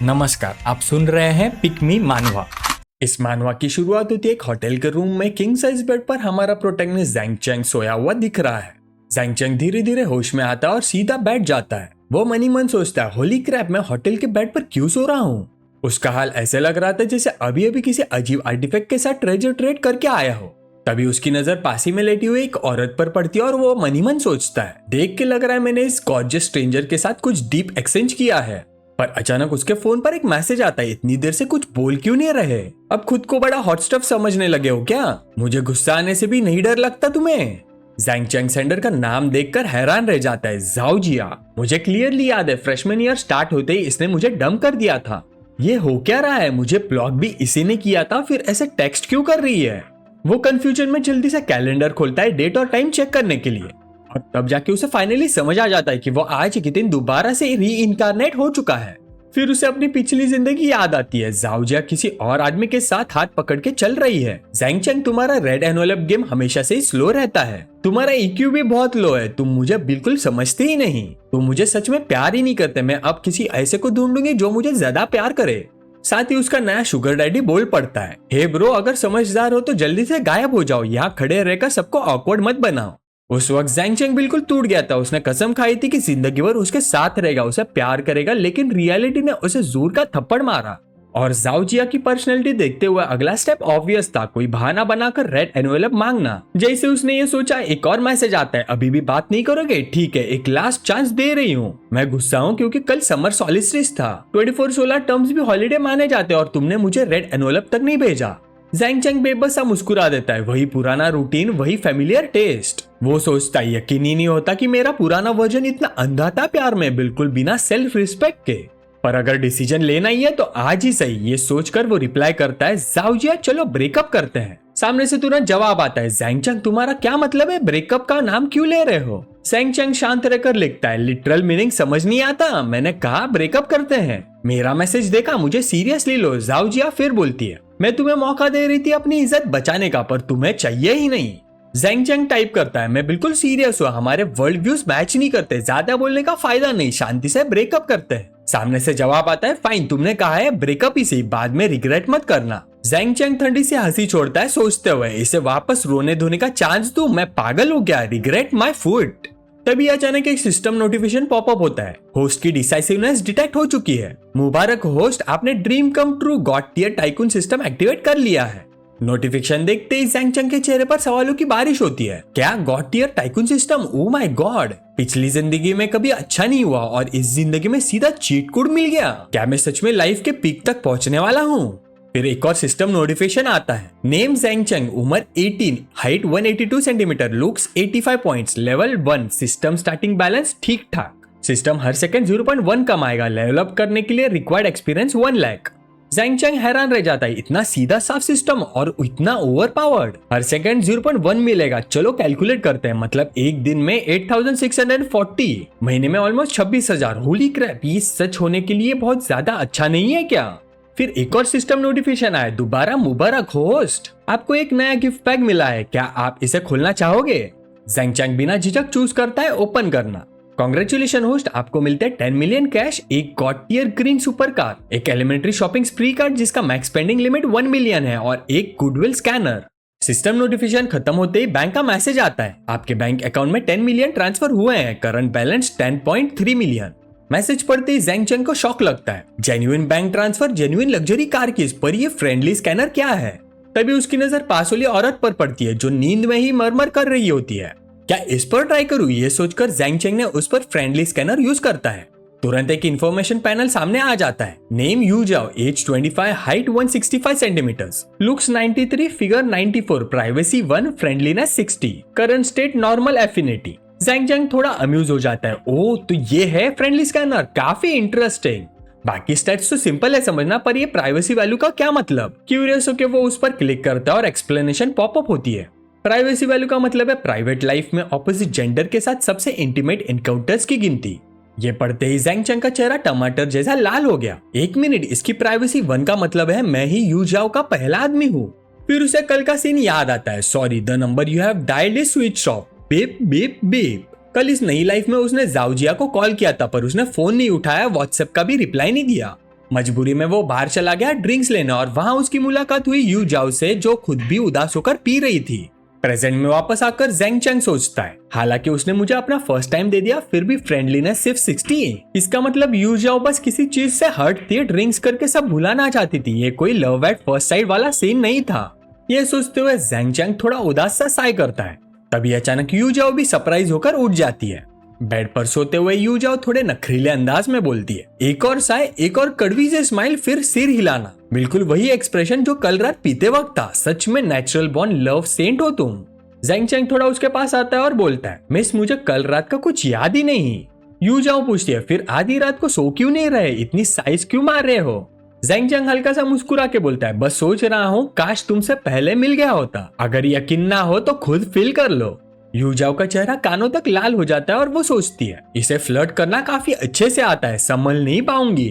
नमस्कार, आप सुन रहे हैं पिक मी मानवा। इस मानवा की शुरुआत होती है एक होटल के रूम में। किंग साइज बेड पर हमारा प्रोटैगनिस्ट ज़ैंग चैंग सोया हुआ दिख रहा है। ज़ैंग चैंग धीरे धीरे होश में आता है और सीधा बैठ जाता है। वो मनी मन सोचता है, होली क्रैप, मैं होटल के बेड पर क्यों सो रहा हूँ। उसका हाल ऐसे लग रहा था जैसे अभी अभी किसी अजीब आर्टिफैक्ट के साथ ट्रेजर ट्रेड करके आया हो। तभी उसकी नजर पास ही में लेटी हुई एक औरत पर पड़ती है और वो मनी मन सोचता है, देख के लग रहा है मैंने इस गॉर्जियस स्ट्रेंजर के साथ कुछ डीप एक्सचेंज किया है। पर अचानक उसके फोन पर एक मैसेज आता है, इतनी देर से कुछ बोल क्यों नहीं रहे। अब खुद को बड़ा हॉट स्टफ समझने लगे हो क्या? मुझे गुस्सा आने से भी नहीं डर लगता तुम्हें? ज़ैंग चैंग सेंडर का नाम देखकर हैरान रह जाता है। ज़ाओ जिया, मुझे क्लियरली याद है फ्रेशमैन ईयर स्टार्ट होते ही इसने मुझे डंप कर दिया था। ये हो क्या रहा है? मुझे ब्लॉक भी इसी ने किया था, फिर ऐसे टेक्स्ट क्यों कर रही है? वो कंफ्यूजन में जल्दी से कैलेंडर खोलता है डेट और टाइम चेक करने के लिए, और तब जाके उसे फाइनली समझ आ जाता है कि वो आज के दिन दोबारा से री इनकारनेट हो चुका है। फिर उसे अपनी पिछली जिंदगी याद आती है। ज़ाओ जिया किसी और आदमी के साथ हाथ पकड़ के चल रही है। ज़ैंग चैंग, तुम्हारा रेड एनवेलप गेम हमेशा से ही स्लो रहता है, तुम्हारा EQ भी बहुत लो है, तुम मुझे बिल्कुल समझते ही नहीं, तुम मुझे सच में प्यार ही नहीं करते। मैं अब किसी ऐसे को ढूंढूंगी जो मुझे ज्यादा प्यार करे। साथ ही उसका नया शुगर डैडी बोल पड़ता है, हे ब्रो, अगर समझदार हो तो जल्दी से गायब हो जाओ, यहाँ खड़े रहकर सबको ऑकवर्ड मत बनाओ। उस वक्त ज़ैंग चैंग बिल्कुल टूट गया था। उसने कसम खाई थी कि जिंदगी भर उसके साथ रहेगा, उसे प्यार करेगा, लेकिन रियलिटी ने उसे जोर का थप्पड़ मारा। और ज़ाओ जिया की पर्सनैलिटी देखते हुए अगला स्टेप ऑब्वियस था, कोई बहाना बनाकर रेड एनवेलप मांगना। जैसे उसने ये सोचा, एक और मैसेज आता है, अभी भी बात नहीं करोगे? ठीक है, एक लास्ट चांस दे रही हूँ। मैं गुस्सा हूँ क्योंकि कल समर सॉलिस्टिस था, 24 सोलर टर्म्स भी हॉलीडे माने जाते और तुमने मुझे रेड एनवेलप तक नहीं भेजा। ज़ैंग चैंग बेबस सा मुस्कुरा देता है, वही पुराना रूटीन, वही फेमिलियर टेस्ट। वो सोचता है, यकीन ही नहीं होता कि मेरा पुराना वर्जन इतना अंधा था प्यार में, बिल्कुल बिना सेल्फ रिस्पेक्ट के। पर अगर डिसीजन लेना ही है तो आज ही सही, ये सोचकर वो रिप्लाई करता है, ज़ाओ जिया, चलो ब्रेकअप करते हैं। सामने से तुरंत जवाब आता है, ज़ैंग चैंग, तुम्हारा क्या मतलब है? ब्रेकअप का नाम क्यों ले रहे हो? ज़ैंग चैंग शांत रहकर लिखता है, लिटरल मीनिंग समझ नहीं आता, मैंने कहा ब्रेकअप करते हैं। मेरा मैसेज देखा, मुझे सीरियसली लो। ज़ाओ जिया फिर बोलती है, मैं तुम्हें मौका दे रही थी अपनी इज्जत बचाने का, पर तुम्हें चाहिए ही नहीं। ज़ैंग चैंग टाइप करता है, मैं बिल्कुल सीरियस हूँ, हमारे वर्ल्ड व्यूज मैच नहीं करते, ज्यादा बोलने का फायदा नहीं, शांति से ब्रेकअप करते हैं। सामने से जवाब आता है, फाइन, तुमने कहा है ब्रेकअप ही सही, बाद में रिग्रेट मत करना। ज़ैंग चैंग ठंडी से हंसी छोड़ता है, सोचते हुए, इसे वापस रोने धोने का चांस दूं? मैं पागल हूँ क्या? Regret my foot. तभी अचानक एक सिस्टम नोटिफिकेशन पॉपअप होता है, होस्ट की डिसाइसिवनेस डिटेक्ट हो चुकी है। मुबारक होस्ट, आपने dream come true god tier tycoon system activate कर लिया है। नोटिफिकेशन देखते ही ज़ैंग चैंग के चेहरे पर सवालों की बारिश होती है। क्या god tier tycoon system? Oh my God, पिछली जिंदगी में कभी अच्छा नहीं हुआ और इस जिंदगी में सीधा चीट कोड मिल गया। क्या मैं सच में लाइफ के पीक तक पहुंचने वाला हूँ? फिर एक और सिस्टम नोटिफिकेशन आता है, नेम ज़ैंग चैंग, उम्र 18, height 182 centimetre, looks 85 points, level 1, system starting balance ठीक ठाक, सिस्टम हर सेकंड 0.1 कमाएगा, लेवल अप करने के लिए required experience 1 lakh. Zhang Chang हैरान रह जाता है, इतना सीधा साफ सिस्टम और इतना ओवर पावर्ड, हर सेकंड 0.1 मिलेगा। चलो कैलकुलेट करते हैं, मतलब एक दिन में 8640, महीने में ऑलमोस्ट 26,000। होली क्रैप, ये सच होने के लिए बहुत ज्यादा अच्छा नहीं है क्या? फिर एक और सिस्टम नोटिफिकेशन आया, दोबारा मुबारक होस्ट, आपको एक नया गिफ्ट पैक मिला है, क्या आप इसे खोलना चाहोगे? ज़ैंग चैंग बिना झिझक चूज करता है ओपन करना। कांग्रेचुलेशन होस्ट, आपको मिलते हैं 10 मिलियन कैश, एक god tier green super car, एक एलिमेंट्री शॉपिंग स्प्री कार्ड जिसका मैक्स स्पेंडिंग लिमिट 1 मिलियन है और एक गुडविल स्कैनर। सिस्टम नोटिफिकेशन खत्म होते ही बैंक का मैसेज आता है, आपके बैंक अकाउंट में 10 मिलियन ट्रांसफर हुए हैं, करंट बैलेंस 10.3 मिलियन। मैसेज पढ़ते ही ज़ैंग चैंग को शॉक लगता है, genuine bank transfer, genuine luxury car की, पर ये फ्रेंडली स्कैनर क्या है? तभी उसकी नजर पास वाली औरत पर पड़ती है जो नींद में ही मरमर कर रही होती है। क्या इस पर ट्राई करूं? ये सोचकर ज़ैंग चैंग ने उस पर फ्रेंडली स्कैनर यूज करता है। तुरंत एक इन्फॉर्मेशन पैनल सामने आ जाता है, name Yu Jiao, age 25, height 165 centimetres, looks 93, figure 94, privacy 1, friendliness 60, current state normal affinity. Zhang Cheng थोड़ा अम्यूज हो जाता है, ओह तो ये है फ्रेंडली स्कैनर, काफी इंटरेस्टिंग। बाकी स्टेट्स तो सिंपल है समझना, पर ये प्राइवेसी वैल्यू का क्या मतलब? क्यूरियस होकर वो उस पर क्लिक करता है और एक्सप्लेनेशन पॉपअप होती है। प्राइवेसी वैल्यू का मतलब है प्राइवेट लाइफ में ऑपोजिट जेंडर के साथ सबसे इंटीमेट एनकाउंटर्स की गिनती। ये पढ़ते ही ज़ैंग चैंग का चेहरा टमाटर जैसा लाल हो गया। एक मिनट, इसकी प्राइवेसी 1 का मतलब है मैं ही यू जाओ का पहला आदमी हूँ। फिर उसे कल का सीन याद आता है, sorry, the number you have dialled is switch off, beep beep beep. कल इस नई लाइफ में उसने ज़ाओ जिया को कॉल किया था पर उसने फोन नहीं उठाया, व्हाट्सएप का भी रिप्लाई नहीं दिया। मजबूरी में वो बाहर चला गया ड्रिंक्स लेने और वहाँ उसकी मुलाकात हुई यू जाओ से, जो खुद भी उदास होकर पी रही थी। प्रेजेंट में वापस आकर ज़ेंग चैंग सोचता है, हालांकि उसने मुझे अपना फर्स्ट टाइम दे दिया, फिर भी फ्रेंडलीनेस सिर्फ 60 है। इसका मतलब यू जाओ बस किसी चीज से हर्ट थी, ड्रिंक्स करके सब भुलाना चाहती थी। ये कोई लव एट फर्स्ट साइट वाला सीन नहीं था। ये सोचते हुए ज़ेंग चैंग थोड़ा उदास सा साय करता है। तभी अचानक यू जाओ भी सरप्राइज होकर उठ जाती है। बेड पर सोते हुए यू जाओ थोड़े नखरीले अंदाज में बोलती है, एक और साय, एक और कड़वी से स्माइल, फिर सिर हिलाना। बिल्कुल वही एक्सप्रेशन जो कल रात पीते वक्त था। सच में नेचुरल बॉर्न लव सेंट हो तुम। ज़ेंग चैंग थोड़ा उसके पास आता है और बोलता है, मिस मुझे कल रात का कुछ याद ही नहीं। यू जाओ पूछती है, फिर आधी रात को सो क्यों नहीं रहे, इतनी साइज क्यों मार रहे हो? ज़ेंग चैंग हल्का सा मुस्कुरा के बोलता है, बस सोच रहा हूँ काश तुमसे पहले मिल गया होता। अगर यकीन ना हो तो खुद फील कर लो। यू जाओ का चेहरा कानों तक लाल हो जाता है और वो सोचती है, इसे फ्लर्ट करना काफी अच्छे से आता है, संभल नहीं पाऊंगी।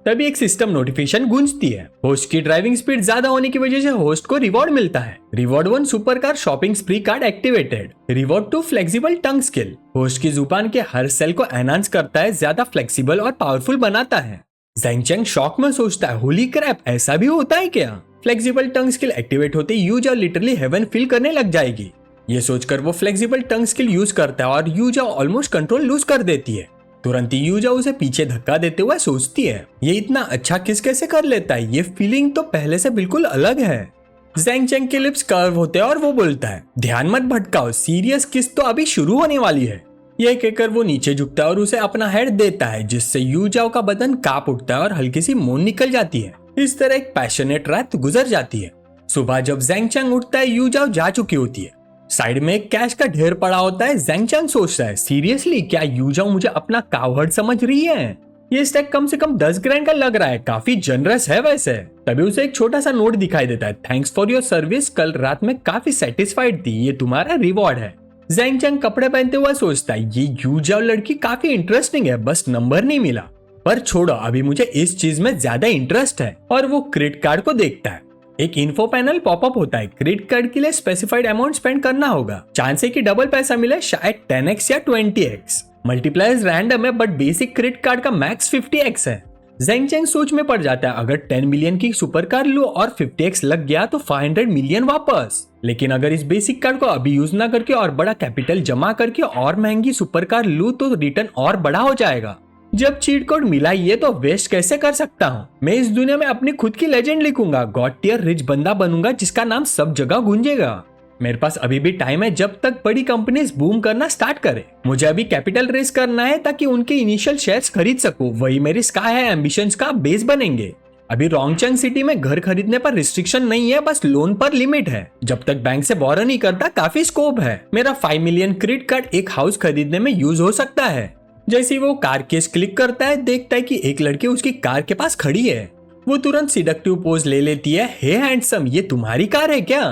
तभी एक सिस्टम नोटिफिकेशन गूंजती है। होस्ट की ड्राइविंग स्पीड ज्यादा होने की वजह से होस्ट को रिवॉर्ड मिलता है। Reward 1 super car shopping spree card activated. Reward 2 flexible tongue skill. Host की जुबान के हर सेल को एनहांस करता है, ज्यादा फ्लेक्सिबल और पावरफुल बनाता है। ज़ेंग चैंग शॉक में सोचता है, होली क्रैप, ऐसा भी होता है क्या? फ्लेक्सिबल टंग स्किल एक्टिवेट होते यू जाओ लिटरली हेवन फील करने लग जाएगी। ये सोचकर वो फ्लेक्सिबल टंग स्किल यूज करता है और यू जाओ ऑलमोस्ट कंट्रोल लूज कर देती है। तुरंत ही यू जाओ उसे पीछे धक्का देते हुए सोचती है, ये इतना अच्छा किस कैसे कर लेता है, ये फीलिंग तो पहले से बिल्कुल अलग है। ज़ेंग चैंग के लिप्स कर्व होते हैं और वो बोलता है, ध्यान मत भटकाओ, सीरियस किस तो अभी शुरू होने वाली है। यह कहकर वो नीचे झुकता है और उसे अपना हेड देता है, जिससे यू जाओ का बदन कांप उठता है और हल्की सी मोन निकल जाती है। इस तरह एक पैशनेट रात गुजर जाती है। सुबह जब ज़ेंग चैंग उठता है यू जाओ जा चुकी होती है। साइड में एक कैश का ढेर पड़ा होता है। ज़ेंग चैंग सोचता है, सीरियसली क्या यू जाओ मुझे अपना कावहर्ड समझ रही है? ये स्टैक कम से कम 10 ग्रैंड का लग रहा है, काफी जनरस है वैसे। तभी उसे एक छोटा सा नोट दिखाई देता है, थैंक्स फॉर योर सर्विस, कल रात में काफी सेटिस्फाइड थी, ये तुम्हारा रिवॉर्ड है। ज़ेंग चैंग कपड़े पहनते हुए सोचता है, ये यू जाओ लड़की काफी इंटरेस्टिंग है, बस नंबर नहीं मिला। पर छोड़ो, अभी मुझे इस चीज में ज्यादा इंटरेस्ट है। और वो क्रेडिट कार्ड को देखता है। एक इन्फो पैनल पॉपअप होता है, क्रेडिट कार्ड के लिए स्पेसिफाइड अमाउंट स्पेंड करना होगा, चांस है कि डबल पैसा मिले, शायद 10x या 20x। मल्टीप्लायर्स रैंडम है, बट बेसिक क्रेडिट कार्ड का मैक्स 50x है। ज़ेंग चैंग सोच में पड़ जाता है, अगर 10 मिलियन की सुपर कार लो और 50x लग गया तो 500 मिलियन वापस। लेकिन अगर इस बेसिक कार्ड को अभी यूज ना करके और बड़ा कैपिटल जमा करके और महंगी सुपर कार लूं तो रिटर्न और बड़ा हो जाएगा। जब चीट कोड मिला ही है तो वेस्ट कैसे कर सकता हूँ? मैं इस दुनिया में अपनी खुद की लेजेंड लिखूंगा, गॉड टियर रिच बंदा बनूंगा जिसका नाम सब जगह गूंजेगा। मेरे पास अभी भी टाइम है, जब तक बड़ी कंपनीज बूम करना स्टार्ट करे। मुझे अभी कैपिटल रेस करना है ताकि उनके इनिशियल शेयर्स खरीद सकूं, वही मेरी स्काई है एम्बिशंस का बेस बनेंगे। अभी रोंगचंग सिटी में घर खरीदने पर रिस्ट्रिक्शन नहीं है, बस लोन पर लिमिट है। जब तक बैंक से बोरो नहीं करता काफी स्कोप है। मेरा 5 मिलियन क्रेडिट कार्ड एक हाउस खरीदने में यूज हो सकता है। जैसे वो कार केस क्लिक करता है, देखता है कि एक लड़की उसकी कार के पास खड़ी है। वो तुरंत सिडक्टिव पोज ले लेती है, हे हैंडसम, ये तुम्हारी कार है क्या?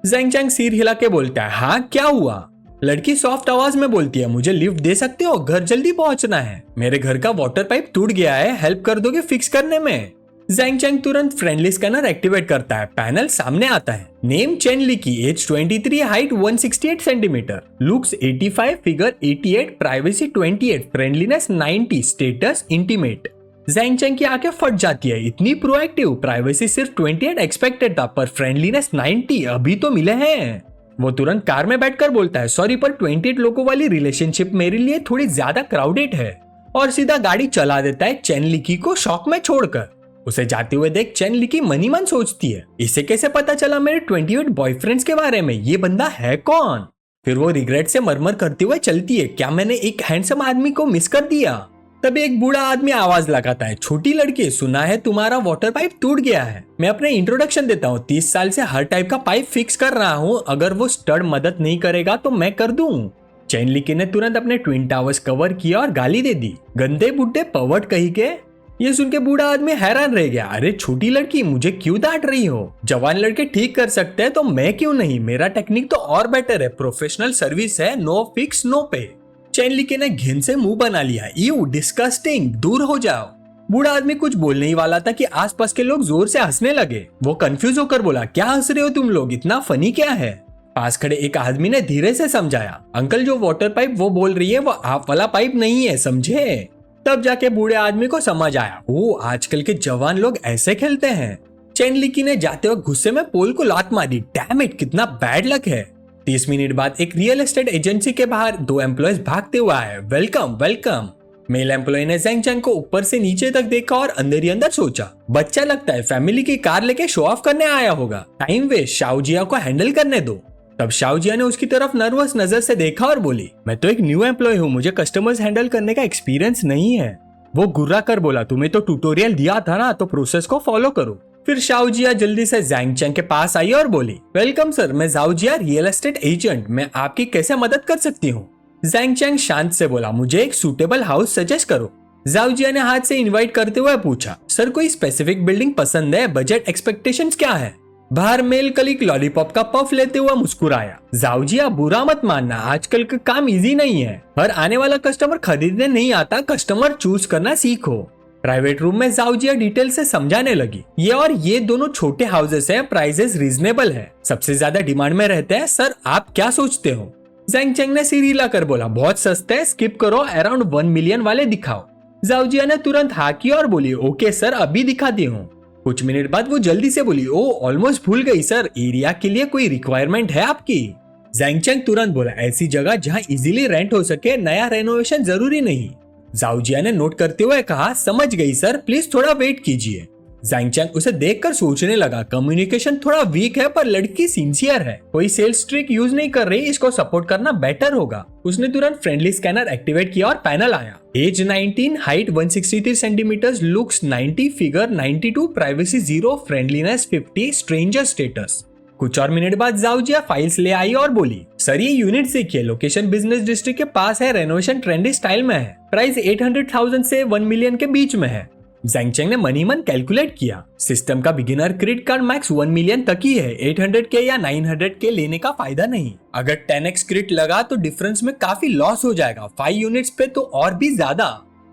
ज़ेंग चैंग सिर हिला के बोलता है, हाँ क्या हुआ? लड़की सॉफ्ट आवाज में बोलती है, मुझे लिफ्ट दे सकते हो, घर जल्दी पहुंचना है। मेरे घर का वाटर पाइप टूट गया है, हेल्प कर दोगे फिक्स करने में? ज़ेंग चैंग तुरंत फ्रेंडली स्कैनर एक्टिवेट करता है। पैनल सामने आता है। Name Chen Liqi, age 23, height 168 centimetre, looks 85, figure 88, privacy 28, friendliness 90, status intimate. Zhang Cheng की आंखें फट जाती है, इतनी प्रोएक्टिव। प्राइवेसी सिर्फ 28 एक्सपेक्टेड था, पर फ्रेंडलीनेस 90 अभी तो मिले हैं। वो तुरंत कार में बैठकर बोलता है, सॉरी पर 28 लोगों वाली रिलेशनशिप मेरे लिए थोड़ी ज्यादा क्राउडेड है, और सीधा गाड़ी चला देता है चेन लिकी को शॉक में छोड़कर। उसे जाते हुए देख चेन लिकी मनी मन सोचती है, इसे कैसे पता चला मेरे 28 बॉयफ्रेंड्स के बारे में, ये बंदा है कौन? फिर वो रिग्रेट से मरमर करते हुए चलती है, क्या मैंने एक हैंडसम आदमी को मिस कर दिया? तभी एक बूढ़ा आदमी आवाज लगाता है, छोटी लड़की, सुना है तुम्हारा वाटर पाइप टूट गया है। मैं अपने इंट्रोडक्शन देता हूँ, 30 साल से हर टाइप का पाइप फिक्स कर रहा हूँ, अगर वो स्टड मदद नहीं करेगा तो मैं कर दूं। चेन लिकी ने तुरंत अपने ट्विन टावर्स कवर किया और गाली दे दी, गंदे बुड्ढे पवट कही के। ये सुन के बूढ़ा आदमी हैरान रह गया, अरे छोटी लड़की मुझे क्यों डांट रही हो? जवान लड़के ठीक कर सकते हैं तो मैं क्यों नहीं? मेरा टेक्निक तो और बेटर है, प्रोफेशनल सर्विस है, नो फिक्स नो पे। चेन लिकी ने घिन से मुंह बना लिया, यू डिस्गस्टिंग, दूर हो जाओ। बूढ़ा आदमी कुछ बोलने ही वाला था कि आसपास के लोग जोर से हंसने लगे। वो कंफ्यूज होकर बोला, क्या हंस रहे हो तुम लोग, इतना फनी क्या है? पास खड़े एक आदमी ने धीरे से समझाया, अंकल जो वाटर पाइप वो बोल रही है वो आप वाला पाइप नहीं है, समझे? तब जाके बूढ़े आदमी को समझ आया, ओ आजकल के जवान लोग ऐसे खेलते हैं। चेन लिकी ने जाते वक्त गुस्से में पोल को लात मारी। डैम इट, कितना बैड लक है। 30 मिनट बाद एक रियल एस्टेट एजेंसी के बाहर 2 एम्प्लॉयज भागते हुए आए। Welcome welcome. मेल एम्प्लॉय ने ज़ेंग चैंग को ऊपर से नीचे तक देखा और अंदर ही अंदर सोचा, बच्चा लगता है फैमिली की कार लेके शो ऑफ करने आया होगा। टाइम वेस्ट, शाओजिया को हैंडल करने दो। तब शाओजिया ने उसकी तरफ नर्वस नजर से देखा और बोली, मैं तो एक न्यू एम्प्लॉय हूँ, मुझे कस्टमर्स हैंडल करने का एक्सपीरियंस नहीं है। वो गुर्रा कर बोला, तुम्हें तो ट्यूटोरियल दिया था ना, तो प्रोसेस को फॉलो करो। फिर शाओजिया जल्दी से ज़ेंग चैंग के पास आई और बोली, वेलकम सर, मैं शाओजिया रियल एस्टेट एजेंट, मैं आपकी कैसे मदद कर सकती हूँ। ज़ेंग चैंग शांत से बोला, मुझे एक सूटेबल हाउस सजेस्ट करो। शाओजिया ने हाथ से इनवाइट करते हुए पूछा, सर कोई स्पेसिफिक बिल्डिंग पसंद है, बजट एक्सपेक्टेशंस क्या है। बाहर मेल कलीग लॉलीपॉप का पफ लेते हुए मुस्कुराया। शाओजिया बुरा मत मानना, आजकल का काम इजी नहीं है, हर आने वाला कस्टमर खरीदने नहीं आता, कस्टमर चूज करना सीखो। प्राइवेट रूम में शाओजिया डिटेल से समझाने लगी, ये दोनों छोटे हाउसेस हैं, प्राइसेस रीजनेबल है, सबसे ज्यादा डिमांड में रहते हैं। सर आप क्या सोचते हो। ज़ेंग चैंग ने सिर हिलाकर बोला, बहुत सस्ते है, स्किप करो, अराउंड 1 मिलियन वाले दिखाओ। शाओजिया ने तुरंत हाँ की और बोली, ओके सर, अभी दिखाती हूँ। कुछ मिनट बाद वो जल्दी से बोली, ओ ऑलमोस्ट भूल गई सर, एरिया के लिए कोई रिक्वायरमेंट है आपकी। ज़ेंग चैंग तुरंत बोला, ऐसी जगह जहाँ इजीली रेंट हो सके, नया रेनोवेशन जरूरी नहीं। शाओजिया ने नोट करते हुए कहा, समझ गई सर, प्लीज थोड़ा वेट कीजिए। ज़ेंग चैंग उसे देखकर सोचने लगा, कम्युनिकेशन थोड़ा वीक है पर लड़की सिंसियर है, कोई सेल्स ट्रिक यूज नहीं कर रही, इसको सपोर्ट करना बेटर होगा। उसने तुरंत फ्रेंडली स्कैनर एक्टिवेट किया और पैनल आया। Age 19, height 163 centimetre, looks 90, figure 92, privacy 0, friendliness 50, stranger status. कुछ और मिनट बाद शाओजिया फाइल्स ले आई और बोली, सर ये यूनिट देखिए, लोकेशन बिजनेस डिस्ट्रिक्ट के पास है, रेनोवेशन ट्रेंडी स्टाइल में है, प्राइस 800,000 से 1 मिलियन के बीच में है। ज़ेंग चैंग ने मनी मन कैलकुलेट किया, सिस्टम का beginner credit card max 1 million तक ही है, 800K या 900K लेने का फायदा नहीं। अगर 10x क्रेडिट लगा तो डिफरेंस में काफी लॉस हो जाएगा, 5 यूनिट्स पे तो और भी ज्यादा।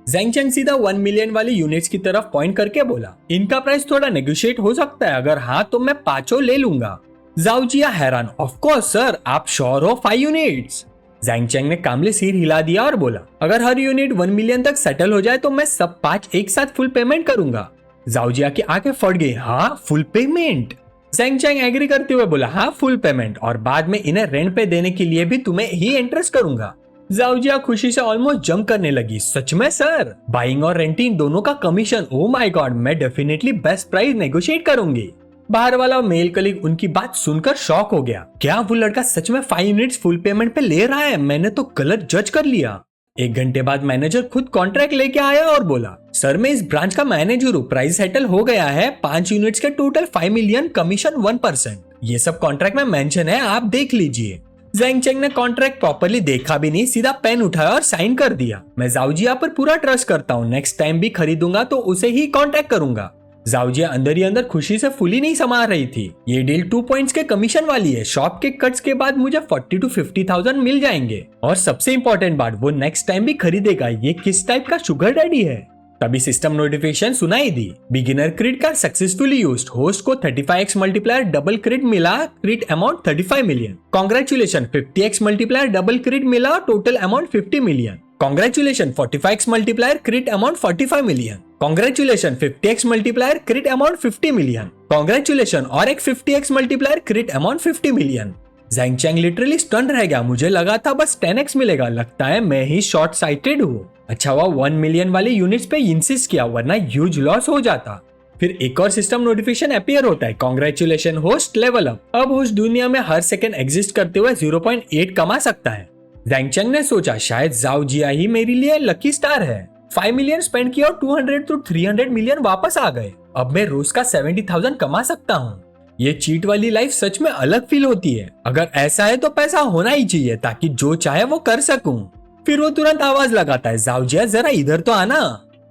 ज़ेंग चैंग सीधा 1 मिलियन वाली यूनिट्स की तरफ पॉइंट करके बोला, इनका प्राइस थोड़ा नेगोशिएट हो सकता है, अगर हाँ तो मैं 5 ले लूंगा। शाओजिया हैरान, ऑफ कोर्स सर, आप श्योर हो 5 यूनिट्स। ज़ेंग चैंग ने कामले सिर हिला दिया और बोला, अगर हर यूनिट 1 मिलियन तक सेटल हो जाए तो मैं सब 5 एक साथ फुल पेमेंट करूंगा। शाओजिया की आंखें फट गई, हाँ full payment. Zhang Cheng agree करते हुए बोला, हाँ फुल पेमेंट, और बाद में इन्हें रेंट पे देने के लिए भी तुम्हें ही इंटरेस्ट करूंगा। शाओजिया खुशी से ऑलमोस्ट जंप करने लगी, सच में सर, बाइंग और रेंटिंग दोनों का कमीशन, ओ माय गॉड, मैं डेफिनेटली बेस्ट प्राइस नेगोशिएट करूंगी। बाहर वाला मेल कलीग उनकी बात सुनकर शॉक हो गया, क्या वो लड़का सच में 5 यूनिट्स फुल पेमेंट पे ले रहा है, मैंने तो गलत जज कर लिया। 1 घंटे बाद मैनेजर खुद कॉन्ट्रैक्ट लेके आया और बोला, सर मैं इस ब्रांच का मैनेजर हूँ, प्राइस सेटल हो गया है, 5 यूनिट्स के टोटल 5 मिलियन, कमीशन 1%, ये सब कॉन्ट्रैक्ट में मेंशन है, आप देख लीजिए। ज़ेंग चैंग ने कॉन्ट्रैक्ट प्रॉपर्ली देखा भी नहीं, सीधा पेन उठाया और साइन कर दिया। मैं शाओजिया पर पूरा ट्रस्ट करता हूँ, नेक्स्ट टाइम भी खरीदूंगा तो उसे ही कॉन्टैक्ट करूंगा। शाओजिया अंदर ही अंदर खुशी से फुली नहीं समा रही थी। ये डील 2 पॉइंट्स के कमीशन वाली है, शॉप के कट्स के बाद मुझे 40 to 50,000 मिल जाएंगे, और सबसे इंपॉर्टेंट बात, वो नेक्स्ट टाइम भी खरीदेगा। ये किस टाइप का शुगर डैडी है। तभी सिस्टम नोटिफिकेशन सुनाई दी, beginner credit card successfully used, host को 35x मल्टीप्लायर डबल क्रेडिट मिला, credit amount 35 million. Congratulation, 50x multiplier double credit मिला, total amount 50 million. Congratulation, 45x multiplier credit amount 45 million. Congratulation, 50x multiplier credit amount 50 million. Congratulation, और एक 50x multiplier credit amount 50 million. Zeng Chang literally stun रह गया, मुझे लगा था बस 10x मिलेगा, लगता है मैं ही शॉर्ट साइटेड हूँ। अच्छा हुआ 1 मिलियन वाले यूनिट्स पे इंसिस्ट किया, वरना ह्यूज लॉस हो जाता। फिर एक और सिस्टम नोटिफिकेशन अपीयर होता है, कॉन्ग्रेचुलेशन होस्ट लेवल अप, अब होस्ट दुनिया में हर सेकंड एग्जिस्ट करते हुए 0.8 कमा सकता है। ज़ेंग चैंग ने सोचा, शायद शाओजिया ही मेरे लिए लकी स्टार है। 5 मिलियन स्पेंड किया और 200 to 300 मिलियन वापस आ गए, अब मैं रोज का 70,000 कमा सकता हूँ। ये चीट वाली लाइफ सच में अलग फील होती है। अगर ऐसा है तो पैसा होना ही चाहिए ताकि जो चाहे वो कर सकूं। फिर वो तुरंत आवाज लगाता है, शाओजिया जरा इधर तो आना।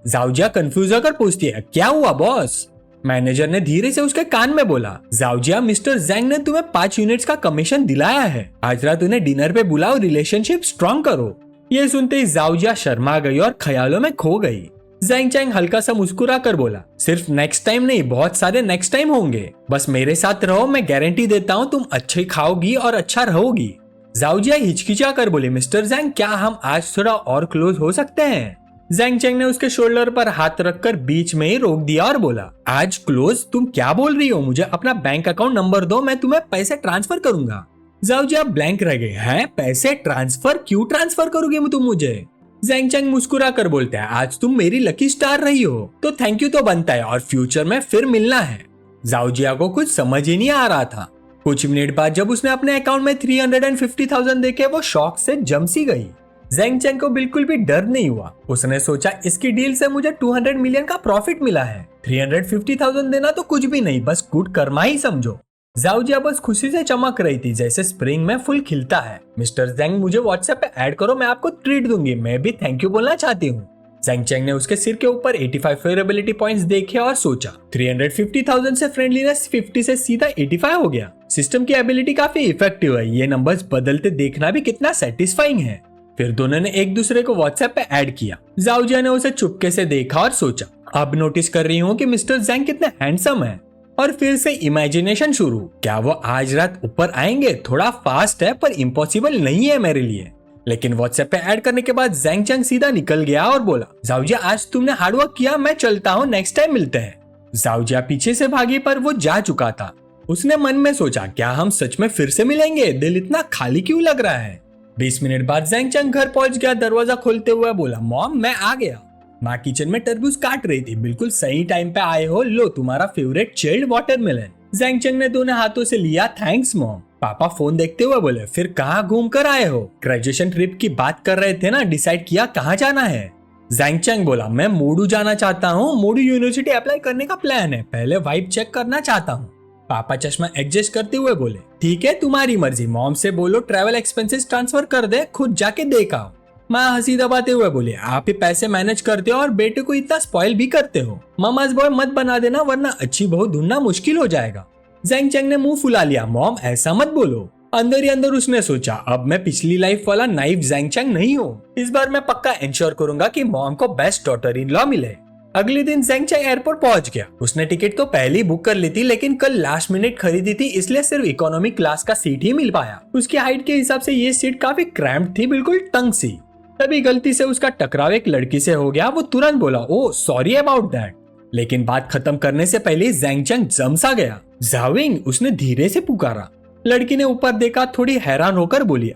शाओजिया कंफ्यूज होकर पूछती है, क्या हुआ बॉस। मैनेजर ने धीरे से उसके कान में बोला, शाओजिया मिस्टर ज़ेंग ने तुम्हें 5 यूनिट्स का कमीशन दिलाया है, आज रात उन्हें डिनर पे बुलाओ, रिलेशनशिप स्ट्रॉन्ग करो। ये सुनते ही शाओजिया शर्मा गई और ख्यालों में खो गई। ज़ेंग चैंग हल्का सा मुस्कुरा कर बोला, सिर्फ नेक्स्ट टाइम नहीं, बहुत सारे नेक्स्ट टाइम होंगे, बस मेरे साथ रहो, मैं गारंटी देता हूँ तुम अच्छे खाओगी और अच्छा रहोगी। शाओजिया हिचकिचा कर बोली, मिस्टर ज़ेंग क्या हम आज थोड़ा और क्लोज हो सकते हैं। जैंग चैंग ने उसके शोल्डर पर हाथ रखकर बीच में ही रोक दिया और बोला, आज क्लोज? तुम क्या बोल रही हो? मुझे अपना बैंक अकाउंट नंबर दो, मैं तुम्हें पैसे ट्रांसफर करूंगा। जाओ जी, आप ब्लैंक रह गए हैं। पैसे ट्रांसफर? क्यों ट्रांसफर करोगे तुम मुझे? जैंग चैंग मुस्कुरा कर बोलते हैं, आज तुम मेरी लकी स्टार रही हो तो थैंक यू तो बनता है और फ्यूचर में फिर मिलना है। जाओ जिया को कुछ समझ ही नहीं आ रहा था। कुछ मिनट बाद जब उसने अपने अकाउंट में 350,000 देखे, वो शॉक से जम सी गई। जैंग चैंग को बिल्कुल भी डर नहीं हुआ। उसने सोचा, इसकी डील से मुझे 200 मिलियन का प्रॉफिट मिला है, 350,000 देना तो कुछ भी नहीं, बस गुड कर्मा ही समझो। जाओजिया बस खुशी से चमक रही थी जैसे स्प्रिंग में फुल खिलता है। मिस्टर जैंग, मुझे व्हाट्सएप पे ऐड करो, मैं आपको ट्रीट दूंगी, मैं भी थैंक यू बोलना चाहती हूँ। जैंग चैंग ने उसके सिर के ऊपर 85 फेवरेबिलिटी पॉइंट्स देखे और सोचा 350,000 से फ्रेंडलीनेस 50 से सीधा 85 हो गया। सिस्टम की एबिलिटी काफी इफेक्टिव है, ये नंबर्स बदलते देखना भी कितना सेटिस्फाइंग है। फिर दोनों ने एक दूसरे को व्हाट्सएप पे ऐड किया। जाओजिया ने उसे चुपके से देखा और सोचा, अब नोटिस कर रही हूँ कि मिस्टर जैंग कितने हैंडसम है। और फिर से इमेजिनेशन शुरू, क्या वो आज रात ऊपर आएंगे? थोड़ा फास्ट है पर इम्पॉसिबल नहीं है मेरे लिए। लेकिन व्हाट्सएप पे ऐड करने के बाद जैंग चैंग सीधा निकल गया और बोला, जाओजिया आज तुमने हार्डवर्क किया, मैं चलता हूँ, नेक्स्ट टाइम मिलते हैं। जाओजिया पीछे से भागी पर वो जा चुका था। उसने मन में सोचा, क्या हम सच में फिर से मिलेंगे? दिल इतना खाली क्यों लग रहा है? 20 मिनट बाद जैंग चैंग घर पहुंच गया। दरवाजा खोलते हुए बोला, मॉम मैं आ गया। माँ किचन में तरबूज काट रही थी। बिल्कुल सही टाइम पे आए हो, लो तुम्हारा फेवरेट चिल्ड वाटरमेलन। जैंग चैंग ने दोनों हाथों से लिया, थैंक्स मॉम। पापा फोन देखते हुए बोले, फिर कहाँ घूम कर आए हो? ग्रेजुएशन ट्रिप की बात कर रहे थे ना, डिसाइड किया कहाँ जाना है? जैंग चैंग बोला, मैं मोडू जाना चाहता हूँ, मोडू यूनिवर्सिटी अप्लाई करने का प्लान है, पहले वाइब चेक करना चाहता हूँ। पापा चश्मा एडजस्ट करते हुए बोले, ठीक है तुम्हारी मर्जी, मॉम से बोलो ट्रैवल एक्सपेंसेस ट्रांसफर कर दे, खुद जाके देख आओ। माँ हंसी दबाते हुए बोले, आप ही पैसे मैनेज करते हो और बेटे को इतना स्पॉइल भी करते हो, ममाज बॉय मत बना देना वरना अच्छी बहू ढूंढना मुश्किल हो जाएगा। जैंग चैंग ने मुंह फुला लिया, मॉम ऐसा मत बोलो। अंदर ही अंदर उसने सोचा, अब मैं पिछली लाइफ वाला नाइव जैंग चैंग नहीं हूँ, इस बार मैं पक्का इंश्योर करूंगा कि मॉम को बेस्ट डॉटर इन लॉ मिले। अगले दिन जैंग चैंग एयरपोर्ट पहुंच गया। उसने टिकट तो पहले ही बुक कर ली थी, लेकिन कल लास्ट मिनट खरीदी थी, इसलिए सिर्फ इकोनॉमी क्लास का सीट ही मिल पाया। उसकी हाइट के हिसाब से ये सीट काफी क्रैम्प्ड थी, बिल्कुल तंग सी। तभी गलती से उसका टकराव एक लड़की से हो गया। वो तुरंत बोला, ओह सॉरी अबाउट दैट। लेकिन बात खत्म करने से पहले जैंग चैंग जम सा गया। जाविंग, उसने धीरे से पुकारा। लड़की ने ऊपर देखा, थोड़ी हैरान होकर बोली,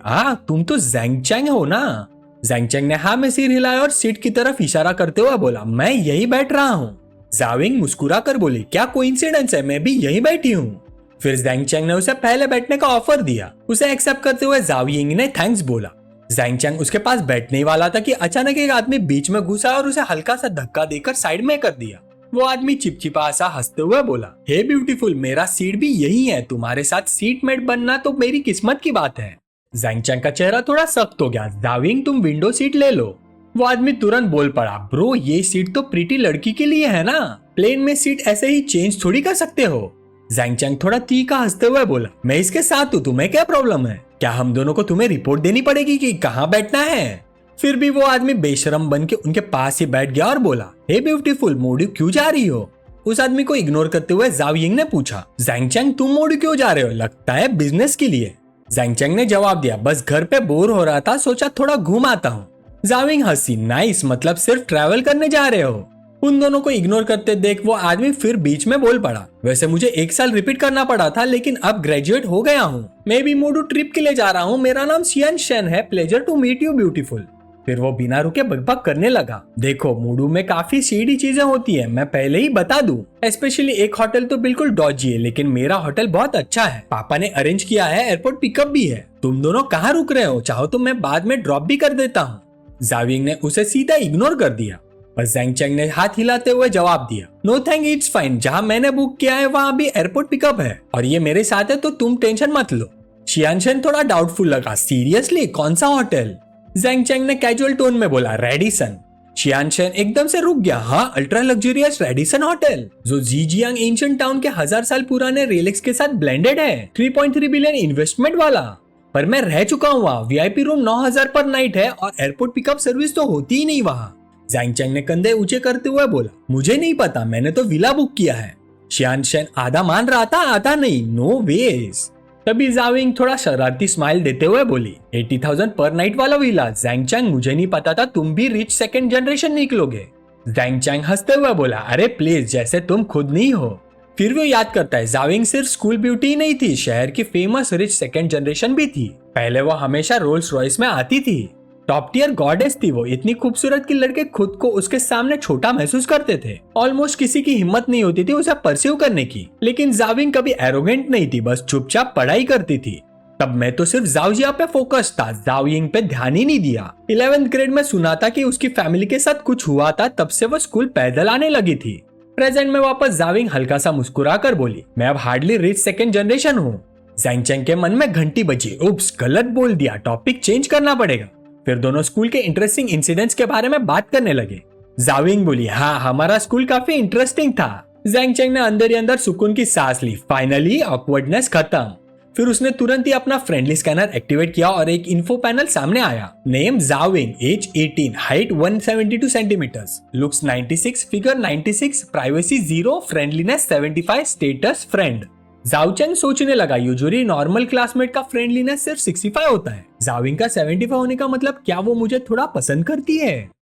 तुम तो जैंग चैंग हो ना? जैंग चैंग ने हाँ में सिर हिलाया और सीट की तरफ इशारा करते हुए बोला, मैं यही बैठ रहा हूँ। जाविंग मुस्कुरा कर बोली, क्या कोइंसिडेंस है, मैं भी यही बैठी हूँ। फिर जैंग चैंग ने उसे पहले बैठने का ऑफर दिया। उसे एक्सेप्ट करते हुए जाविंग ने थैंक्स बोला। जैंग चैंग उसके पास बैठने ही वाला था कि अचानक एक आदमी बीच में घुसा और उसे हल्का सा धक्का देकर साइड में कर दिया। वो आदमी चिपचिपा सा हंसते हुए बोला, हे ब्यूटीफुल, मेरा सीट भी यही है, तुम्हारे साथ सीट मेट बनना तो मेरी किस्मत की बात है। जैंग चैंग का चेहरा थोड़ा सख्त हो गया। जाविंग, तुम विंडो सीट ले लो। वो आदमी तुरंत बोल पड़ा, ब्रो ये सीट तो प्रीटी लड़की के लिए है ना, प्लेन में सीट ऐसे ही चेंज थोड़ी कर सकते हो। जैंग चैंग थोड़ा तीखा हंसते हुए बोला, मैं इसके साथ हूँ, तुम्हें क्या प्रॉब्लम है? क्या हम दोनों को तुम्हें रिपोर्ट देनी पड़ेगी कि कहाँ बैठना है? फिर भी वो आदमी बेशरम बन के उनके पास ही बैठ गया और बोला, हे ब्यूटीफुल, मोडू क्यों जा रही हो? उस आदमी को इग्नोर करते हुए जाविंग ने पूछा, जैंग चैंग तुम मोडू क्यों जा रहे हो? लगता है बिजनेस के लिए। जैंग चैंग ने जवाब दिया, बस घर पे बोर हो रहा था, सोचा थोड़ा घूम आता हूँ। जाविंग हंसी, नाइस, मतलब सिर्फ ट्रैवल करने जा रहे हो? उन दोनों को इग्नोर करते देख वो आदमी फिर बीच में बोल पड़ा, वैसे मुझे 1 साल रिपीट करना पड़ा था, लेकिन अब ग्रेजुएट हो गया हूँ। मैं भी मोडू ट्रिप के लिए जा रहा हूँ, मेरा नाम शियान शेन है, pleasure to meet you beautiful. फिर वो बिना रुके बकबक करने लगा, देखो मोडू में काफी सीधी चीजें होती है, मैं पहले ही बता दूं। स्पेशली एक होटल तो बिल्कुल डॉजी है, लेकिन मेरा होटल बहुत अच्छा है, पापा ने अरेंज किया है, एयरपोर्ट पिकअप भी है। तुम दोनों कहाँ रुक रहे हो? चाहो तो मैं बाद में ड्रॉप भी कर देता हूँ। जाविंग ने उसे सीधा इग्नोर कर दिया। बस जैंग चैंग ने हाथ हिलाते हुए जवाब दिया, नो थैंक, इट्स फाइन, जहाँ मैंने बुक किया है वहाँ भी एयरपोर्ट पिकअप है और ये मेरे साथ है, तो तुम टेंशन मत लो। शियान शेन थोड़ा डाउटफुल लगा, सीरियसली कौन सा होटल? जैंग चैंग ने कैजुअल टोन में बोला, रेडिसन। शियान शेन एकदम से रुक गया, हाँ अल्ट्रा लग्जरियस रेडिसन होटल, जो जीजियांग एंशिएंट टाउन के 1000 साल पुराने रिलेक्स के साथ ब्लेंडेड है, 3.3 बिलियन इन्वेस्टमेंट वाला। पर मैं रह चुका हूँ वहाँ, वीआईपी रूम 9000 पर नाइट है और एयरपोर्ट पिकअप सर्विस तो होती ही नहीं वहाँ। जैंग चैंग ने कंधे ऊंचे करते हुए बोला, मुझे नहीं पता, मैंने तो विला बुक किया है। शियान शेन आधा मान रहा था, आधा नहीं, नो वेज। तभी जाविंग थोड़ा शरारती स्माइल देते हुए बोली, 80,000 पर नाइट वाला विला। जैंग चैंग, मुझे नहीं पता था तुम भी रिच सेकंड जनरेशन निकलोगे। जैंग चैंग हंसते हुए बोला, अरे प्लीज, जैसे तुम खुद नहीं हो। फिर वो याद करता है, जाविंग सिर्फ स्कूल ब्यूटी ही नहीं थी, शहर की फेमस रिच सेकंड जनरेशन भी थी। पहले वो हमेशा रोल्स रॉयस में आती थी, टॉप टियर गॉडेस थी वो। इतनी खूबसूरत कि लड़के खुद को उसके सामने छोटा महसूस करते थे। ऑलमोस्ट किसी की हिम्मत नहीं होती थी उसे परस्यू करने की। लेकिन जाविंग कभी एरोगेंट नहीं थी, बस चुपचाप पढ़ाई करती थी। तब मैं तो सिर्फ जाओजिया पे फोकस था, जाविंग पे ध्यान ही नहीं दिया। 11th ग्रेड में सुना था कि उसकी फैमिली के साथ कुछ हुआ था, तब से वो स्कूल पैदल आने लगी थी। प्रेजेंट में वापस जाविंग हल्का सा मुस्कुरा कर बोली, मैं अब हार्डली रिच सेकंड जनरेशन हूँ। जैंग चैंग के मन में घंटी बजी, उप्स, गलत बोल दिया, टॉपिक चेंज करना पड़ेगा। फिर दोनों स्कूल के इंटरेस्टिंग इंसिडेंट्स के बारे में बात करने लगे। जाविंग बोली, हाँ, हमारा स्कूल काफी इंटरेस्टिंग था। जैंग चैंग ने अंदर ही अंदर सुकून की सांस ली, फाइनली ऑकवर्डनेस खत्म। फिर उसने तुरंत ही अपना फ्रेंडली स्कैनर एक्टिवेट किया और एक इन्फो पैनल सामने आया। Name Javing, age 18, height 172 centimetres, looks 96, figure 96, privacy 0, friendliness 75, status friend. Zhaocheng सोचने लगा, यूजुअली नॉर्मल क्लासमेट का फ्रेंडलीनेस सिर्फ 65 होता है, जाविंग का 75 होने का मतलब क्या वो मुझे थोड़ा पसंद करती है?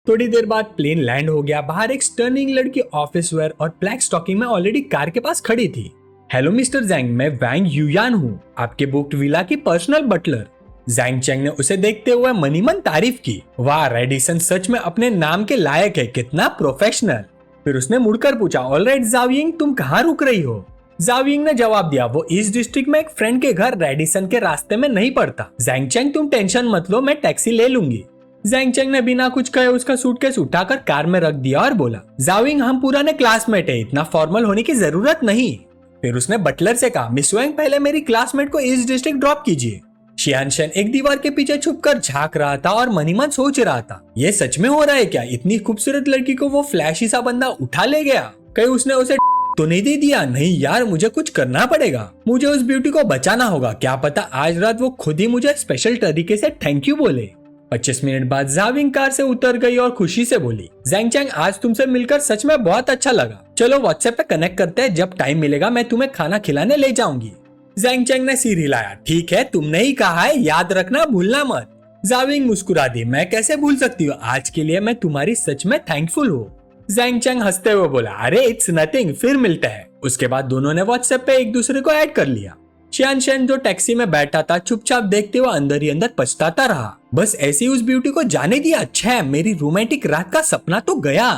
थोड़ी देर बाद प्लेन लैंड हो गया। बाहर एक स्टर्निंग लड़की ऑफिस वेयर और ब्लैक स्टॉकिंग में ऑलरेडी कार के पास खड़ी थी। हेलो मिस्टर जैंग, मैं वैंग यूयान हूँ, आपके बुक्ड विला की पर्सनल बटलर। जैंग चैंग ने उसे देखते हुए मनी मन तारीफ की, वाह, रेडिसन सच में अपने नाम के लायक है, कितना प्रोफेशनल। फिर उसने मुड़कर पूछा, ऑलराइट जाविंग, तुम कहाँ रुक रही हो? जाविंग ने जवाब दिया, वो ईस्ट डिस्ट्रिक्ट में एक फ्रेंड के घर रेडिसन के रास्ते में नहीं पड़ता। जैंग चैंग, तुम टेंशन मत लो, मैं टैक्सी ले लूंगी। जैंग चैंग ने बिना कुछ कहे उसका सूटकेस उठाकर कार में रख दिया और बोला, जाविंग, हम पुराने क्लासमेट है, इतना फॉर्मल होने की जरूरत नहीं। फिर उसने बटलर से कहा, मिस वैंग, पहले मेरी क्लासमेट को ईस्ट डिस्ट्रिक्ट ड्रॉप कीजिए। शियानशन एक दीवार के पीछे छुपकर झांक रहा था और मनी मन सोच रहा था, ये सच में हो रहा है क्या? इतनी खूबसूरत लड़की को वो फ्लैशी सा बंदा उठा ले गया? कहीं उसने उसे तो नहीं दे दिया? नहीं यार, मुझे कुछ करना पड़ेगा, मुझे उस ब्यूटी को बचाना होगा। क्या पता आज रात वो खुद ही मुझे स्पेशल तरीके से थैंक यू बोले। 25 मिनट बाद जाविंग कार से उतर गई और खुशी से बोली, जैंग चैंग, आज तुमसे मिलकर सच में बहुत अच्छा लगा। चलो व्हाट्सएप पे कनेक्ट करते हैं, जब टाइम मिलेगा मैं तुम्हें खाना खिलाने ले जाऊंगी। जैंग चैंग ने सिर हिलाया, ठीक है, तुमने ही कहा है, याद रखना, भूलना मत। जाविंग मुस्कुरा दी, मैं कैसे भूल सकती हूँ, आज के लिए मैं तुम्हारी सच में थैंकफुल हूँ। जैंग चैंग हंसते हुए बोला, अरे इट्स नथिंग, फिर मिलते हैं। उसके बाद दोनों ने व्हाट्सएप पे एक दूसरे को ऐड कर लिया। शियानशन जो टैक्सी में बैठा था चुपचाप देखते हुए अंदर ही अंदर पछताता रहा, बस ऐसी उस ब्यूटी को जाने दिया। अच्छा, मेरी रोमांटिक रात का सपना तो गया।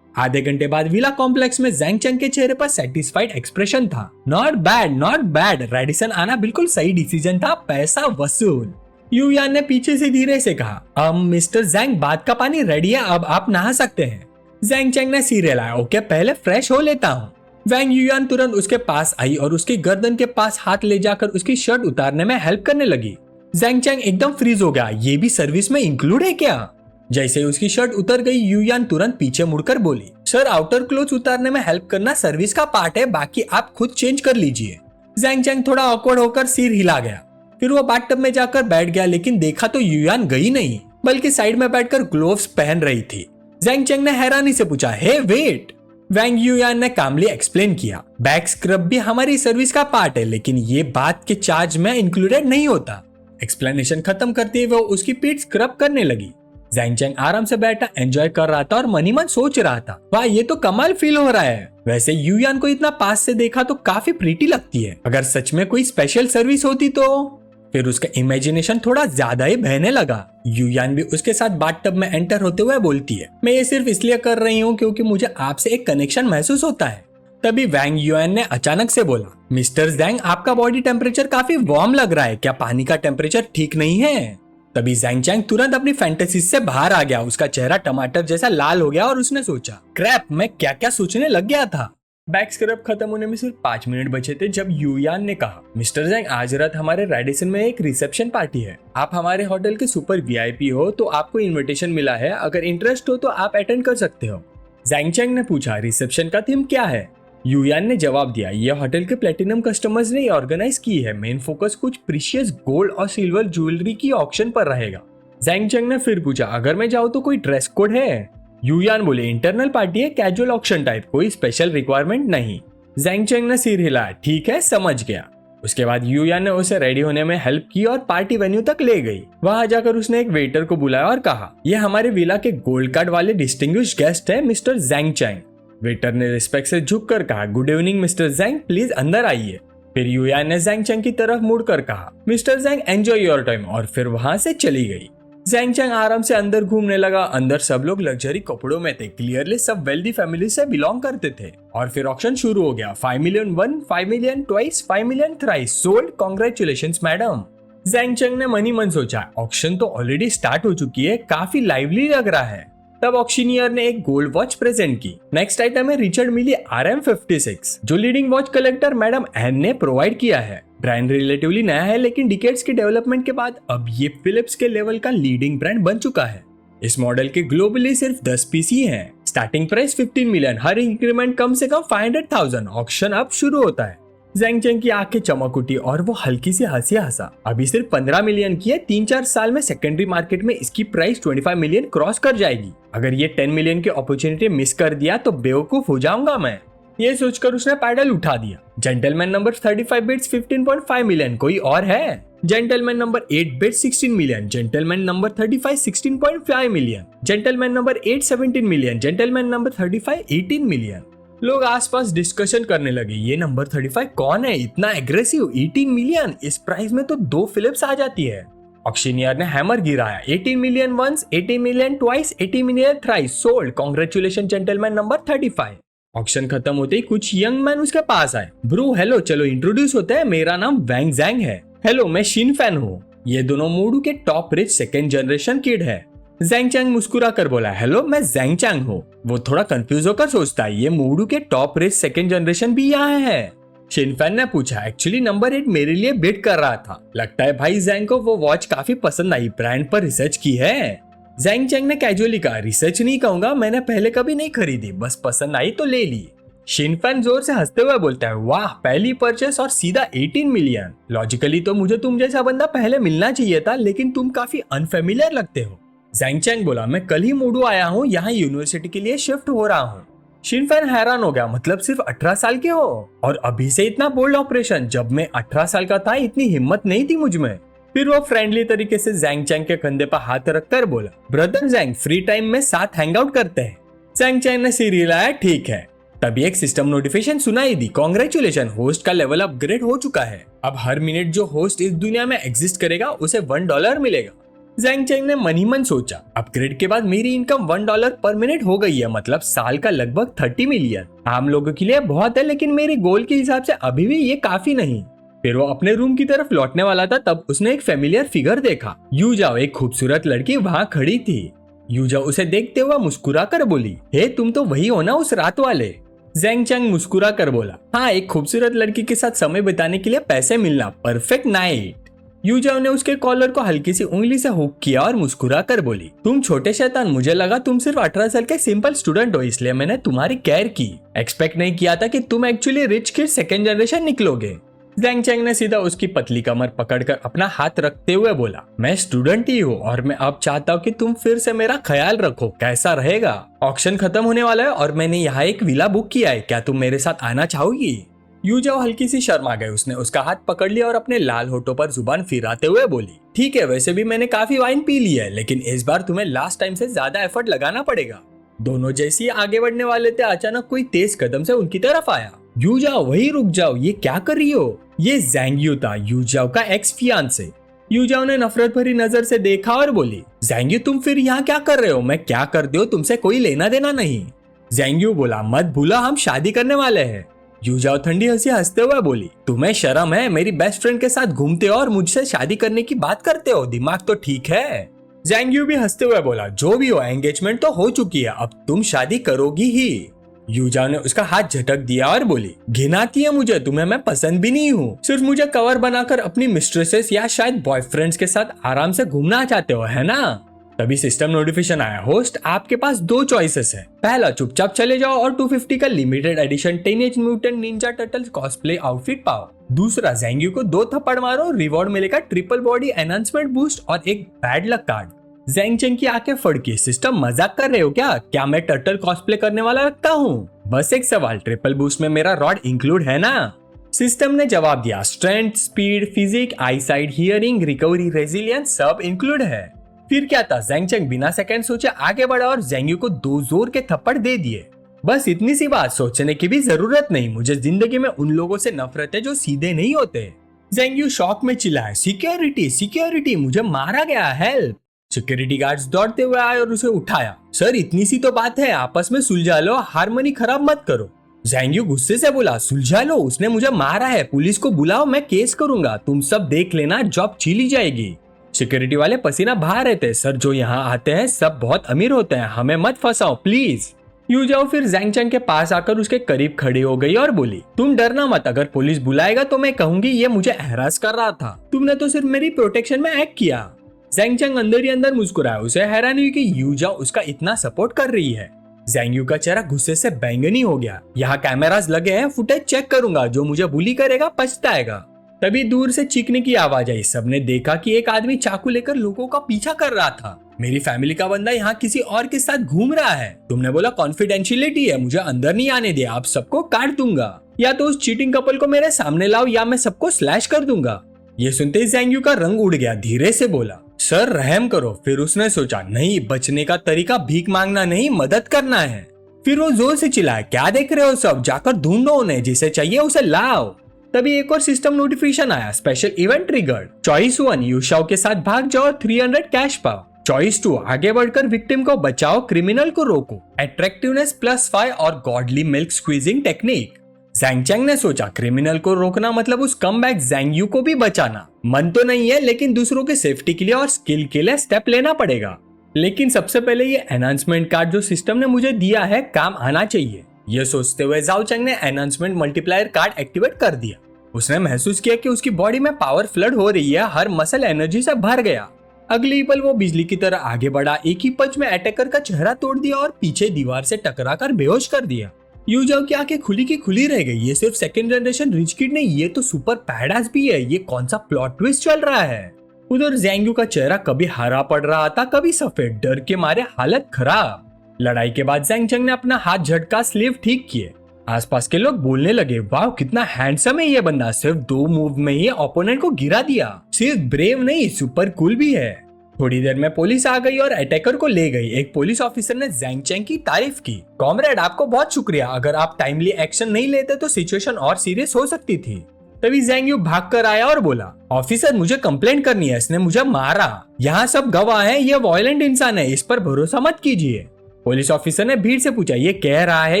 आधे घंटे बाद विला कॉम्प्लेक्स में जैंग चैंग के चेहरे पर सेटिस्फाइड एक्सप्रेशन था। Not bad, not bad, Radisson आना बिल्कुल सही डिसीजन था, पैसा वसूल। यूयान ने पीछे से धीरे से कहा, मिस्टर जैंग, बात का पानी रेडी है, अब आप नहा सकते हैं। जैंग चैंग ने सिर हिलाया, ओके, पहले फ्रेश हो लेता हूँ। वैंग यूयान तुरंत उसके पास आई और उसकी गर्दन के पास हाथ ले जाकर उसकी शर्ट उतारने में हेल्प करने लगी। जैंग चैंग एकदम फ्रीज हो गया, ये भी सर्विस में इंक्लूड है क्या? जैसे उसकी शर्ट उतर गई, यूयान तुरंत पीछे मुड़कर बोली, सर, आउटर क्लोथ उतारने में हेल्प करना सर्विस का पार्ट है, बाकी आप खुद चेंज कर लीजिए। जैंग चैंग थोड़ा ऑकवर्ड होकर सिर हिला गया। फिर वो बाथटब में जाकर बैठ गया, लेकिन देखा तो यूयान गई नहीं, बल्कि साइड में बैठकर ग्लोव्स पहन रही थी। जैंग चैंग ने हैरानी से पूछा, हे वेट। वैंग यूयान ने कामली एक्सप्लेन किया, बैक स्क्रब भी हमारी सर्विस का पार्ट है, लेकिन ये बात के चार्ज में इंक्लूडेड नहीं होता। एक्सप्लेनेशन खत्म करते हुए वो उसकी पीठ स्क्रब करने लगी। जैंग चैंग आराम से बैठा एंजॉय कर रहा था और मनी मन सोच रहा था, वाह, ये तो कमाल फील हो रहा है। वैसे यूयान को इतना पास से देखा तो काफी प्रीटी लगती है, अगर सच में कोई स्पेशल सर्विस होती तो। फिर उसका इमेजिनेशन थोड़ा ज्यादा ही बहने लगा। यूयान भी उसके साथ बाथटब में एंटर होते हुए बोलती है, मैं ये सिर्फ इसलिए कर रही हूँ क्योंकि मुझे आपसे एक कनेक्शन महसूस होता है। तभी वैंग यूयान ने अचानक से बोला, मिस्टर जैंग, आपका बॉडी टेम्परेचर काफी वार्म लग रहा है, क्या पानी का टेम्परेचर ठीक नहीं है? तभी जैंग चैंग तुरंत अपनी फैंटेसी से बाहर आ गया, उसका चेहरा टमाटर जैसा लाल हो गया और उसने सोचा, क्रैप, मैं क्या क्या सोचने लग गया था। बैक स्क्रब खत्म होने में सिर्फ 5 मिनट बचे थे जब यूयान ने कहा, मिस्टर जैंग, आज रात हमारे रेडिसन में एक रिसेप्शन पार्टी है, आप हमारे होटल के सुपर वीआईपी हो तो आपको इनविटेशन मिला है, अगर इंटरेस्ट हो तो आप अटेंड कर सकते हो। जैंग चैंग ने पूछा, रिसेप्शन का थीम क्या है? यूयान ने जवाब दिया, यह होटल के प्लेटिनम कस्टमर्स ने ऑर्गेनाइज की है, मेन फोकस कुछ प्रीशियस गोल्ड और सिल्वर ज्वेलरी की ऑक्शन पर रहेगा। जैंग चैंग ने फिर पूछा, अगर मैं जाऊँ तो कोई ड्रेस कोड है? यूयान बोले, इंटरनल पार्टी है, कैजुअल ऑक्शन टाइप, कोई स्पेशल रिक्वायरमेंट नहीं। जैंग चैंग ने सिर हिलाया, ठीक है, समझ गया। उसके बाद यूया ने उसे रेडी होने में हेल्प की और पार्टी वेन्यू तक ले गई। वहां जाकर उसने एक वेटर को बुलाया और कहा, ये हमारे विला के गोल्ड कार्ड वाले डिस्टिंग्विश गेस्ट है मिस्टर जैंग चैंग। वेटर ने रिस्पेक्ट से झुककर कहा, good evening mister Zhang, please अंदर आइए। फिर यूया ने जैंग चैंग की तरफ मुड़कर कहा, mister Zhang enjoy your time, और फिर वहां से चली गई। जैंग चैंग आराम से अंदर घूमने लगा। अंदर सब लोग लग्जरी कपड़ों में थे, क्लियरली सब वेल्दी फैमिली से बिलोंग करते थे। और फिर ऑक्शन शुरू हो गया। 5 million one, 5 million twice, 5 million thrice sold, congratulations madam. Zhang Chang ने मनी मन सोचा, ऑक्शन तो ऑलरेडी स्टार्ट हो चुकी है, काफी लाइवली लग रहा है। तब ऑक्शनियर ने एक गोल्ड वॉच प्रेजेंट की। नेक्स्ट आइटम है रिचर्ड मिली RM56, जो leading watch collector madam Ann ने प्रोवाइड किया है। ब्रांड रिलेटिवली नया है, लेकिन डिकेड्स के डेवलपमेंट के बाद अब ये फिलिप्स के लेवल का लीडिंग ब्रांड बन चुका है। इस मॉडल के ग्लोबली सिर्फ 10 पीस ही हैं। स्टार्टिंग प्राइस 15 मिलियन, हर इंक्रीमेंट कम से कम 500,000। ऑक्शन अब शुरू होता है। जैंग चैंग की आंखें चमक उठी और वो हल्की सी हंसी हंसा। अभी सिर्फ 15 मिलियन की है, 3-4 साल में सेकेंडरी मार्केट में इसकी प्राइस 25 मिलियन क्रॉस कर जाएगी। अगर ये 10 मिलियन की अपॉर्चुनिटी मिस कर दिया तो बेवकूफ हो जाऊंगा मैं। ये सोचकर उसने पैडल उठा दिया। जेंटलमैन नंबर 35 बिट्स 15.5 मिलियन, कोई और है? Gentleman number 8 bits 16 million, gentleman number 35 16.5 million, gentleman number 8 17 million, gentleman number 35 18 million. लोग आसपास डिस्कशन करने लगे, ये नंबर 35 कौन है, इतना एग्रेसिव? 18 मिलियन, इस प्राइस में तो 2 फिलिप्स आ जाती है। ऑक्शनियर ने हैमर गिराया। 18 million once, 18 million twice, 18 million thrice sold, congratulation gentleman number 35। Auction खत्म होते ही कुछ यंग मैन उसके पास आए। ब्रो हेलो, चलो इंट्रोड्यूस होते हैं, मेरा नाम वैंग जैंग है। हेलो, मैं शिन फैन हूँ। ये दोनों मूडू के top rich second generation kid है। जैंग चैंग मुस्कुरा कर बोला, हेलो मैं जैंग चैंग हूँ। वो थोड़ा कंफ्यूज होकर सोचता है, ये मूडू के टॉप रिच सेकेंड जनरेशन भी यहाँ है। शिन फैन ने पूछा, एक्चुअली नंबर 8 मेरे लिए बिड कर रहा था। लगता है भाई जैंग को वो वॉच काफी पसंद आई, ब्रांड पर रिसर्च की है। जैंग चैंग ने कैजुअली कहा, रिसर्च नहीं कहूंगा, मैंने पहले कभी नहीं खरीदी, बस पसंद आई तो ले ली। शिन फैन जोर से हंसते हुए बोलता है, वाह पहली परचेस और सीधा 18 मिलियन। लॉजिकली तो मुझे तुम जैसा बंदा पहले मिलना चाहिए था, लेकिन तुम काफी अनफेमिलियर लगते हो। जैंग चैंग बोला, मैं कल ही मूडू आया हूँ, यहाँ यूनिवर्सिटी के लिए शिफ्ट हो रहा हूँ। शिन फैन हैरान हो गया, मतलब सिर्फ 18 साल के हो और अभी से इतना बोल्ड ऑपरेशन? जब मैं 18 साल का था इतनी हिम्मत नहीं थी मुझ में। फिर वो फ्रेंडली तरीके से जैंग चैंग के कंधे पर हाथ रखकर बोला, ब्रदर जैंग, फ्री टाइम में साथ हैंग आउट करते हैं। जैंग चैंग ने सिर हिलाया, ठीक है। तभी एक सिस्टम नोटिफिकेशन सुनाई दी, कांग्रेचुलेशन, होस्ट का लेवल अपग्रेड हो चुका है। अब हर मिनट जो होस्ट इस दुनिया में एग्जिस्ट करेगा उसे $1 मिलेगा। जैंग चैंग ने मन ही मन सोचा, अपग्रेड के बाद मेरी इनकम $1 पर मिनट हो गई है, मतलब साल का लगभग 30 मिलियन। आम लोगों के लिए बहुत है, लेकिन मेरे गोल के हिसाब से अभी भी ये काफी नहीं। फिर वो अपने रूम की तरफ लौटने वाला था, तब उसने एक फेमिलियर फिगर देखा। यूजाओ, एक खूबसूरत लड़की वहाँ खड़ी थी। यूजाओ उसे देखते हुए मुस्कुरा कर बोली, हे तुम तो वही हो ना उस रात वाले? जैंग चैंग मुस्कुरा कर बोला, हाँ, एक खूबसूरत लड़की के साथ समय बिताने के लिए पैसे मिलना, परफेक्ट नाइट। यूजाओ ने उसके कॉलर को हल्की सी उंगली से हुक किया और मुस्कुरा कर बोली, तुम छोटे शैतान, मुझे लगा तुम सिर्फ 18 साल के सिंपल स्टूडेंट हो, इसलिए मैंने तुम्हारी केयर की। एक्सपेक्ट नहीं किया था कि तुम actually rich kid second generation निकलोगे। जैंग चैंग ने सीधा उसकी पतली कमर पकड़कर अपना हाथ रखते हुए बोला, मैं स्टूडेंट ही हूँ और मैं अब चाहता हूँ कि तुम फिर से मेरा ख्याल रखो, कैसा रहेगा? ऑक्शन खत्म होने वाला है और मैंने यहाँ एक विला बुक किया है, क्या तुम मेरे साथ आना चाहोगी? यूजाओ हल्की सी शर्मा गई। उसने उसका हाथ पकड़ लिया और अपने लाल होठों पर जुबान फिराते हुए बोली, ठीक है, वैसे भी मैंने काफी वाइन पी ली है, लेकिन इस बार तुम्हें लास्ट टाइम से ज्यादा एफर्ट लगाना पड़ेगा। दोनों जैसे ही आगे बढ़ने वाले थे, अचानक कोई तेज कदम से उनकी तरफ आया। यूजाओ, वहीं रुक जाओ, ये क्या कर रही हो? ये ज़ैंग्यू था, यूजाओ का एक्स फियांसे। यूजाओ ने नफरत भरी नजर से देखा और बोली, ज़ैंग्यू तुम फिर यहाँ क्या कर रहे हो? मैं क्या कर दो तुमसे कोई लेना देना नहीं। ज़ैंग्यू बोला, मत भूला हम शादी करने वाले हैं। यूजाओ ठंडी हंसी हंसते हुए बोली, तुम्हें शर्म है? मेरी बेस्ट फ्रेंड के साथ घूमते हो और मुझसे शादी करने की बात करते हो, दिमाग तो ठीक है? ज़ैंग्यू भी हंसते हुए बोला, जो भी हो, एंगेजमेंट तो हो चुकी है, अब तुम शादी करोगी ही। यूजाओ ने उसका हाथ झटक दिया और बोली, घिनाती है मुझे, तुम्हें मैं पसंद भी नहीं हूँ, सिर्फ मुझे कवर बनाकर अपनी मिस्ट्रेसेस या शायद बॉयफ्रेंड्स के साथ आराम से घूमना चाहते हो, है ना? तभी सिस्टम नोटिफिकेशन आया, होस्ट आपके पास 2 चॉइसेस है। पहला, चुपचाप चले जाओ और 250 का limited edition teenage mutant Ninja turtles cosplay outfit पाओ। दूसरा, ज़ैंग्यू को 2 थप्पड़ मारो, रिवॉर्ड मिलेगा ट्रिपल बॉडी एनहांसमेंट बूस्ट और एक bad luck card. Zhang Cheng की आंखें फड़की, सिस्टम मजाक कर रहे हो क्या मैं टर्टल कॉस्प्ले करने वाला लगता हूँ? बस एक सवाल, ट्रिपल बूस्ट में मेरा रॉड इंक्लूड है ना? सिस्टम ने जवाब दिया, strength, speed, physique, eyesight, hearing, recovery, resilience सब इंक्लूड है। फिर क्या था, ज़ैंग चेंग बिना सेकंड सोचे आगे बढ़ा और ज़ैंग यू को 2 जोर के थप्पड़ दे दिए। बस इतनी सी बात, सोचने की भी जरूरत नहीं। मुझे जिंदगी में उन लोगों से नफरत है जो सीधे नहीं होते। ज़ैंग यू शॉक में चिल्लाया, सिक्योरिटी सिक्योरिटी, मुझे मारा गया, हेल्प। सिक्योरिटी गार्ड्स दौड़ते हुए आए और उसे उठाया। सर इतनी सी तो बात है, आपस में सुलझा लो, हारमोनी खराब मत करो। ज़ैंग यू गुस्से से बोला, सुलझा लो, उसने मुझे मारा है, पुलिस को बुलाओ, मैं केस करूंगा, तुम सब देख लेना, जॉब चली जाएगी। सिक्योरिटी वाले पसीना बहा रहे थे, सर जो यहाँ आते हैं सब बहुत अमीर होते हैं, हमें मत फंसाओ प्लीज। यू जाओ फिर ज़ैंग चेंग के पास आकर उसके करीब खड़ी हो गई और बोली, तुम डरना मत, अगर पुलिस बुलाएगा तो मैं कहूंगी ये मुझे हरास कर रहा था, तुमने तो सिर्फ मेरी प्रोटेक्शन में एक्ट किया। ज़ैंग चेंग अंदर ही अंदर मुस्कुराया, उसे हैरानी हुई कि यू जाओ उसका इतना सपोर्ट कर रही है। ज़ैंग यू का चेहरा गुस्से से बैंगनी हो गया। यहाँ कैमरास लगे हैं, फुटेज चेक करूंगा, जो मुझे बुली करेगा पछताएगा। तभी दूर से चीखने की आवाज आई। सबने देखा कि एक आदमी चाकू लेकर लोगों का पीछा कर रहा था। मेरी फैमिली का बंदा यहाँ किसी और के साथ घूम रहा है। तुमने बोला कॉन्फिडेंशियलिटी है, मुझे अंदर नहीं आने दिया, आप सबको काट दूंगा, या तो उस चीटिंग कपल को मेरे सामने लाओ या मैं सबको स्लैश कर दूंगा। ये सुनते ही ज़ैंग यू का रंग उड़ गया, धीरे से बोला, सर रहम करो। फिर उसने सोचा, नहीं, बचने का तरीका भीख मांगना नहीं, मदद करना है। फिर वो जोर से चिल्लाया, क्या देख रहे हो सब, जाकर ढूंढो उन्हें, जिसे चाहिए उसे लाओ। तभी एक और सिस्टम नोटिफिकेशन आया, स्पेशल इवेंट ट्रिगर्ड। चॉइस 1, यूशाओ के साथ भाग जाओ, 300 कैश पाओ। चॉइस 2, आगे बढ़कर विक्टिम को बचाओ, क्रिमिनल को रोको, अट्रैक्टिवनेस +5 और godly milk squeezing technique. Zhang Cheng ने सोचा, क्रिमिनल को रोकना मतलब उस कमबैक ज़ैंग यू को भी बचाना। मन तो नहीं है, लेकिन दूसरों के सेफ्टी के लिए और स्किल के लिए स्टेप लेना पड़ेगा। लेकिन सबसे पहले ये एनहांसमेंट कार्ड जो सिस्टम ने मुझे दिया है काम आना चाहिए। ये सोचते हुए ज़ाओ चेंग ने एनहांसमेंट मल्टीप्लायर कार्ड एक्टिवेट कर दिया। उसने महसूस किया कि उसकी बॉडी में पावर फ्लड हो रही है, हर मसल एनर्जी से भर गया। अगली पल वो बिजली की तरह आगे बढ़ा, एक ही पंच में अटैकर का चेहरा तोड़ दिया और पीछे दीवार से टकराकर बेहोश कर दिया। यू जाओ की आंखें खुली की खुली रह गई। ये सिर्फ सेकंड जनरेशन रिच किड नहीं, ये तो सुपर बैडएस भी है। ये कौन सा प्लॉट ट्विस्ट चल रहा है। उधर ज़ैंग यू का चेहरा कभी हरा पड़ रहा था, कभी सफेद, डर के मारे हालत खराब। लड़ाई के बाद ज़ैंग चेंग ने अपना हाथ झटका, स्लीव ठीक किए। आसपास के लोग बोलने लगे, वाह कितना हैंडसम है ये बंदा, सिर्फ 2 मूव में ही ओपोनेंट को गिरा दिया। सिर्फ ब्रेव नहीं, सुपर कूल भी है। थोड़ी देर में पुलिस आ गई और अटैकर को ले गई। एक पुलिस ऑफिसर ने ज़ैंग चेंग की तारीफ की, कॉमरेड आपको बहुत शुक्रिया, अगर आप टाइमली एक्शन नहीं लेते तो सिचुएशन और सीरियस हो सकती थी। तभी ज़ैंग यू भाग कर आया और बोला, ऑफिसर मुझे कंप्लेंट करनी है, इसने मुझे मारा, यहाँ सब गवाह हैं, ये वायलेंट इंसान है, इस पर भरोसा मत कीजिए। पुलिस ऑफिसर ने भीड़ से पूछा, ये कह रहा है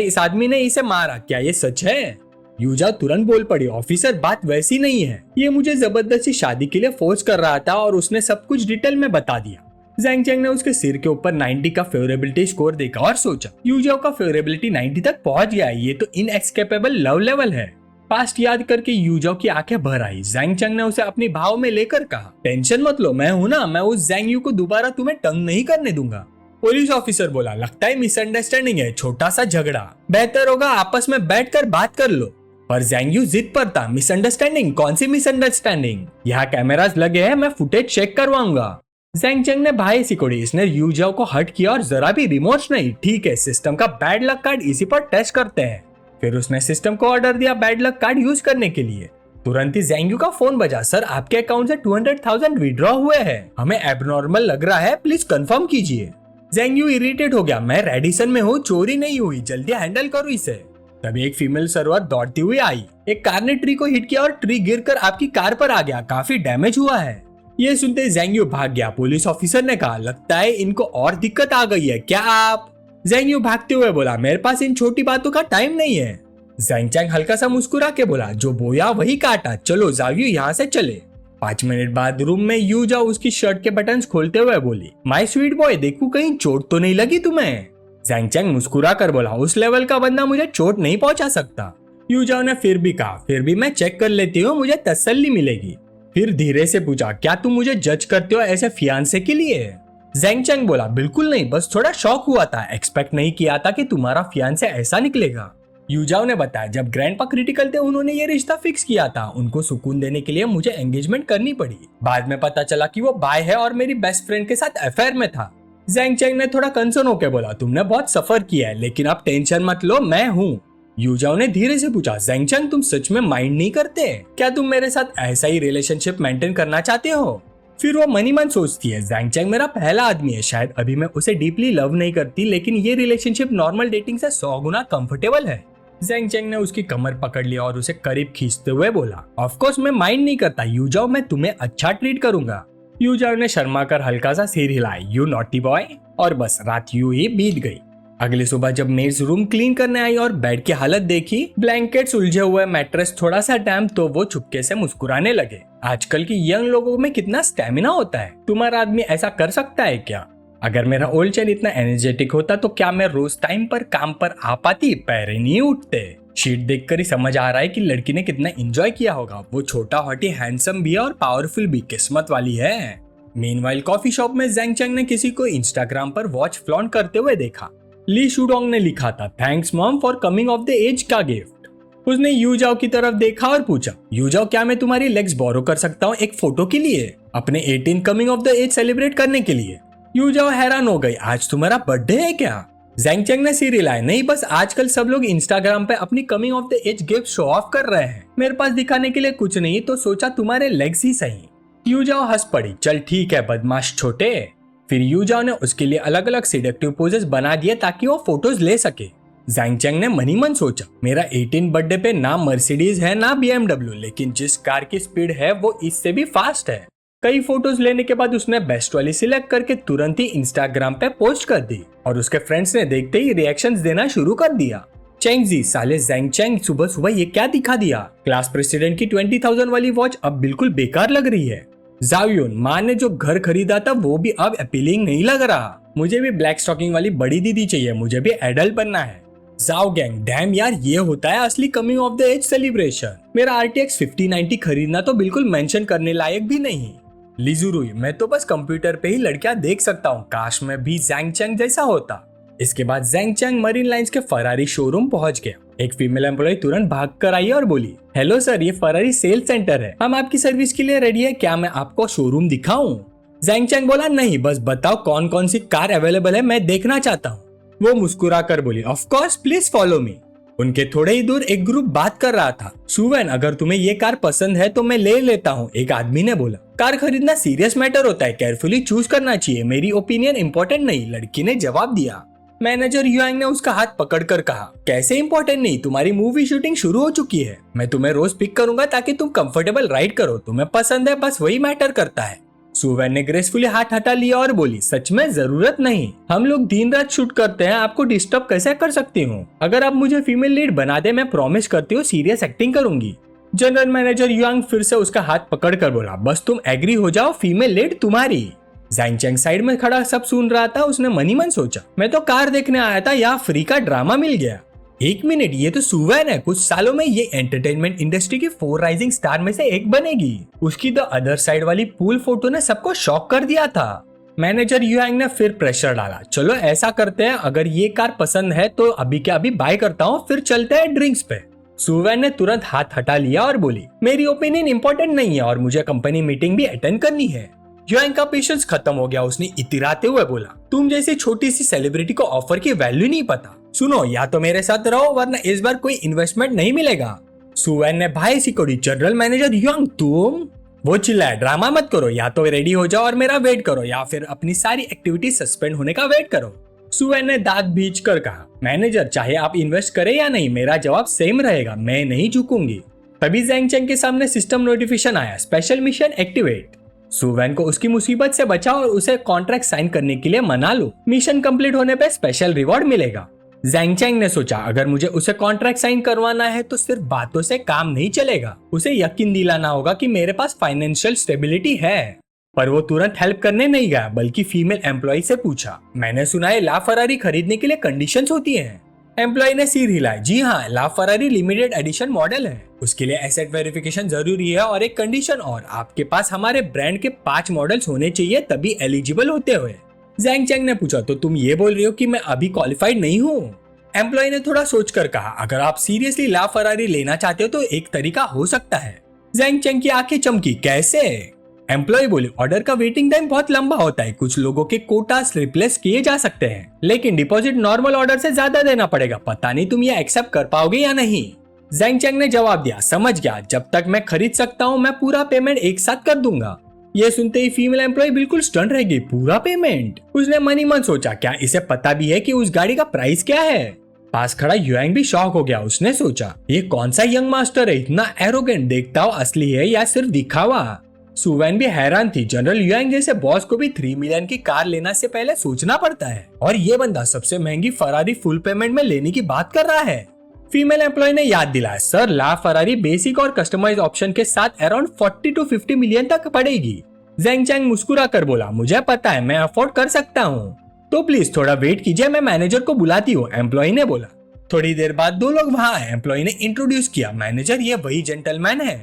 इस आदमी ने इसे मारा, क्या ये सच है? यूजा तुरंत बोल पड़ी, ऑफिसर बात वैसी नहीं है, ये मुझे जबरदस्ती शादी के लिए फोर्स कर रहा था और उसने सब कुछ डिटेल में बता दिया। ज़ैंग चेंग ने उसके सिर के ऊपर 90 का फेवरेबिलिटी स्कोर देखा और सोचा, यूजाओ का फेवरेबिलिटी 90 तक पहुंच गया है, ये तो इनएस्केपेबल लव लेवल है। पास्ट याद करके यूजाओ की आंखें भर आई। ज़ैंग चेंग ने उसे अपनी भाव में लेकर कहा, टेंशन मत लो, मैं हूं ना, मैं उस ज़ैंग यू को दोबारा तुम्हें तंग नहीं करने दूंगा। पुलिस ऑफिसर बोला, लगता है मिसअंडरस्टैंडिंग है, छोटा सा झगड़ा, बेहतर होगा आपस में बैठकर बात कर लो। पर ज़ैंग यू जिद पर था, मिसअंडरस्टैंडिंग? कौन सी मिसअंडरस्टैंडिंग? यहाँ कैमरास लगे हैं, मैं फुटेज चेक करवाऊंगा। ज़ैंग चेंग ने भाई सिकोड़ी, इसने यू जाओ को हट किया और जरा भी रिमोर्स नहीं। ठीक है, सिस्टम का बैड लक कार्ड इसी पर टेस्ट करते हैं। फिर उसने सिस्टम को ऑर्डर दिया बैड लक कार्ड यूज करने के लिए। तुरंत ही ज़ैंग यू का फोन बजा, सर आपके अकाउंट से 200,000 विड्रॉ हुए हैं, हमें एबनॉर्मल लग रहा है, प्लीज कंफर्म कीजिए। ज़ैंग यू इरिटेट हो गया, मैं रेडिसन में हूँ, चोरी नहीं हुई, जल्दी हैंडल करो इसे। तभी एक फीमेल सर्वर दौड़ती हुई आई। एक कार ने ट्री को हिट किया और ट्री गिरकर आपकी कार पर आ गया, काफी डैमेज हुआ है। ये सुनते ज़ैंग यू भाग गया। पुलिस ऑफिसर ने कहा, लगता है इनको और दिक्कत आ गई है, क्या आप? ज़ैंग यू भागते हुए बोला, मेरे पास इन छोटी बातों का टाइम नहीं है। ज़ैंग चेंग हल्का सा मुस्कुरा के बोला, जो बोया वही काटा, चलो ज़ाओ यू यहाँ से चले। 5 मिनट बाद रूम में यू जाओ उसकी शर्ट के बटन्स खोलते हुए बोली, माय स्वीट बॉय, देखो कहीं चोट तो नहीं लगी तुम्हें? ज़ैंग चेंग मुस्कुरा कर बोला, उस लेवल का बंदा मुझे चोट नहीं पहुंचा सकता। यू जाओ ने फिर भी कहा, फिर भी मैं चेक कर लेती हूँ, मुझे तसल्ली मिलेगी। फिर धीरे से पूछा, क्या तुम मुझे जज करते हो ऐसे फियांसे के लिए? ज़ैंग चेंग बोला, बिल्कुल नहीं, बस थोड़ा शॉक हुआ था, एक्सपेक्ट नहीं किया था कि तुम्हारा फियांसे ऐसा निकलेगा। यूजाओ ने बताया, जब ग्रैंडपा क्रिटिकल थे उन्होंने ये रिश्ता फिक्स किया था, उनको सुकून देने के लिए मुझे एंगेजमेंट करनी पड़ी। बाद में पता चला कि वो बाय है और मेरी बेस्ट फ्रेंड के साथ अफेयर में था। ज़ैंग चेंग ने थोड़ा कंसर्न होकर बोला, तुमने बहुत सफर किया है, लेकिन अब टेंशन मत लो, मैं हूँ। यूजाओ ने धीरे से पूछा, ज़ेंगचेंग तुम सच में माइंड नहीं करते? क्या तुम मेरे साथ ऐसा ही रिलेशनशिप मेंटेन करना चाहते हो? फिर वो मनी मन सोचती है, ज़ेंगचेंग मेरा पहला आदमी है, शायद अभी मैं उसे डीपली लव नहीं करती, लेकिन ये रिलेशनशिप नॉर्मल डेटिंग से 100 गुना कंफर्टेबल है। ज़ेंगचेंग ने उसकी कमर पकड़ लिया और उसे करीब खींचते हुए बोला, ऑफ कोर्स मैं माइंड नहीं करता यूजाओ, मैं तुम्हें अच्छा ट्रीट करूंगा। यूजाओ ने शर्मा कर हल्का सा सिर हिलाया, यू नॉटी बॉय। और बस रात यूं ही बीत गई। अगली सुबह जब मेड्स रूम क्लीन करने आई और बेड की हालत देखी, ब्लैंकेट्स उलझे हुए, मैट्रेस थोड़ा सा डैम्प, तो वो चुपके से मुस्कुराने लगे। आजकल की यंग लोगों में कितना स्टेमिना होता है, तुम्हारा आदमी ऐसा कर सकता है क्या? अगर मेरा ओल्ड चैन इतना एनर्जेटिक होता तो क्या मैं रोज टाइम पर काम पर आ पाती? पैर नहीं उठते। शीट देखकर ही समझ आ रहा है कि लड़की ने कितना एंजॉय किया होगा। वो छोटा हॉटी हैंडसम भी है और पावरफुल भी, किस्मत वाली है। मीनवाइल कॉफी शॉप में ज़ेंगचेंग ने किसी को इंस्टाग्राम पर वॉच फ्लॉन्ट करते हुए देखा। ली शुडोंग ने लिखा था, thanks mom for coming of the age का गिफ्ट। उसने यूजाओ की तरफ देखा और पूछा, यूजाओ क्या मैं तुम्हारी लेग्स बोरो कर सकता हूँ एक फोटो के लिए, अपने 18 coming of the age celebrate करने के लिए? यूजाओ हैरान हो गई, आज तुम्हारा बर्थडे है क्या? ज़ेंगचेंग ने सिर हिलाया, नहीं बस आजकल सब लोग इंस्टाग्राम पे अपनी coming of the age gift show off कर रहे हैं। मेरे पास दिखाने के लिए कुछ नहीं, तो सोचा तुम्हारे लेग्स ही सही। यूजाओ हंस पड़ी, चल ठीक है बदमाश छोटे। फिर यूजाओ ने उसके लिए अलग अलग सिडेक्टिव पोजेस बना दिए ताकि वो फोटोज ले सके। ज़ेंगचेंग ने मनी मन सोचा, मेरा 18 बर्थडे पे ना मर्सिडीज है ना BMW, लेकिन जिस कार की स्पीड है वो इससे भी फास्ट है। कई फोटोज लेने के बाद उसने बेस्ट वाली सिलेक्ट करके तुरंत ही इंस्टाग्राम पे पोस्ट कर दी और उसके फ्रेंड्स ने देखते ही रिएक्शंस देना शुरू कर दिया। चेंगजी, साले ज़ेंगचेंग सुबह सुबह ये क्या दिखा दिया? क्लास प्रेसिडेंट की 20,000 वाली वॉच अब बिल्कुल बेकार लग रही है। जाओयुन, माँ ने जो घर खरीदा था वो भी अब अपीलिंग नहीं लग रहा। मुझे भी ब्लैक स्टॉकिंग वाली बड़ी दीदी चाहिए, मुझे भी एडल्ट बनना है। जाओ गैंग, डैम यार, ये होता है असली coming of the age celebration. मेरा RTX 5090 खरीदना तो बिल्कुल मेंशन करने लायक भी नहीं। लिजुरुई, मैं तो बस कंप्यूटर पे ही लड़कियां देख सकता हूँ, काश मैं भी ज़ेंगचेंग जैसा होता। इसके बाद ज़ेंगचेंग मरीन लाइन्स के फरारी शोरूम पहुंच गया। एक फीमेल एम्प्लॉय तुरंत भाग कर आई और बोली, हेलो सर, ये फरारी सेल सेंटर है, हम आपकी सर्विस के लिए रेडी है, क्या मैं आपको शोरूम दिखाऊं? ज़ेंगचेंग बोला, नहीं, बस बताओ कौन कौन सी कार अवेलेबल है, मैं देखना चाहता हूँ। वो मुस्कुरा कर बोली, of course, please follow me. उनके थोड़े ही दूर एक ग्रुप बात कर रहा था। सुवेन, अगर तुम्हें ये कार पसंद है तो मैं ले लेता हूँ, एक आदमी ने बोला। कार खरीदना सीरियस मैटर होता है, केयरफुली चूज करना चाहिए, मेरी ओपिनियन इंपॉर्टेंट नहीं, लड़की ने जवाब दिया। मैनेजर युआंग ने उसका हाथ पकड़कर कहा, कैसे इंपॉर्टेंट नहीं, तुम्हारी मूवी शूटिंग शुरू हो चुकी है, मैं तुम्हें रोज पिक करूंगा ताकि तुम कंफर्टेबल राइड करो, तुम्हें पसंद है बस वही मैटर करता है। सुवेन ने ग्रेसफुली हाथ हटा लिया और बोली, सच में जरूरत नहीं, हम लोग दिन रात शूट करते हैं, आपको डिस्टर्ब कैसे कर सकती हूँ? अगर आप मुझे फीमेल लीड बना दे, मैं प्रॉमिस करती हूँ सीरियस एक्टिंग करूंगी। जनरल मैनेजर युआंग फिर से उसका हाथ पकड़कर बोला, बस तुम एग्री हो जाओ, फीमेल लीड तुम्हारी। ज़ेंगचेंग साइड में खड़ा सब सुन रहा था। उसने मनी मन सोचा, मैं तो कार देखने आया था, यहाँ फ्री का ड्रामा मिल गया। एक मिनट, ये तो सुवेन है, कुछ सालों में ये एंटरटेनमेंट इंडस्ट्री की 4 राइजिंग स्टार में से एक बनेगी। उसकी द अदर साइड वाली पूल फोटो ने सबको शॉक कर दिया था। मैनेजर युआंग ने फिर प्रेशर डाला, चलो ऐसा करते हैं, अगर ये कार पसंद है तो अभी के अभी बाय करता हूँ, फिर चलते हैं ड्रिंक्स पे। सुवेन ने तुरंत हाथ हटा लिया और बोली, मेरी ओपिनियन इंपॉर्टेंट नहीं है और मुझे कंपनी मीटिंग भी अटेंड करनी है। युआंग का पेशेंस खत्म हो गया। उसने इतिराते हुए बोला, तुम जैसी छोटी सी सेलिब्रिटी को ऑफर की वैल्यू नहीं पता। सुनो, या तो मेरे साथ रहो वरना इस बार कोई इन्वेस्टमेंट नहीं मिलेगा। सुवेन ने भाई सिकोड़ी, जनरल मैनेजर युआंग तुम? वो चिल्लाया, ड्रामा मत करो, या तो रेडी हो जाओ और मेरा वेट करो, या फिर अपनी सारी एक्टिविटी सस्पेंड होने का वेट करो। सुवेन ने दांत भींच कर कहा, मैनेजर चाहे आप इन्वेस्ट करें या नहीं, मेरा जवाब सेम रहेगा, मैं नहीं झुकूंगी। तभी ज़ेंगचेंग के सामने सिस्टम नोटिफिकेशन आया, स्पेशल मिशन एक्टिवेट। सुवेन को उसकी मुसीबत से बचाओ और उसे कॉन्ट्रैक्ट साइन करने के लिए मना लो, मिशन कंप्लीट होने पे स्पेशल रिवॉर्ड मिलेगा। ज़ेंगचेंग ने सोचा, अगर मुझे उसे कॉन्ट्रैक्ट साइन करवाना है तो सिर्फ बातों से काम नहीं चलेगा, उसे यकीन दिलाना होगा कि मेरे पास फाइनेंशियल स्टेबिलिटी है। पर वो तुरंत हेल्प करने नहीं गया, बल्कि फीमेल एम्प्लॉय से पूछा, मैंने सुना है ला फरारी खरीदने के लिए कंडीशंस होती हैं। एम्प्लॉय ने सिर हिलाया, जी हाँ, ला फरारी लिमिटेड एडिशन मॉडल है, उसके लिए एसेट वेरिफिकेशन जरूरी है और एक कंडीशन और, आपके पास हमारे ब्रांड के 5 मॉडल्स होने चाहिए तभी एलिजिबल होते हुए। ज़ेंगचेंग ने पूछा, तो तुम ये बोल रही हो कि मैं अभी क्वालिफाइड नहीं हूँ? एम्प्लॉय ने थोड़ा सोचकर कहा, अगर आप सीरियसली ला फरारी लेना चाहते हो तो एक तरीका हो सकता है। ज़ेंगचेंग की आंखें चमकी, कैसे? एम्प्लॉय बोले, ऑर्डर का वेटिंग टाइम बहुत लंबा होता है, कुछ लोगों के कोटास रिप्लेस किए जा सकते हैं, लेकिन डिपॉजिट नॉर्मल ऑर्डर से ज्यादा देना पड़ेगा, पता नहीं तुम ये एक्सेप्ट कर पाओगे या नहीं। जैंग चैंग ने जवाब दिया, समझ गया, जब तक मैं खरीद सकता हूँ मैं पूरा पेमेंट एक साथ कर दूंगा। ये सुनते ही फीमेल एम्प्लॉय बिल्कुल स्टन रह गई, पूरा पेमेंट? उसने मन ही मन सोचा, क्या इसे पता भी है कि उस गाड़ी का प्राइस क्या है? पास खड़ा युआंग भी शॉक हो गया, उसने सोचा ये कौन सा यंग मास्टर है, इतना एरोगेंट, देखता हो असली है या सिर्फ दिखावा। सुवैन भी हैरान थी, जनरल युआंग जैसे बॉस को भी 3 मिलियन की कार लेना से पहले सोचना पड़ता है, और ये बंदा सबसे महंगी फरारी फुल पेमेंट में लेने की बात कर रहा है। फीमेल एम्प्लॉय ने याद दिलाया, सर ला फरारी बेसिक और कस्टमाइज ऑप्शन के साथ अराउंड 40 to 50 मिलियन तक पड़ेगी। जैंग चैंग मुस्कुरा कर बोला, मुझे पता है, मैं अफोर्ड कर सकता हूँ, तो प्लीज थोड़ा वेट कीजिए, मैं मैनेजर को बुलाती हूँ, एम्प्लॉय ने बोला। थोड़ी देर बाद 2 लोग वहाँ आए, एम्प्लॉय ने इंट्रोड्यूस किया, मैनेजर ये वही जेंटलमैन है।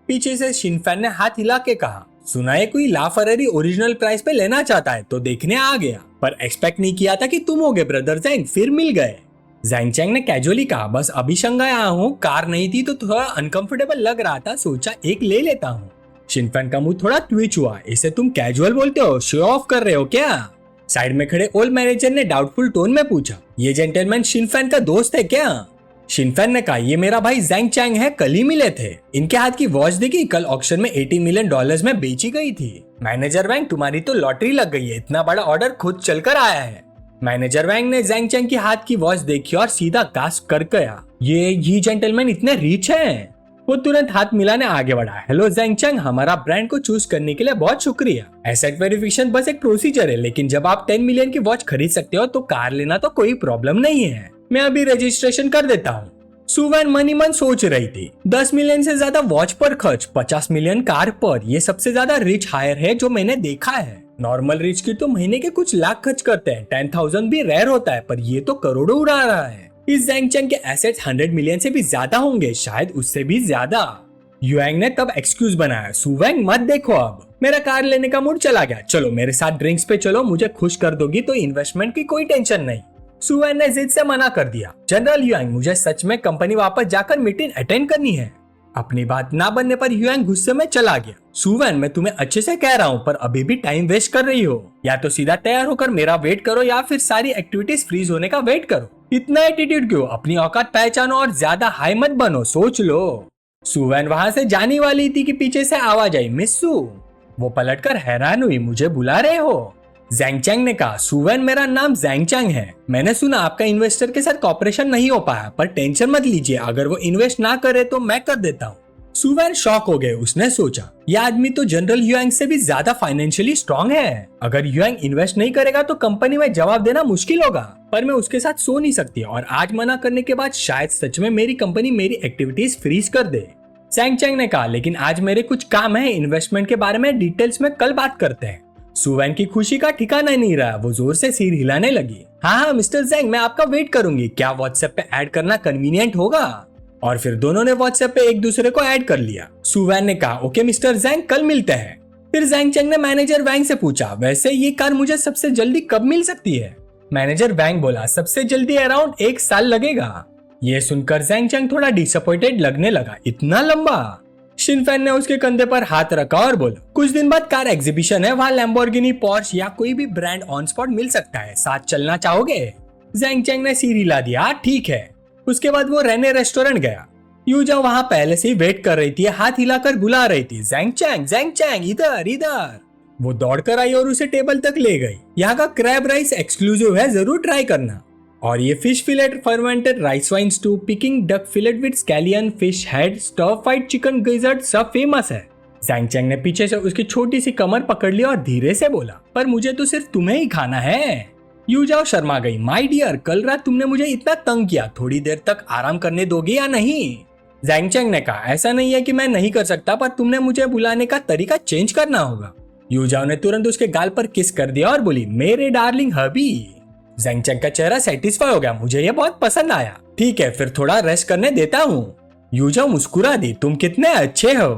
पीछे से शिनफैन ने हाथ हिला के कहा, सुना है कोई ला फरारी ओरिजिनल प्राइस पे लेना चाहता है, तो देखने आ गया, पर एक्सपेक्ट नहीं किया था कि तुम होगे ब्रदर जैंग, फिर मिल गए। जैंग चैंग ने कैजुअली कहा, बस अभी शंघाई आया हूँ, कार नहीं थी तो थोड़ा अनकंफर्टेबल लग रहा था, सोचा एक ले लेता हूँ। शिनफैन का मुंह थोड़ा ट्विच हुआ, इसे तुम कैजुअल बोलते हो, शो ऑफ कर रहे हो क्या? साइड में खड़े ओल्ड मैनेजर ने डाउटफुल टोन में पूछा, ये जेंटलमैन शिनफैन का दोस्त है क्या? शिनफैन ने कहा, ये मेरा भाई जैंग चैंग है, कल ही मिले थे, इनके हाथ की वॉच देखी, कल ऑक्शन में $18 मिलियन में बेची गई थी। मैनेजर वैंग, तुम्हारी तो लॉटरी लग गई है, इतना बड़ा ऑर्डर खुद चलकर आया है। मैनेजर वैंग ने जैंग चैंग की हाथ की वॉच देखी और सीधा गास्प कर गया, ये जेंटलमैन इतने रिच हैं। वो तुरंत हाथ मिलाने आगे बढ़ा, हेलो जैंग चैंग, हमारा ब्रांड को चूज करने के लिए बहुत शुक्रिया। एसेट वेरिफिकेशन बस एक प्रोसीजर है, लेकिन जब आप 10 मिलियन की वॉच खरीद सकते हो तो कार लेना तो कोई प्रॉब्लम नहीं है, मैं अभी रजिस्ट्रेशन कर देता हूँ। सुवैन मन ही मन सोच रही थी, 10 मिलियन से ज्यादा वॉच पर खर्च, 50 मिलियन कार पर, ये सबसे ज्यादा रिच हायर है जो मैंने देखा है। नॉर्मल रिच की तो महीने के कुछ लाख खर्च करते हैं, 10,000 भी रेयर होता है, पर ये तो करोड़ों उड़ा रहा है। इस जैंग चैंग के एसेट्स 100 मिलियन से भी ज्यादा होंगे, शायद उससे भी ज्यादा। युआंग ने तब एक्सक्यूज बनाया, सुवैंग मत देखो, अब मेरा कार लेने का मूड चला गया, चलो मेरे साथ ड्रिंक्स पे चलो, मुझे खुश कर दोगी तो इन्वेस्टमेंट की कोई टेंशन नहीं। सुवैन ने जिद से मना कर दिया, जनरल युआंग, मुझे सच में कंपनी वापस जाकर मीटिंग अटेंड करनी है। अपनी बात ना बनने पर युआंग गुस्से में चला गया, सुवैन मैं तुम्हें अच्छे से कह रहा हूँ, पर अभी भी टाइम वेस्ट कर रही हो, या तो सीधा तैयार होकर मेरा वेट करो या फिर सारी एक्टिविटीज फ्रीज होने का वेट करो। इतना एटीट्यूड क्यों, अपनी औकात पहचानो और ज्यादा हाई मत बनो, सोच लो। सुवैन वहां से जाने वाली थी कि पीछे से आवाज आई, मिस्सू। वो पलटकर हैरान हुई, मुझे बुला रहे हो? जैंग चैंग ने कहा, सुवैन मेरा नाम जैंग चैंग है, मैंने सुना आपका इन्वेस्टर के साथ कॉपरेशन नहीं हो पाया, पर टेंशन मत लीजिए, अगर वो इन्वेस्ट ना करे तो मैं कर देता हूँ। सुवैन शॉक हो गए, उसने सोचा यह आदमी तो जनरल युआंग से भी ज्यादा फाइनेंशियली स्ट्रांग है, अगर युआंग इन्वेस्ट नहीं करेगा तो कंपनी में जवाब देना मुश्किल होगा, पर मैं उसके साथ सो नहीं सकती, और आज मना करने के बाद शायद सच में मेरी कंपनी मेरी एक्टिविटीज फ्रीज कर दे। जैंग चैंग ने कहा, लेकिन आज मेरे कुछ काम है, इन्वेस्टमेंट के बारे में डिटेल्स में कल बात करते हैं। सुवैन की खुशी का ठिकाना नहीं रहा, वो जोर से सिर हिलाने लगी, हाँ मिस्टर जैंग, मैं आपका वेट करूंगी, क्या व्हाट्सएप पे ऐड करना कन्वीनियंट होगा? और फिर दोनों ने व्हाट्सएप पे एक दूसरे को ऐड कर लिया। सुवैन ने कहा, ओके मिस्टर जैंग, कल मिलते हैं। फिर जैंग चैंग ने मैनेजर वैंग से पूछा, वैसे ये कार मुझे सबसे जल्दी कब मिल सकती है? मैनेजर वैंग बोला, सबसे जल्दी अराउंड 1 साल लगेगा। ये सुनकर जैंग चैंग थोड़ा डिसअपॉइंटेड लगने लगा, इतना लंबा? शिनफैन ने उसके कंधे पर हाथ रखा और बोला, कुछ दिन बाद कार एग्जीबिशन है, वहाँ लैम्बोर्गिनी, पोर्श या कोई भी ब्रांड ऑन स्पॉट मिल सकता है, साथ चलना चाहोगे? जैंग चैंग ने सिर हिला दिया, ठीक है। उसके बाद वो रेने रेस्टोरेंट गया। यूजा वहाँ पहले से ही वेट कर रही थी, हाथ हिलाकर बुला रही थी, जैंग चैंग इधर इधर। वो दौड़कर आई और उसे टेबल तक ले गई। यहाँ का क्रैब राइस एक्सक्लूसिव है, जरूर ट्राई करना। और ये fish fillet, fermented rice wine stew, Peking duck fillet with scallion, fish head, stir fried chicken gizzard सब फेमस है। जैंग चैंग ने पीछे से उसकी छोटी सी कमर पकड़ ली और धीरे से बोला, पर मुझे तो सिर्फ तुम्हें ही खाना है। यूजाओ शर्मा गई, माय डियर, कल रात तुमने मुझे इतना तंग किया, थोड़ी देर तक आराम करने दोगे या नहीं? जैंग चैंग ने कहा, ऐसा नहीं है कि मैं नहीं कर सकता, पर तुमने मुझे बुलाने का तरीका चेंज करना होगा। यूजाओ ने तुरंत उसके गाल पर किस कर दिया और बोली, मेरे डार्लिंग हबी। जैंग चैंग का चेहरा सेटिस्फाई हो गया, मुझे ये बहुत पसंद आया, ठीक है फिर थोड़ा रेस्ट करने देता हूँ। यूजाओ मुस्कुरा दी, तुम कितने अच्छे हो।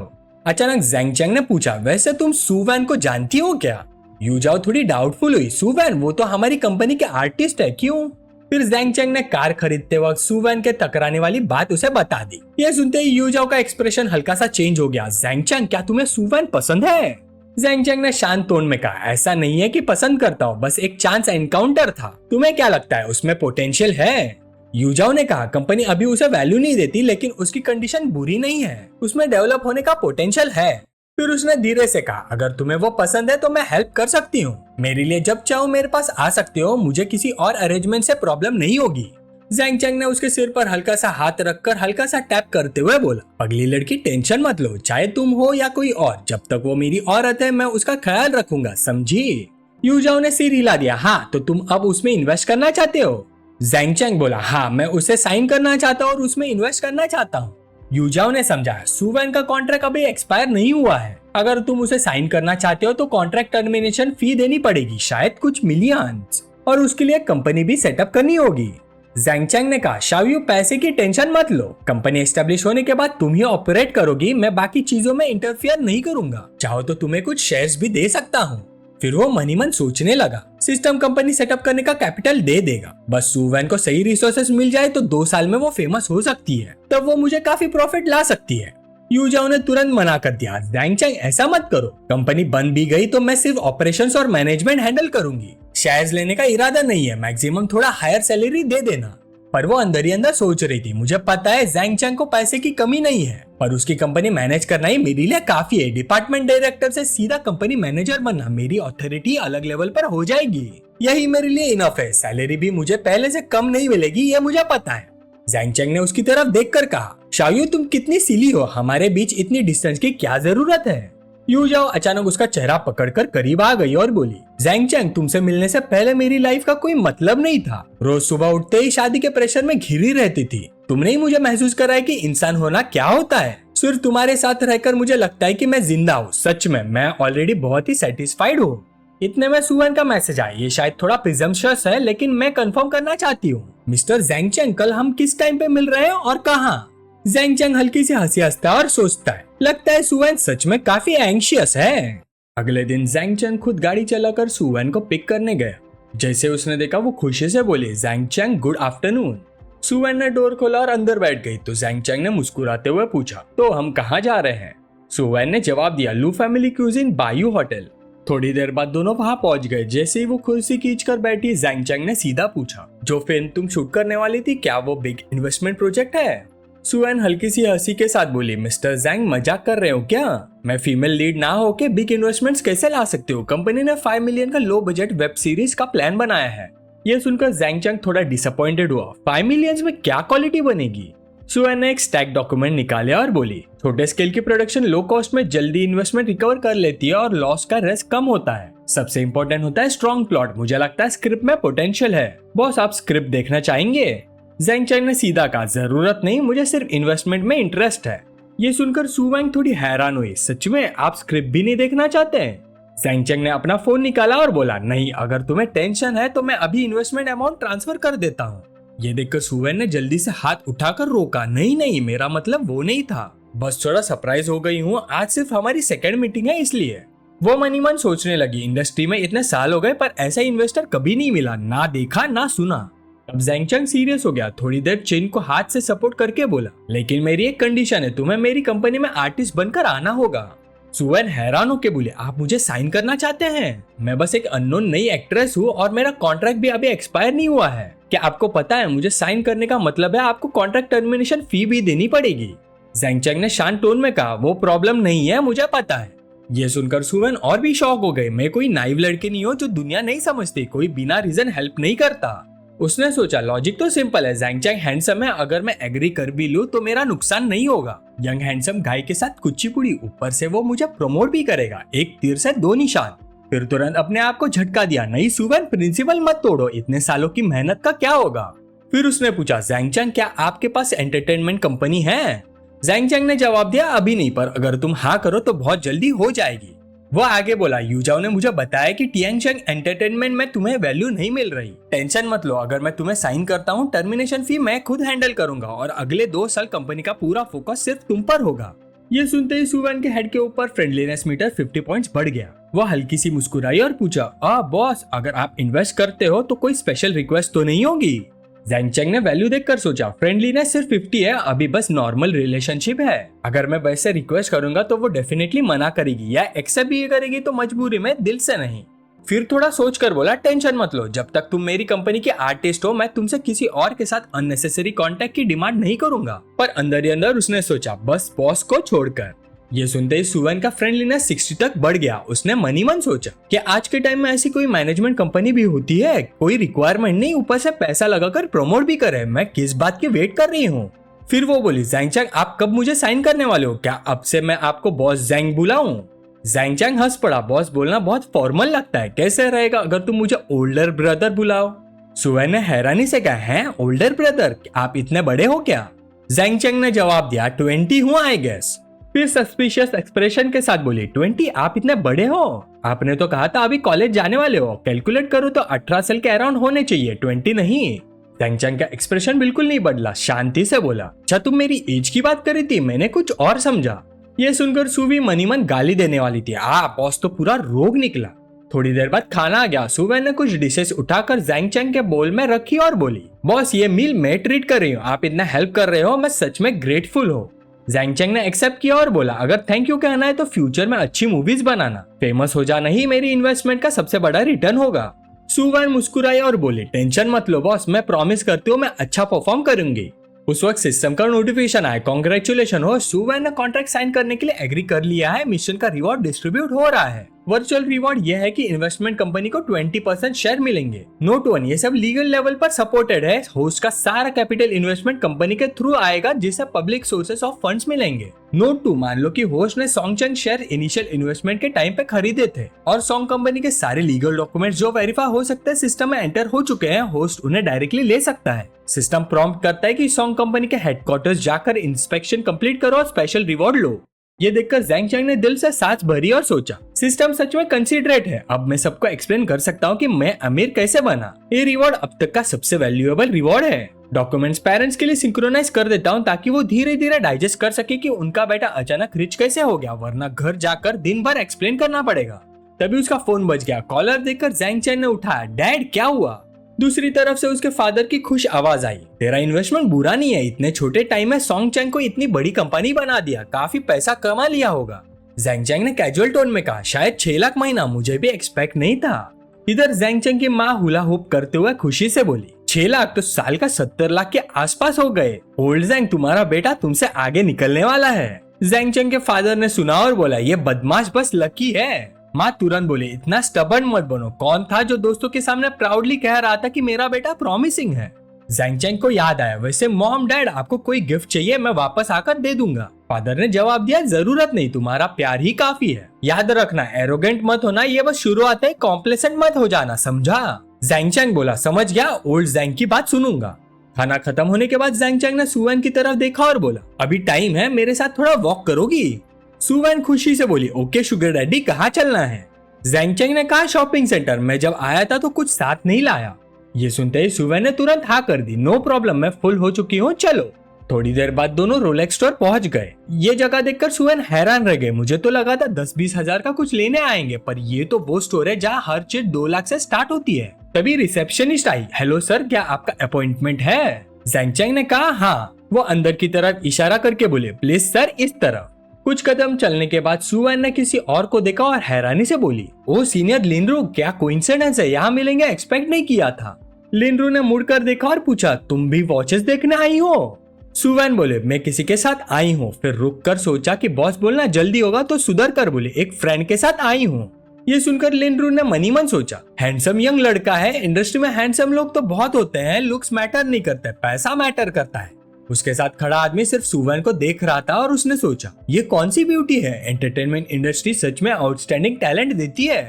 अचानक जैंग चैंग ने पूछा, वैसे तुम सुवैन को जानती हो क्या? यूजाओ थोड़ी डाउटफुल हुई, सुवैन वो तो हमारी कंपनी के आर्टिस्ट है, क्यों? फिर जैंग चैंग ने कार खरीदते वक्त सुवैन के टकराने वाली बात उसे बता दी। ये सुनते ही यूजाओ का एक्सप्रेशन हल्का सा चेंज हो गया। जैंग चैंग, क्या तुम्हें सुवैन पसंद है? ज़ेंग चेंग ने शांत टोन में कहा, ऐसा नहीं है कि पसंद करता हूँ, बस एक चांस एनकाउंटर था। तुम्हें क्या लगता है उसमें पोटेंशियल है? यूजाओ ने कहा, कंपनी अभी उसे वैल्यू नहीं देती, लेकिन उसकी कंडीशन बुरी नहीं है, उसमें डेवलप होने का पोटेंशियल है। फिर उसने धीरे से कहा, अगर तुम्हें वो पसंद है तो मैं हेल्प कर सकती हूँ। मेरे लिए जब चाहो मेरे पास आ सकते हो, मुझे किसी और अरेंजमेंट से प्रॉब्लम नहीं होगी। ज़ेंग चेंग ने उसके सिर पर हल्का सा हाथ रखकर हल्का सा टैप करते हुए बोला, पगली लड़की टेंशन मत लो, चाहे तुम हो या कोई और, जब तक वो मेरी औरत है मैं उसका ख्याल रखूंगा, समझी? यूजाओ ने सिर हिला दिया। हाँ, तो तुम अब उसमें इन्वेस्ट करना चाहते हो? ज़ेंग चेंग बोला, हाँ, मैं उसे साइन करना चाहता हूँ और उसमें इन्वेस्ट करना चाहता हूँ। यूजाओ ने समझाया, सू वैन का कॉन्ट्रैक्ट अभी एक्सपायर नहीं हुआ है, अगर तुम उसे साइन करना चाहते हो तो कॉन्ट्रैक्ट टर्मिनेशन फी देनी पड़ेगी, शायद कुछ मिलियंस, और उसके लिए कंपनी भी सेटअप करनी होगी। ज़ेंग चेंग ने कहा, शाओयू पैसे की टेंशन मत लो, कंपनी एस्टेब्लिश होने के बाद तुम ही ऑपरेट करोगी, मैं बाकी चीजों में इंटरफियर नहीं करूंगा, चाहो तो तुम्हें कुछ शेयर्स भी दे सकता हूँ। फिर वो मनी मन सोचने लगा, सिस्टम कंपनी सेटअप करने का कैपिटल दे देगा, बस सू वैन को सही रिसोर्सेस मिल जाए तो 2 साल में वो फेमस हो सकती है, तब वो मुझे काफी प्रॉफिट ला सकती है। यूजाओ ने तुरंत मना कर दिया, ज़ेंग चेंग ऐसा मत करो, कंपनी बंद भी गई तो मैं सिर्फ ऑपरेशंस और मैनेजमेंट हैंडल करूंगी, शेयर्स लेने का इरादा नहीं है, मैक्सिमम थोड़ा हायर सैलरी दे देना। पर वो अंदर ही अंदर सोच रही थी, मुझे पता है ज़ेंग चेंग को पैसे की कमी नहीं है, पर उसकी कंपनी मैनेज करना ही मेरे लिए काफी है, डिपार्टमेंट डायरेक्टर से सीधा कंपनी मैनेजर बनना, मेरी अथॉरिटी अलग लेवल पर हो जाएगी, यही मेरे लिए इनफ है, सैलरी भी मुझे पहले से कम नहीं मिलेगी, ये मुझे पता है। ज़ेंग चेंग ने उसकी तरफ देखकर कहा, शाओयू तुम कितनी सिली हो, हमारे बीच इतनी डिस्टेंस की क्या जरूरत है? यूजाओ अचानक उसका चेहरा पकड़कर करीब आ गई और बोली, ज़ेंग चेंग तुमसे मिलने से पहले मेरी लाइफ का कोई मतलब नहीं था, रोज सुबह उठते ही शादी के प्रेशर में घिरी रहती थी, तुमने ही मुझे महसूस कराया कि इंसान होना क्या होता है, सिर्फ तुम्हारे साथ रहकर मुझे लगता है कि मैं जिंदा हूँ, सच में मैं ऑलरेडी बहुत ही सेटिस्फाइड हूँ। इतने में सू वैन का मैसेज आया, ये शायद थोड़ा प्रिजम्पशस है लेकिन मैं कंफर्म करना चाहती हूँ, मिस्टर ज़ेंग चेंग कल हम किस टाइम पे मिल रहे हैं और कहाँ? ज़ेंग चेंग हल्की सी हंसी हंसता है और सोचता है, लगता है सू वैन सच में काफी एंग्शियस है। अगले दिन ज़ेंग चेंग खुद गाड़ी चलाकर सू वैन को पिक करने गया। जैसे उसने देखा वो खुशी से बोली, ज़ेंग चेंग गुड आफ्टरनून। सू वैन ने डोर खोला और अंदर बैठ गई तो ज़ेंग चेंग ने मुस्कुराते हुए पूछा, तो हम कहाँ जा रहे हैं? सू वैन ने जवाब दिया, लू फैमिली क्यूजिन बायू होटल। थोड़ी देर बाद दोनों वहां पहुंच गए। जैसे ही वो कुर्सी खींचकर बैठी, ज़ेंग चेंग ने सीधा पूछा, जो फिल्म तुम शूट करने वाली थी क्या वो बिग इन्वेस्टमेंट प्रोजेक्ट है? सू वैन हल्की सी हंसी के साथ बोली, मिस्टर ज़ेंग मजाक कर रहे हो क्या? मैं फीमेल लीड ना होके बिग इन्वेस्टमेंट्स कैसे ला सकती हूँ? कंपनी ने 5 मिलियन का लो बजट वेब सीरीज का प्लान बनाया है। ये सुनकर ज़ेंग चेंग थोड़ा डिसअपॉइंटेड हुआ, 5 मिलियन में क्या क्वालिटी बनेगी? सू वैन ने एक स्टैक डॉक्यूमेंट निकाले और बोली, छोटे स्केल की प्रोडक्शन लो कॉस्ट में जल्दी इन्वेस्टमेंट रिकवर कर लेती है और लॉस का रिस्क कम होता है। सबसे इंपॉर्टेंट होता है स्ट्रॉन्ग प्लॉट। मुझे लगता है स्क्रिप्ट में पोटेंशियल है। बॉस आप स्क्रिप्ट देखना चाहेंगे? ज़ेंग चेंग ने सीधा कहा, जरूरत नहीं, मुझे सिर्फ इन्वेस्टमेंट में इंटरेस्ट है। ये सुनकर सू वैन थोड़ी हैरान हुई, सच में आप स्क्रिप्ट भी नहीं देखना चाहते हैं? ज़ेंग चेंग ने अपना फोन निकाला और बोला, नहीं, अगर तुम्हें टेंशन है तो मैं अभी इन्वेस्टमेंट अमाउंट ट्रांसफर कर देता हूँ। ये देखकर सू वैन ने जल्दी से हाथ उठाकर रोका, नहीं नहीं, मेरा मतलब वो नहीं था, बस थोड़ा सरप्राइज हो गई हूँ, आज सिर्फ हमारी सेकंड मीटिंग है इसलिए। वो मनी मन सोचने लगी, इंडस्ट्री में इतने साल हो गए पर ऐसा इन्वेस्टर कभी नहीं मिला, ना देखा ना सुना। अब ज़ेंग चेंग सीरियस हो गया, थोड़ी देर चिन को हाथ से सपोर्ट करके बोला, लेकिन मेरी एक कंडीशन है, तुम्हें मेरी कंपनी में आर्टिस्ट बनकर आना होगा। सू वैन हैरान होकर बोले, आप मुझे साइन करना चाहते हैं? मैं बस एक अननोन नई एक्ट्रेस हूँ और मेरा कॉन्ट्रैक्ट भी अभी एक्सपायर नहीं हुआ है। क्या आपको पता है मुझे साइन करने का मतलब है आपको कॉन्ट्रैक्ट टर्मिनेशन फी भी देनी पड़ेगी? ज़ेंग चेंग ने शांत टोन में कहा, वो प्रॉब्लम नहीं है, मुझे पता है। ये सुनकर सू वैन और भी शॉक हो गए, मैं कोई नाइव लड़की नहीं हूँ जो दुनिया नहीं समझती, कोई बिना रीजन हेल्प नहीं करता। उसने सोचा, लॉजिक तो सिंपल है, ज़ेंग चेंग हैंडसम है, अगर मैं एग्री कर भी लूं तो मेरा नुकसान नहीं होगा। यंग हैंडसम गाय के साथ कुचिपुड़ी, ऊपर से वो मुझे प्रमोट भी करेगा, एक तीर से 2 निशान। फिर तुरंत अपने आप को झटका दिया, नहीं सू वैन, प्रिंसिपल मत तोड़ो, इतने सालों की मेहनत का क्या होगा? फिर उसने पूछा, ज़ेंग चेंग क्या आपके पास एंटरटेनमेंट कंपनी है? ज़ेंग चेंग ने जवाब दिया, अभी नहीं, पर अगर तुम हाँ करो तो बहुत जल्दी हो जाएगी। वो आगे बोला, यूजाओ ने मुझे बताया कि टियांगशेंग एंटरटेनमेंट में तुम्हें वैल्यू नहीं मिल रही, टेंशन मत लो, अगर मैं तुम्हें साइन करता हूँ टर्मिनेशन फी मैं खुद हैंडल करूंगा और अगले 2 साल कंपनी का पूरा फोकस सिर्फ तुम पर होगा। ये सुनते ही सू वैन के हेड के ऊपर फ्रेंडलीनेस मीटर 50 पॉइंट्स बढ़ गया। वो हल्की सी मुस्कुराई और पूछा, बॉस, अगर आप इन्वेस्ट करते हो तो कोई स्पेशल रिक्वेस्ट तो नहीं होगी? जैंग चैंग ने वैल्यू देखकर सोचा, फ्रेंडलीनेस सिर्फ 50 है, अभी बस नॉर्मल रिलेशनशिप है। अगर मैं वैसे रिक्वेस्ट करूंगा तो वो डेफिनेटली मना करेगी या एक्सेप्ट भी करेगी तो मजबूरी में, दिल से नहीं। फिर थोड़ा सोच कर बोला, टेंशन मत लो, जब तक तुम मेरी कंपनी के आर्टिस्ट हो मैं तुमसे किसी और के साथ अननेसेसरी कांटेक्ट की डिमांड नहीं करूंगा। पर अंदर ही अंदर उसने सोचा, बस बॉस को छोड़कर। ये सुनते ही सुवन का फ्रेंडलीनेस 60 तक बढ़ गया। उसने मनी मन सोचा कि आज के टाइम में ऐसी कोई मैनेजमेंट कंपनी भी होती है, कोई रिक्वायरमेंट नहीं, ऊपर से पैसा लगाकर प्रमोट भी करे, मैं किस बात की वेट कर रही हूँ। फिर वो बोली, जैंग चैंग आप कब मुझे साइन करने वाले हो, क्या अब से मैं आपको बॉस जैंग बुलाऊं? जैंग चैंग हंस पड़ा, बॉस बोलना बहुत फॉर्मल लगता है, कैसे रहेगा अगर तुम मुझे ओल्डर ब्रदर बुलाओ? सुवन ने हैरानी से कहा, हैं ओल्डर ब्रदर, आप इतने बड़े हो क्या? जैंग चैंग ने जवाब दिया, 20 हूँ आई गेस। फिर सस्पिशियस एक्सप्रेशन के साथ बोली, 20 आप इतने बड़े हो? आपने तो कहा था अभी कॉलेज जाने वाले हो, कैलकुलेट करो तो 18 साल के अराउंड होने चाहिए, 20 नहीं। जैंग चैंग का एक्सप्रेशन बिल्कुल नहीं बदला, शांति से बोला, अच्छा तुम मेरी एज की बात करी थी, मैंने कुछ और समझा। ये सुनकर सुवी मनी मन गाली देने वाली थी, बॉस तो पूरा रोग निकला। थोड़ी देर बाद खाना आ गया। सुवन ने कुछ डिशेस उठाकर जैंग चैंग के बोल में रखी और बोली, बॉस ये मील मैं ट्रीट कर रही हूँ, आप इतना हेल्प कर रहे हो, मैं सच में ग्रेटफुल हूँ। जैंग चैंग ने एक्सेप्ट किया और बोला, अगर थैंक यू कहना है तो फ्यूचर में अच्छी मूवीज बनाना, फेमस हो जाना ही मेरी इन्वेस्टमेंट का सबसे बड़ा रिटर्न होगा। सुवन मुस्कुराई और बोली, टेंशन मत लो बॉस, मैं प्रॉमिस करती हूँ मैं अच्छा परफॉर्म करूंगी। उस वक्त सिस्टम का नोटिफिकेशन आया, कांग्रेचुलेशन हो, सुवन ने कॉन्ट्रैक्ट साइन करने के लिए एग्री कर लिया है, मिशन का रिवॉर्ड डिस्ट्रीब्यूट हो रहा है। वर्चुअल रिवॉर्ड यह है कि इन्वेस्टमेंट कंपनी को 20% शेयर मिलेंगे। नोट 1, ये सब लीगल लेवल पर सपोर्टेड है। होस्ट का सारा कैपिटल इन्वेस्टमेंट कंपनी के थ्रू आएगा, जिसे पब्लिक सोर्सेस ऑफ फंड्स मिलेंगे। नोट 2, मान लो कि होस्ट ने सॉन्गचैन शेयर इनिशियल इन्वेस्टमेंट के टाइम पे खरीदे थे और सॉन्ग कंपनी के सारे लीगल डॉक्यूमेंट्स जो वेरीफाई हो सकते हैं सिस्टम में एंटर हो चुके हैं, होस्ट उन्हें डायरेक्टली ले सकता है। सिस्टम प्रॉम्प्ट करता है कि सॉन्ग कंपनी के हेडक्वार्टर्स जाकर इंस्पेक्शन कंप्लीट करो और स्पेशल रिवॉर्ड लो। ये देखकर जैंग चैंग ने दिल से सांस भरी और सोचा, सिस्टम सच में कंसिडरेट है, अब मैं सबको एक्सप्लेन कर सकता हूँ कि मैं अमीर कैसे बना। ये रिवॉर्ड अब तक का सबसे वैल्यूएबल रिवॉर्ड है। डॉक्यूमेंट्स पेरेंट्स के लिए सिंक्रोनाइज कर देता हूँ ताकि वो धीरे धीरे डाइजेस्ट कर सके कि उनका बेटा अचानक रिच कैसे हो गया, वरना घर जाकर दिन भर एक्सप्लेन करना पड़ेगा। तभी उसका फोन बज गया। कॉलर देखकर जैंग चैंग ने उठाया, डैड क्या हुआ? दूसरी तरफ से उसके फादर की खुश आवाज आई, तेरा इन्वेस्टमेंट बुरा नहीं है, इतने छोटे टाइम में सॉन्ग चैंग को इतनी बड़ी कंपनी बना दिया, काफी पैसा कमा लिया होगा। जैंग चैंग ने कैजुअल टोन में कहा, शायद 6 लाख महीना, मुझे भी एक्सपेक्ट नहीं था। इधर जैंग चैंग की माँ हुला हुप करते हुए खुशी से बोली, 6 लाख तो साल का 70 लाख के आसपास हो गए। ओल्ड जैंग, तुम्हारा बेटा तुमसे आगे निकलने वाला है। जैंग चैंग के फादर ने सुना और बोला, ये बदमाश बस लकी है। माँ तुरंत बोली, इतना स्टबर्न मत बनो, कौन था जो दोस्तों के सामने प्राउडली कह रहा था कि मेरा बेटा प्रॉमिसिंग है? जैंग चैंग को याद आया, वैसे मॉम डैड आपको कोई गिफ्ट चाहिए मैं वापस आकर दे दूंगा। फादर ने जवाब दिया, जरूरत नहीं, तुम्हारा प्यार ही काफी है। याद रखना, एरोगेंट मत होना, ये बस शुरुआत है, कॉम्प्लेसेंट मत हो जाना, समझा? जैंग चैंग बोला, समझ गया, ओल्ड जैंग की बात सुनूंगा। खाना खत्म होने के बाद जैंग चैंग ने सुवन की तरफ देखा और बोला, अभी टाइम है, मेरे साथ थोड़ा वॉक करोगी? सुवन खुशी से बोली, ओके शुगर डैडी, कहाँ चलना है? जैंग चैंग ने कहा, शॉपिंग सेंटर, मैं जब आया था तो कुछ साथ नहीं लाया। ये सुनते ही सुवन ने तुरंत हाँ कर दी, नो प्रॉब्लम, मैं फुल हो चुकी हूँ, चलो। थोड़ी देर बाद दोनों रोलेक्स स्टोर पहुंच गए। ये जगह देखकर सुवन हैरान रह गए, मुझे तो लगा था 10-20 हजार का कुछ लेने आएंगे, पर ये तो वो स्टोर है जहाँ हर चीज 2 लाख से स्टार्ट होती है। तभी रिसेप्शनिस्ट आई, हेलो सर, क्या आपका अपॉइंटमेंट है? जैंग चैंग ने कहा, हाँ। वो अंदर की तरफ इशारा करके बोले, प्लीज सर इस तरफ। कुछ कदम चलने के बाद सुवन ने किसी और को देखा और हैरानी से बोली, ओ सीनियर लिनरू, क्या कोइंसिडेंस है, यहाँ मिलेंगे, एक्सपेक्ट नहीं किया था। लिनरू ने मुड़कर देखा और पूछा, तुम भी वॉचेस देखने आई हो? सुवन बोले, मैं किसी के साथ आई हूँ। फिर रुक कर सोचा कि बॉस बोलना जल्दी होगा तो सुधर कर बोले, एक फ्रेंड के साथ आई हूँ। ये सुनकर लिनरू ने मनी मन सोचा, हैंडसम यंग लड़का है, इंडस्ट्री में हैंडसम लोग तो बहुत होते हैं, लुक्स मैटर नहीं करते, पैसा मैटर करता है। उसके साथ खड़ा आदमी सिर्फ सुवन को देख रहा था और उसने सोचा, ये कौन सी ब्यूटी है, एंटरटेनमेंट इंडस्ट्री सच में आउटस्टैंडिंग टैलेंट देती है।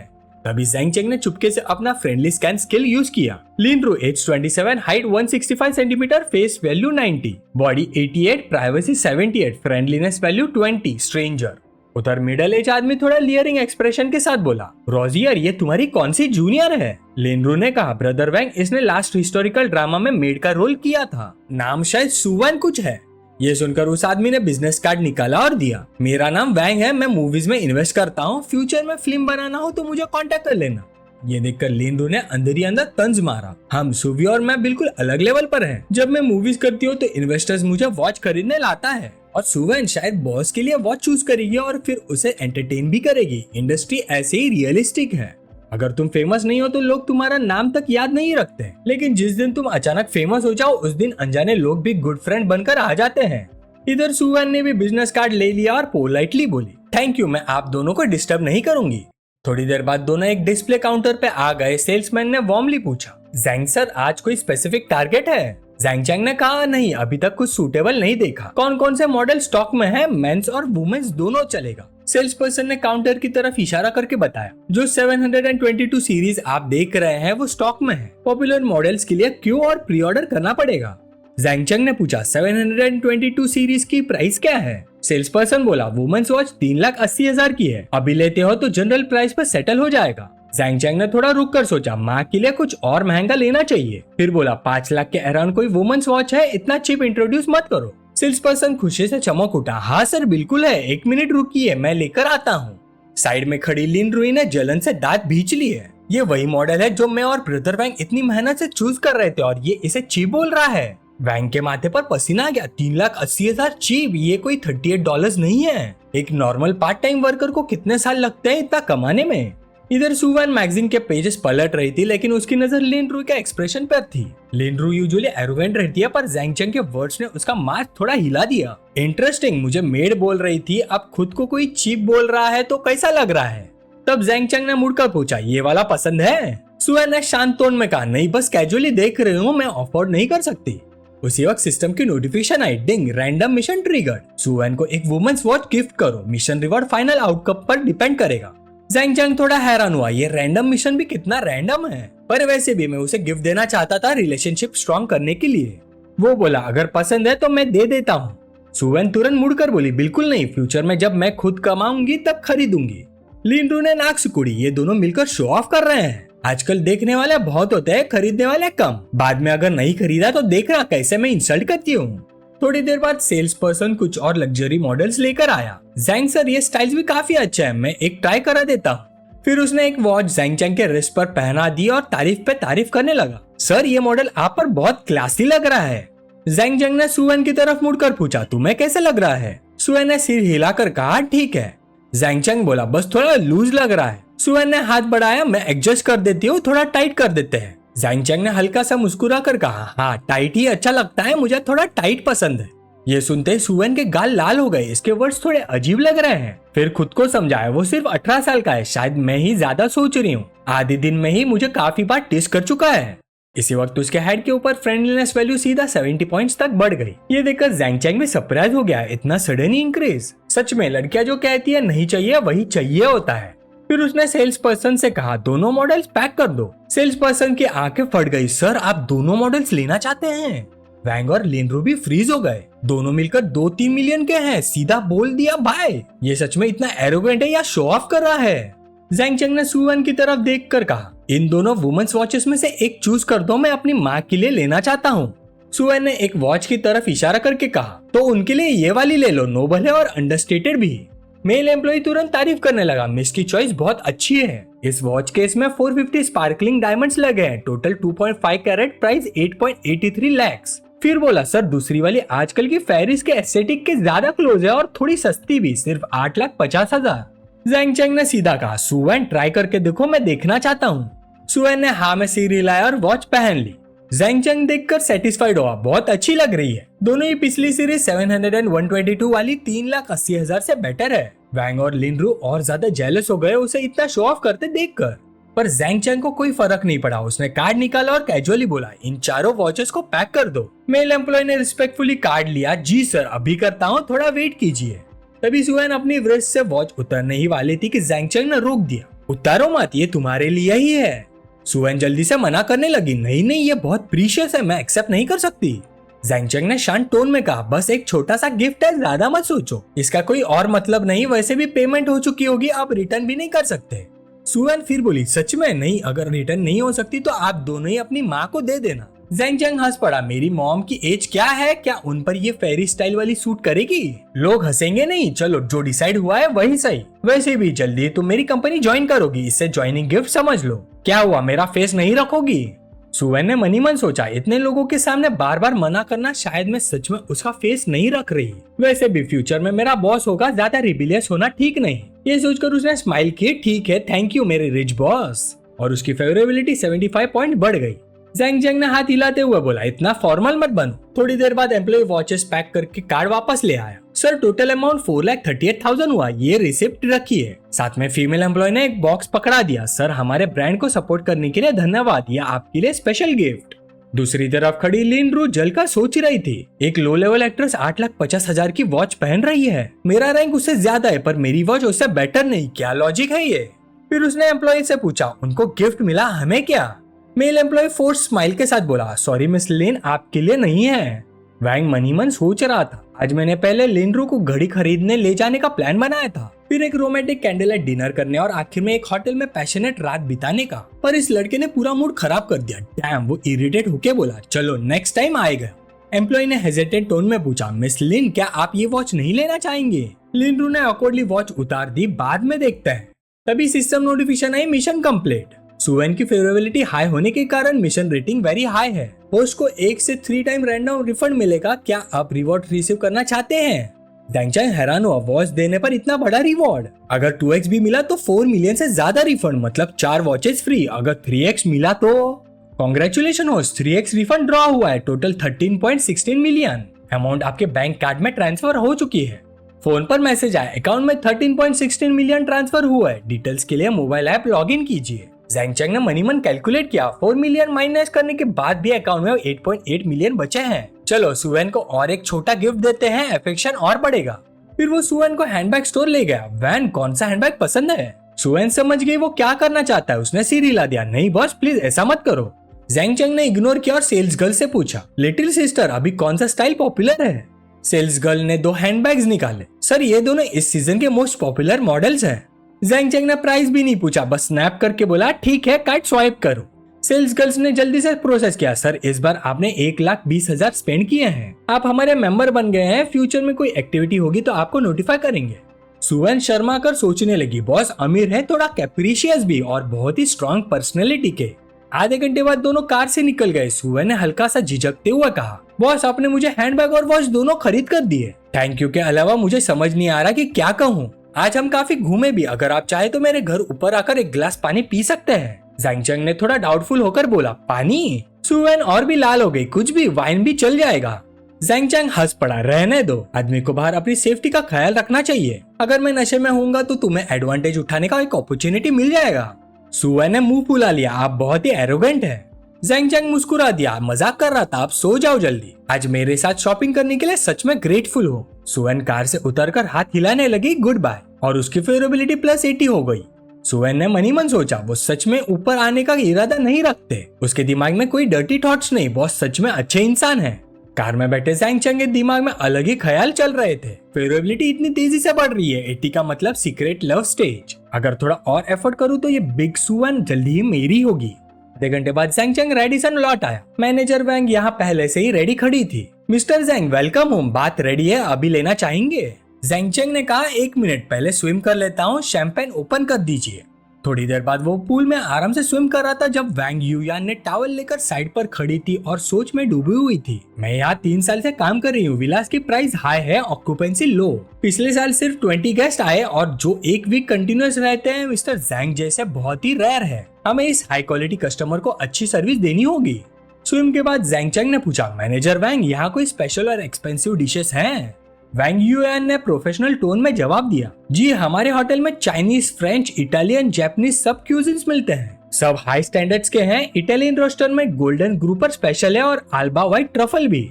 तभी जैंग चैंग ने चुपके से अपना फ्रेंडली स्कैन स्किल यूज किया। Linru age 27, height 165 centimetre, face value 90, body 88, privacy 78, friendliness value 20, stranger. उधर मिडिल एज आदमी थोड़ा लियरिंग एक्सप्रेशन के साथ बोला, रोजियर, ये तुम्हारी कौन सी जूनियर है? लिनरू ने कहा, ब्रदर वैंग, इसने लास्ट हिस्टोरिकल ड्रामा में मेड का रोल किया था, नाम शायद सुवन कुछ है। ये सुनकर उस आदमी ने बिजनेस कार्ड निकाला और दिया, मेरा नाम वैंग है, मैं मूवीज में इन्वेस्ट करता हूँ, फ्यूचर में फिल्म बनाना हो तो मुझे कांटेक्ट कर लेना। ये देखकर लिनरू ने अंदर ही अंदर तंज मारा। हम सुवी और मैं बिल्कुल अलग लेवल पर हैं। जब मैं मूवीज करती हूँ तो इन्वेस्टर्स मुझे वॉच खरीदने लाता है और सुवन शायद बॉस के लिए वॉच चूज करेगी और फिर उसे एंटरटेन भी करेगी। इंडस्ट्री ऐसे ही रियलिस्टिक है। अगर तुम फेमस नहीं हो तो लोग तुम्हारा नाम तक याद नहीं रखते, लेकिन जिस दिन तुम अचानक फेमस हो जाओ उस दिन अनजाने लोग भी गुड फ्रेंड बनकर आ जाते हैं। इधर सुवन ने भी बिजनेस कार्ड ले लिया और पोलाइटली बोली, थैंक यू, मैं आप दोनों को डिस्टर्ब नहीं करूंगी। थोड़ी देर बाद दोनों एक डिस्प्ले काउंटर पे आ गए। सेल्समैन ने वार्मली पूछा, जैंग सर आज कोई स्पेसिफिक टारगेट है? जैंग चैंग ने कहा, नहीं, अभी तक कुछ सूटेबल नहीं देखा। कौन कौन से मॉडल स्टॉक में है? मेंस और वुमेन्स दोनों चलेगा। सेल्स पर्सन ने काउंटर की तरफ इशारा करके बताया, जो 722 सीरीज आप देख रहे हैं वो स्टॉक में है। पॉपुलर मॉडल्स के लिए क्यू और प्री ऑर्डर करना पड़ेगा। जैंग चैंग ने पूछा, 722 सीरीज की प्राइस क्या है? सेल्स पर्सन बोला, वुमेन्स वॉच 3,80,000 की है। अभी लेते हो तो जनरल प्राइस पर सेटल हो जाएगा। जैंग चैंग ने थोड़ा रुक कर सोचा, माँ के लिए कुछ और महंगा लेना चाहिए। फिर बोला, 5 लाख के अराउंड कोई वुमेन्स वॉच है? इतना चीप इंट्रोड्यूस मत करो। सेल्स पर्सन खुशी से चमक उठा, हाँ सर बिल्कुल है, 1 मिनट रुकिए, मैं लेकर आता हूँ। साइड में खड़ी लिनरू ने जलन से दांत भींच लिए। ये वही मॉडल है जो मैं और ब्रदर वैंग इतनी मेहनत से चूज कर रहे थे और ये इसे चीप बोल रहा है। वैंग के माथे पर पसीना आ गया। 3,80,000 चीप? ये कोई $38 नहीं है। एक नॉर्मल पार्ट टाइम वर्कर को कितने साल लगते हैं इतना कमाने में? इधर सुवन मैगजीन के पेजेस पलट रही थी, लेकिन उसकी नजर लिनरू के एक्सप्रेशन पर थी। लिनरू यूजुअली एरोगेंट रहती है, पर जैंग चैंग के वर्ड्स ने उसका मार्क थोड़ा हिला दिया। इंटरेस्टिंग, मुझे मेड बोल रही थी, अब खुद को कोई चीप बोल रहा है तो कैसा लग रहा है? तब जैंग चैंग ने मुड़कर पूछा, ये वाला पसंद है? सुवन ने शांत टोन में कहा, नहीं, बस कैजुअली देख रही हूँ, मैं अफोर्ड नहीं कर सकती। उसी वक्त सिस्टम की नोटिफिकेशन आई, डिंग, रैंडम मिशन ट्रिगर्ड। सुवन को एक वुमेन्स वॉच गिफ्ट करो। मिशन रिवॉर्ड फाइनल आउटकम पर डिपेंड करेगा। जैंग चैंग थोड़ा हैरान हुआ, ये रैंडम मिशन भी कितना रैंडम है, पर वैसे भी मैं उसे गिफ्ट देना चाहता था रिलेशनशिप स्ट्रॉन्ग करने के लिए। वो बोला, अगर पसंद है तो मैं दे देता हूँ। सुवन तुरंत मुड़कर बोली, बिल्कुल नहीं, फ्यूचर में जब मैं खुद कमाऊंगी तब खरीदूंगी। लिनरू ने नाक सिकुड़ी, ये दोनों मिलकर शो ऑफ कर रहे हैं। आजकल देखने वाले बहुत होते हैं, खरीदने वाले कम। बाद में अगर नहीं खरीदा तो देखना कैसे मैं इंसल्ट करती हूँ। थोड़ी देर बाद सेल्स पर्सन कुछ और लग्जरी मॉडल्स लेकर आया। जैंग सर, ये स्टाइल्स भी काफी अच्छा है, मैं एक ट्राई करा देता हूँ। फिर उसने एक वॉच जैंग चैंग के रिस्ट पर पहना दी और तारीफ पे तारीफ करने लगा। सर, ये मॉडल आप पर बहुत क्लासी लग रहा है। जैंग चैंग ने सुवन की तरफ मुड़कर पूछा, तुम्हें कैसे लग रहा है? सुवन ने सिर हिलाकर कहा, ठीक है। जैंग चैंग बोला, बस थोड़ा लूज लग रहा है। सुवन ने हाथ बढ़ाया, मैं एडजस्ट कर देती हूँ, थोड़ा टाइट कर देते हैं। जैंग चैंग ने हल्का सा मुस्कुरा कर कहा, हाँ टाइट ही अच्छा लगता है, मुझे थोड़ा टाइट पसंद है। ये सुनते सुवन के गाल लाल हो गए, इसके वर्ड्स थोड़े अजीब लग रहे हैं। फिर खुद को समझाया, वो सिर्फ 18 साल का है, शायद मैं ही ज्यादा सोच रही हूँ। आधे दिन में ही मुझे काफी बार टेस्ट कर चुका है। इसी वक्त उसके हेड के ऊपर फ्रेंडलीनेस वैल्यू सीधा 70 पॉइंट्स तक बढ़ गई। ये देखकर जैंग चैंग भी सरप्राइज हो गया, इतना सडन इंक्रीज। सच में लड़कियां जो कहती है नहीं चाहिए वही चाहिए होता है। फिर उसने सेल्स पर्सन से कहा, दोनों मॉडल्स पैक कर दो। सेल्स पर्सन की आंखें फट गई, सर आप दोनों मॉडल्स लेना चाहते हैं? वैंग और लिनरू भी फ्रीज हो गए। दोनों मिलकर 2-3 मिलियन के हैं, सीधा बोल दिया भाई। ये सच में इतना एरोगेंट है या शो ऑफ कर रहा है? जैंग चैंग ने सुवन की तरफ देखकर कहा, इन दोनों वुमेन्स वॉचेस में से एक चूज कर दो, मैं अपनी माँ के लिए लेना चाहता हूँ। सुवन ने एक वॉच की तरफ इशारा करके कहा, तो उनके लिए ये वाली ले लो, नोबल है और अंडरस्टेटेड भी। मेल एम्प्लॉय तुरंत तारीफ करने लगा, मिस की चॉइस बहुत अच्छी है। इस वॉच केस में 450 स्पार्कलिंग डायमंड्स लगे हैं, टोटल 2.5 कैरेट, प्राइस 8.83 लाख। फिर बोला, सर दूसरी वाली आजकल की फेरिस के एस्थेटिक के ज्यादा क्लोज है और थोड़ी सस्ती भी, सिर्फ 8,50,000। जैंग चैंग ने सीधा कहा, सुवन ट्राई करके देखो, मैं देखना चाहता हूँ। सुवन ने हाँ में सिर हिलाया और वॉच पहन ली। जैंग चैंग देखकर सेटिस्फाइड हुआ, बहुत अच्छी लग रही है। दोनों ही पिछली सीरीज 700 वाली 3,80,000 से बेटर है। वैंग और लिनरू और ज्यादा जेलस हो गए उसे इतना शो ऑफ करते देखकर, पर जैंग चैंग को कोई फर्क नहीं पड़ा। उसने कार्ड निकाला और कैजुअली बोला, इन चारों वॉचेस को पैक कर दो। मेल एम्प्लॉय ने रिस्पेक्टफुली कार्ड लिया, जी सर अभी करता हूँ, थोड़ा वेट कीजिए। तभी सुवन अपनी वृष्ट से वॉच उतरने ही वाली थी कि जैंग चैंग ने रोक दिया, उतारो मत, ये तुम्हारे लिए ही है। सुवन जल्दी से मना करने लगी, नहीं नहीं ये बहुत प्रीशियस है, मैं एक्सेप्ट नहीं कर सकती। जैंग चैंग ने शांत टोन में कहा, बस एक छोटा सा गिफ्ट है, ज्यादा मत सोचो, इसका कोई और मतलब नहीं, वैसे भी पेमेंट हो चुकी होगी, आप रिटर्न भी नहीं कर सकते। सुवन फिर बोली, सच में? नहीं, अगर रिटर्न नहीं हो सकती तो आप दोनों ही अपनी माँ को दे देना। ज़ेंग चंग हंस पड़ा। मेरी मॉम की एज क्या है, क्या उन पर ये फेरी स्टाइल वाली सूट करेगी? लोग हंसेंगे नहीं, चलो जो डिसाइड हुआ है वही सही। वैसे भी जल्दी तुम मेरी कंपनी ज्वाइन करोगी, इससे ज्वाइनिंग गिफ्ट समझ लो। क्या हुआ, मेरा फेस नहीं रखोगी? सुवेन ने मनी मन सोचा, इतने लोगों के सामने बार बार मना करना, शायद मैं सच में उसका फेस नहीं रख रही। वैसे भी फ्यूचर में मेरा बॉस होगा, ज्यादा रिबिलियस होना ठीक नहीं। ये सोचकर उसने स्माइल की। ठीक है, थैंक यू मेरे रिच बॉस। और उसकी फेवरेबिलिटी 75 पॉइंट बढ़ गई। ज़ेंग चंग ने हाथ हिलाते हुए बोला, इतना फॉर्मल मत बनो। थोड़ी देर बाद एम्प्लॉय वॉचेस पैक करके कार्ड वापस ले आया। सर टोटल अमाउंट 4,38,000 हुआ, ये रिसिप्ट रखिए। साथ में फीमेल एम्प्लॉय ने एक बॉक्स पकड़ा दिया। सर हमारे ब्रांड को सपोर्ट करने के लिए धन्यवाद, ये आपके लिए स्पेशल गिफ्ट। दूसरी तरफ खड़ी लिन रू जलकर सोच रही थी, एक लो लेवल एक्ट्रेस 8,50,000 की वॉच पहन रही है। मेरा रैंक उससे ज्यादा है पर मेरी वॉच उससे बेटर नहीं, क्या लॉजिक है ये? फिर उसने एम्प्लॉय से पूछा, उनको गिफ्ट मिला, हमें क्या? मेल एम्प्लॉय फोर्स स्माइल के साथ बोला, सॉरी मिस लिन, आपके लिए नहीं है। वैंग मनी मन सोच रहा था, आज मैंने पहले लिन रू को घड़ी खरीदने ले जाने का प्लान बनाया था, फिर एक रोमांटिक कैंडल लाइट डिनर करने और आखिर में एक होटल में पैशनेट रात बिताने का। पर इस लड़के ने पूरा मूड खराब कर दिया। डैम, वो इरिटेट होके बोला, चलो नेक्स्ट टाइम आएगा। एम्प्लॉय ने हेजिटेंट टोन में पूछा, मिस लिन क्या आप ये वॉच नहीं लेना चाहेंगे? लिन रू ने ऑकवर्डली वॉच उतार दी, बाद में देखते हैं। तभी सिस्टम नोटिफिकेशन आई, मिशन कंप्लीट। सुवेन की फेवरेबिलिटी हाई होने के कारण मिशन रेटिंग वेरी हाई है। होस्ट को 1 से 3 टाइम रैंडम रिफंड मिलेगा, क्या आप रिवॉर्ड रिसीव करना चाहते हैं? ज़ेंग चंग हैरान हुआ, वॉच देने पर इतना बड़ा रिवॉर्ड। अगर 2x भी मिला तो 4 मिलियन से ज्यादा रिफंड, मतलब 4 वॉचेस फ्री। अगर 3x मिला तो congratulation host, 3x refund draw हुआ है। टोटल 13.16 मिलियन अमाउंट आपके बैंक कार्ड में ट्रांसफर हो चुकी है। फोन पर मैसेज आया, अकाउंट में 13.16 मिलियन ट्रांसफर हुआ है। डिटेल्स के लिए मोबाइल ऐप लॉग इन कीजिए। ज़ेंग चंग ने मनी मन कैलकुलेट किया, 4 मिलियन माइनस करने के बाद भी अकाउंट में 8.8 मिलियन बचे हैं। चलो सुवेन को और एक छोटा गिफ्ट देते हैं, अफेक्शन और बढ़ेगा। फिर वो सुवेन को हैंडबैग स्टोर ले गया। वैन, कौन सा हैंडबैग पसंद है? सुवेन समझ गई वो क्या करना चाहता है, उसने सिर हिला दिया, नहीं बॉस प्लीज ऐसा मत करो। ज़ेंग चंग ने इग्नोर किया और सेल्स गर्ल से पूछा, लिटिल सिस्टर अभी कौन सा स्टाइल पॉपुलर है? सेल्स गर्ल ने 2 हैंडबैग्स निकाले। सर ये दोनों इस सीजन के मोस्ट पॉपुलर मॉडल्स हैं। ज़ेंग चंग ने प्राइस भी नहीं पूछा, बस स्नैप करके बोला, ठीक है कार्ड स्वाइप करो। सेल्स गर्ल्स ने जल्दी से प्रोसेस किया, सर इस बार आपने 1,20,000 स्पेंड किए हैं, आप हमारे मेंबर बन गए हैं, फ्यूचर में कोई एक्टिविटी होगी तो आपको नोटिफाई करेंगे। सुवेन शर्मा कर सोचने लगी, बॉस अमीर है, थोड़ा कैप्रिशियस भी और बहुत ही स्ट्रॉन्ग पर्सनैलिटी के। आधे घंटे बाद दोनों कार से निकल गए। सुवेन ने हल्का सा झिझकते हुए कहा, बॉस आपने मुझे हैंडबैग और वॉच दोनों खरीद कर दिए। थैंक यू के अलावा मुझे समझ नहीं आ रहा कि क्या कहूँ। आज हम काफी घूमे भी, अगर आप चाहे तो मेरे घर ऊपर आकर एक गिलास पानी पी सकते हैं। ज़ेंग चंग ने थोड़ा डाउटफुल होकर बोला, पानी? सुवेन और भी लाल हो गई, कुछ भी, वाइन भी चल जाएगा। ज़ेंग चंग हंस पड़ा, रहने दो, आदमी को बाहर अपनी सेफ्टी का ख्याल रखना चाहिए। अगर मैं नशे में होऊंगा तो तुम्हें एडवांटेज उठाने का एक अपॉर्चुनिटी मिल जाएगा। सुवेन ने मुंह फुला लिया, आप बहुत ही एरोगेंट है। ज़ेंग चंग मुस्कुरा दिया, मजाक कर रहा था, आप सो जाओ जल्दी, आज मेरे साथ शॉपिंग करने के लिए सच में ग्रेटफुल हो। सुवेन कार से उतरकर हाथ हिलाने लगी, गुड बाय, और उसकी फेवरेबिलिटी +80 हो गई। सुवेन ने मनी मन सोचा, वो सच में ऊपर आने का इरादा नहीं रखते, उसके दिमाग में कोई डर्टी थॉट्स नहीं, बॉस सच में अच्छे इंसान है। कार में बैठे ज़ेंग चंग के दिमाग में अलग ही ख्याल चल रहे थे। फेवरेबिलिटी इतनी तेजी से बढ़ रही है, 80 का मतलब सीक्रेट लव स्टेज। अगर थोड़ा और एफर्ट करूँ तो ये बिग सुवेन जल्दी ही मेरी होगी। आधे घंटे बाद ज़ेंग चंग रेडिसन लौट आया। मैनेजर वैंग यहाँ पहले से ही रेडी खड़ी थी। मिस्टर ज़ेंग वेलकम होम, बात रेडी है, अभी लेना चाहेंगे? ज़ेंग चंग ने कहा, 1 मिनट पहले स्विम कर लेता हूँ, शैंपेन ओपन कर दीजिए। थोड़ी देर बाद वो पूल में आराम से स्विम कर रहा था जब वैंग यूयान ने टॉवल लेकर साइड पर खड़ी थी और सोच में डूबी हुई थी। मैं यहाँ 3 साल से काम कर रही हूँ, विलास की प्राइस हाई है, ऑक्यूपेंसी लो। पिछले साल सिर्फ 20 गेस्ट आए और जो 1 वीक कंटिन्यूअस रहते हैं मिस्टर ज़ेंग जैसे बहुत ही रेयर है। हमें इस हाई क्वालिटी कस्टमर को अच्छी सर्विस देनी होगी। स्विम के बाद ज़ेंग चंग ने पूछा, मैनेजर वैंग यहाँ कोई स्पेशल और एक्सपेंसिव डिशेस हैं? वैंग यूएन ने प्रोफेशनल टोन में जवाब दिया, जी हमारे होटल में चाइनीज, फ्रेंच, इटालियन, जापानीज सब क्यूजिन्स मिलते हैं, सब हाई स्टैंडर्ड्स के हैं। इटालियन रोस्टर में गोल्डन ग्रुपर स्पेशल है और अल्बा व्हाइट ट्रफल भी।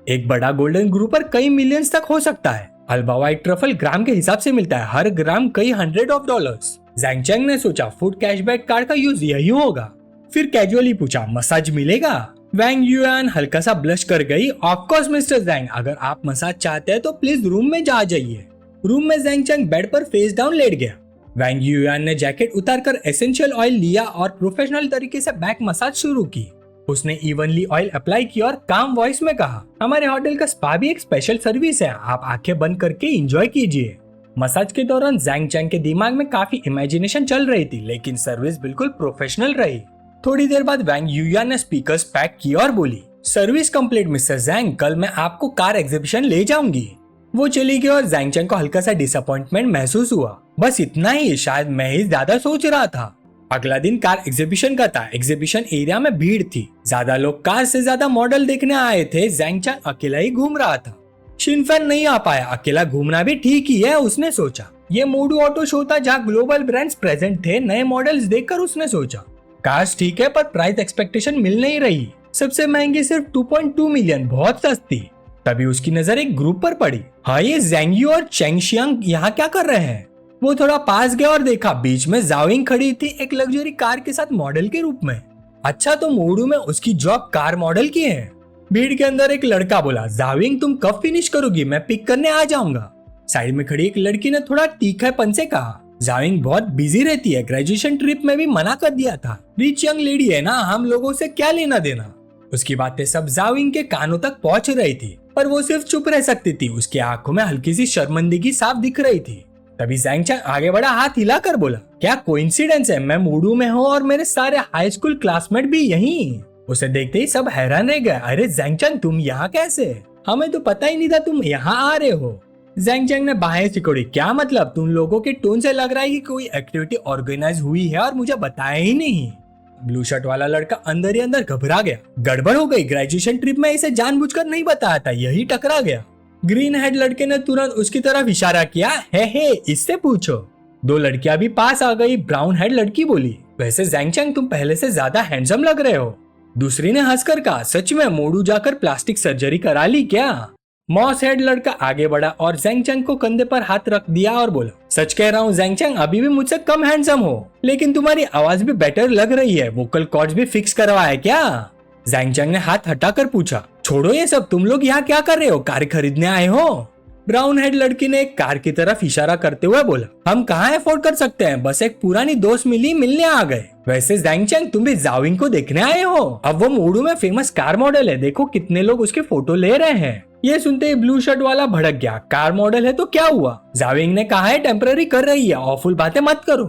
एक बड़ा गोल्डन ग्रुपर कई मिलियंस तक हो सकता है। अल्बा व्हाइट ट्रफल ग्राम के हिसाब से मिलता है, हर ग्राम कई $100। ज़ेंग चंग ने सोचा फूड कैशबैक कार्ड का यूज यही होगा। फिर कैजुअली पूछा, मसाज मिलेगा? वैंग यूएन हल्का सा ब्लश कर गई, ऑफ कोर्स मिस्टर ज़ेंग, अगर आप मसाज चाहते हैं तो प्लीज रूम में जा जाइए। रूम में ज़ेंग चंग बेड पर फेस डाउन लेट गया। वैंग यूएन ने जैकेट उतारकर एसेंशियल ऑयल लिया और प्रोफेशनल तरीके से बैक मसाज शुरू की। उसने इवनली ऑयल अप्लाई किया और काम वॉइस में कहा, हमारे होटल का स्पा भी एक स्पेशल सर्विस है, आप आंखें बंद करके एंजॉय कीजिए। मसाज के दौरान जैंग चैंग के दिमाग में काफी इमेजिनेशन चल रही थी, लेकिन सर्विस बिल्कुल प्रोफेशनल रही। थोड़ी देर बाद वैंग यूयान ने स्पीकर्स पैक किया और बोली, सर्विस कंप्लीट मिस्टर जैंग, कल मैं आपको कार एग्जीबिशन ले जाऊंगी। वो चली गई और जैंग चैंग को हल्का सा डिसअपॉइंटमेंट महसूस हुआ। बस इतना ही, शायद मैं ही ज्यादा सोच रहा था। अगला दिन कार एग्जीबिशन का था। एग्जीबिशन एरिया में भीड़ थी, ज्यादा लोग कार से ज्यादा मॉडल देखने आए थे। जैंग चैंग अकेला ही घूम रहा था। शिनफैन नहीं आ पाया, अकेला घूमना भी ठीक ही है, उसने सोचा। ये मोडू ऑटो शो था जहाँ ग्लोबल ब्रांड्स प्रेजेंट थे। नए मॉडल्स देखकर उसने सोचा, कार्स ठीक है पर प्राइस एक्सपेक्टेशन मिल नहीं रही। सबसे महंगी सिर्फ 2.2 मिलियन, बहुत सस्ती। तभी उसकी नजर एक ग्रुप पर पड़ी। हाँ, ये जैंग यू और चेंग शियांग यहाँ क्या कर रहे हैं? वो थोड़ा पास गया और देखा बीच में जाविंग खड़ी थी, एक लग्जरी कार के साथ मॉडल के रूप में। अच्छा, तो मोडू में उसकी जॉब कार मॉडल की है। भीड़ के अंदर एक लड़का बोला, जाविंग तुम कब फिनिश करोगी, मैं पिक करने आ जाऊंगा। साइड में खड़ी एक लड़की ने थोड़ा तीखेपन से कहा, जाविंग बहुत बिजी रहती है, ग्रेजुएशन ट्रिप में भी मना कर दिया था। रिच यंग लेडी है ना, हम लोगों से क्या लेना देना। उसकी बातें सब जाविंग के कानों तक पहुंच रही थी, पर वो सिर्फ चुप रह सकती थी। उसकी आंखों में हल्की सी शर्मिंदगी साफ दिख रही थी। तभी जैंग चैंग आगे बढ़ा, हाथ हिलाकर बोला, क्या कोइंसिडेंस है, मैं मूडू में हूँ और मेरे सारे हाई स्कूल क्लासमेट भी यहीं। उसे देखते ही सब हैरान रह गए। अरे जैंग चैंग, तुम यहाँ कैसे? हमें तो पता ही नहीं था तुम यहाँ आ रहे हो। जैंग चैंग ने बाहें सिकोड़ी। क्या मतलब? तुम लोगों के टोन से लग रहा है कि कोई एक्टिविटी ऑर्गेनाइज हुई है और मुझे बताया ही नहीं। ब्लू शर्ट वाला लड़का अंदर ही अंदर घबरा गया। गड़बड़ हो गई, ग्रेजुएशन ट्रिप में इसे जानबूझकर नहीं बताया था, यही टकरा गया। ग्रीन हेड लड़के ने तुरंत उसकी तरफ इशारा किया, हे इससे पूछो। दो लड़कियां भी पास आ गई। ब्राउन हेड लड़की बोली, वैसे जैंग चैंग तुम पहले से ज्यादा हैंडसम लग रहे हो। दूसरी ने हंसकर कहा, सच में मोडू जाकर प्लास्टिक सर्जरी करा ली क्या? मॉस हेड लड़का आगे बढ़ा और जैंग चैंग को कंधे पर हाथ रख दिया और बोला, सच कह रहा हूँ जैंग चैंग, अभी भी मुझसे कम हैंडसम हो, लेकिन तुम्हारी आवाज भी बेटर लग रही है। वोकल कॉर्ड्स भी फिक्स करवाया क्या? जैंग चैंग ने हाथ हटाकर पूछा। छोड़ो ये सब, तुम लोग यहाँ क्या कर रहे हो? कार खरीदने आए हो? ब्राउन हेड लड़की ने एक कार की तरफ इशारा करते हुए बोला, हम कहाँ अफोर्ड कर सकते हैं, बस एक पुरानी दोस्त मिली, मिलने आ गए। वैसे जैंग चैंग, तुम भी जाविंग को देखने आए हो? अब वो मोडू में फेमस कार मॉडल है, देखो कितने लोग उसके फोटो ले रहे हैं। ये सुनते ही ब्लू शर्ट वाला भड़क गया। कार मॉडल है तो क्या हुआ? जाविंग ने कहा है टेम्पररी कर रही है, ऑफुल बातें मत करो।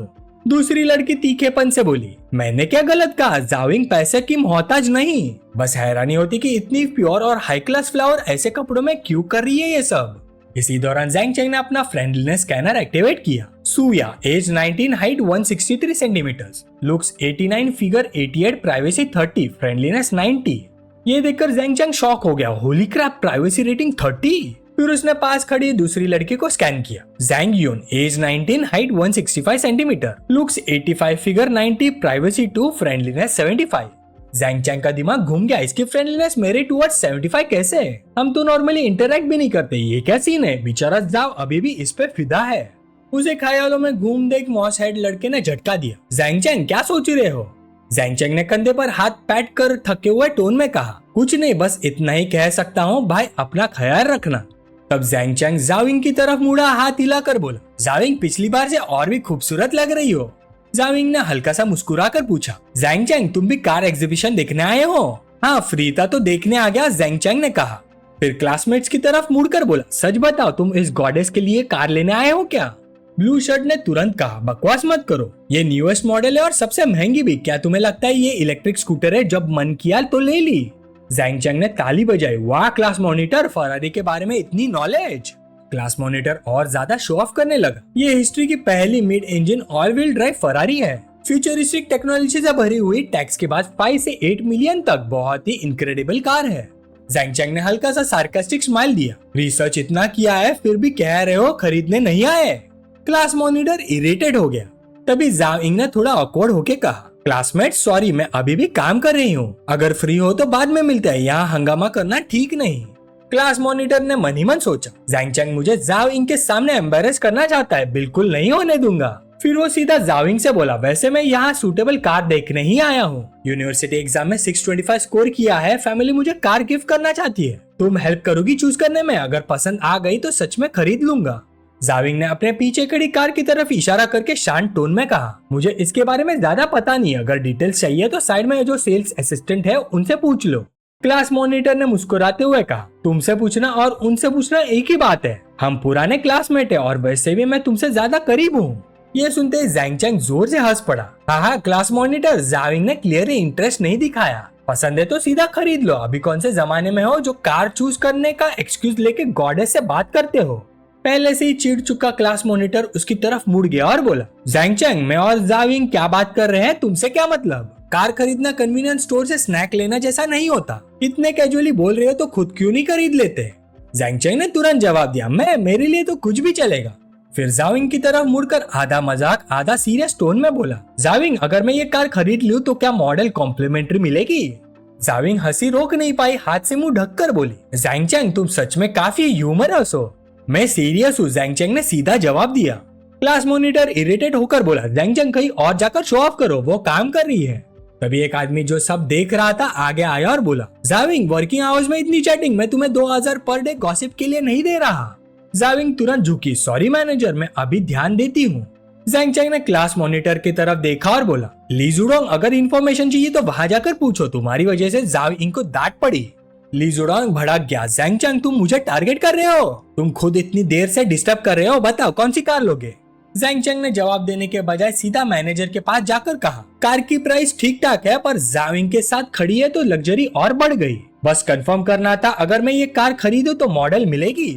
दूसरी लड़की तीखेपन से बोली, मैंने क्या गलत कहा? जाविंग पैसे की मोहताज नहीं। बस हैरानी होती कि इतनी प्योर और हाई क्लास फ्लावर ऐसे कपड़ों में क्यों कर रही है ये सब। इसी दौरान जैंग चैंग ने अपना फ्रेंडलीनेस स्कैनर एक्टिवेट किया। Suya, age 19, height 163 centimetres, looks 89, figure 88, privacy 30, friendliness 90। ये देखकर जैंग चैंग शॉक हो गया। Holy crap, privacy rating 30। फिर उसने पास खड़ी दूसरी लड़की को स्कैन किया। Zhang Yun, age 19, height 165 centimetre, looks 85, figure 90, privacy 2, friendliness 75। Zhang Chang का दिमाग घूम गया। इसकी फ्रेंडलीनेस मेरे टुवर्ड्स 75 कैसे? हम तो नॉर्मली इंटरेक्ट भी नहीं करते, ये क्या सीन है? बेचारा जाव अभी भी इस पे फिदा है। उसे ख्यालों में घूम देख मॉस हेड लड़के ने झटका दिया। जैंग चैंग, क्या सोच रहे हो? जैंग चैंग ने कंधे पर हाथ पैट कर थके हुए टोन में कहा, कुछ नहीं, बस इतना ही कह सकता हूँ भाई, अपना ख्याल रखना। तब जैंग चैंग जाविंग की तरफ मुड़ा, हाथ हिलाकर बोला, जाविंग पिछली बार से और भी खूबसूरत लग रही हो। जाविंग ने हल्का सा मुस्कुराकर पूछा, जैंग चैंग तुम भी कार एग्जीबिशन देखने आए हो? हाँ, फ्री था तो देखने आ गया, जैंग चैंग ने कहा। फिर क्लासमेट्स की तरफ मुड़कर बोला, सच बताओ तुम इस गॉडेस के लिए कार लेने आए हो क्या? ब्लू शर्ट ने तुरंत कहा, बकवास मत करो, ये न्यूएस्ट मॉडल है और सबसे महंगी भी। क्या तुम्हें लगता है ये इलेक्ट्रिक स्कूटर है? जब मन किया तो ले ली। जैंग चैंग ने ताली बजाई। वाह क्लास मॉनिटर, फरारी के बारे में इतनी नॉलेज। क्लास मॉनिटर और ज्यादा शो ऑफ करने लगा। ये हिस्ट्री की पहली mid engine all wheel drive Ferrari है। फ्यूचरिस्टिक टेक्नोलॉजी से भरी हुई, टैक्स के बाद 5 से 8 मिलियन तक, बहुत ही इनक्रेडिबल कार है। जैंग चैंग ने हल्का सा सार्कास्टिक स्माइल दिया। रिसर्च इतना किया है फिर भी कह रहे हो खरीदने नहीं आए? क्लास मॉनिटर इरिटेट हो गया। तभी जाविंग ने थोड़ा ऑकवर्ड होके कहा, क्लासमेट सॉरी, मैं अभी भी काम कर रही हूँ, अगर फ्री हो तो बाद में मिलते हैं, यहाँ हंगामा करना ठीक नहीं। क्लास मॉनिटर ने मन ही मन सोचा, जैंग चैंग मुझे जाविंग के सामने एम्बेरस करना चाहता है, बिल्कुल नहीं होने दूंगा। फिर वो सीधा जाविंग से बोला, वैसे मैं यहाँ सूटेबल कार देखने ही आया हूँ, यूनिवर्सिटी एग्जाम में 625 स्कोर किया है, फैमिली मुझे कार गिफ्ट करना चाहती है, तुम हेल्प करोगी चूज करने में? अगर पसंद आ गई तो सच में खरीद लूंगा। जाविंग ने अपने पीछे खड़ी कार की तरफ इशारा करके शांत टोन में कहा, मुझे इसके बारे में ज्यादा पता नहीं, अगर डिटेल्स चाहिए तो साइड में जो सेल्स असिस्टेंट है उनसे पूछ लो। क्लास मॉनिटर ने मुस्कुराते हुए कहा, तुमसे पूछना और उनसे पूछना एक ही बात है, हम पुराने क्लासमेट है और वैसे भी मैं तुमसे ज्यादा करीब हूँ। ये सुनते ही जैंग चैंग जोर से हंस पड़ा। हाँ क्लास मॉनिटर, जाविंग ने क्लियरली इंटरेस्ट नहीं दिखाया, पसंद है तो सीधा खरीद लो, अभी कौन से जमाने में हो जो कार चूज करने का एक्सक्यूज लेके गॉडेस से बात करते हो। पहले से ही चिढ़ चुका क्लास मॉनिटर उसकी तरफ मुड़ गया और बोला, जैंग चैंग, मैं और जाविंग क्या बात कर रहे हैं, तुमसे क्या मतलब? कार खरीदना कन्वीनियंस स्टोर से स्नैक लेना जैसा नहीं होता, इतने कैजुअली बोल रहे हो तो खुद क्यों नहीं खरीद लेते? जैंग चैंग ने तुरंत जवाब दिया, मेरे लिए तो कुछ भी चलेगा। फिर जाविंग की तरफ मुड़कर आधा मजाक आधा सीरियस टोन में बोला, जाविंग, अगर मैं ये कार खरीद लूं तो क्या मॉडल कॉम्प्लीमेंट्री मिलेगी? जाविंग हंसी रोक नहीं पाई, हाथ से मुंह ढककर बोली, जैंग चैंग, तुम सच में काफी ह्यूमरस हो। मैं सीरियस हूँ, जैंग चैंग ने सीधा जवाब दिया। क्लास मॉनिटर इरिटेट होकर बोला, जैंग चैंग, कहीं और जाकर शो ऑफ करो, वो काम कर रही है। तभी एक आदमी जो सब देख रहा था आगे आया और बोला, जाविंग, वर्किंग आवर्स में इतनी चैटिंग मैं तुम्हें 2000 पर डे गॉसिप के लिए नहीं दे रहा। जाविंग तुरंत झुकी, सॉरी मैनेजर, मैं अभी ध्यान देती हूँ। जैंग चैंग ने क्लास मॉनिटर की तरफ देखा और बोला, ली जुडोंग, अगर इन्फॉर्मेशन चाहिए तो वहां जाकर पूछो, तुम्हारी वजह से जाविंग को डांट पड़ी। ली जुडोंग भड़क गया, जैंग चैंग, तुम मुझे टारगेट कर रहे हो, तुम खुद इतनी देर से डिस्टर्ब कर रहे हो, बताओ कौन सी कार लोगे? जैंग चैंग ने जवाब देने के बजाय सीधा मैनेजर के पास जाकर कहा, कार की प्राइस ठीक ठाक है पर जाविंग के साथ खड़ी है तो लग्जरी और बढ़ गई, बस कंफर्म करना था, अगर मैं ये कार खरीदूं तो मॉडल मिलेगी।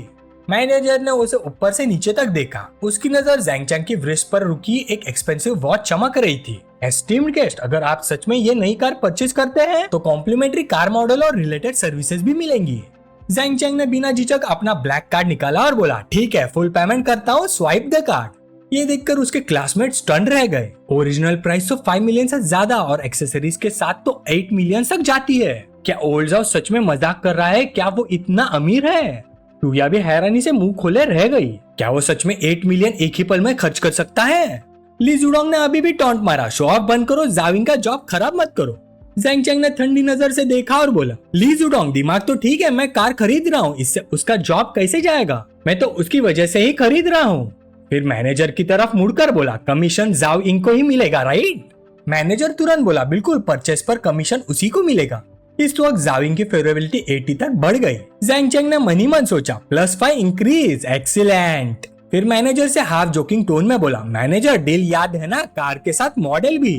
मैनेजर ने उसे ऊपर से नीचे तक देखा, उसकी नजर जैंग चैंग की व्रिस्ट पर रुकी एक एक्सपेंसिव वॉच चमक रही थी। एस्टीम्ड गेस्ट, अगर आप सच में ये नई कार परचेज करते हैं तो कॉम्प्लीमेंट्री कार मॉडल और रिलेटेड सर्विसेज भी मिलेंगी। जैंग चैंग ने बिना झिझक अपना ब्लैक कार्ड निकाला और बोला, ठीक है, फुल पेमेंट करता हूँ, स्वाइप द कार्ड। ये देखकर उसके क्लासमेट स्टन रह गए। ओरिजिनल प्राइस तो 5 मिलियन से ज्यादा और एक्सेसरीज के साथ तो 8 मिलियन तक जाती है। क्या ओल्ड जाओ सच में मजाक कर रहा है? क्या वो इतना अमीर है? टूया भी हैरानी से मुंह खोले रह गई। क्या वो सच में 8 मिलियन एक ही पल में खर्च कर सकता है? ली जुडोंग ने अभी भी टॉन्ट मारा, शो ऑफ बंद करो, जाविंग का जॉब खराब मत करो। जैंग चैंग ने ठंडी नजर से देखा और बोला, ली जुडोंग, दिमाग तो ठीक है, मैं कार खरीद रहा हूँ, इससे उसका जॉब कैसे जाएगा? मैं तो उसकी वजह से ही खरीद रहा हूँ। फिर मैनेजर की तरफ मुड़कर बोला, कमीशन जाविंग को ही मिलेगा, राइट? मैनेजर तुरंत बोला, बिल्कुल, परचेस पर कमीशन उसी को मिलेगा। इस वक्त जाविंग की फेवरेबिलिटी 80 तक बढ़ गई। जैंग चैंग ने मनी मन सोचा, +5 इंक्रीज, एक्सीलेंट। फिर मैनेजर से हाफ जोकिंग टोन में बोला, मैनेजर, डील याद है ना, कार के साथ मॉडल भी।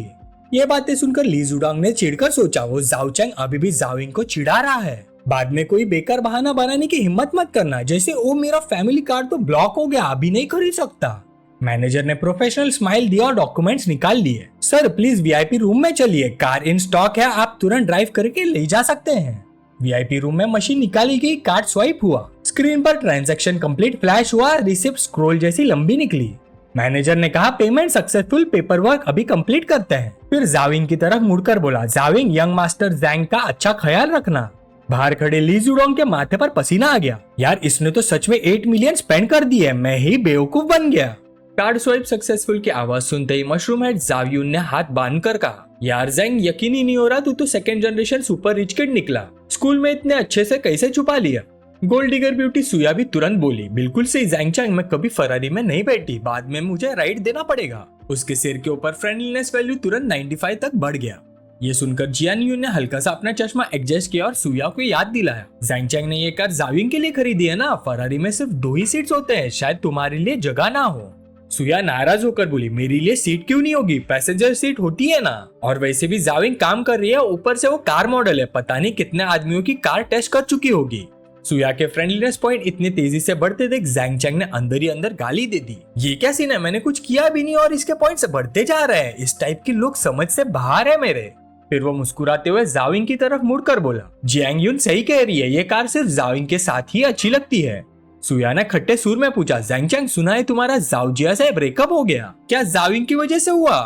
ये बातें सुनकर ली जुडोंग ने चिढ़कर सोचा, वो जाओ चैंग अभी भी जाविंग को चिढ़ा रहा है। बाद में कोई बेकार बहाना बनाने की हिम्मत मत करना, जैसे ओ मेरा फैमिली कार्ड तो ब्लॉक हो गया, अभी नहीं खरीद सकता। मैनेजर ने प्रोफेशनल स्माइल दिया और डॉक्यूमेंट्स निकाल लिए। सर प्लीज वीआईपी रूम में चलिए, कार इन स्टॉक है, आप तुरंत ड्राइव करके ले जा सकते हैं। वीआईपी रूम में मशीन निकाली गई, कार्ड स्वाइप हुआ, स्क्रीन पर ट्रांजैक्शन कंप्लीट फ्लैश हुआ, रिसिप्ट स्क्रॉल जैसी लंबी निकली। मैनेजर ने कहा, पेमेंट सक्सेसफुल, पेपर वर्क अभी कंप्लीट करते हैं। फिर जाविंग की तरफ मुड़कर बोला, जाविंग, यंग मास्टर जैंग का अच्छा ख्याल रखना। बाहर खड़े ली जुडोंग के माथे पर पसीना आ गया। यार इसने तो सच में 8 मिलियन स्पेंड कर दिए, मैं ही बेवकूफ बन गया। कार्ड स्वाइप सक्सेसफुल की आवाज सुनते ही मशरूम हेड जावियून ने हाथ बांध कर कहा, यार जैंग, यकीन ही नहीं हो रहा, तू तो second generation super rich kid निकला, स्कूल में इतने अच्छे से कैसे छुपा लिया? गोल्ड डिगर ब्यूटी सुया भी तुरंत बोली, बिल्कुल सही जैंग चैंग, मैं कभी फरारी में नहीं बैठी, बाद में मुझे राइड देना पड़ेगा। उसके सिर के ऊपर फ्रेंडलीनेस वैल्यू तुरंत 95 तक बढ़ गया। ये सुनकर जियान यून ने हल्का सा अपना चश्मा एडजस्ट किया और सुया को याद दिलाया, जैंग चैंग ने ये कार जाविंग के लिए खरीदी है ना, फरारी में सिर्फ 2 ही सीट्स होते हैं, शायद तुम्हारे लिए जगह ना हो। सुया नाराज होकर बोली, मेरे लिए सीट क्यों नहीं होगी, पैसेंजर सीट होती है ना, और वैसे भी जाविंग काम कर रही है, ऊपर से वो कार मॉडल है, पता नहीं कितने आदमियों की कार टेस्ट कर चुकी होगी। सुया के फ्रेंडलीनेस पॉइंट इतनी तेजी से बढ़ते देख जैंग चैंग ने अंदर ही अंदर गाली दे दी, ये क्या सीन है, मैंने कुछ किया भी नहीं और इसके पॉइंट से बढ़ते जा रहे हैं, इस टाइप के लोग समझ से बाहर है मेरे। फिर वो मुस्कुराते हुए जाविंग की तरफ मुड़कर बोला, जियांग यून सही कह रही है, ये कार सिर्फ जाविंग के साथ ही अच्छी लगती है। सुया ने खट्टे सुर में पूछा, जैंग चैंग, सुना है तुम्हारा जाओजिया से ब्रेकअप हो गया, क्या जाविंग की वजह से हुआ?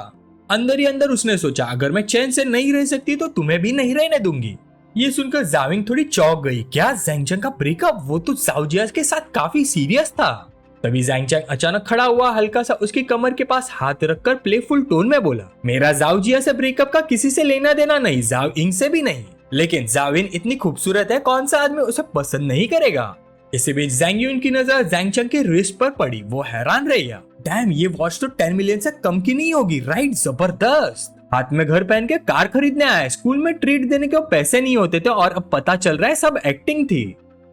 अंदर ही अंदर उसने सोचा, अगर मैं चैन से नहीं रह सकती तो तुम्हें भी नहीं रहने दूंगी। ये सुनकर जाविंग थोड़ी चौंक गई, क्या जैंग चैंग का ब्रेकअप? वो तो जाओजिया के साथ काफी सीरियस था। तभी जैंग चैंग अचानक खड़ा हुआ, हल्का सा उसकी कमर के पास हाथ रखकर प्लेफुल टोन में बोला, मेरा जाओजिया से ब्रेकअप का किसी से लेना देना नहीं, जाओइंग से भी नहीं, लेकिन जाविन इतनी खूबसूरत है, कौन सा आदमी उसे पसंद नहीं करेगा? इसी बीच ज़ैंग यून की नजर ज़ैंग चंग के रिस्ट पर पड़ी। वो हैरान रह गया, डैम ये वॉच तो 10 मिलियन से कम की नहीं होगी, राइट? जबरदस्त। हाथ में घर पहन के कार खरीदने आया, स्कूल में ट्रीट देने के पैसे नहीं होते थे और अब पता चल रहा है सब एक्टिंग थी।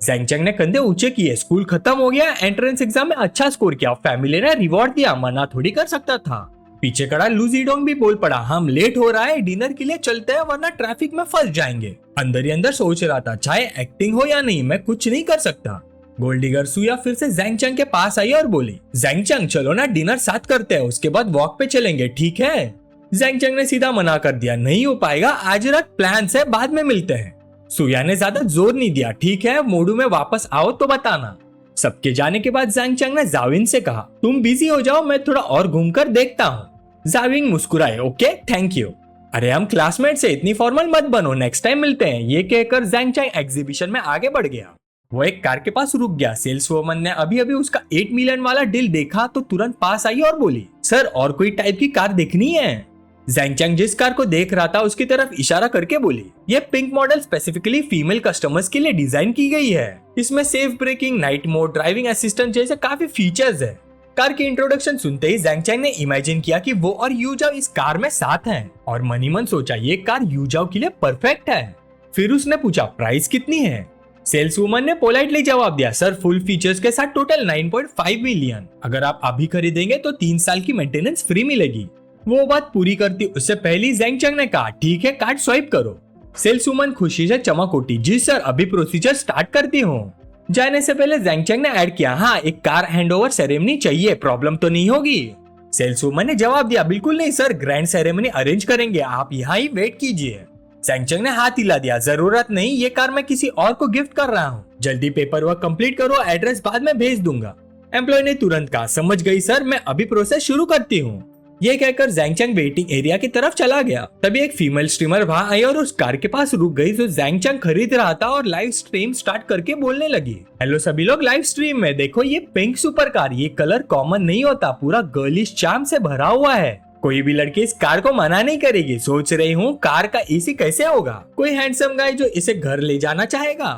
ज़ैंग चंग ने कंधे ऊंचे किए, स्कूल खत्म हो गया, एंट्रेंस एग्जाम में अच्छा स्कोर किया, फैमिली ने रिवॉर्ड दिया, मना थोड़ी कर सकता था। पीछे खड़ा लू ज़ीडोंग भी बोल पड़ा, हम लेट हो रहा है, डिनर के लिए चलते हैं वरना ट्रैफिक में फंस जाएंगे। अंदर ही अंदर सोच रहा था, चाहे एक्टिंग हो या नहीं मैं कुछ नहीं कर सकता। गोल्डिगर सुया फिर से ज़ैंग चंग के पास आई और बोली, ज़ैंग चंग चलो ना डिनर साथ करते हैं, उसके बाद वॉक पे चलेंगे, ठीक है? ज़ैंग चंग ने सीधा मना कर दिया, नहीं हो पाएगा, आज रात प्लान है, बाद में मिलते हैं। सुया ने ज्यादा जोर नहीं दिया, ठीक है मोडू में वापस आओ तो बताना। सबके जाने के बाद ज़ैंग चंग ने जाविन से कहा, तुम बिजी हो जाओ, मैं थोड़ा और घूमकर देखता हूँ। जाविन मुस्कुराए, ओके थैंक यू। अरे हम क्लासमेट से, इतनी फॉर्मल मत बनो, नेक्स्ट टाइम मिलते हैं। ये कहकर ज़ैंग चंग एग्जीबिशन में आगे बढ़ गया। वो एक कार के पास रुक गया। सेल्स वुमन ने अभी अभी उसका 8 मिलियन वाला डील देखा तो तुरंत पास आई और बोली, सर और कोई टाइप की कार देखनी है? ज़ैंग चंग जिस कार को देख रहा था उसकी तरफ इशारा करके बोली, ये pink model specifically female customers के लिए डिजाइन की गई है। इसमें safe braking, night mode, driving assistant जैसे काफी फीचर्स है। कार की इंट्रोडक्शन सुनते ही ज़ैंग चंग ने इमेजिन किया कि वो और यूजाओ इस कार में साथ हैं और मनी मन सोचा ये कार यूजाओ के लिए परफेक्ट है। फिर उसने पूछा प्राइस कितनी है? सेल्स वुमन ने पोलाइटली जवाब दिया, सर फुल फीचर्स के साथ टोटल 9.5 मिलियन। अगर आप अभी खरीदेंगे तो 3 साल की मेंटेनेंस फ्री मिलेगी। वो बात पूरी करती उससे पहले ज़ैंग चंग ने कहा, ठीक है कार्ड स्वाइप करो। सेल्स वुमन खुशी से चमक उठी, जी सर अभी प्रोसीजर स्टार्ट करती हूँ। जाने से पहले ज़ैंग चंग ने ऐड किया, हाँ एक कार हैंडओवर सेरेमनी चाहिए, प्रॉब्लम तो नहीं होगी? सेल्स वुमन ने जवाब दिया, बिल्कुल नहीं सर, ग्रैंड सेरेमनी अरेंज करेंगे, आप यहाँ ही वेट कीजिए। ज़ैंग चंग ने हाथ हिला दिया, जरूरत नहीं, ये कार मैं किसी और को गिफ्ट कर रहा हूँ, जल्दी पेपर वर्क कंप्लीट करो, एड्रेस बाद में भेज दूंगा। एम्प्लॉय ने तुरंत कहा, समझ गई सर, मैं अभी प्रोसेस शुरू करती हूँ। ये कहकर ज़ैंग चंग वेटिंग एरिया की तरफ चला गया। तभी एक फीमेल स्ट्रीमर वहां आई और उस कार के पास रुक गई जो ज़ैंग चंग खरीद रहा था और लाइव स्ट्रीम स्टार्ट करके बोलने लगी, हेलो सभी लोग लाइव स्ट्रीम में, देखो ये पिंक सुपर कार, ये कलर कॉमन नहीं होता, पूरा गर्लिश चार्म से भरा हुआ है, कोई भी लड़की इस कार को मना नहीं करेगी। सोच रही हूँ कार का एसी कैसे होगा, कोई हैंडसम गाय जो इसे घर ले जाना चाहेगा।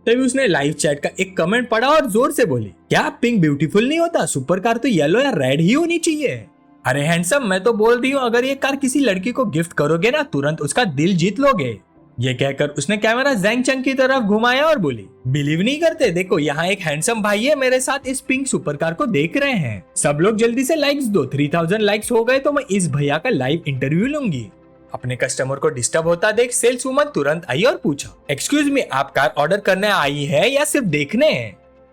तभी उसने लाइव चैट का एक कमेंट पढ़ा और जोर से बोली, क्या पिंक ब्यूटीफुल नहीं होता, सुपर कार तो येलो या रेड ही होनी चाहिए। अरे हैंडसम, मैं तो बोल रही हूँ अगर ये कार किसी लड़की को गिफ्ट करोगे ना तुरंत उसका दिल जीत लोगे। ये कहकर उसने कैमरा ज़ैंग चंग की तरफ घुमाया और बोली, बिलीव नहीं करते, देखो यहाँ एक हैंडसम भाई है मेरे साथ इस पिंक सुपर कार को देख रहे हैं, सब लोग जल्दी से लाइक्स दो, 3000 लाइक्स हो गए तो मैं इस भैया का लाइव इंटरव्यू लूंगी। अपने कस्टमर को डिस्टर्ब होता देख सेल्स वुमन तुरंत आई और पूछा, एक्सक्यूज मी, आप कार ऑर्डर करने आई है या सिर्फ देखने?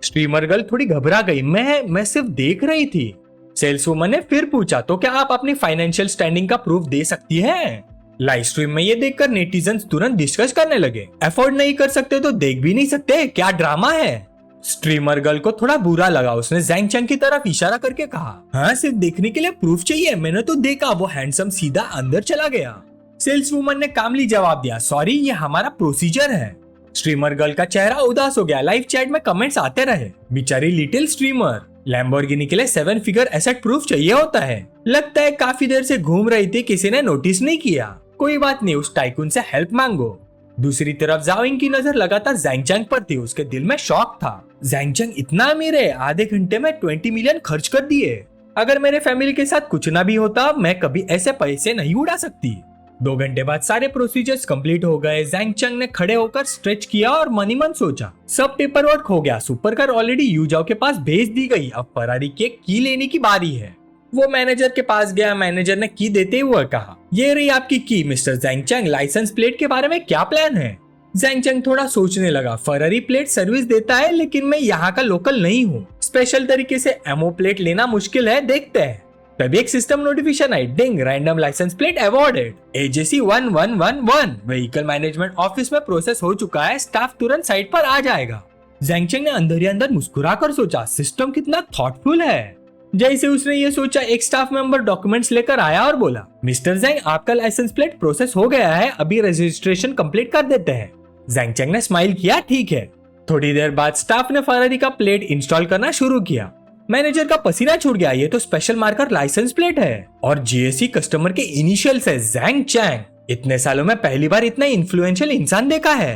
स्ट्रीमर गर्ल थोड़ी घबरा गई, मैं सिर्फ देख रही थी। सेल्स वुमन ने फिर पूछा, तो क्या आप अपनी फाइनेंशियल स्टैंडिंग का प्रूफ दे सकती हैं? लाइव स्ट्रीम में ये देखकर नेटिजन्स तुरंत डिस्कस करने लगे, अफोर्ड नहीं कर सकते तो देख भी नहीं सकते, क्या ड्रामा है। स्ट्रीमर गर्ल को थोड़ा बुरा लगा, उसने ज़ैंग चंग की तरफ इशारा करके कहा, हाँ सिर्फ देखने के लिए प्रूफ चाहिए, मैंने तो देखा। वो हैंडसम सीधा अंदर चला गया। सेल्स वुमन ने कामली जवाब दिया, सॉरी ये हमारा प्रोसीजर है। स्ट्रीमर गर्ल का चेहरा उदास हो गया। लाइव चैट में कमेंट्स आते रहे, बेचारी लिटिल स्ट्रीमर, लैम्बोर्गिनी के लिए 7 फिगर एसेट प्रूफ चाहिए होता है, लगता है काफी देर से घूम रही थी, किसी ने नोटिस नहीं किया। कोई बात नहीं, उस टाइकून से हेल्प मांगो। दूसरी तरफ जाओइंग की नजर लगातार ज़ैंग चंग पर थी, उसके दिल में शौक था, ज़ैंग चंग इतना अमीर है, आधे घंटे में 20 मिलियन खर्च कर दिए, अगर मेरे फैमिली के साथ कुछ ना भी होता मैं कभी ऐसे पैसे नहीं उड़ा सकती। 2 घंटे बाद सारे प्रोसीजर्स कंप्लीट हो गए। ज़ैंग चंग ने खड़े होकर स्ट्रेच किया और मनी मन सोचा, सब पेपर वर्क हो गया, सुपर कार ऑलरेडी यूजाओ के पास भेज दी गई, अब फरारी की की लेने की बारी है। वो मैनेजर के पास गया, मैनेजर ने की देते हुए कहा, ये रही आपकी की मिस्टर ज़ैंग चंग, लाइसेंस प्लेट के बारे में क्या प्लान है? ज़ैंग चंग थोड़ा सोचने लगा, फरारी प्लेट सर्विस देता है लेकिन मैं यहाँ का लोकल नहीं हूँ, स्पेशल तरीके से एमओ प्लेट लेना मुश्किल है, देखते हैं। तभी एक सिस्टम नोटिफिकेशन आई, ding, random licence plate awarded, AJC 1111, vehicle management office में प्रोसेस हो चुका है, स्टाफ तुरंत साइट पर आ जाएगा। ज़ैंग चंग ने अंदर ही अंदर मुस्कुराकर सोचा, सिस्टम कितना थॉटफुल है। जैसे उसने ये सोचा एक स्टाफ मेंबर डॉक्यूमेंट्स लेकर आया और बोला, मिस्टर ज़ैंग आपका लाइसेंस प्लेट प्रोसेस हो गया है, अभी रजिस्ट्रेशन कंप्लीट कर देते हैं। ज़ैंग चंग ने स्माइल किया, ठीक है। थोड़ी देर बाद स्टाफ ने फरारी का प्लेट इंस्टॉल करना शुरू किया। मैनेजर का पसीना छूट गया, ये तो स्पेशल मार्कर लाइसेंस प्लेट है और जीएससी कस्टमर के इनिशियल्स है, ज़ैंग चंग। इतने सालों में पहली बार इतना इन्फ्लुएंशियल इंसान देखा है।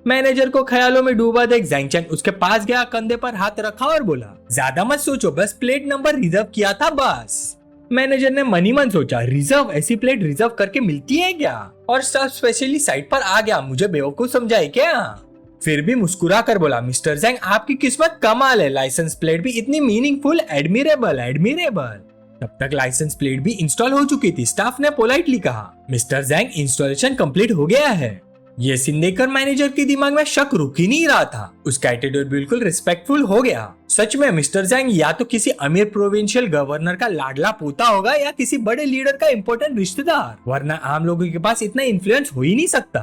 मैनेजर को ख्यालों में डूबा देख ज़ैंग चैंग उसके पास गया, कंधे पर हाथ रखा और बोला, ज्यादा मत सोचो, बस प्लेट नंबर रिजर्व किया था बस। मैनेजर ने मनी मन सोचा, रिजर्व? ऐसी प्लेट रिजर्व करके मिलती है क्या? और सब स्पेशली साइट पर आ गया, मुझे बेवकूफ समझाए क्या? फिर भी मुस्कुरा कर बोला, मिस्टर ज़ैंग आपकी किस्मत कमाल है, लाइसेंस प्लेट भी इतनी मीनिंगफुल, एडमिरेबल एडमिरेबल। तब तक लाइसेंस प्लेट भी इंस्टॉल हो चुकी थी। स्टाफ ने पोलाइटली कहा, मिस्टर ज़ैंग इंस्टॉलेशन कंप्लीट हो गया है। ये सीन देखकर मैनेजर के दिमाग में शक रुक ही नहीं रहा था। उसका एटीट्यूड बिल्कुल रिस्पेक्टफुल हो गया। सच में मिस्टर ज़ैंग या तो किसी अमीर प्रोविंशियल गवर्नर का लाडला पोता होगा या किसी बड़े लीडर का इम्पोर्टेंट रिश्तेदार, वरना आम लोगों के पास इतना इन्फ्लुएंस हो ही नहीं सकता।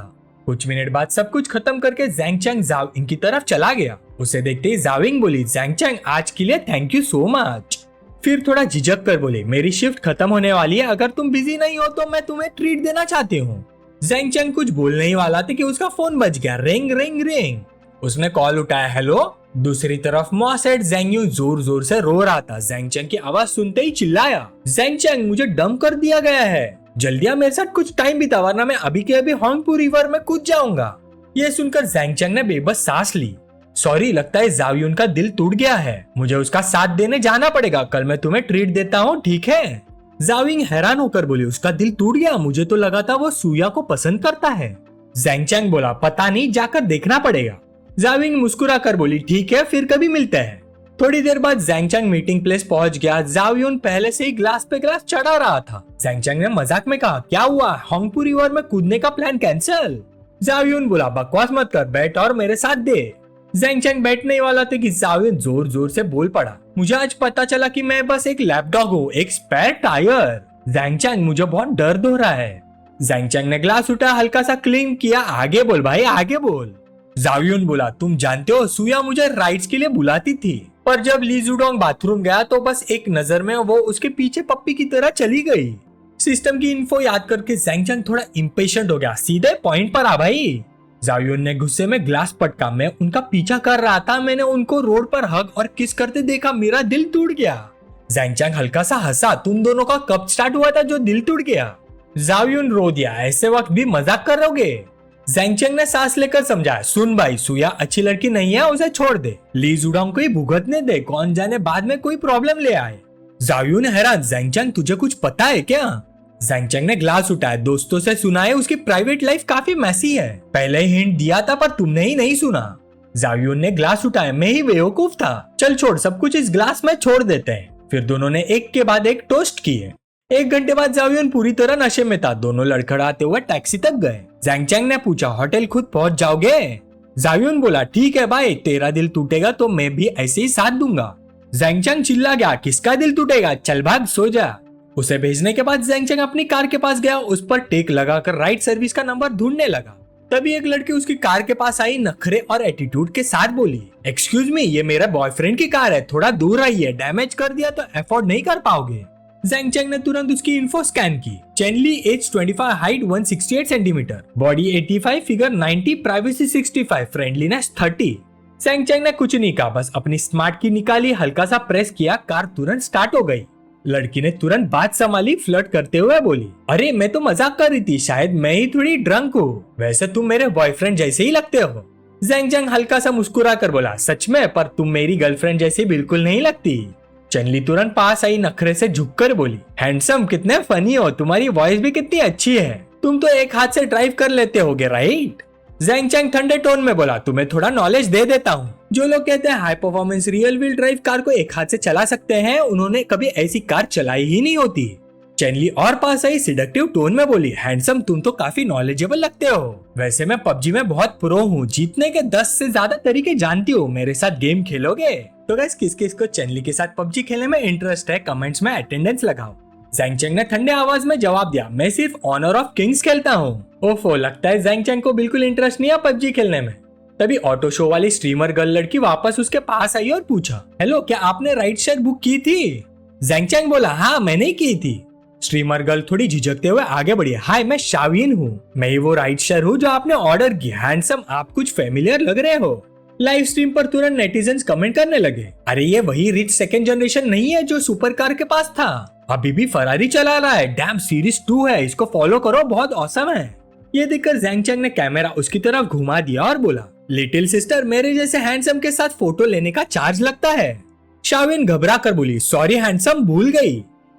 कुछ मिनट बाद सब कुछ खत्म करके ज़ैंग चैंग जाविंग की तरफ चला गया। उसे देखते ही जाविंग बोली, ज़ैंग चैंग आज के लिए थैंक यू सो मच। फिर थोड़ा झिझक कर बोले, मेरी शिफ्ट खत्म होने वाली है, अगर तुम बिजी नहीं हो तो मैं तुम्हें ट्रीट देना चाहती हूँ। ज़ैंग चैंग कुछ बोलने ही वाला था कि उसका फोन बज गया। Ring ring ring. उसने कॉल उठाया, हेलो। दूसरी तरफ मॉसेट ज़ैंग यूं जोर जोर से रो रहा था। ज़ैंग चैंग की आवाज सुनते ही चिल्लाया, ज़ैंग चैंग मुझे डंप कर दिया गया है, जल्दी आ मेरे साथ कुछ टाइम बिता, वरना मैं अभी के अभी होंगपू रिवर में कूद जाऊंगा। ये सुनकर ज़ैंग चैंग ने बेबस सांस ली। सॉरी, लगता है जावियुन का दिल टूट गया है, मुझे उसका साथ देने जाना पड़ेगा, कल मैं तुम्हें ट्रीट देता हूँ, ठीक है? जाविंग हैरान होकर बोली, उसका दिल टूट गया? मुझे तो लगा था वो सूया को पसंद करता है। ज़ैंग चैंग बोला, पता नहीं, जाकर देखना पड़ेगा। जाविंग मुस्कुरा कर बोली, ठीक है, फिर कभी मिलते हैं। थोड़ी देर बाद ज़ैंग चैंग मीटिंग प्लेस पहुंच गया। जावियुन पहले से ही ग्लास पे ग्लास चढ़ा रहा था। ज़ैंग चैंग ने मजाक में कहा, क्या हुआ, होंगपू रिवर में कूदने का प्लान कैंसिल? जावियुन बोला, बकवास मत कर, बैठ और मेरे साथ दे। ज़ैंग चैंग बैठने वाला था कि जावियुन जोर जोर से बोल पड़ा, मुझे आज पता चला कि मैं बस एक लैपडॉग हूँ, एक स्पेयर टायर। ज़ैंग चैंग मुझे बहुत दर्द हो रहा है। ज़ैंग चैंग ने ग्लास उठा, हल्का सा क्लीन किया, आगे बोल भाई आगे बोल। जावियुन बोला, तुम जानते हो सूया मुझे राइड्स के लिए बुलाती थी, पर जब ली जुडोंग बाथरूम गया तो बस एक नजर में वो उसके पीछे पप्पी की तरह चली गई। सिस्टम की इन्फो याद करके ज़ैंग चैंग थोड़ा इम्पेशेंट हो गया, सीधे पॉइंट पर आ भाई। जावियुन ने गुस्से में ग्लास पटका, मैं उनका पीछा कर रहा था, मैंने उनको रोड पर हग और किस करते देखा, मेरा दिल टूट गया। ज़ैंग चैंग हल्का सा हंसा, तुम दोनों का कब स्टार्ट हुआ था जो दिल टूट गया? जावियुन रो दिया, ऐसे वक्त भी मजाक करोगे? ज़ैंग चैंग ने सांस लेकर समझाया, सुन भाई, सूया अच्छी लड़की नहीं है, उसे छोड़ दे, ली जुडोंग को ही भुगतने दे, कौन जाने बाद में कोई प्रॉब्लम ले आए। जावियुन हैरान, ज़ैंग चैंग तुझे कुछ पता है क्या? ज़ैंग चैंग ने ग्लास उठाया, दोस्तों से सुना है उसकी प्राइवेट लाइफ काफी मैसी है, पहले ही हिंट दिया था पर तुमने ही नहीं सुना। जावियुन ने ग्लास उठाया, मैं ही बेवकूफ था, चल छोड़, सब कुछ इस ग्लास में छोड़ देते हैं। फिर दोनों ने एक के बाद एक टोस्ट किए। 1 घंटे बाद जावियुन पूरी तरह नशे में था। दोनों लड़खड़ाते हुए टैक्सी तक गए। ज़ैंग चैंग ने पूछा, होटल खुद पहुंच जाओगे? जावियुन बोला, ठीक है भाई, तेरा दिल टूटेगा तो मैं भी ऐसे ही साथ दूंगा। ज़ैंग चैंग चिल्ला गया, किसका दिल टूटेगा, चल भाग सो जा। उसे भेजने के बाद ज़ैंग चैंग अपनी कार के पास गया, उस पर टेक लगाकर राइड सर्विस का नंबर ढूंढने लगा। तभी एक लड़की उसकी कार के पास आई, नखरे और एटीट्यूड के साथ बोली, एक्सक्यूज मी, ये मेरा बॉयफ्रेंड की कार है, थोड़ा दूर रहिए, डैमेज कर दिया तो अफोर्ड नहीं कर पाओगे। ज़ैंग चैंग ने तुरंत उसकी इन्फो स्कैन की। Chenli, age 25, height 168 centimetre, body 85, figure 90, privacy 65, friendliness 30। Zhang Chang ने कुछ नहीं कहा, बस अपनी स्मार्ट की निकाली, हल्का सा प्रेस किया, कार तुरंत स्टार्ट हो गई। लड़की ने तुरंत बात संभाली, फ्लर्ट करते हुए बोली, अरे मैं तो मजाक कर रही थी, शायद मैं ही थोड़ी ड्रंक हूँ, वैसे तुम मेरे बॉयफ्रेंड जैसे ही लगते हो। ज़ैंग चैंग हल्का सा मुस्कुरा कर बोला, सच में, पर तुम मेरी गर्लफ्रेंड जैसी बिल्कुल नहीं लगती। चेनली तुरंत पास आई, नखरे से झुककर बोली, हैंडसम, कितने फनी हो, तुम्हारी वॉइस भी कितनी अच्छी है, तुम तो एक हाथ से ड्राइव कर लेते होगे राइट? ज़ैंग चैंग ठंडे टोन में बोला, तुम्हें थोड़ा नॉलेज दे देता हूँ, जो लोग कहते हैं high performance real wheel drive car को एक हाथ से चला सकते हैं, उन्होंने कभी ऐसी कार चलाई ही नहीं होती। चेनली और पास आई, सिडक्टिव टोन में बोली, हैंडसम, तुम तो काफी नॉलेजेबल लगते हो, वैसे मैं पबजी में बहुत प्रो हूँ, जीतने के 10 से ज्यादा तरीके जानती हूँ, मेरे साथ गेम खेलोगे? तो गाइस, किस किस को चेनली के साथ पबजी खेलने में इंटरेस्ट है, कमेंट्स में अटेंडेंस लगाओ। ज़ैंग चैंग ने ठंडे आवाज में जवाब दिया, मैं सिर्फ ऑनर ऑफ किंग्स खेलता हूँ। ओफो, लगता है ज़ैंग चैंग को बिल्कुल इंटरेस्ट नहीं है पबजी खेलने में। तभी ऑटो शो वाली स्ट्रीमर गर्ल लड़की वापस उसके पास आई और पूछा, हेलो, क्या आपने राइड शेयर बुक की थी? ज़ैंग चैंग बोला, हाँ मैंने ही की थी। स्ट्रीमर गर्ल थोड़ी झिझकते हुए आगे बढ़ी, हाय मैं शावीन हूँ, मैं ही वो राइड शेयर हूँ जो आपने ऑर्डर की। हैंडसम, आप कुछ फेमिलियर लग रहे हो। लाइव स्ट्रीम पर तुरंत नेटिजन्स कमेंट करने लगे, अरे ये वही रिच सेकंड जनरेशन नहीं है जो सुपर कार के पास था, अभी भी फरारी चला रहा है, डैम सीरीज 2 है, इसको फॉलो करो, बहुत औसम है। ये देखकर ज़ैंग चैंग ने कैमरा उसकी तरफ घुमा दिया और बोला, लिटिल सिस्टर, मेरे जैसे हैंडसम के साथ फोटो लेने का चार्ज लगता है। शाविन घबरा कर बोली, सॉरी हैंडसम, भूल गई।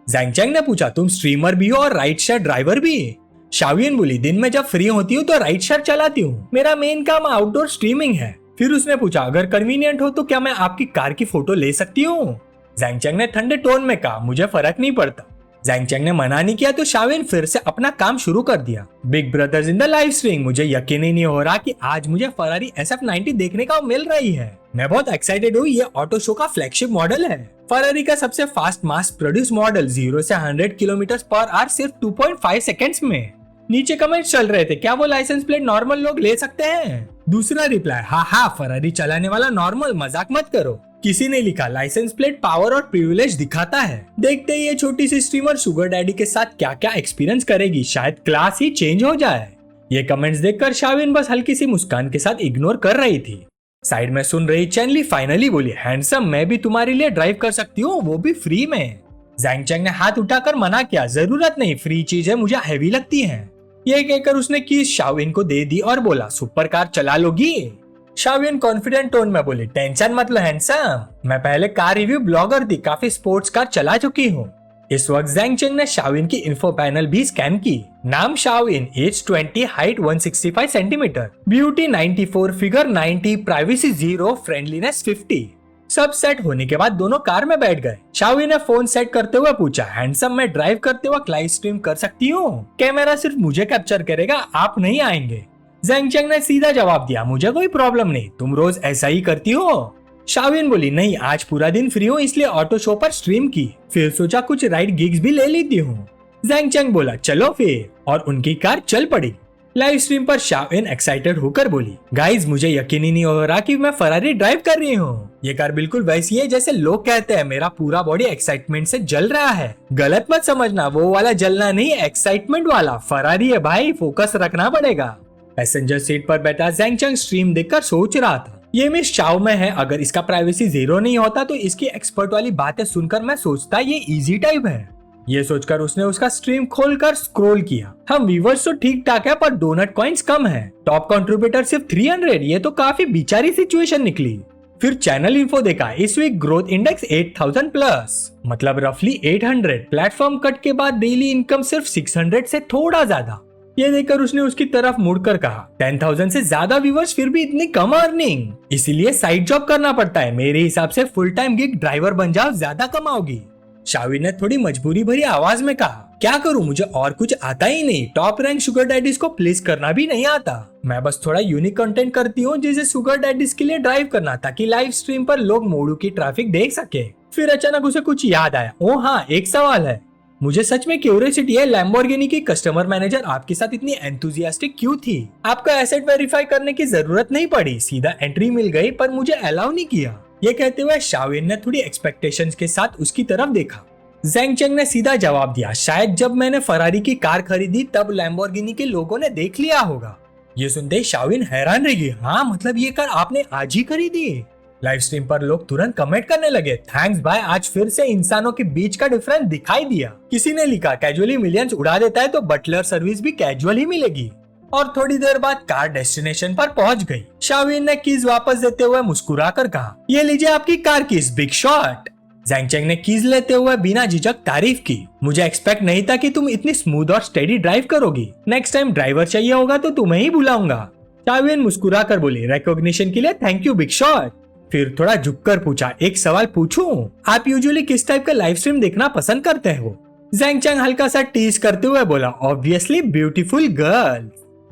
जैंग चैंग ने पूछा, तुम स्ट्रीमर भी हो और राइड शेयर ड्राइवर भी? शाविन बोली, दिन में जब फ्री होती हूँ तो राइड शेयर चलाती हूँ, मेरा मेन काम आउटडोर स्ट्रीमिंग है। फिर उसने पूछा, अगर कन्वीनियंट हो तो क्या मैं आपकी कार की फोटो ले सकती हूँ? जैंग चैंग ने ठंडे टोन में कहा, मुझे फर्क नहीं पड़ता। जैंग चैंग ने मना नहीं किया तो शाविन फिर से अपना काम शुरू कर दिया। Big brothers in the live stream, मुझे यकीन ही नहीं हो रहा कि आज मुझे फरारी SF90 देखने का मिल रही है। मैं बहुत एक्साइटेड हूँ, ये ऑटो शो का फ्लैगशिप मॉडल है। फरारी का सबसे फास्ट मास प्रोड्यूस मॉडल 0 से 100 किलोमीटर/आवर सिर्फ 2.5 सेकेंड्स में। नीचे कमेंट्स चल रहे थे, क्या वो लाइसेंस प्लेट नॉर्मल लोग ले सकते हैं? दूसरा रिप्लाई, हाँ फरारी चलाने वाला नॉर्मल, मजाक मत करो। किसी ने लिखा, लाइसेंस प्लेट पावर और प्रिविलेज दिखाता है। देखते ही ये छोटी सी स्ट्रीमर शुगर डैडी के साथ क्या क्या एक्सपीरियंस करेगी, शायद क्लास ही चेंज हो जाए। ये कमेंट्स देखकर शाविन बस हल्की सी मुस्कान के साथ इग्नोर कर रही थी। साइड में सुन रही चैनली फाइनली बोली, हैंडसम, मैं भी तुम्हारे लिए ड्राइव कर सकती हूँ, वो भी फ्री में। जैंग चैंग ने हाथ उठाकर मना किया, जरूरत नहीं, फ्री चीजें मुझे हैवी लगती हैं। ये कहकर उसने कीज शाविन को दे दी और बोला, सुपर कार चला लोगी? शाविन कॉन्फिडेंट टोन में बोली, टेंशन मत लो हैंडसम, मैं पहले कार रिव्यू ब्लॉगर थी, काफी स्पोर्ट्स कार चला चुकी हूँ। इस वक्त जैंग चैंग ने शाविन की इन्फो पैनल भी स्कैन की। नाम Shawin, age 20, height 165 centimetre, beauty 94, figure 90, privacy 0, friendliness 50। सब सेट होने के बाद दोनों कार में बैठ गए। शाविन ने फोन सेट करते हुए पूछा, हैंडसम, मैं ड्राइव करते वक्त लाइव स्ट्रीम कर सकती हूँ? कैमरा सिर्फ मुझे कैप्चर करेगा, आप नहीं आएंगे। जैंग चैंग ने सीधा जवाब दिया, मुझे कोई प्रॉब्लम नहीं, तुम रोज ऐसा ही करती हो? शाविन बोली, नहीं, आज पूरा दिन फ्री हूँ इसलिए ऑटो शो पर स्ट्रीम की, फिर सोचा कुछ राइड गिग्स भी ले लेती हूँ। जैंग चैंग बोला, चलो फिर, और उनकी कार चल पड़ी। लाइव स्ट्रीम पर शाविन एक्साइटेड होकर बोली, गाइज, मुझे यकीन ही नहीं हो रहा कि मैं फरारी ड्राइव कर रही हूँ। ये कार बिल्कुल वैसी है जैसे लोग कहते हैं, मेरा पूरा बॉडी एक्साइटमेंट से जल रहा है। गलत मत समझना, वो वाला जलना नहीं, एक्साइटमेंट वाला। फरारी है भाई, फोकस रखना पड़ेगा। पैसेंजर सीट पर बैठा जैंग चैंग स्ट्रीम देखकर सोच रहा था, ये मिस चाओ में है, अगर इसका प्राइवेसी 0 नहीं होता तो इसकी एक्सपर्ट वाली बातें सुनकर मैं सोचता ये इजी टाइप है। ये सोचकर उसने उसका स्ट्रीम खोलकर स्क्रॉल किया। हम व्यूअर्स तो ठीक ठाक है पर डोनट कॉइन्स कम है। टॉप कंट्रीब्यूटर सिर्फ 300, ये तो काफी बिचारी सिचुएशन निकली। फिर चैनल इन्फो देखा, इस वीक ग्रोथ इंडेक्स 8000 प्लस, मतलब रफली 800। प्लेटफॉर्म कट के बाद डेली इनकम सिर्फ 600 से थोड़ा ज्यादा। ये देखकर उसने उसकी तरफ मुड़कर कहा, 10,000 से ज्यादा व्यूअर्स, फिर भी इतनी कम अर्निंग, इसीलिए साइड जॉब करना पड़ता है। मेरे हिसाब से फुल टाइम गिग ड्राइवर बन जाओ, ज्यादा कमाओगी। शाविन ने थोड़ी मजबूरी भरी आवाज में कहा, क्या करूं, मुझे और कुछ आता ही नहीं। टॉप रैंक शुगर डैडीज को प्लीज करना भी नहीं आता। मैं बस थोड़ा यूनिक कंटेंट करती हूँ, जैसे शुगर डैडीज के लिए ड्राइव करना, ताकि लाइव स्ट्रीम पर लोग मोड़ू की ट्रैफिक देख सके। फिर अचानक उसे कुछ याद आया, ओ हाँ, एक सवाल है, मुझे सच में क्यूरियोसिटी है, लैम्बोर्गिनी की कस्टमर मैनेजर आपके साथ इतनी एंथुसियास्टिक क्यों थी? आपका एसेट वेरीफाई करने की जरूरत नहीं पड़ी, सीधा एंट्री मिल गई, पर मुझे अलाउ नहीं किया। ये कहते हुए शाविन ने थोड़ी एक्सपेक्टेशंस के साथ उसकी तरफ देखा। जैंग चैंग ने सीधा जवाब दिया, शायद जब मैंने फरारी की कार खरीदी तब लैम्बोर्गिनी के लोगों ने देख लिया होगा। ये सुनते शाविन हैरान रह गई, हाँ मतलब ये कार आपने आज ही खरीदी? लाइव स्ट्रीम पर लोग तुरंत कमेंट करने लगे, थैंक्स भाई, आज फिर से इंसानों के बीच का डिफरेंस दिखाई दिया। किसी ने लिखा, कैजुअली मिलियंस उड़ा देता है तो बटलर सर्विस भी कैजुअल ही मिलेगी। और थोड़ी देर बाद कार डेस्टिनेशन पर पहुंच गई। शाविन ने कीज वापस देते हुए मुस्कुराकर कहा, ये लीजिए आपकी car keys, big shot. जैंग Chang ने कीज लेते हुए बिना झिझक तारीफ की, मुझे एक्सपेक्ट नहीं था कि तुम इतनी स्मूथ और स्टेडी ड्राइव करोगी। नेक्स्ट टाइम ड्राइवर चाहिए होगा तो तुम्हें ही बुलाऊंगा। शाविन मुस्कुरा कर बोली, रिकॉग्निशन के लिए थैंक यू बिग शॉट। फिर थोड़ा झुककर पूछा, एक सवाल पूछूं, आप यूजुअली किस टाइप का लाइव स्ट्रीम देखना पसंद करते हो? जैंग चैंग हल्का सा टीज करते हुए बोला, ऑब्वियसली ब्यूटीफुल गर्ल।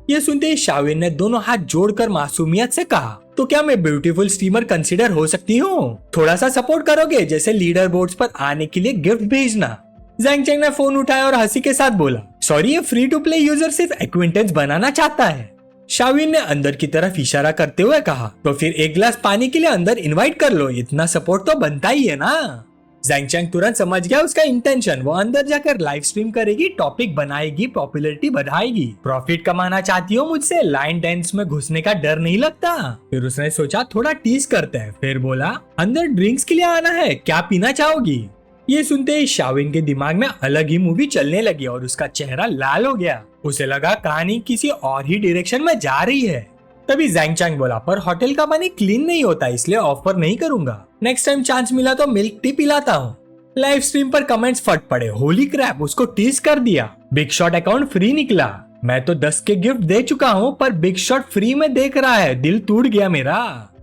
ये सुनते ही शाविन ने दोनों हाथ जोड़कर मासूमियत से कहा, तो क्या मैं ब्यूटीफुल स्ट्रीमर कंसीडर हो सकती हूँ? थोड़ा सा सपोर्ट करोगे, जैसे लीडर बोर्ड्स पर आने के लिए गिफ्ट भेजना। जैंग चैंग ने फोन उठाया और हंसी के साथ बोला, सॉरी, ये फ्री टू प्ले यूजर सिर्फ एक्विंटेंस बनाना चाहता है। शाविन ने अंदर की तरफ इशारा करते हुए कहा, तो फिर एक गिलास पानी के लिए अंदर इनवाइट कर लो, इतना सपोर्ट तो बनता ही है ना। जैंग चैंग तुरंत समझ गया उसका इंटेंशन, वो अंदर जाकर लाइव स्ट्रीम करेगी, टॉपिक बनाएगी, पॉपुलैरिटी बढ़ाएगी। प्रॉफिट कमाना चाहती हो मुझसे, लाइन डांस में घुसने का डर नहीं लगता? फिर उसने सोचा थोड़ा टीज करते हैं, फिर बोला, अंदर ड्रिंक्स के लिए आना है, क्या पीना चाहोगी? ये सुनते ही शाविन के दिमाग में अलग ही मूवी चलने लगी और उसका चेहरा लाल हो गया। उसे लगा कहानी किसी और ही डायरेक्शन में जा रही है। तभी जैंग चैंग बोला, पर होटल का पानी क्लीन नहीं होता इसलिए ऑफर नहीं करूंगा। नेक्स्ट टाइम चांस मिला तो मिल्क टी पिलाता हूँ। लाइव स्ट्रीम पर कमेंट्स फट पड़े, होली क्रैप, उसको टीज कर दिया। बिग शॉट अकाउंट फ्री निकला। मैं तो 10 के गिफ्ट दे चुका हूँ पर बिग शॉट फ्री में देख रहा है, दिल टूट गया मेरा।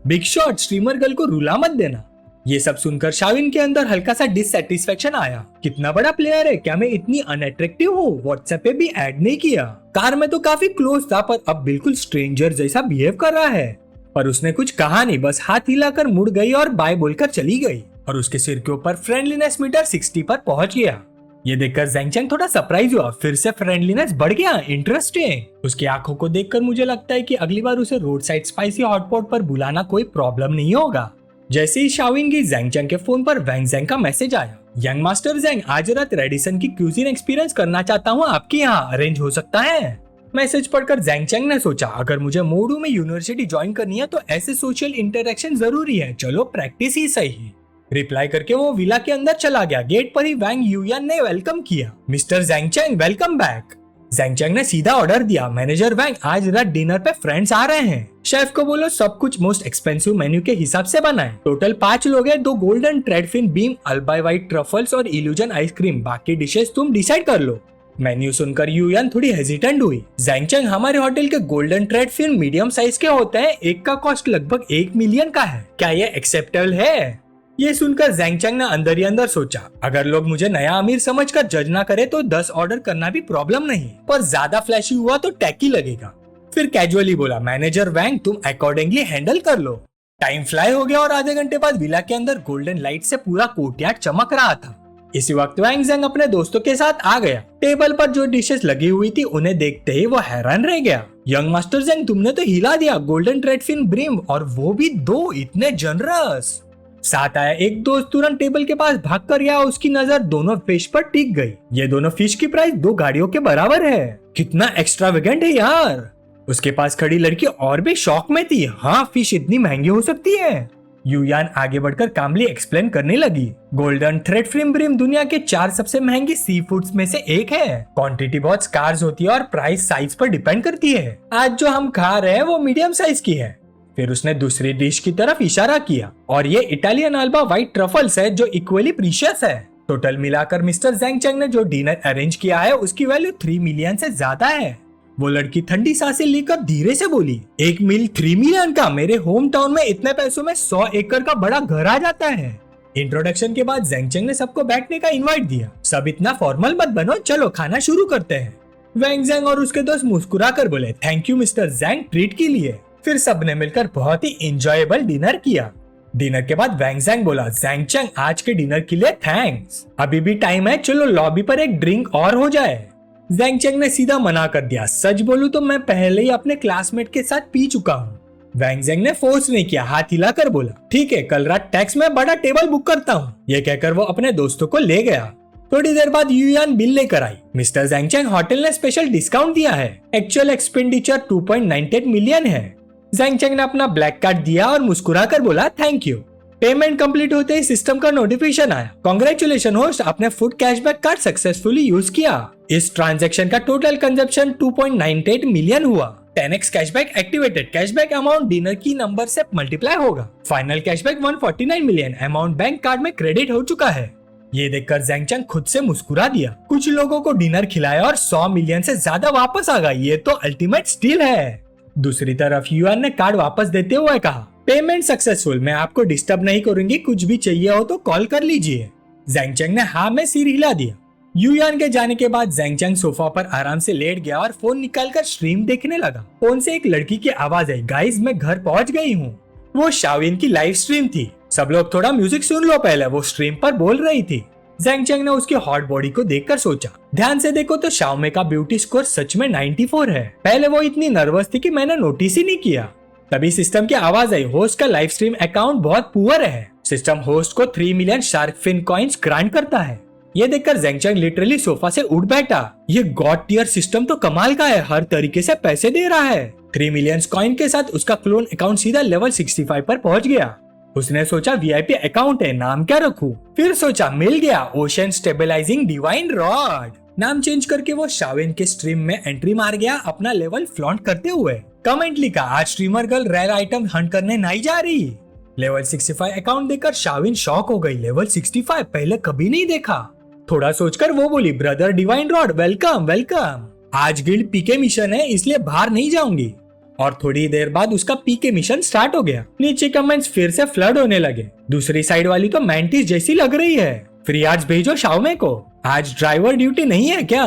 बिग शॉट, स्ट्रीमर गर्ल को रुला मत देना। ये सब सुनकर शाविन के अंदर हल्का सा डिससेटिस्फेक्शन आया। कितना बड़ा प्लेयर है, क्या मैं इतनी अनअट्रैक्टिव हूँ? व्हाट्सएप पे भी ऐड नहीं किया। कार में तो काफी क्लोज था पर अब बिल्कुल स्ट्रेंजर जैसा बिहेव कर रहा है। पर उसने कुछ कहा नहीं, बस हाथ हिलाकर मुड़ गई और बाय बोलकर चली गई। और उसके सिर के ऊपर फ्रेंडलीनेस मीटर 60 पर पहुंच गया। ये देखकर जैंग चैंग थोड़ा सरप्राइज हुआ, फिर से फ्रेंडलीनेस बढ़ गया, इंटरेस्टिंग। उसकी आंखों को देखकर मुझे लगता है कि अगली बार उसे रोड साइड स्पाइसी हॉटपॉट पर बुलाना कोई प्रॉब्लम नहीं होगा। जैसे ही शाओइन की जैंग चैंग के फोन पर वैंग जैंग का मैसेज आया, यंग मास्टर जैंग, आज रात रेडिसन की क्यूजीन एक्सपीरियंस करना चाहता हूँ, आपके यहाँ अरेंज हो सकता है? मैसेज पढ़कर जैंग चैंग ने सोचा, अगर मुझे मोडू में यूनिवर्सिटी ज्वाइन करनी है तो ऐसे सोशल इंटरेक्शन जरूरी है, चलो प्रैक्टिस ही सही। रिप्लाई करके वो विला के अंदर चला गया। गेट पर ही वैंग यूयान ने वेलकम किया, mister Zhang Chang welcome back. जैंग Chang ने सीधा ऑर्डर दिया, मैनेजर वैंग, आज रात डिनर पे फ्रेंड्स आ रहे हैं, शेफ को बोलो सब कुछ मोस्ट एक्सपेंसिव मेन्यू के हिसाब से बनाए। टोटल 5 लोग हैं, 2 गोल्डन ट्रेडफिन बीम, अल्बाई व्हाइट ट्रफल्स और इल्यूजन आइसक्रीम, बाकी डिशेस तुम डिसाइड कर लो। मेन्यू सुनकर यूयान थोड़ी हेजिटेंट हुई। जैंग चैंग, हमारे होटल के गोल्डन ट्रेडफिन मीडियम साइज के होते हैं, एक का कॉस्ट लगभग 1 मिलियन का है, क्या ये एक्सेप्टेबल है? ये सुनकर जैंग चैंग ने अंदर ही अंदर सोचा, अगर लोग मुझे नया अमीर समझकर जज ना करे तो 10 ऑर्डर करना भी प्रॉब्लम नहीं, पर ज्यादा फ्लैशी हुआ तो टैकी लगेगा। फिर कैजुअली बोला, मैनेजर वैंग, तुम अकॉर्डिंगली हैंडल कर लो। टाइम फ्लाई हो गया और आधे घंटे बाद विला के अंदर गोल्डन लाइट से पूरा कोर्टयार्ड चमक रहा था। इसी वक्त वैंग जैंग अपने दोस्तों के साथ आ गया। टेबल पर जो डिशेस लगी हुई थी उन्हें देखते ही वो हैरान रह गया। यंग मास्टर जैंग, तुमने तो हिला दिया, गोल्डन ट्रेडफिन ब्रिम और वो भी 2, इतने जनरस। साथ आया एक दोस्त तुरंत टेबल के पास भाग कर गया, उसकी नजर दोनों फिश पर टिक गई। ये दोनों फिश की प्राइस 2 गाड़ियों के बराबर है, कितना एक्स्ट्रावेगेंट है यार। उसके पास खड़ी लड़की और भी शॉक में थी, हाँ फिश इतनी महंगी हो सकती है। यूयान आगे बढ़कर कामली एक्सप्लेन करने लगी, गोल्डन थ्रेड फ्रिम ब्रिम दुनिया के 4 सबसे महंगी सी फूड्स में से एक है। क्वांटिटी बहुत स्कार्स होती है और प्राइस साइज पर डिपेंड करती है। आज जो हम खा रहे हैं वो मीडियम साइज की है। फिर उसने दूसरी डिश की तरफ इशारा किया, और ये इटालियन अल्बा व्हाइट ट्रफल्स है जो इक्वली प्रीशियस है। टोटल मिलाकर मिस्टर जैंग चैंग ने जो डिनर अरेंज किया है उसकी वैल्यू 3 मिलियन से ज्यादा है। वो लड़की ठंडी सांसें लेकर धीरे से बोली, 1 मील 3 मिलियन का? मेरे होम टाउन में इतने पैसों में 100 एकड़ का बड़ा घर आ जाता है। इंट्रोडक्शन के बाद जैंग चैंग ने सबको बैठने का इनवाइट दिया। सब इतना फॉर्मल मत बनो, चलो खाना शुरू करते हैं। वैंग जैंग और उसके दोस्त मुस्कुरा कर बोले, thank you mister Zhang treat के लिए। फिर सबने मिलकर बहुत ही एंजॉयबल डिनर किया। डिनर के बाद वैंग जैंग बोला, जैंग चैंग आज के डिनर के लिए थैंक्स, अभी भी टाइम है, चलो लॉबी पर एक ड्रिंक और हो जाए। जैंग चैंग ने सीधा मना कर दिया, सच बोलूं तो मैं पहले ही अपने क्लासमेट के साथ पी चुका हूँ। वैंग जैंग ने फोर्स नहीं किया, हाथ हिलाकर बोला, ठीक है कल रात टैक्स में बड़ा टेबल बुक करता हूँ। ये कहकर वो अपने दोस्तों को ले गया। थोड़ी देर बाद यूयान बिल लेकर आई। मिस्टर जैंग चैंग, होटल ने स्पेशल डिस्काउंट दिया है, एक्चुअल एक्सपेंडिचर 2.98 मिलियन है। जैंग चैंग ने अपना ब्लैक कार्ड दिया और मुस्कुराकर बोला, थैंक यू। पेमेंट कंप्लीट होते ही सिस्टम का नोटिफिकेशन आया, कांग्रेचुलेशन होस्ट, आपने food cashback card successfully use किया। इस ट्रांजैक्शन का टोटल कंजप्शन 2.98 मिलियन हुआ। 10x cashback activated, cashback amount dinner की नंबर से मल्टीप्लाई होगा। Final cashback 149 million, amount bank card में क्रेडिट हो चुका है। ये देखकर जैंग चैंग खुद से मुस्कुरा दिया। कुछ लोगों को डिनर खिलाया और 100 मिलियन से ज्यादा वापस आ गया, ये तो अल्टीमेट स्टील है। दूसरी तरफ यूआन ने कार्ड वापस देते हुए कहा, पेमेंट सक्सेसफुल, मैं आपको डिस्टर्ब नहीं करूंगी, कुछ भी चाहिए हो तो कॉल कर लीजिए। जैंग चैंग ने हाँ में सिर हिला दिया। यूयान के जाने के बाद जैंग चैंग सोफा पर आराम से लेट गया और फोन निकालकर स्ट्रीम देखने लगा। फोन से एक लड़की की आवाज आई, गाइस मैं घर पहुंच गई हूँ। वो शाओइन की लाइव स्ट्रीम थी। सब लोग थोड़ा म्यूजिक सुन लो पहले, वो स्ट्रीम पर बोल रही थी। जैंग चैंग ने उसकी हॉट बॉडी को देखकर सोचा, ध्यान से देखो तो शाओमे का ब्यूटी स्कोर सच में 94 है। पहले वो इतनी नर्वस थी कि मैंने नोटिस ही नहीं किया। तभी सिस्टम की आवाज आई, होस्ट का लाइव स्ट्रीम अकाउंट बहुत पुअर है। सिस्टम होस्ट को 3 million shark fin coins grant करता है। ये देखकर जैंग चैंग लिटरली सोफा से उठ बैठा। ये गॉड टियर सिस्टम तो कमाल का है, हर तरीके से पैसे दे रहा है। 3 मिलियन कॉइन के साथ उसका क्लोन अकाउंट सीधा लेवल 65 पर पहुंच गया। उसने सोचा वीआईपी अकाउंट है, नाम क्या रखूं? फिर सोचा मिल गया, ओशन स्टेबलाइजिंग डिवाइन रॉड। नाम चेंज करके वो शाविन के स्ट्रीम में एंट्री मार गया, अपना लेवल फ्लॉन्ट करते हुए। कमेंट लिखा, आज streamer girl rare item hunt करने नहीं जा रही। लेवल 65 अकाउंट देखकर शाविन शॉक हो गई। लेवल 65 पहले कभी नहीं देखा। थोड़ा सोचकर वो बोली, brother divine rod welcome welcome. आज गिल्ड पीके मिशन है इसलिए बाहर नहीं जाऊंगी। और थोड़ी देर बाद उसका पीके मिशन स्टार्ट हो गया। नीचे कमेंट्स फिर से फ्लड होने लगे। दूसरी साइड वाली तो मैंटिस जैसी लग रही है। फ्री आर्ट्स भेजो शाओमे को, आज ड्राइवर ड्यूटी नहीं है क्या?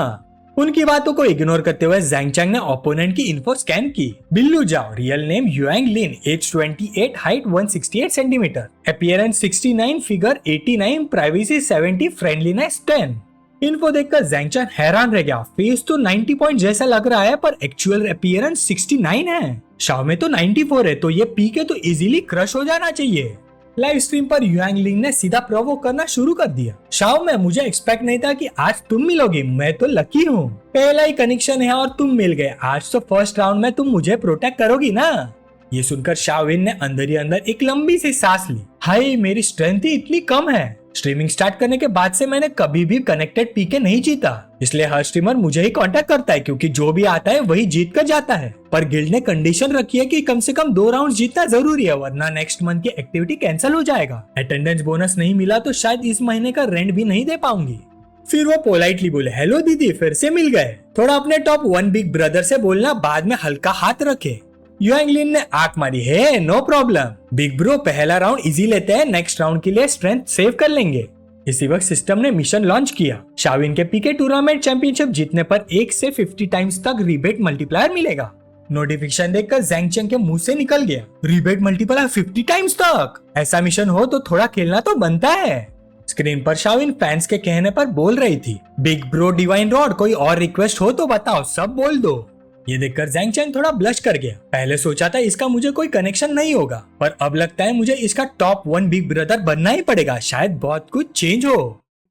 उनकी बातों को इग्नोर करते हुए ज़ैंग चैंग ने ओपोनेंट की इन्फो स्कैन की। बिल्लू Zhao, real name Yuang Lin, age 28, height 168 centimetre, appearance 69, figure 89, privacy 70, friendliness 10। Info देखकर ज़ैंग चैंग हैरान रह गया। फेस तो 90 पॉइंट जैसा लग रहा है पर एक्चुअल अपीयरेंस 69 है। शाओमे तो 94 है, तो ये पीके तो इजीली क्रश हो जाना चाहिए। लाइव स्ट्रीम पर युआंग लिंग ने सीधा प्रोवोक करना शुरू कर दिया। शाओमे, मुझे एक्सपेक्ट नहीं था कि आज तुम मिलोगी, मैं तो लकी हूँ। पहला ही कनेक्शन है और तुम मिल गए। आज तो फर्स्ट राउंड में तुम मुझे प्रोटेक्ट करोगी ना? ये सुनकर शाओविन ने अंदर ही अंदर एक लंबी सी सांस ली। हाय, मेरी स्ट्रेंथ ही इतनी कम है। स्ट्रीमिंग स्टार्ट करने के बाद से मैंने कभी भी कनेक्टेड पीके नहीं जीता, इसलिए हर स्ट्रीमर मुझे ही कांटेक्ट करता है क्योंकि जो भी आता है वही जीत कर जाता है। पर गिल्ड ने कंडीशन रखी है कि कम से कम 2 राउंड जीतना जरूरी है, वरना नेक्स्ट मंथ की एक्टिविटी कैंसिल हो जाएगा। अटेंडेंस बोनस नहीं मिला तो शायद इस महीने का रेंट भी नहीं दे पाऊंगी। फिर वो पोलाइटली बोले, हेलो दीदी, फिर से मिल गए। थोड़ा अपने टॉप 1 बिग ब्रदर से बोलना, बाद में हल्का हाथ रखे। युआंग लिन ने आंख मारी, है नो प्रॉब्लम बिग ब्रो, पहला राउंड इजी लेते हैं, नेक्स्ट राउंड के लिए स्ट्रेंथ सेव कर लेंगे। इसी वक्त सिस्टम ने मिशन लॉन्च किया। शाविन के पीके टूर्नामेंट चैंपियनशिप जीतने पर 1 से 50 टाइम्स तक रिबेट मल्टीप्लायर मिलेगा। नोटिफिकेशन देखकर ज़ैंग चैंग के मुंह से निकल गया, रिबेट मल्टीप्लायर 50 टाइम्स तक? ऐसा मिशन हो तो थोड़ा खेलना तो बनता है। स्क्रीन पर शाविन फैंस के कहने पर बोल रही थी, बिग ब्रो डिवाइन रॉड, कोई और रिक्वेस्ट हो तो बताओ, सब बोल दो। ये देखकर ज़ैंग चैंग थोड़ा ब्लश कर गया। पहले सोचा था इसका मुझे कोई कनेक्शन नहीं होगा, पर अब लगता है मुझे इसका टॉप 1 बिग ब्रदर बनना ही पड़ेगा, शायद बहुत कुछ चेंज हो।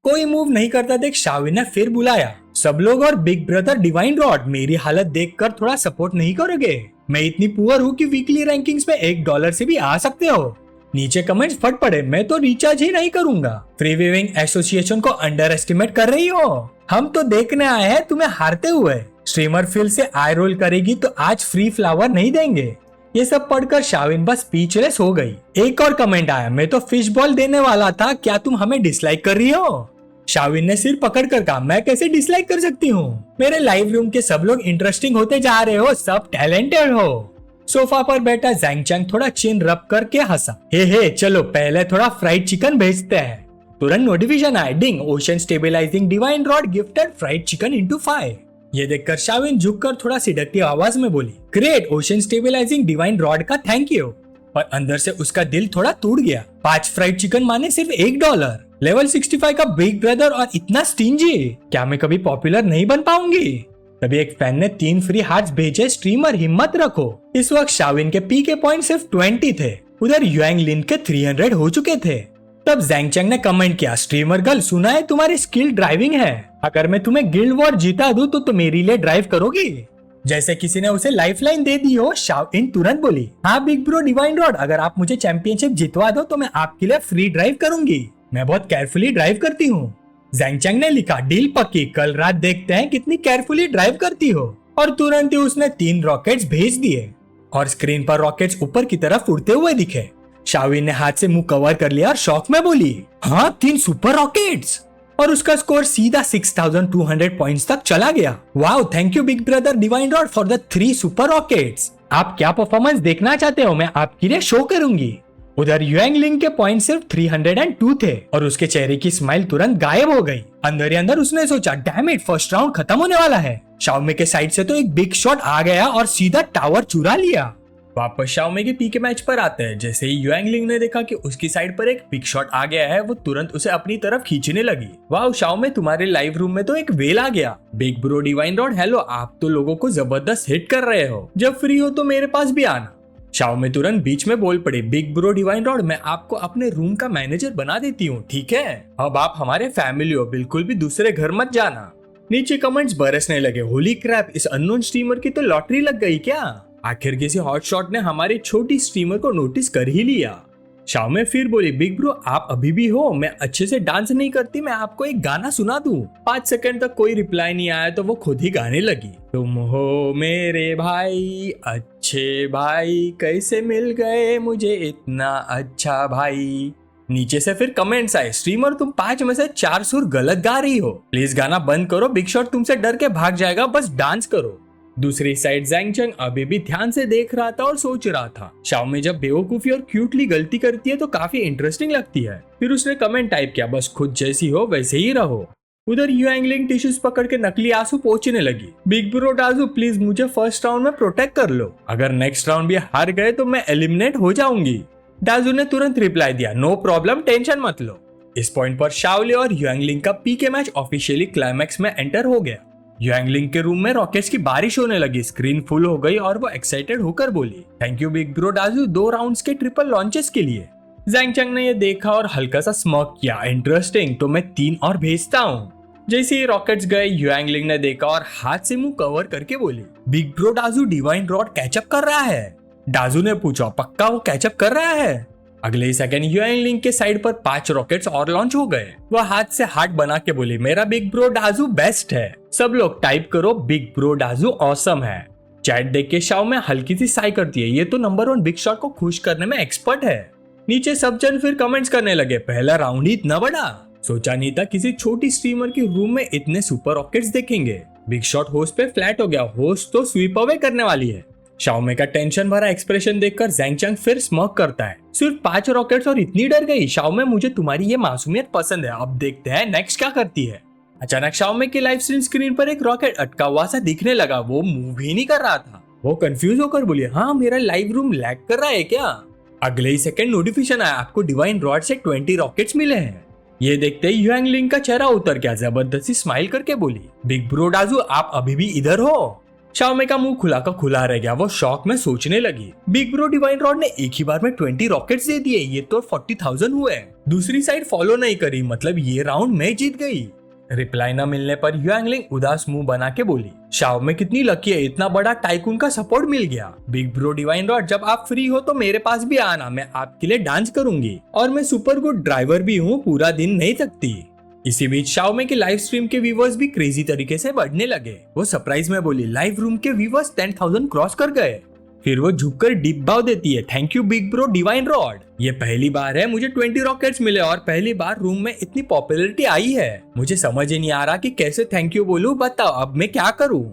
कोई मूव नहीं करता देख शाविन ने फिर बुलाया, सब लोग और बिग ब्रदर डिवाइन रॉड, मेरी हालत देखकर थोड़ा सपोर्ट नहीं करोगे? मैं इतनी पुअर हूँ कि वीकली रैंकिंग्स में $1 से भी आ सकते हो। नीचे कमेंट्स फट पड़े, मैं तो रिचार्ज ही नहीं करूंगा। फ्री वीविंग एसोसिएशन को अंडर एस्टिमेट कर रही हो? हम तो देखने आए हैं तुम्हें हारते हुए। स्ट्रीमर फिर से आई रोल करेगी तो आज फ्री फ्लावर नहीं देंगे। ये सब पढ़कर शाविन बस स्पीचलेस हो गई। एक और कमेंट आया, मैं तो फिश बॉल देने वाला था, क्या तुम हमें डिसलाइक कर रही हो? शाविन ने सिर पकड़ कर कहा, मैं कैसे डिसलाइक कर सकती हूँ? मेरे लाइव रूम के सब लोग इंटरेस्टिंग होते जा रहे हो, सब टैलेंटेड हो। सोफा पर बैठा ज़ैंग चैंग थोड़ा चिन रब करके हंसा। हे चलो पहले थोड़ा फ्राइड चिकन भेजते हैं। तुरंत नोटिफिकेशन आया, ding, ocean stabilising divine rod gifted fried chicken into 5। ये देखकर शाविन झुककर थोड़ा सिडकती आवाज में बोली, great, ocean stabilising divine rod का थैंक यू। पर अंदर से उसका दिल थोड़ा टूट गया। 5 फ्राइड चिकन माने सिर्फ $1। लेवल 65 का बिग ब्रदर और इतना स्टिंजी, क्या मैं कभी पॉपुलर नहीं बन पाऊंगी? तभी एक फैन ने 3 फ्री हार्ट्स भेजे, स्ट्रीमर हिम्मत रखो। इस वक्त शाविन के पीके पॉइंट सिर्फ 20 थे, उधर युआंग लिन के 300 हो चुके थे। तब ज़ैंग चैंग ने कमेंट किया, स्ट्रीमर गर्ल, सुना है तुम्हारी स्किल ड्राइविंग है, अगर मैं तुम्हें गिल्ड वॉर जीता दूं तो मेरे लिए ड्राइव करोगी? जैसे किसी ने उसे लाइफलाइन दे दी हो, शाविन तुरंत बोली, हाँ बिग ब्रो डिवाइन रॉड, अगर आप मुझे चैंपियनशिप जितवा दो तो मैं आपके लिए फ्री ड्राइव करूंगी, मैं बहुत केयरफुली ड्राइव करती हूँ। ज़ैंग चैंग ने लिखा, डील पक्की, कल रात देखते हैं कितनी केयरफुली ड्राइव करती हो। और तुरंत ही उसने 3 रॉकेट्स भेज दिए और स्क्रीन पर रॉकेट्स ऊपर की तरफ उड़ते हुए दिखे। शाविन ने हाथ से मुंह कवर कर लिया और शॉक में बोली, हाँ 3 सुपर रॉकेट्स। और उसका स्कोर सीधा 6200 पॉइंट्स तक चला गया। Wow, thank you big brother divine rod for the 3 super rockets. आप क्या परफॉर्मेंस देखना चाहते हो, मैं आपके लिए शो करूंगी। उधर युआंग लिंग के पॉइंट सिर्फ 302 थे और उसके चेहरे की स्माइल तुरंत गायब हो गई। अंदर ही अंदर उसने सोचा, डैम इट, फर्स्ट राउंड खत्म होने वाला है। शाओमे के साइड से तो एक बिग शॉट आ गया और सीधा टावर चुरा लिया। वापस शाओमे के पीके मैच पर आते हैं। जैसे ही युआंग लिंग ने देखा कि उसकी साइड पर एक बिग शॉट आ गया है, वो तुरंत उसे अपनी तरफ खींचने लगी। वाओ शाओमे, तुम्हारे लाइव रूम में तो एक वेल आ गया। Big bro divine rod, hello, आप तो लोगों को जबरदस्त हिट कर रहे हो, जब फ्री हो तो मेरे पास भी आना। शाओमे तुरंत बीच में बोल पड़े, बिग ब्रो डिवाइन रॉड, मैं आपको अपने रूम का मैनेजर बना देती हूँ, ठीक है? अब आप हमारे फैमिली हो, बिल्कुल भी दूसरे घर मत जाना। नीचे कमेंट्स बरसने लगे, होली क्रैप, इस अननोन स्ट्रीमर की तो लॉटरी लग गई क्या? आखिर किसी हॉट शॉट ने हमारी छोटी स्ट्रीमर को नोटिस कर ही लिया। शाओमे फिर बोली, बिग ब्रो आप अभी भी हो? मैं अच्छे से डांस नहीं करती, मैं आपको एक गाना सुना दूं। 5 सेकंड तक कोई रिप्लाई नहीं आया तो वो खुद ही गाने लगी। तुम हो मेरे भाई, अच्छे भाई, कैसे मिल गए मुझे इतना अच्छा भाई। नीचे से फिर कमेंट्स आए, स्ट्रीमर तुम 5 में से 4 सुर गलत गा रही हो, प्लीज गाना बंद करो, बिग शॉट तुमसे डर के भाग जाएगा, बस डांस करो। दूसरी साइड जैंग चंग अभी भी ध्यान से देख रहा था और सोच रहा था, शाओमे जब बेवकूफी और क्यूटली गलती करती है तो काफी इंटरेस्टिंग लगती है। फिर उसने कमेंट टाइप किया, बस खुद जैसी हो वैसे ही रहो। उधर युआंगलिंग टिश्यूज पकड़ के नकली आंसू पोंछने लगी। बिग ब्रो डाजू प्लीज मुझे फर्स्ट राउंड में प्रोटेक्ट कर लो, अगर नेक्स्ट राउंड भी हार गए तो मैं एलिमिनेट हो जाऊंगी। डाजू ने तुरंत रिप्लाई दिया, नो प्रॉब्लम, टेंशन मत लो। इस पॉइंट पर शाओले और युआंगलिंग का पीके मैच ऑफिशियली क्लाइमैक्स में एंटर हो गया। युआंगलिंग के रूम में रॉकेट्स की बारिश होने लगी, स्क्रीन फुल हो गई और वो एक्साइटेड होकर बोली, thank you big bro Daju 2 rounds के ट्रिपल लॉन्चेस के लिए। जैंग चंग ने ये देखा और हल्का सा स्मर्क किया, इंटरेस्टिंग, तो मैं 3 और भेजता हूँ। जैसे ही रॉकेट्स गए युआंगलिंग ने देखा और हाथ से मुंह कवर करके बोली, big bro Daju divine rod catch up कर रहा है। डाजू ने पूछा, पक्का वो कैचअप कर रहा है? अगले ही सेकंड युआंगलिंग के साइड पर 5 रॉकेट्स और लॉन्च हो गए। वह हाथ से हार्ट बना के बोली, मेरा बिग ब्रो डाजू बेस्ट है। सब लोग टाइप करो, बिग ब्रो डाजू ऑसम है। चैट देख के शाओमे हल्की सी साई करती है, ये तो नंबर 1 बिग शॉट को खुश करने में एक्सपर्ट है। नीचे सब जन फिर कमेंट्स करने लगे, पहला राउंड ही इतना बड़ा, सोचा नहीं था किसी छोटी स्ट्रीमर के रूम में इतने सुपर रॉकेट्स देखेंगे। बिग शॉट होस्ट पे फ्लैट हो गया, होस्ट तो स्वीप अवे करने वाली है। शाओमे का टेंशन भरा एक्सप्रेशन देखकर जैंग चंग फिर स्मर्क करता है, सिर्फ 5 रॉकेट्स और इतनी डर गई? शाओमे मुझे तुम्हारी ये मासूमियत पसंद है, अब देखते हैं नेक्स्ट क्या करती है। अचानक शाओमे की लाइव स्ट्रीम स्क्रीन पर एक रॉकेट अटका हुआ सा दिखने लगा, वो मूव ही नहीं कर रहा था। वो कंफ्यूज होकर बोली, हाँ मेरा लाइव रूम लैग कर रहा है क्या? अगले ही सेकंड नोटिफिकेशन आया, आपको डिवाइन रॉड से 20 रॉकेट्स मिले हैं। ये देखते ही युआंगलिंग का चेहरा उतर गया, जबरदस्ती स्माइल करके बोली, बिग ब्रो डाजू आप अभी भी इधर हो? शाओमे का मुंह खुला का खुला रह गया, वो शॉक में सोचने लगी, बिग ब्रो डिवाइन रॉड ने एक ही बार में 20 रॉकेट्स दे दिए, ये तो 40,000 हुए। दूसरी साइड फॉलो नहीं करी, मतलब ये राउंड मैं जीत गई। रिप्लाई न मिलने पर युआंगलिंग उदास मुंह बना के बोली, शाओमे कितनी लकी है, इतना बड़ा टाइकून का सपोर्ट मिल गया। बिग ब्रो डिवाइन रॉड जब आप फ्री हो तो मेरे पास भी आना, मैं आपके लिए डांस करूंगी, और मैं सुपर गुड ड्राइवर भी हूँ, पूरा दिन नहीं थकती। इसी बीच शाओमे के लाइव स्ट्रीम के व्यूवर्स भी क्रेजी तरीके से बढ़ने लगे। वो सरप्राइज में बोली, लाइव रूम के व्यूवर्स 10,000 क्रॉस कर गए। फिर वो झुककर डीप बाव देती है, thank you big bro divine rod, ये पहली बार है मुझे 20 रॉकेट्स मिले और पहली बार रूम में इतनी पॉपुलैरिटी आई है। मुझे समझ ही नहीं आ रहा कि कैसे थैंक यू बोलूं, बताओ अब मैं क्या करूं।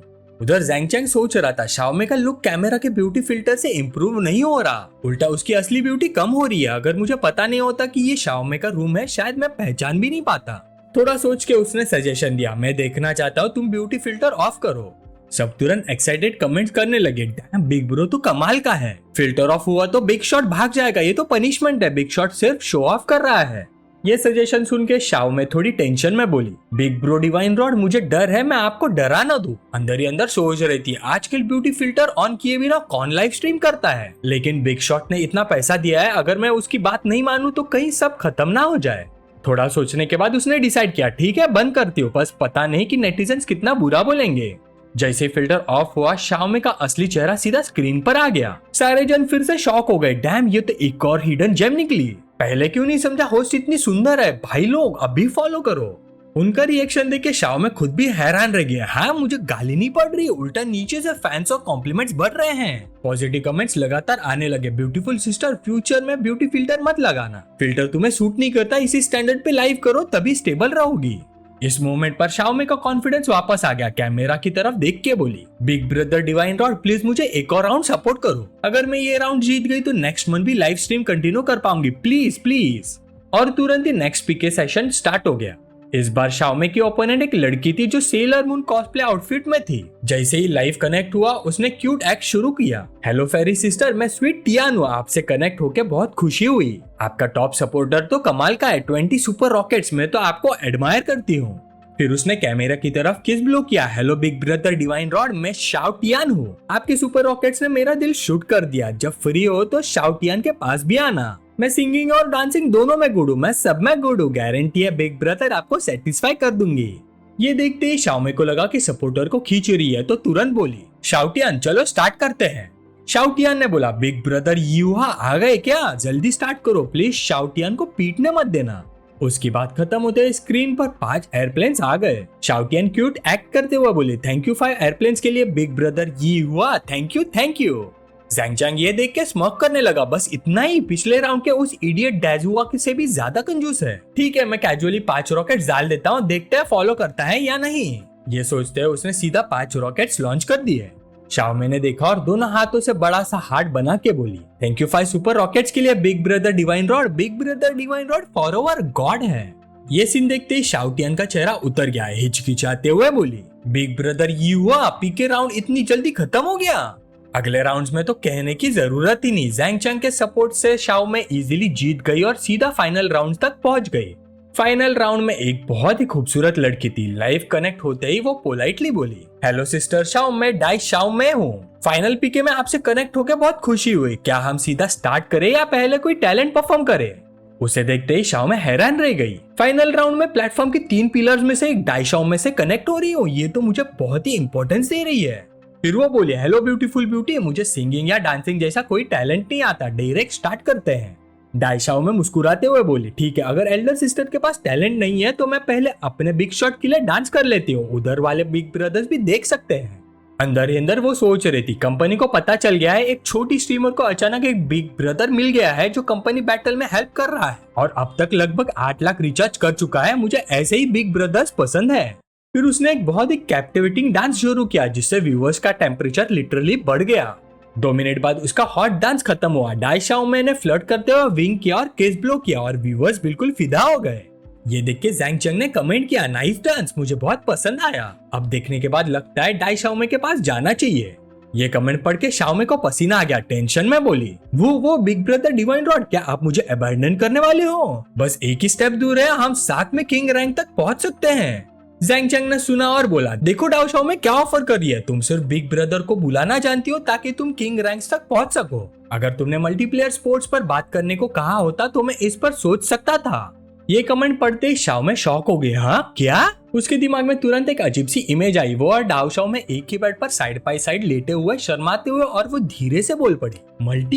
उधर जैंग चंग सोच रहा था, शाओमे का लुक कैमरा के ब्यूटी फिल्टर से इम्प्रूव नहीं हो रहा, उल्टा उसकी असली ब्यूटी कम हो रही है। अगर मुझे पता नहीं होता कि ये शाओमे का रूम है, शायद मैं पहचान भी नहीं पाता। थोड़ा सोच के उसने सजेशन दिया, मैं देखना चाहता हूँ तुम ब्यूटी फिल्टर ऑफ करो। सब तुरंत एक्साइटेड कमेंट्स करने लगे, डैम बिग ब्रो तो कमाल का है, फिल्टर ऑफ हुआ तो बिग शॉट भाग जाएगा, ये तो पनिशमेंट है, बिग शॉट सिर्फ शो ऑफ कर रहा है। ये सजेशन सुन के शाओमे थोड़ी टेंशन में बोली, बिग ब्रो डिवाइन रॉड मुझे डर है, मैं आपको डरा ना दूं। अंदर ही अंदर सोच रही थी, आजकल ब्यूटी फिल्टर ऑन किए बिना कौन लाइव स्ट्रीम करता है, लेकिन बिग शॉट ने इतना पैसा दिया है, अगर मैं उसकी बात नहीं मानूं तो कहीं सब खत्म ना हो जाए। थोड़ा सोचने के बाद उसने डिसाइड किया, ठीक है बंद करती हूँ, बस पता नहीं कि नेटिजन्स कितना बुरा बोलेंगे। जैसे फिल्टर ऑफ हुआ, शाओमे का असली चेहरा सीधा स्क्रीन पर आ गया। सारे जन फिर से शॉक हो गए, डैम ये तो एक और हिडन जेम निकली, पहले क्यों नहीं समझा, होस्ट इतनी सुंदर है, भाई लोग अभी फॉलो करो। उनका रिएक्शन देख के शाओमे खुद भी हैरान रह गया, हाँ मुझे गाली नहीं पड़ रही, उल्टा नीचे से फैंस और कॉम्प्लीमेंट्स बढ़ रहे हैं। पॉजिटिव कमेंट्स लगातार आने लगे, ब्यूटीफुल सिस्टर फ्यूचर में ब्यूटी फिल्टर मत लगाना, फिल्टर तुम्हें सूट नहीं करता, इसी स्टैंडर्ड पे लाइव करो तभी स्टेबल रहोगी। इस मोमेंट पर शाओमे का कॉन्फिडेंस वापस आ गया, कैमरा की तरफ देख के बोली, big brother divine rod please मुझे एक और राउंड सपोर्ट करो, अगर मैं ये राउंड जीत गई तो नेक्स्ट मंथ भी लाइव स्ट्रीम कंटिन्यू कर पाऊंगी, प्लीज प्लीज। और तुरंत ही नेक्स्ट पीके सेशन स्टार्ट हो गया। इस बार शाओमे की ओपोनेंट एक लड़की थी जो सेलर मून कॉस्प्ले आउटफिट में थी। जैसे ही लाइव कनेक्ट हुआ उसने क्यूट एक्ट शुरू किया, हेलो फेरी सिस्टर, मैं स्वीट टियान हूँ, आपसे कनेक्ट होके बहुत खुशी हुई, आपका टॉप सपोर्टर तो कमाल का है, 20 सुपर रॉकेट्स में तो आपको एडमायर करती हूँ। फिर उसने कैमरा की तरफ किस ब्लो किया, hello big brother divine rod, मैं शाओटियान हूँ, आपके सुपर रॉकेट्स ने मेरा दिल शूट कर दिया, जब फ्री हो तो शाओटियान के पास भी आना, मैं सिंगिंग और डांसिंग दोनों में गुड हूँ, मैं सब में गुड हूँ, गारंटी है बिग ब्रदर आपको सेटिस्फाई कर दूंगी। ये देखते ही शाओमे को लगा कि सपोर्टर को खींच रही है तो तुरंत बोली, शाओटियान चलो स्टार्ट करते हैं। शाओटियान ने बोला, बिग ब्रदर युहा आ गए क्या? जल्दी स्टार्ट करो प्लीज, शाओटियान को पीटने मत देना। उसकी बात खत्म होते ही स्क्रीन पर 5 एयरप्लेन्स आ गए। शाओटियान क्यूट एक्ट करते हुए बोले, थैंक यू 5 एयरप्लेन्स के लिए big brother Yuha, thank you thank you. Zhang Chang ये देख के स्मॉक करने लगा, बस इतना ही, पिछले राउंड के उस इडियट डैजुआ से भी ज्यादा कंजूस है। ठीक है, मैं कैजुअली 5 रॉकेट डाल देता हूँ, देखते हैं फॉलो करता है या नहीं। ये सोचते हुए उसने सीधा 5 रॉकेट्स लॉन्च कर दिए। शाओमे ने देखा और दोनों हाथों से बड़ा सा हार्ट बना के बोली, थैंक यू 5 सुपर रॉकेट्स के लिए big brother divine rod. Big brother divine rod for over God है। ये सीन देखते ही शाओटियान का चेहरा उतर गया, हिचकिचाते हुए बोली, बिग ब्रदर युवा, पीके राउंड इतनी जल्दी खत्म हो गया? अगले राउंड्स में तो कहने की जरूरत ही नहीं। ज़ैंग चैंग के सपोर्ट से शाओमे इजीली जीत गई और सीधा फाइनल राउंड तक पहुंच गई। फाइनल राउंड में एक बहुत ही खूबसूरत लड़की थी। लाइव कनेक्ट होते ही वो पोलाइटली बोली, हेलो सिस्टर शाओ, मैं डाई शाओ में हूँ। फाइनल पीके में आपसे कनेक्ट होकर बहुत खुशी हुई। क्या हम सीधा स्टार्ट करें या पहले कोई टैलेंट परफॉर्म करें? उसे देखते ही शाओ में हैरान रह गई। फाइनल राउंड में प्लेटफॉर्म की 3 पिलर्स में से एक डाई शाओ में से कनेक्ट हो रही हो, ये तो मुझे बहुत ही इंपॉर्टेंस दे रही है। फिर वो बोले, हेलो ब्यूटीफुल ब्यूटी, मुझे सिंगिंग या डांसिंग जैसा कोई टैलेंट नहीं आता, डायरेक्ट स्टार्ट करते हैं। डाई शाओ में मुस्कुराते हुए बोली, ठीक है, अगर एल्डर सिस्टर के पास टैलेंट नहीं है तो मैं पहले अपने बिग शॉट के लिए डांस कर लेती हूँ, उधर वाले बिग ब्रदर्स भी देख सकते हैं। अंदर ही अंदर वो सोच रही थी, कंपनी को पता चल गया है एक छोटी स्ट्रीमर को अचानक एक बिग ब्रदर मिल गया है जो कंपनी बैटल में हेल्प कर रहा है और अब तक लगभग 8 लाख रिचार्ज कर चुका है। मुझे ऐसे ही बिग ब्रदर्स पसंद है। फिर उसने एक बहुत ही कैप्टिवेटिंग डांस शुरू किया जिससे व्यूअर्स का टेम्परेचर लिटरली बढ़ गया। 2 मिनट बाद उसका हॉट डांस खत्म हुआ। डाई शाओमे ने फ्लर्ट करते हुए विंग किया और किस ब्लो किया और व्यूअर्स बिल्कुल फिदा हो गए। ये देख के ज़ैंग चैंग ने कमेंट किया, नाइस डांस, मुझे बहुत पसंद आया। अब देखने के बाद लगता है डाई शाओमे के पास जाना चाहिए। ये कमेंट पढ़ के शाओमे को पसीना आ गया, टेंशन में बोली, वो बिग ब्रदर डिवाइन रॉड, क्या आप मुझे अबैंडन करने वाले हो? बस एक ही स्टेप दूर है, हम साथ में किंग रैंक तक पहुंच सकते हैं। ज़ैंग चैंग ने सुना और बोला, देखो डाओ शाओमे क्या ऑफर कर रही है, तुम सिर्फ बिग ब्रदर को बुलाना जानती हो ताकि तुम किंग रैंक्स तक पहुंच सको। अगर तुमने मल्टीप्लेयर स्पोर्ट्स पर बात करने को कहा होता तो मैं इस पर सोच सकता था। ये कमेंट पढ़ते ही शाओमे शॉक हो गए, हाँ क्या? उसके दिमाग में तुरंत एक अजीब सी इमेज आई, वो और डाओ शाओमे एक ही बेड पर साइड बाय साइड लेटे हुए शर्माते हुए, और वो धीरे से बोल पड़ी,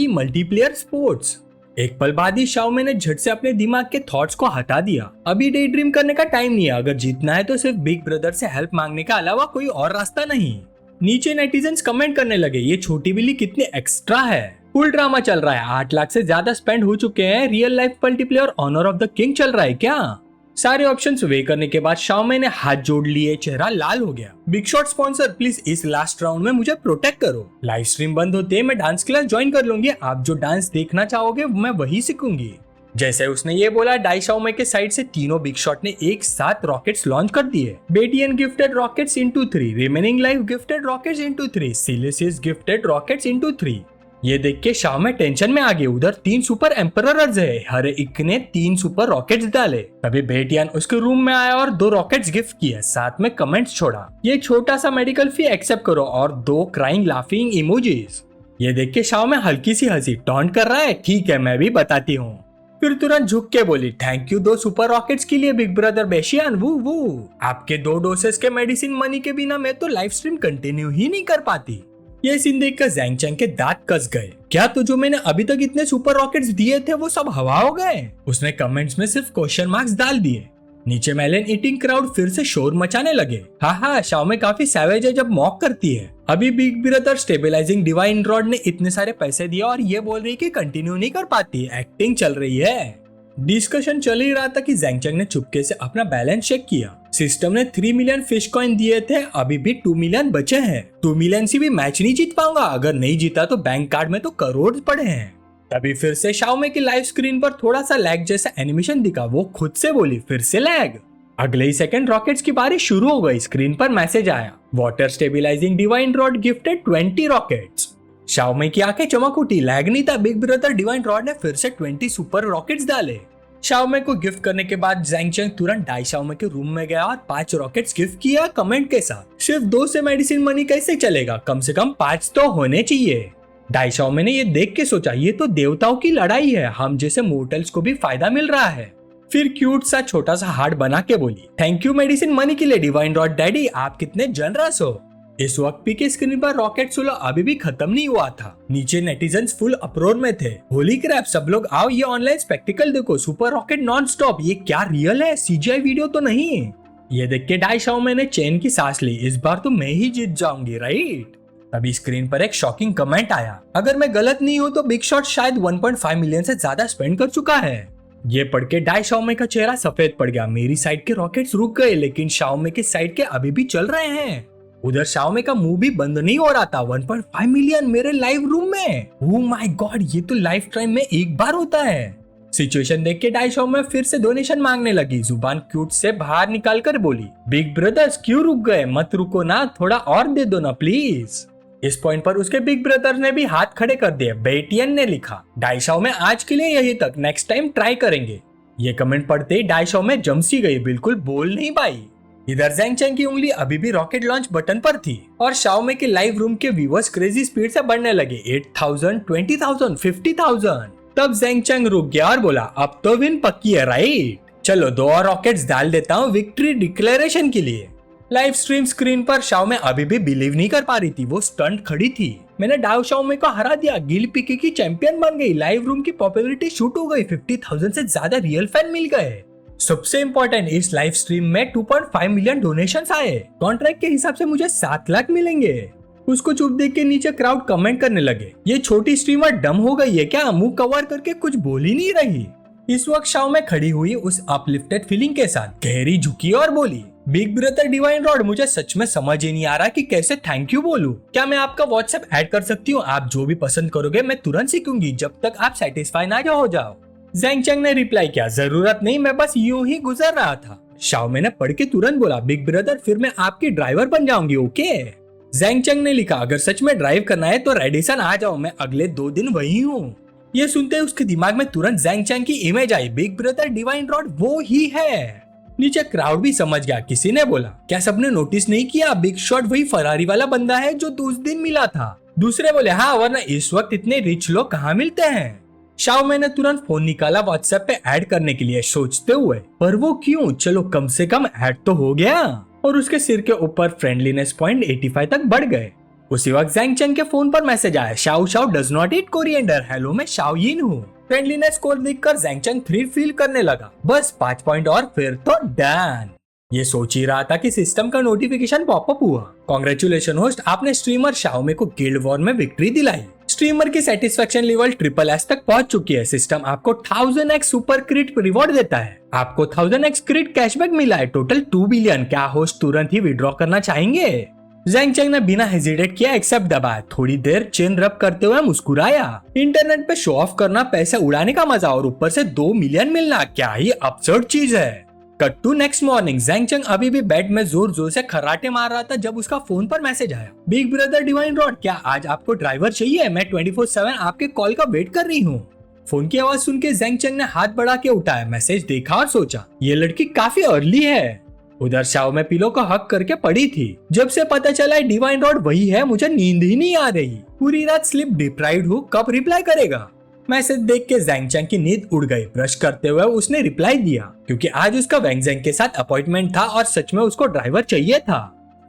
मल्टीप्लेयर स्पोर्ट्स। एक पल बाद ही शाओमे ने झट से अपने दिमाग के थॉट्स को हटा दिया। अभी डे ड्रीम करने का टाइम नहीं है, अगर जीतना है तो सिर्फ बिग ब्रदर से हेल्प मांगने का अलावा कोई और रास्ता नहीं। नीचे नेटिजन्स कमेंट करने लगे, ये छोटी बिल्ली कितनी एक्स्ट्रा है, फुल ड्रामा चल रहा है, 8 लाख से ज्यादा स्पेंड हो चुके हैं, real life multiplayer honour of the king चल रहा है क्या? सारे ऑप्शंस वे करने के बाद शाओमे ने हाथ जोड़ लिए, चेहरा लाल हो गया। बिग शॉट स्पॉन्सर, प्लीज इस लास्ट राउंड में मुझे प्रोटेक्ट करो। लाइव स्ट्रीम बंद होते मैं डांस क्लास ज्वाइन कर लूंगी, आप जो डांस देखना चाहोगे मैं वही सीखूंगी। जैसे उसने ये बोला, डाई शाओमे के साइड से तीनों बिग शॉट ने एक साथ रॉकेट्स लॉन्च कर दिए। बेटियन gifted rockets into 3, remaining life gifted rockets into 3, siliceous gifted rockets into 3। ये देख के शाओमे टेंशन में आ गए। उधर 3 सुपर एम्परर्स है, हर एक ने 3 सुपर रॉकेट्स डाले। तभी बेटियान उसके रूम में आया और 2 रॉकेट्स गिफ्ट किए, साथ में कमेंट्स छोड़ा, ये छोटा सा मेडिकल फी एक्सेप्ट करो, और 2 क्राइंग लाफिंग इमोजीज। ये देख के शाओमे हल्की सी हंसी, टॉन्ट कर रहा है, ठीक है मैं भी बताती हूँ। फिर तुरंत झुक के बोली, थैंक यू 2 सुपर रॉकेट्स के लिए बिग ब्रदर बेशियान, वो आपके 2 डोसेस के मेडिसिन मनी के बिना मैं तो लाइव स्ट्रीम कंटिन्यू ही नहीं कर पाती। ये सीन देखकर ज़ैंग चैंग के दांत कस गए, क्या तो जो मैंने अभी तक इतने सुपर रॉकेट्स दिए थे वो सब हवा हो गए? उसने कमेंट्स में सिर्फ क्वेश्चन मार्क्स डाल दिए। नीचे मेलन ईटिंग क्राउड फिर से शोर मचाने लगे। हाँ शाओमे काफी सैवेज है जब मॉक करती है। अभी big brother stabilising divine rod ने इतने सारे पैसे दिए और ये बोल रही कि कंटिन्यू नहीं कर पाती, एक्टिंग चल रही है। डिस्कशन चल ही रहा था कि ज़ैंग चैंग ने चुपके से अपना बैलेंस चेक किया। सिस्टम ने 3 मिलियन फिश कॉइन दिए थे, अभी भी 2 मिलियन बचे हैं। 2 मिलियन से भी मैच नहीं जीत पाऊंगा, अगर नहीं जीता तो बैंक कार्ड में तो करोड़ पड़े हैं। तभी फिर से शाओमे की लाइव स्क्रीन पर थोड़ा सा लैग जैसा एनिमेशन दिखा, वो खुद से बोली, फिर से लैग। अगले ही सेकंड रॉकेट्स की बारिश शुरू हो गई। स्क्रीन पर मैसेज आया, water stabilising divine rod gifted 20 rockets. Xiaomei की आंखें चमक उठी, लैग नहीं था, बिग ब्रदर डिवाइन रॉड ने फिर से 20 सुपर रॉकेट्स डाले। शाओमे को गिफ्ट करने के बाद ज़ैंग चैंग तुरंत डाई शाओमे के रूम में गया और 5 रॉकेट्स गिफ्ट किया कमेंट के साथ। सिर्फ 2 से मेडिसिन मनी कैसे चलेगा, कम से कम 5 तो होने चाहिए। डाई शाओमे ने ये देख के सोचा, ये तो देवताओं की लड़ाई है, हम जैसे मोर्टल्स को भी फायदा मिल रहा है। फिर क्यूट सा छोटा सा हार्ट बना के बोली, थैंक यू मेडिसिन मनी के लिए डिवाइन रॉड डैडी, आप कितने जनरस हो। इस वक्त पी के स्क्रीन पर रॉकेट सोलो अभी भी खत्म नहीं हुआ था। नीचे नेटिजन्स फुल अप्रोर में थे। होली क्रैप, सब लोग आओ ये ऑनलाइन स्पेक्टिकल देखो, सुपर रॉकेट नॉन स्टॉप। ये क्या रियल है, सीजीआई वीडियो तो नहीं? ये देख के डाई शाओमे ने चैन की सांस ली। इस बार तो मैं ही जीत जाऊंगी, राइट? तभी स्क्रीन पर एक शॉकिंग कमेंट आया। अगर मैं गलत नहीं हूँ तो बिग शॉट शायद 1.5 मिलियन से ज्यादा स्पेंड कर चुका है। ये पढ़ के डाई शाओमे का चेहरा सफेद पड़ गया। मेरी साइड के रॉकेट्स रुक गए, लेकिन शाओमे के साइड के अभी भी चल रहे हैं। उधर शाओमे का मुंह भी बंद नहीं हो रहा था। 1.5 मिलियन मेरे लाइव रूम में। ओह माय गॉड, ये तो लाइफ टाइम में एक बार होता है। सिचुएशन देख के डाई शाओमे फिर से डोनेशन मांगने लगी। जुबान क्यूट से बाहर निकाल कर बोली, बिग ब्रदर्स क्यों रुक गए? मत रुको ना, थोड़ा और दे दो ना प्लीज। इस पॉइंट पर उसके बिग ब्रदर ने भी हाथ खड़े कर दिए। बेटियन ने लिखा, डाई शाओमे आज के लिए यही तक, नेक्स्ट टाइम ट्राई करेंगे। ये कमेंट पढ़ते ही डाई शाओमे जमसी गई, बिल्कुल बोल नहीं पाई। इधर ज़ैंग चैंग की उंगली अभी भी रॉकेट लॉन्च बटन पर थी और शाओमे के लाइव रूम के व्यूअर्स क्रेजी स्पीड से बढ़ने लगे। 8,000, 20,000, 50,000। तब ज़ैंग चैंग रुक गया और बोला, अब तो विन पक्की है, राइट? चलो 2 और रॉकेट्स डाल देता हूँ विक्ट्री डिक्लेरेशन के लिए। लाइव स्ट्रीम स्क्रीन पर शाओमे अभी भी बिलीव नहीं कर पा रही थी। वो स्टंट खड़ी थी। मैंने डाउ शाओमे को हरा दिया, गिल पीके की चैंपियन बन गई, लाइव रूम की पॉपुलैरिटी शूट हो गई, 50,000 से ज्यादा रियल फैन मिल गए। सबसे इम्पोर्टेंट, इस लाइव स्ट्रीम में 2.5 मिलियन डोनेशंस आए। कॉन्ट्रैक्ट के हिसाब से मुझे 7 लाख मिलेंगे। उसको चुप देख के नीचे क्राउड कमेंट करने लगे, ये छोटी स्ट्रीमर डम हो गई है क्या? मुंह कवर करके कुछ बोल ही नहीं रही। इस वक्त शाओमे खड़ी हुई उस अपलिफ्टेड फीलिंग के साथ, गहरी झुकी और बोली, बिग ब्रदर डिवाइन रॉड, मुझे सच में समझ ही नहीं आ रहा कि कैसे थैंक यू बोलूं। क्या मैं आपका व्हाट्सएप ऐड कर सकती हूँ? आप जो भी पसंद करोगे मैं तुरंत सीखूंगी, जब तक आप सेटिस्फाई ना हो जाओ। ज़ैंग चैंग ने रिप्लाई किया, जरूरत नहीं, मैं बस यूं ही गुजर रहा था। शाओमे ने पढ़ के तुरंत बोला, बिग ब्रदर फिर मैं आपकी ड्राइवर बन जाऊंगी, ओके? ज़ैंग चैंग ने लिखा, अगर सच में ड्राइव करना है तो रेडिसन आ जाओ, मैं अगले 2 दिन वही हूँ। ये सुनते उसके दिमाग में तुरंत ज़ैंग चैंग की image I, big brother divine rod वो ही है। नीचे क्राउड भी समझ गया। किसी ने बोला, क्या सबने नोटिस नहीं किया बिग शॉट वही फरारी वाला बंदा है जो उस दिन मिला था? दूसरे बोले, हाँ, वरना इस वक्त इतने रिच लोग कहाँ मिलते हैं। शाओमे ने तुरंत फोन निकाला व्हाट्सएप पे ऐड करने के लिए, सोचते हुए, पर वो क्यों? चलो कम से कम ऐड तो हो गया। और उसके सिर के ऊपर फ्रेंडलीनेस पॉइंट 85 तक बढ़ गए। उसी वक्त ज़ैंग चैंग के फोन पर मैसेज आया, Shao Shao does not eat coriander, hello मैं शाओ यिन हूँ। फ्रेंडलीनेस स्कोर देखकर ज़ैंग चैंग थ्रिल फील करने लगा, बस 5 पॉइंट और फिर तो डन। ये सोच ही रहा था कि सिस्टम का नोटिफिकेशन पॉपअप हुआ, कांग्रेचुलेशन होस्ट, आपने स्ट्रीमर शाओमे को गिल्ड वॉर में विक्ट्री दिलाई। स्ट्रीमर की सेटिस्फेक्शन लेवल SSS तक पहुंच चुकी है। सिस्टम आपको 1000x सुपर क्रिट रिवॉर्ड देता है। आपको 1000x क्रिट कैशबैक मिला है, टोटल 2 बिलियन। क्या होस्ट तुरंत ही विड्रॉ करना चाहेंगे? ज़ैंग चैंग ने बिना हेजिटेट किया एक्सेप्ट दबाया। थोड़ी देर चेन रब करते हुए मुस्कुराया। इंटरनेट पे शो ऑफ करना, पैसे उड़ाने का मजा और ऊपर से 2 मिलियन मिलना, क्या ही absurd चीज है। Cut to next morning, Zhang Cheng अभी भी बेड में जोर जोर से खर्राटे मार रहा था जब उसका फोन पर मैसेज आया, बिग ब्रदर डिवाइन रॉड, क्या आज आपको ड्राइवर चाहिए? मैं 24/7 आपके कॉल का वेट कर रही हूँ। फोन की आवाज सुन के ज़ैंग चैंग ने हाथ बढ़ा के उठाया, मैसेज देखा और सोचा, ये लड़की काफी अर्ली है। उधर शाओमे पिलो को हक करके पड़ी थी। जब से पता चला डिवाइन रॉड वही है, मुझे नींद ही नहीं आ रही। पूरी रात स्लीप डिप्राइव्ड हूँ, कब रिप्लाई करेगा? मैसेज देख के ज़ैंग चैंग की नींद उड़ गई। ब्रश करते हुए उसने रिप्लाई दिया, क्योंकि आज उसका वैंग ज़ैंग के साथ अपॉइंटमेंट था और सच में उसको ड्राइवर चाहिए था।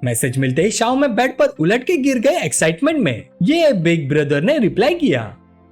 मैसेज मिलते ही शाओमे बेड पर उलट के गिर गए एक्साइटमेंट में। ये बिग ब्रदर ने रिप्लाई किया,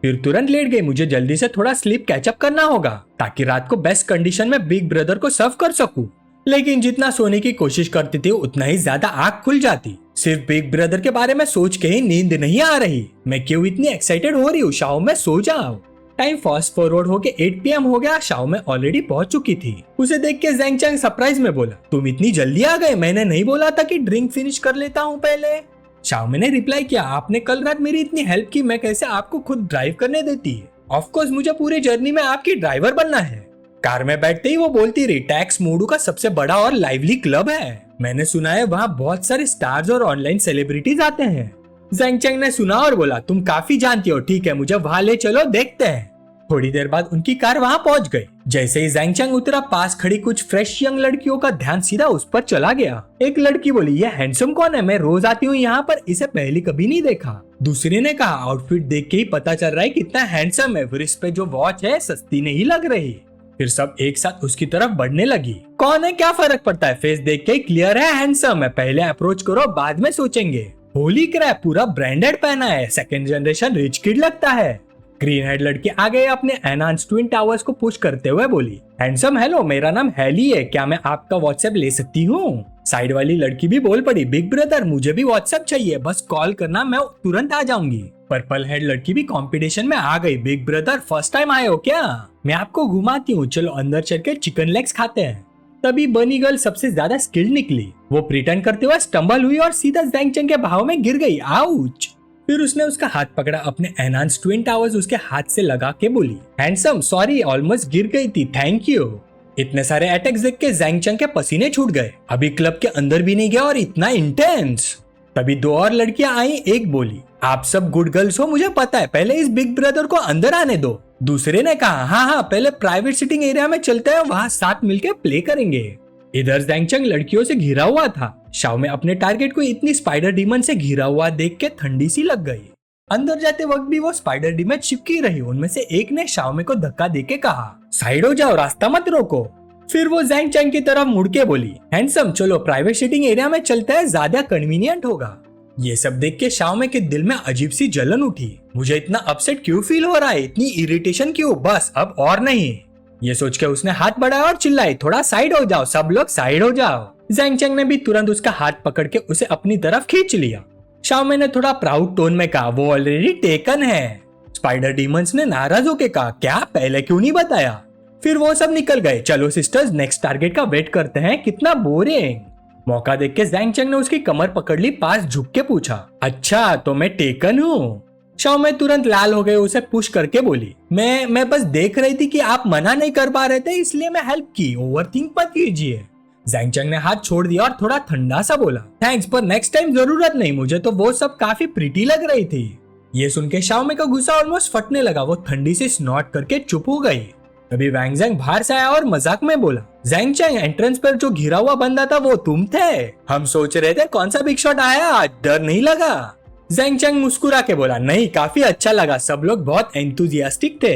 फिर तुरंत लेट गई। मुझे जल्दी से थोड़ा स्लीप कैचअप करना होगा ताकि रात को बेस्ट कंडीशन में बिग ब्रदर को सर्व कर सकूं। लेकिन जितना सोने की कोशिश करती थी उतना ही ज्यादा आंख खुल जाती। सिर्फ बिग ब्रदर के बारे में सोच के ही नींद नहीं आ रही। मैं क्यों इतनी एक्साइटेड हो रही हूँ? शाओमे सो जाओ। टाइम फास्ट फॉरवर्ड होके 8 PM हो गया। शाओमे ऑलरेडी पहुंच चुकी थी। उसे देख के ज़ैंग चैंग सरप्राइज में बोला, तुम इतनी जल्दी आ गए? मैंने नहीं बोला था कि ड्रिंक फिनिश कर लेता हूँ पहले? शाओमे ने रिप्लाई किया, आपने कल रात मेरी इतनी हेल्प की, मैं कैसे आपको खुद ड्राइव करने देती? ऑफ कोर्स मुझे पूरी जर्नी में आपकी ड्राइवर बनना है। कार में बैठते ही वो बोलती रही, टैक्स मोडू का सबसे बड़ा और लाइवली क्लब है। मैंने सुना है वहाँ बहुत सारे स्टार्स और ऑनलाइन सेलिब्रिटीज आते हैं। ज़ैंग चैंग ने सुना और बोला, तुम काफी जानती हो, ठीक है मुझे वहाँ ले चलो, देखते हैं। थोड़ी देर बाद उनकी कार वहाँ पहुँच गई। जैसे ही ज़ैंग चैंग उतरा, पास खड़ी कुछ फ्रेश यंग लड़कियों का ध्यान सीधा उस पर चला गया। एक लड़की बोली, ये हैंडसम कौन है? मैं रोज आती हूँ यहाँ पर, इसे पहले कभी नहीं देखा। दूसरे ने कहा, आउटफिट देख के ही पता चल रहा है कितना हैंडसम है, फिर इस पे जो वॉच है सस्ती नहीं लग रही। फिर सब एक साथ उसकी तरफ बढ़ने लगी। कौन है, क्या फर्क पड़ता है, फेस देख के क्लियर है, हैंडसम है, पहले अप्रोच करो बाद में सोचेंगे। होली क्रैप, पूरा ब्रांडेड पहना है, सेकंड जनरेशन रिच किड लगता है। ग्रीन हेड लड़की आ गए अपने एनहांस ट्विन टावर्स को पुश करते हुए बोली, हैंडसम हेलो, मेरा नाम हैली है, क्या मैं आपका व्हाट्सएप ले सकती हूँ? साइड वाली लड़की भी बोल पड़ी, बिग ब्रदर मुझे भी व्हाट्सएप चाहिए, बस कॉल करना, मैं तुरंत आ जाऊंगी। पर्पल हेड लड़की भी कंपटीशन में आ गई, बिग ब्रदर फर्स्ट टाइम आए हो क्या? मैं आपको घुमाती हूँ, चलो अंदर चल के चिकन लेग्स खाते हैं। तभी बनी गर्ल सबसे ज्यादा स्किल्ड निकली, वो प्रिटेंड करते हुए स्टंबल हुई और सीधा ज़ैंग चैंग के भाव में गिर गई, आउच। फिर उसने उसका हाथ पकड़ा, अपने एनहांस ट्विन टावर्स उसके हाथ से लगा के बोली, हैंडसम सॉरी, ऑलमोस्ट गिर गई थी, थैंक यू। इतने सारे अटैक्स देख के ज़ैंग चैंग के पसीने छूट गए, अभी क्लब के अंदर भी नहीं गया और इतना इंटेंस। तभी दो और लड़कियां आई, एक बोली, आप सब गुड गर्ल्स हो मुझे पता है, पहले इस बिग ब्रदर को अंदर आने दो। दूसरे ने कहा, हाँ पहले प्राइवेट सिटिंग एरिया में चलते हैं, वहाँ साथ मिलके प्ले करेंगे। इधर ज़ैंग चैंग लड़कियों से घिरा हुआ था, शाओ में अपने टारगेट को इतनी स्पाइडर डीमन से घिरा हुआ देख के ठंडी सी लग गई। अंदर जाते वक्त भी वो स्पाइडर डीमन चिपकी रही, उनमें से एक ने शाओ में को धक्का देके कहा, साइड हो जाओ, रास्ता मत रोको। फिर वो ज़ैंग चैंग की तरफ मुड़ के बोली, हैंडसम चलो प्राइवेट सिटिंग एरिया में चलते हैं, ज्यादा कन्वीनियंट होगा। ये सब देख के शाओ में के दिल में अजीब सी जलन उठी, मुझे इतना अपसेट क्यों फील हो रहा है, इतनी इरिटेशन क्यों, बस अब और नहीं। ये सोच के उसने हाथ बढ़ाया और चिल्लाई, थोड़ा साइड हो जाओ, सब लोग साइड हो जाओ। ज़ैंग चैंग ने भी तुरंत उसका हाथ पकड़ के उसे अपनी तरफ खींच लिया। शाओ में ने थोड़ा प्राउड टोन में कहा, वो ऑलरेडी टेकन है। स्पाइडर डीमंस ने नाराज होकर कहा, क्या पहले क्यों नहीं बताया? फिर वो सब निकल गए, चलो सिस्टर्स नेक्स्ट टारगेट का वेट करते हैं, कितना बोरिंग। मौका देख के ज़ैंग चैंग ने उसकी कमर पकड़ ली, पास झुक के पूछा, अच्छा तो मैं टेकन हूँ? शाओ में तुरंत लाल हो गए, उसे पुश करके बोली, मैं बस देख रही थी कि आप मना नहीं कर पा रहे थे, इसलिए मैं हेल्प की, ओवरथिंक मत कीजिए। ज़ैंग चैंग ने हाथ छोड़ दिया और थोड़ा ठंडा सा बोला, थैंक्स पर नेक्स्ट टाइम जरूरत नहीं, मुझे तो वो सब काफी प्रीटी लग रही थी। ये सुन के शाओ में का गुस्सा ऑलमोस्ट फटने लगा, वो ठंडी से स्नॉट करके चुप हो गई। तभी वैंग ज़ैंग बाहर से आया और मजाक में बोला, ज़ैंग चैंग एंट्रेंस पर जो घिरा हुआ बंदा था वो तुम थे? हम सोच रहे थे कौन सा बिग शॉट आया आज, डर नहीं लगा? ज़ैंग चैंग मुस्कुरा के बोला, नहीं काफी अच्छा लगा, सब लोग बहुत एंथुजियास्टिक थे।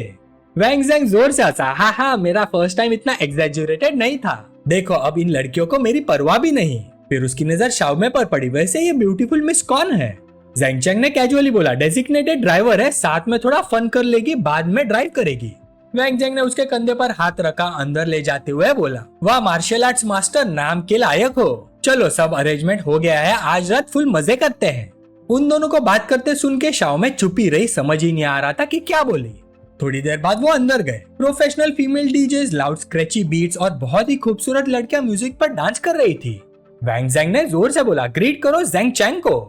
वैंग ज़ैंग जोर से हंसा, हाँ मेरा फर्स्ट टाइम इतना एग्जैजरेटेड नहीं था, देखो अब इन लड़कियों को मेरी परवाह भी नहीं। फिर उसकी नजर शाओ में पर पड़ी, वैसे ये ब्यूटीफुल मिस कौन है? ज़ैंग चैंग ने कैजुअली बोला, डेजिग्नेटेड ड्राइवर है, साथ में थोड़ा फन कर लेगी, बाद में ड्राइव करेगी। वैंग ज़ैंग ने उसके कंधे पर हाथ रखा, अंदर ले जाते हुए बोला, वाह मार्शल आर्ट्स मास्टर, नाम के लायक हो। चलो सब अरेंजमेंट हो गया है, आज रात फुल मजे करते हैं। उन दोनों को बात करते सुन के शाओ में चुपी रही, समझ ही नहीं आ रहा था कि क्या बोली। थोड़ी देर बाद वो अंदर गए, professional female DJs, loud scratchy beats और बहुत ही खूबसूरत लड़कियां म्यूजिक पर डांस कर रही थी। वैंग ज़ैंग ने जोर से बोला, ग्रीट करो ज़ैंग चैंग को।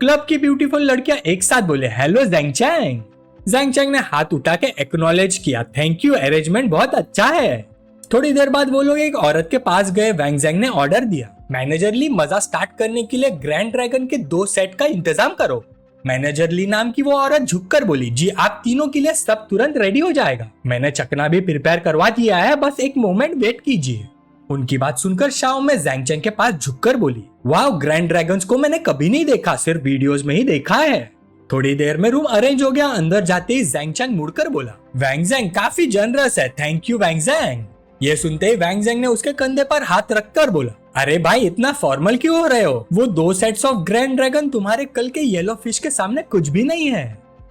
क्लब की ब्यूटीफुल लड़कियां एक साथ बोले, hello Zhang Cheng. Zhang Chang ने हाथ उठा के एक्नॉलेज किया, थैंक यू, अरेंजमेंट बहुत अच्छा है। थोड़ी देर बाद वो लोग एक औरत के पास गए, वैंग ज़ैंग ने ऑर्डर दिया, मैनेजर ली मजा स्टार्ट करने के लिए ग्रैंड ड्रैगन के 2 सेट का इंतजाम करो। मैनेजर ली नाम की वो औरत झुककर बोली, जी आप तीनों के लिए सब तुरंत रेडी हो जाएगा, मैंने चकना भी प्रिपेयर करवा दिया है, बस एक मोमेंट वेट कीजिए। उनकी बात सुनकर शाओ में ज़ैंग चैंग के पास झुककर बोली, वाह ग्रैंड ड्रैगन्स को मैंने कभी नहीं देखा, सिर्फ वीडियोस में ही देखा है। थोड़ी देर में रूम अरेंज हो गया, अंदर जाते ही ज़ैंग चैंग मुड़कर बोला, वैंग ज़ैंग काफी जनरस है, थैंक यू वैंग ज़ैंग। ये सुनते ही वैंग ज़ैंग ने उसके कंधे पर हाथ रखकर बोला, अरे भाई इतना फॉर्मल क्यों हो रहे हो, वो 2 सेट्स ऑफ ग्रैंड ड्रैगन तुम्हारे कल के येलो फिश के सामने कुछ भी नहीं है।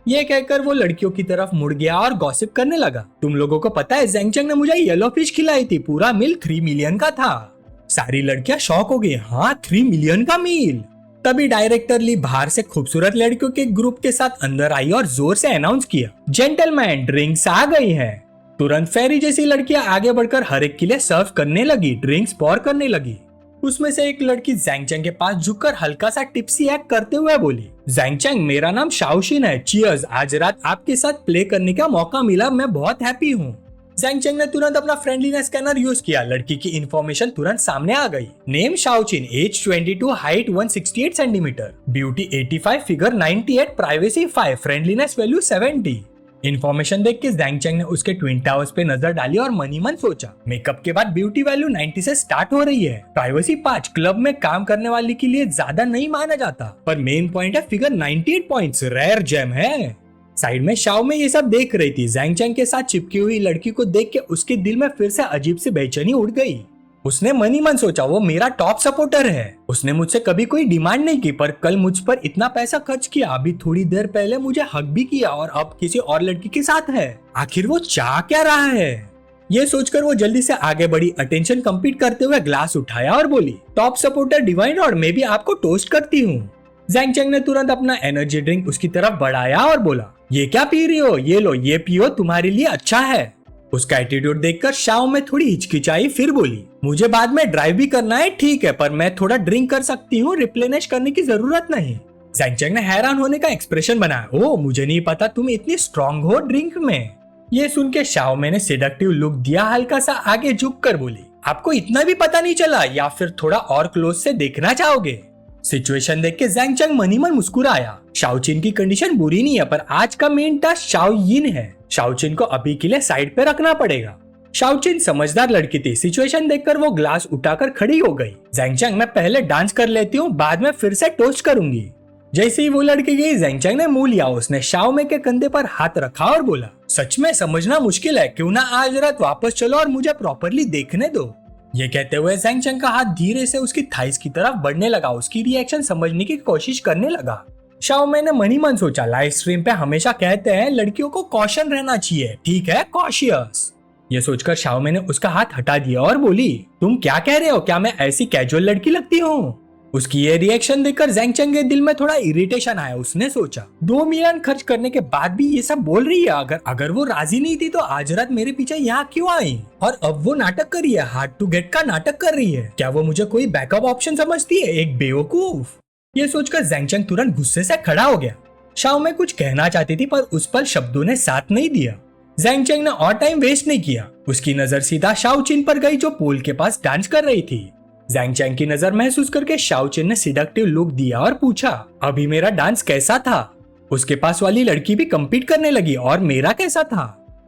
ये कहकर वो लड़कियों की तरफ मुड़ गया और गॉसिप करने लगा, तुम लोगों को पता है ज़ैंग चैंग ने मुझे येलो फिश खिलाई थी, पूरा मील 3 मिलियन का था। सारी लड़कियां शॉक हो गई, हाँ 3 मिलियन का मील। तभी डायरेक्टर ली बाहर से खूबसूरत लड़कियों के ग्रुप के साथ अंदर आई और जोर से अनाउंस किया, जेंटलमैन ड्रिंक्स आ गई हैं। तुरंत फेरी जैसी लड़कियां आगे बढ़कर हर एक के लिए सर्व करने लगी, ड्रिंक्स पॉर करने लगी। उसमें से एक लड़की ज़ैंग चैंग के पास झुककर हल्का सा टिप्सी एक्ट करते हुए बोली, ज़ैंग चैंग मेरा नाम शाओशिन है, चीयर्स, आज रात आपके साथ प्ले करने का मौका मिला, मैं बहुत हैप्पी हूँ। ज़ैंग चैंग ने तुरंत अपना फ्रेंडलीनेस स्कैनर यूज किया, लड़की की इन्फॉर्मेशन तुरंत सामने आ गई, नेम शाओशिन, age 22, height 168 centimetre, beauty 85, figure 98, privacy 5, friendliness value 70। Information देख के ज़ैंग चैंग ने उसके ट्विन टावर्स पे नजर डाली और मनी मन सोचा, मेकअप के बाद ब्यूटी वैल्यू 90 से स्टार्ट हो रही है, प्राइवेसी 5, क्लब में काम करने वाली के लिए ज्यादा नहीं माना जाता, पर मेन पॉइंट है फिगर 98 पॉइंट्स, रेयर जेम है। साइड में शाओ में ये सब देख रही थी। जैंग चैंग के साथ चिपकी हुई लड़की को देख के उसके दिल में फिर से अजीब सी बेचैनी उड़ गई। उसने मन ही मन सोचा वो मेरा टॉप सपोर्टर है। उसने मुझसे कभी कोई डिमांड नहीं की, पर कल मुझ पर इतना पैसा खर्च किया, अभी थोड़ी देर पहले मुझे हक भी किया और अब किसी और लड़की के साथ है। आखिर वो चाह क्या रहा है? ये सोचकर वो जल्दी से आगे बढ़ी, अटेंशन कंप्लीट करते हुए ग्लास उठाया और बोली, टॉप सपोर्टर डिवाइन और मैं भी आपको टोस्ट करती हूँ। जैंग चैंग ने तुरंत अपना एनर्जी ड्रिंक उसकी तरफ बढ़ाया और बोला, ये क्या पी रही हो? ये लो, ये पियो, तुम्हारे लिए अच्छा है। उसका एटीट्यूड देखकर शाओ में थोड़ी हिचकिचाई, फिर बोली, मुझे बाद में ड्राइव भी करना है, ठीक है, पर मैं थोड़ा ड्रिंक कर सकती हूँ, रिप्लेनिश करने की जरूरत नहीं। जैंग चैंग ने हैरान होने का एक्सप्रेशन बनाया, ओ मुझे नहीं पता तुम इतनी स्ट्रांग हो ड्रिंक में। ये सुन के शाओ ने सेडक्टिव लुक दिया, हल्का सा आगे झुक कर बोली, आपको इतना भी पता नहीं चला या फिर थोड़ा और क्लोज से देखना चाहोगे? सिचुएशन देख के जैंग चैंग मन ही मन मुस्कुराया। शाओ चिन की कंडीशन बुरी नहीं है, पर आज का मेन टास्क शाओ यिन है। शाओ चिन को अभी के लिए साइड पे रखना पड़ेगा। शाओ चिन समझदार लड़की थी। सिचुएशन देखकर वो ग्लास उठाकर खड़ी हो गई। जैंग चैंग, मैं पहले डांस कर लेती हूँ, बाद में फिर से टोस्ट करूंगी। जैसे ही वो लड़की गई, जैंग चैंग ने मुंह लिया। उसने शाओ में के कंधे पर हाथ रखा और बोला, सच में समझना मुश्किल है, क्यों ना आज रात वापस चलो और मुझे प्रॉपरली देखने दो। ये कहते हुए जैंग चैंग का हाथ धीरे से उसकी थाइस की तरफ बढ़ने लगा। उसकी रिएक्शन समझने की कोशिश करने लगा। शाओ मैंने मन ही मन सोचा, लाइव स्ट्रीम पे हमेशा कहते हैं लड़कियों को कॉशन रहना चाहिए, ठीक है, कॉशियस। ये सोचकर शाओ मैंने उसका हाथ हटा दिया और बोली, तुम क्या कह रहे हो? क्या मैं ऐसी कैजुअल लड़की लगती हूँ? उसकी ये रिएक्शन देखकर जैंग चैंग के दिल में थोड़ा इरिटेशन आया। उसने सोचा, 2 मिलियन खर्च करने के बाद भी ये सब बोल रही है। अगर वो राजी नहीं थी तो आज रात मेरे पीछे यहाँ क्यों आई? और अब वो नाटक कर रही है, हार्ड टू गेट का नाटक कर रही है। क्या वो मुझे कोई बैकअप ऑप्शन समझती है? एक बेवकूफ। ये सोचकर जैंग चैंग तुरंत गुस्से से खड़ा हो गया। शाओ में कुछ कहना चाहती थी, पर उस पर शब्दों ने साथ नहीं दिया। जैंग चैंग ने और टाइम वेस्ट नहीं किया। उसकी नजर सीधा शाओ चिन पर गई, जो पूल के पास डांस कर रही थी। जैंग चैंग की नजर महसूस करके शाओ चिन ने सिडक्टिव लुक दिया और पूछा, अभी मेरा डांस कैसा था? उसके पास वाली लड़की भी कम्पीट करने लगी, और मेरा कैसा था?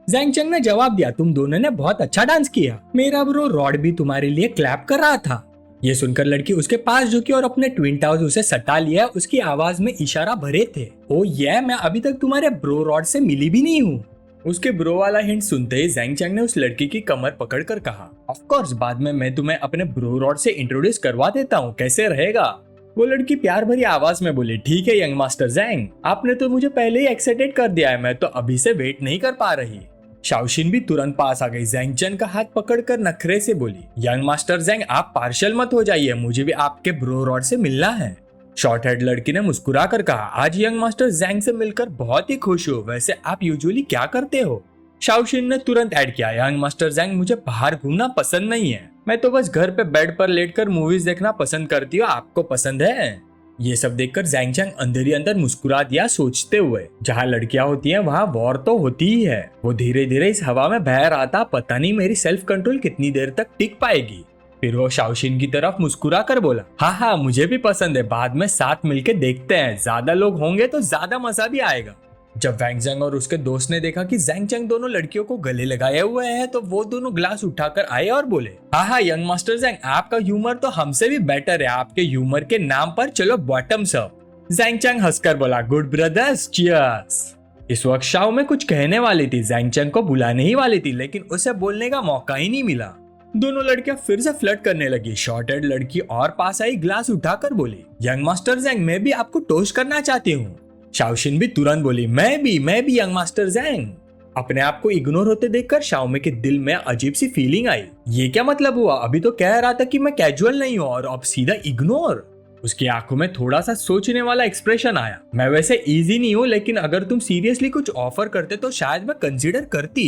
जैंग चैंग ने जवाब दिया, तुम दोनों ने बहुत अच्छा डांस किया, मेरा ब्रो रॉड भी तुम्हारे लिए क्लैप कर रहा था। ये सुनकर लड़की उसके पास झुकी और अपने ट्विन टावर्स उसे सटा लिया। उसकी आवाज में इशारा भरे थे, ओ ये मैं अभी तक तुम्हारे ब्रो रॉड से मिली भी नहीं हूँ। उसके ब्रो वाला हिंट सुनते ही जैंग चैंग ने उस लड़की की कमर पकड़कर कहा, ऑफ कोर्स बाद में मैं तुम्हें अपने ब्रो रॉड से इंट्रोड्यूस करवा देता हूँ, कैसे रहेगा? वो लड़की प्यार भरी आवाज में बोली, ठीक है यंग मास्टर जैंग, आपने तो मुझे पहले ही एक्साइटेड कर दिया है, मैं तो अभी से वेट नहीं कर पा रही। शाओशिन भी तुरंत पास आ गई। जैंग चैंग का हाथ पकड़कर नखरे से बोली, यंग मास्टर जैंग आप पार्शियल मत हो जाइए, मुझे भी आपके ब्रो रॉड से मिलना है। शॉर्ट हेड लड़की ने मुस्कुरा कर कहा, आज यंग मास्टर जैंग से मिलकर बहुत ही खुश हूँ, वैसे आप यूजुअली क्या करते हो? शाओशिन ने तुरंत ऐड किया, यंग मास्टर जैंग मुझे बाहर घूमना पसंद नहीं है, मैं तो बस घर पे बेड पर लेटकर मूवीज देखना पसंद करती हूँ, आपको पसंद है? ये सब देखकर जैंग चैंग अंदर ही अंदर मुस्कुरा दिया, सोचते हुए जहाँ लड़कियां होती हैं वहाँ वॉर तो होती ही है। वो धीरे धीरे इस हवा में बह रहा था, पता नहीं मेरी सेल्फ कंट्रोल कितनी देर तक टिक पाएगी। फिर वो शाओशिन की तरफ मुस्कुरा कर बोला, हाँ मुझे भी पसंद है, बाद में साथ मिलके देखते हैं, ज्यादा लोग होंगे तो ज्यादा मजा भी आएगा। जब वैंग जैंग और उसके दोस्त ने देखा कि जैंग चैंग दोनों लड़कियों को गले लगाए हुए हैं, तो वो दोनों ग्लास उठाकर आए और बोले, हाँ यंग मास्टर जैंग आपका ह्यूमर तो हमसे भी बेटर है, आपके ह्यूमर के नाम पर चलो बॉटम्स अप। जैंग चैंग हंसकर बोला, गुड ब्रदर्स, चीयर्स। इस वक्त शाओ में कुछ कहने वाली थी, जैंग चैंग को बुलाने ही वाली थी, लेकिन उसे बोलने का मौका ही नहीं मिला। दोनों लड़कियां फिर से फ्लर्ट करने लगी। शॉर्ट हेड लड़की और पास आई, ग्लास उठाकर बोली, यंग मास्टर जैंग मैं भी आपको टोस्ट करना चाहती हूँ। शाओशिन भी तुरंत बोली, मैं भी यंग मास्टर जैंग। अपने आप को इग्नोर होते देखकर शाओमे के दिल में अजीब सी फीलिंग आई। ये क्या मतलब हुआ? अभी तो कह रहा था कि मैं कैजुअल नहीं हूँ और अब सीधा इग्नोर। उसकी आंखों में थोड़ा सा सोचने वाला एक्सप्रेशन आया। मैं वैसे इजी नहीं हूँ, लेकिन अगर तुम सीरियसली कुछ ऑफर करते तो शायद मैं कंसीडर करती।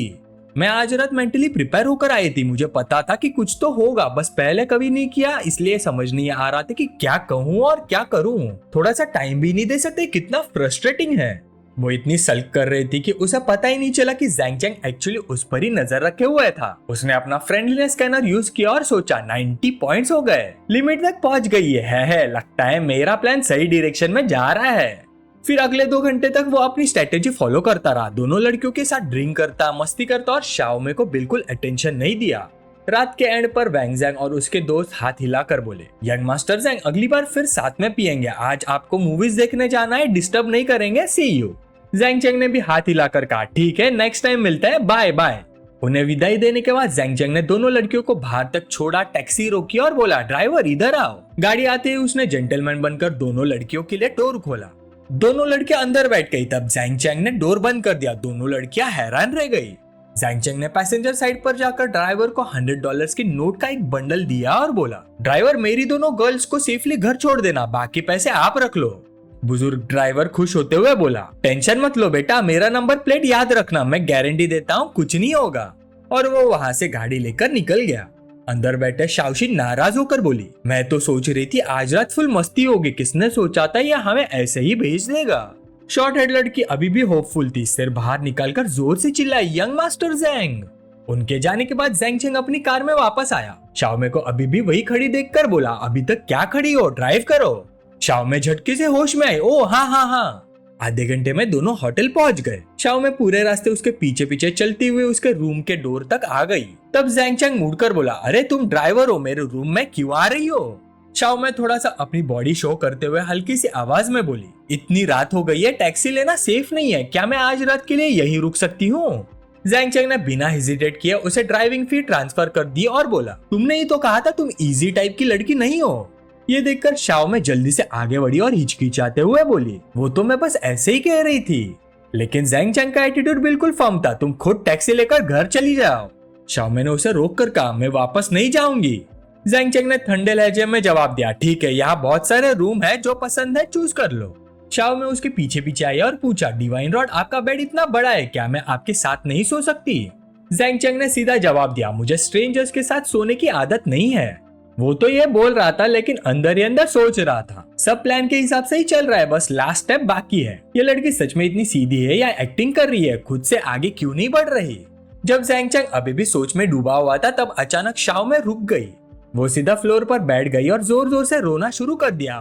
मैं आज रात मेंटली प्रिपेयर होकर आई थी, मुझे पता था कि कुछ तो होगा, बस पहले कभी नहीं किया, इसलिए समझ नहीं आ रहा था कि क्या कहूँ और क्या करूँ। थोड़ा सा टाइम भी नहीं दे सकते, कितना फ्रस्ट्रेटिंग है। वो इतनी सल्क कर रही थी कि उसे पता ही नहीं चला कि जैंग चैंग एक्चुअली उस पर ही नजर रखे हुए था। उसने अपना फ्रेंडलीनेस स्कैनर यूज किया और सोचा 90 पॉइंट्स हो गए, लिमिट तक पहुंच गई है, लगता है मेरा प्लान सही डायरेक्शन में जा रहा है। फिर अगले 2 घंटे तक वो अपनी स्ट्रेटेजी फॉलो करता रहा, दोनों लड़कियों के साथ ड्रिंक करता, मस्ती करता और शाओमे को बिल्कुल अटेंशन नहीं दिया। रात के एंड पर वैंग जैंग और उसके दोस्त हाथ हिलाकर बोले, यंग मास्टर जैंग अगली बार फिर साथ में पियेंगे, आज आपको मूवीज देखने जाना है, डिस्टर्ब नहीं करेंगे, सी यू। जैंग चैंग ने भी हाथ हिलाकर कहा, ठीक है, नेक्स्ट टाइम मिलता है, बाय बाय। उन्हें विदाई देने के बाद जैंग चैंग ने दोनों लड़कियों को बाहर तक छोड़ा, टैक्सी रोकी और बोला, ड्राइवर इधर आओ। गाड़ी आते ही उसने जेंटलमैन बनकर दोनों लड़कियों के लिए डोर खोला। दोनों लड़कियां अंदर बैठ गई। तब जैंग चैंग ने डोर बंद कर दिया। दोनों लड़कियां हैरान रह गई। जैंग चैंग ने पैसेंजर साइड पर जाकर ड्राइवर को $100 की नोट का एक बंडल दिया और बोला, ड्राइवर मेरी दोनों गर्ल्स को सेफली घर छोड़ देना, बाकी पैसे आप रख लो। बुजुर्ग ड्राइवर खुश होते हुए बोला, टेंशन मत लो बेटा, मेरा नंबर प्लेट याद रखना, मैं गारंटी देता हूँ कुछ नहीं होगा। और वो वहाँ से गाड़ी लेकर निकल गया। अंदर बैठे शाओशी नाराज होकर बोली, मैं तो सोच रही थी आज रात फुल मस्ती होगी, किसने सोचा था यह हमें ऐसे ही भेज देगा। शॉर्ट हेड लड़की अभी भी होपफुल थी, सिर बाहर निकालकर जोर से चिल्लाई, यंग मास्टर जैंग। उनके जाने के बाद जैंग चैंग अपनी कार में वापस आया। शाओमे को अभी भी वही खड़ी देखकर बोला, अभी तक क्या खड़ी हो, ड्राइव करो। शाओमे झटके से होश में आई, ओ हाँ हाँ हाँ। आधे घंटे में दोनों होटल पहुंच गए। शाओमे पूरे रास्ते उसके पीछे पीछे चलती हुए उसके रूम के डोर तक आ गई। तब जैंग चैंग मुड़कर बोला, अरे तुम ड्राइवर हो, मेरे रूम में क्यों आ रही हो? शाओमे थोड़ा सा अपनी बॉडी शो करते हुए हल्की सी आवाज में बोली, इतनी रात हो गई है, टैक्सी लेना सेफ नहीं है, क्या मैं आज रात के लिए यहीं रुक सकती हूँ? जैंग चैंग ने बिना हेजिटेट किए उसे ड्राइविंग फी ट्रांसफर कर दी और बोला, तुमने ही तो कहा था तुम इजी टाइप की लड़की नहीं हो। ये देखकर शाओमे जल्दी से आगे बढ़ी और हिचकिचाते हुए बोली, वो तो मैं बस ऐसे ही कह रही थी। लेकिन जैंग चैंग का एटीट्यूड बिल्कुल फर्म था, तुम खुद टैक्सी लेकर घर चली जाओ। शाओमे ने उसे रोक कर कहा, मैं वापस नहीं जाऊंगी। जैंग चैंग ने ठंडे लहजे में जवाब दिया, ठीक है, यहाँ बहुत सारे रूम है, जो पसंद है चूज कर लो। शाओमे उसके पीछे पीछे आई और पूछा, डिवाइन रॉड आपका बेड इतना बड़ा है, क्या मैं आपके साथ नहीं सो सकती? जैंग चैंग ने सीधा जवाब दिया, मुझे स्ट्रेंजर्स के साथ सोने की आदत नहीं है। वो तो ये बोल रहा था लेकिन अंदर ही अंदर सोच रहा था, सब प्लान के हिसाब से ही चल रहा है, बस लास्ट स्टेप बाकी है। ये लड़की सच में इतनी सीधी है या एक्टिंग कर रही है, खुद से आगे क्यों नहीं बढ़ रही? जब जैंग चैंग अभी भी सोच में डूबा हुआ था तब अचानक शाओमे रुक गई। वो सीधा फ्लोर पर बैठ गई और जोर जोर से रोना शुरू कर दिया।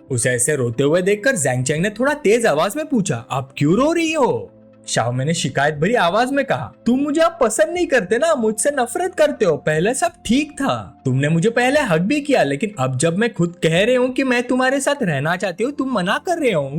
उसे ऐसे रोते हुए देखकर जैंग चैंग ने थोड़ा तेज आवाज में पूछा, आप क्यों रो रही हो? शाओमे ने शिकायत भरी आवाज में कहा, तुम मुझे अब पसंद नहीं करते ना, मुझसे नफरत करते हो, पहले सब ठीक था, तुमने मुझे पहले हक भी किया, लेकिन अब जब मैं खुद कह रही हूँ कि मैं तुम्हारे साथ रहना चाहती हूँ, तुम मना कर रहे हो।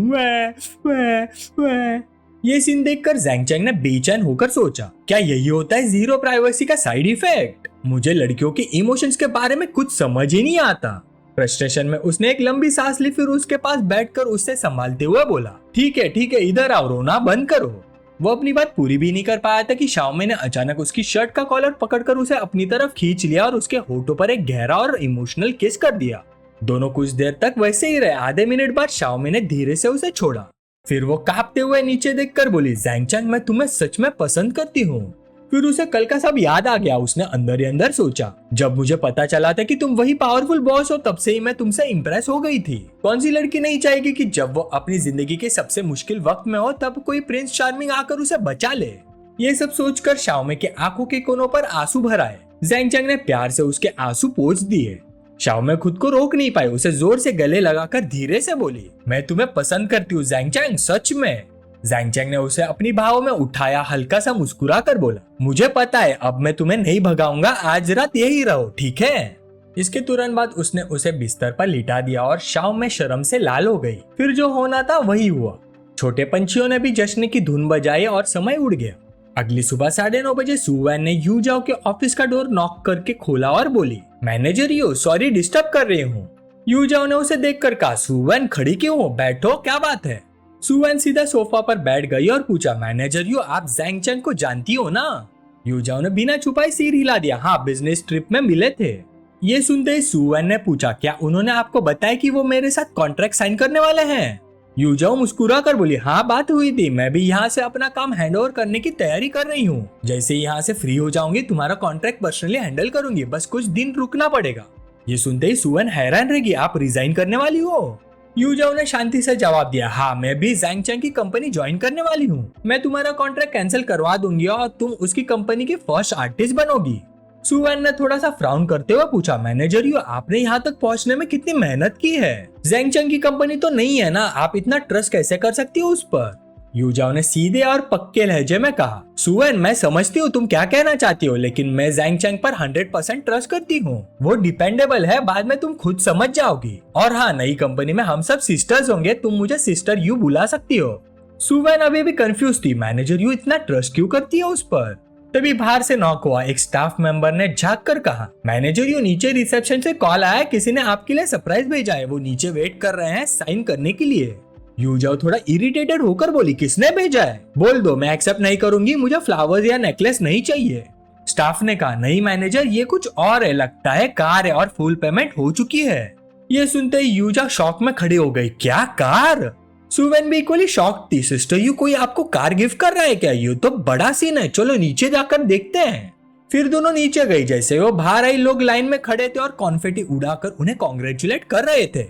ये सीन देखकर जैंग चैंग ने बेचैन होकर सोचा, क्या यही होता है जीरो प्राइवेसी का साइड इफेक्ट? मुझे लड़कियों के इमोशंस के बारे में कुछ समझ ही नहीं आता। फ्रस्ट्रेशन में उसने एक लंबी सांस ली, फिर उसके पास बैठकर उससे संभालते हुए बोला, ठीक है, इधर आओ, रोना बंद करो। वो अपनी बात पूरी भी नहीं कर पाया था कि शाओमे ने अचानक उसकी शर्ट का कॉलर पकड़कर उसे अपनी तरफ खींच लिया और उसके होठों पर एक गहरा और इमोशनल किस कर दिया। दोनों कुछ देर तक वैसे ही रहे। आधे मिनट बाद शाओमे ने धीरे से उसे छोड़ा। फिर वो कांपते हुए नीचे देखकर बोली, जैंग चैंग मैं तुम्हें सच में पसंद करती हूँ। फिर उसे कल का सब याद आ गया। उसने अंदर ही अंदर सोचा, जब मुझे पता चला था कि तुम वही पावरफुल बॉस हो, तब से ही मैं तुमसे इम्प्रेस हो गई थी। कौन सी लड़की नहीं चाहेगी कि जब वो अपनी जिंदगी के सबसे मुश्किल वक्त में हो तब कोई प्रिंस चार्मिंग आकर उसे बचा ले। ये सब सोचकर शाओमे के आंखों के कोनों पर आंसू भर आए। जैंग चैंग ने प्यार से उसके आंसू पोंछ दिए। शाओमे खुद को रोक नहीं पाई, उसे जोर से गले लगाकर धीरे से बोली, मैं तुम्हें पसंद करती हूँ जैंग चैंग, सच में। जैंग चैंग ने उसे अपनी बाहों में उठाया, हल्का सा मुस्कुरा कर बोला, मुझे पता है, अब मैं तुम्हें नहीं भगाऊंगा, आज रात यही रहो, ठीक है? इसके तुरंत बाद उसने उसे बिस्तर पर लिटा दिया और शाओमे शर्म से लाल हो गई। फिर जो होना था वही हुआ। छोटे पंछियों ने भी जश्न की धुन बजाई और समय उड़ गया। अगली सुबह 9:30 बजे सुवैन ने यूजाओ के ऑफिस का डोर नॉक करके खोला और बोली, मैनेजर यू, सॉरी डिस्टर्ब कर रही हूँ। यूजाओ ने उसे देखकर कहा, सुवैन खड़ी क्यों हो, बैठो, क्या बात है? सुवैन सीधा सोफा पर बैठ गई और पूछा, मैनेजर यू, आप जैंग चैंग को जानती हो ना? यूजाओ ने बिना छुपाए सिर हिला दिया, हाँ, बिजनेस ट्रिप में मिले थे। ये सुनते ही सुवैन ने पूछा, क्या उन्होंने आपको बताया कि वो मेरे साथ कॉन्ट्रैक्ट साइन करने वाले हैं? यूजाओ मुस्कुरा कर बोली, हाँ, बात हुई थी, मैं भी यहाँ से अपना काम हैंडओवर करने की तैयारी कर रही हूँ। जैसे यहाँ से फ्री हो जाऊंगी तुम्हारा कॉन्ट्रैक्ट पर्सनली हैंडल करूंगी, बस कुछ दिन रुकना पड़ेगा। ये सुनते ही सुवैन हैरान रह गई, आप रिजाइन करने वाली हो? यूजाओ ने शांति से जवाब दिया, हाँ, मैं भी जैंग चैंग की कंपनी ज्वाइन करने वाली हूँ। मैं तुम्हारा कॉन्ट्रैक्ट कैंसिल करवा दूंगी और तुम उसकी कंपनी की फर्स्ट आर्टिस्ट बनोगी। सुवैन ने थोड़ा सा फ्राउन करते हुए पूछा, मैनेजर यू, आपने यहाँ तक पहुँचने में कितनी मेहनत की है? जैंग चैंग की कंपनी तो नहीं है ना, आप इतना ट्रस्ट कैसे कर सकती हो उस पर? यूजाओ ने सीधे और पक्के लहजे में कहा, सुवेन मैं समझती हूँ तुम क्या कहना चाहती हो, लेकिन मैं जैंग चैंग पर 100% ट्रस्ट करती हूँ। वो डिपेंडेबल है, बाद में तुम खुद समझ जाओगी। और हाँ, नई कंपनी में हम सब सिस्टर्स होंगे, तुम मुझे सिस्टर यू बुला सकती हो। सुवेन अभी भी कंफ्यूज थी, मैनेजर यू इतना ट्रस्ट क्यों करती है उस पर। तभी बाहर से नॉक हुआ। एक स्टाफ मेंबर ने झांक कर कहा, मैनेजर यू नीचे रिसेप्शन से कॉल आया, किसी ने आपके लिए सरप्राइज भेजा है, वो नीचे वेट कर रहे हैं साइन करने के लिए। यूजाओ थोड़ा इरिटेटेड होकर बोली, किसने भेजा है? बोल दो, मैं एक्सेप्ट नहीं करूंगी, मुझे फ्लावर्स या नेकलेस नहीं चाहिए। स्टाफ ने कहा, नहीं मैनेजर ये कुछ और है, लगता है कार है और फुल पेमेंट हो चुकी है। ये सुनते ही यूजा शॉक में खड़ी हो गई, क्या कार? सुवेन भी इक्वली शॉक थी, सिस्टर यू कोई आपको कार गिफ्ट कर रहा है क्या? ये तो बड़ा सीन है, चलो नीचे जाकर देखते हैं। फिर दोनों नीचे गई। जैसे वो बाहर आई, लोग लाइन में खड़े थे और कॉन्फेटी उड़ाकर उन्हें कॉन्ग्रेचुलेट कर रहे थे।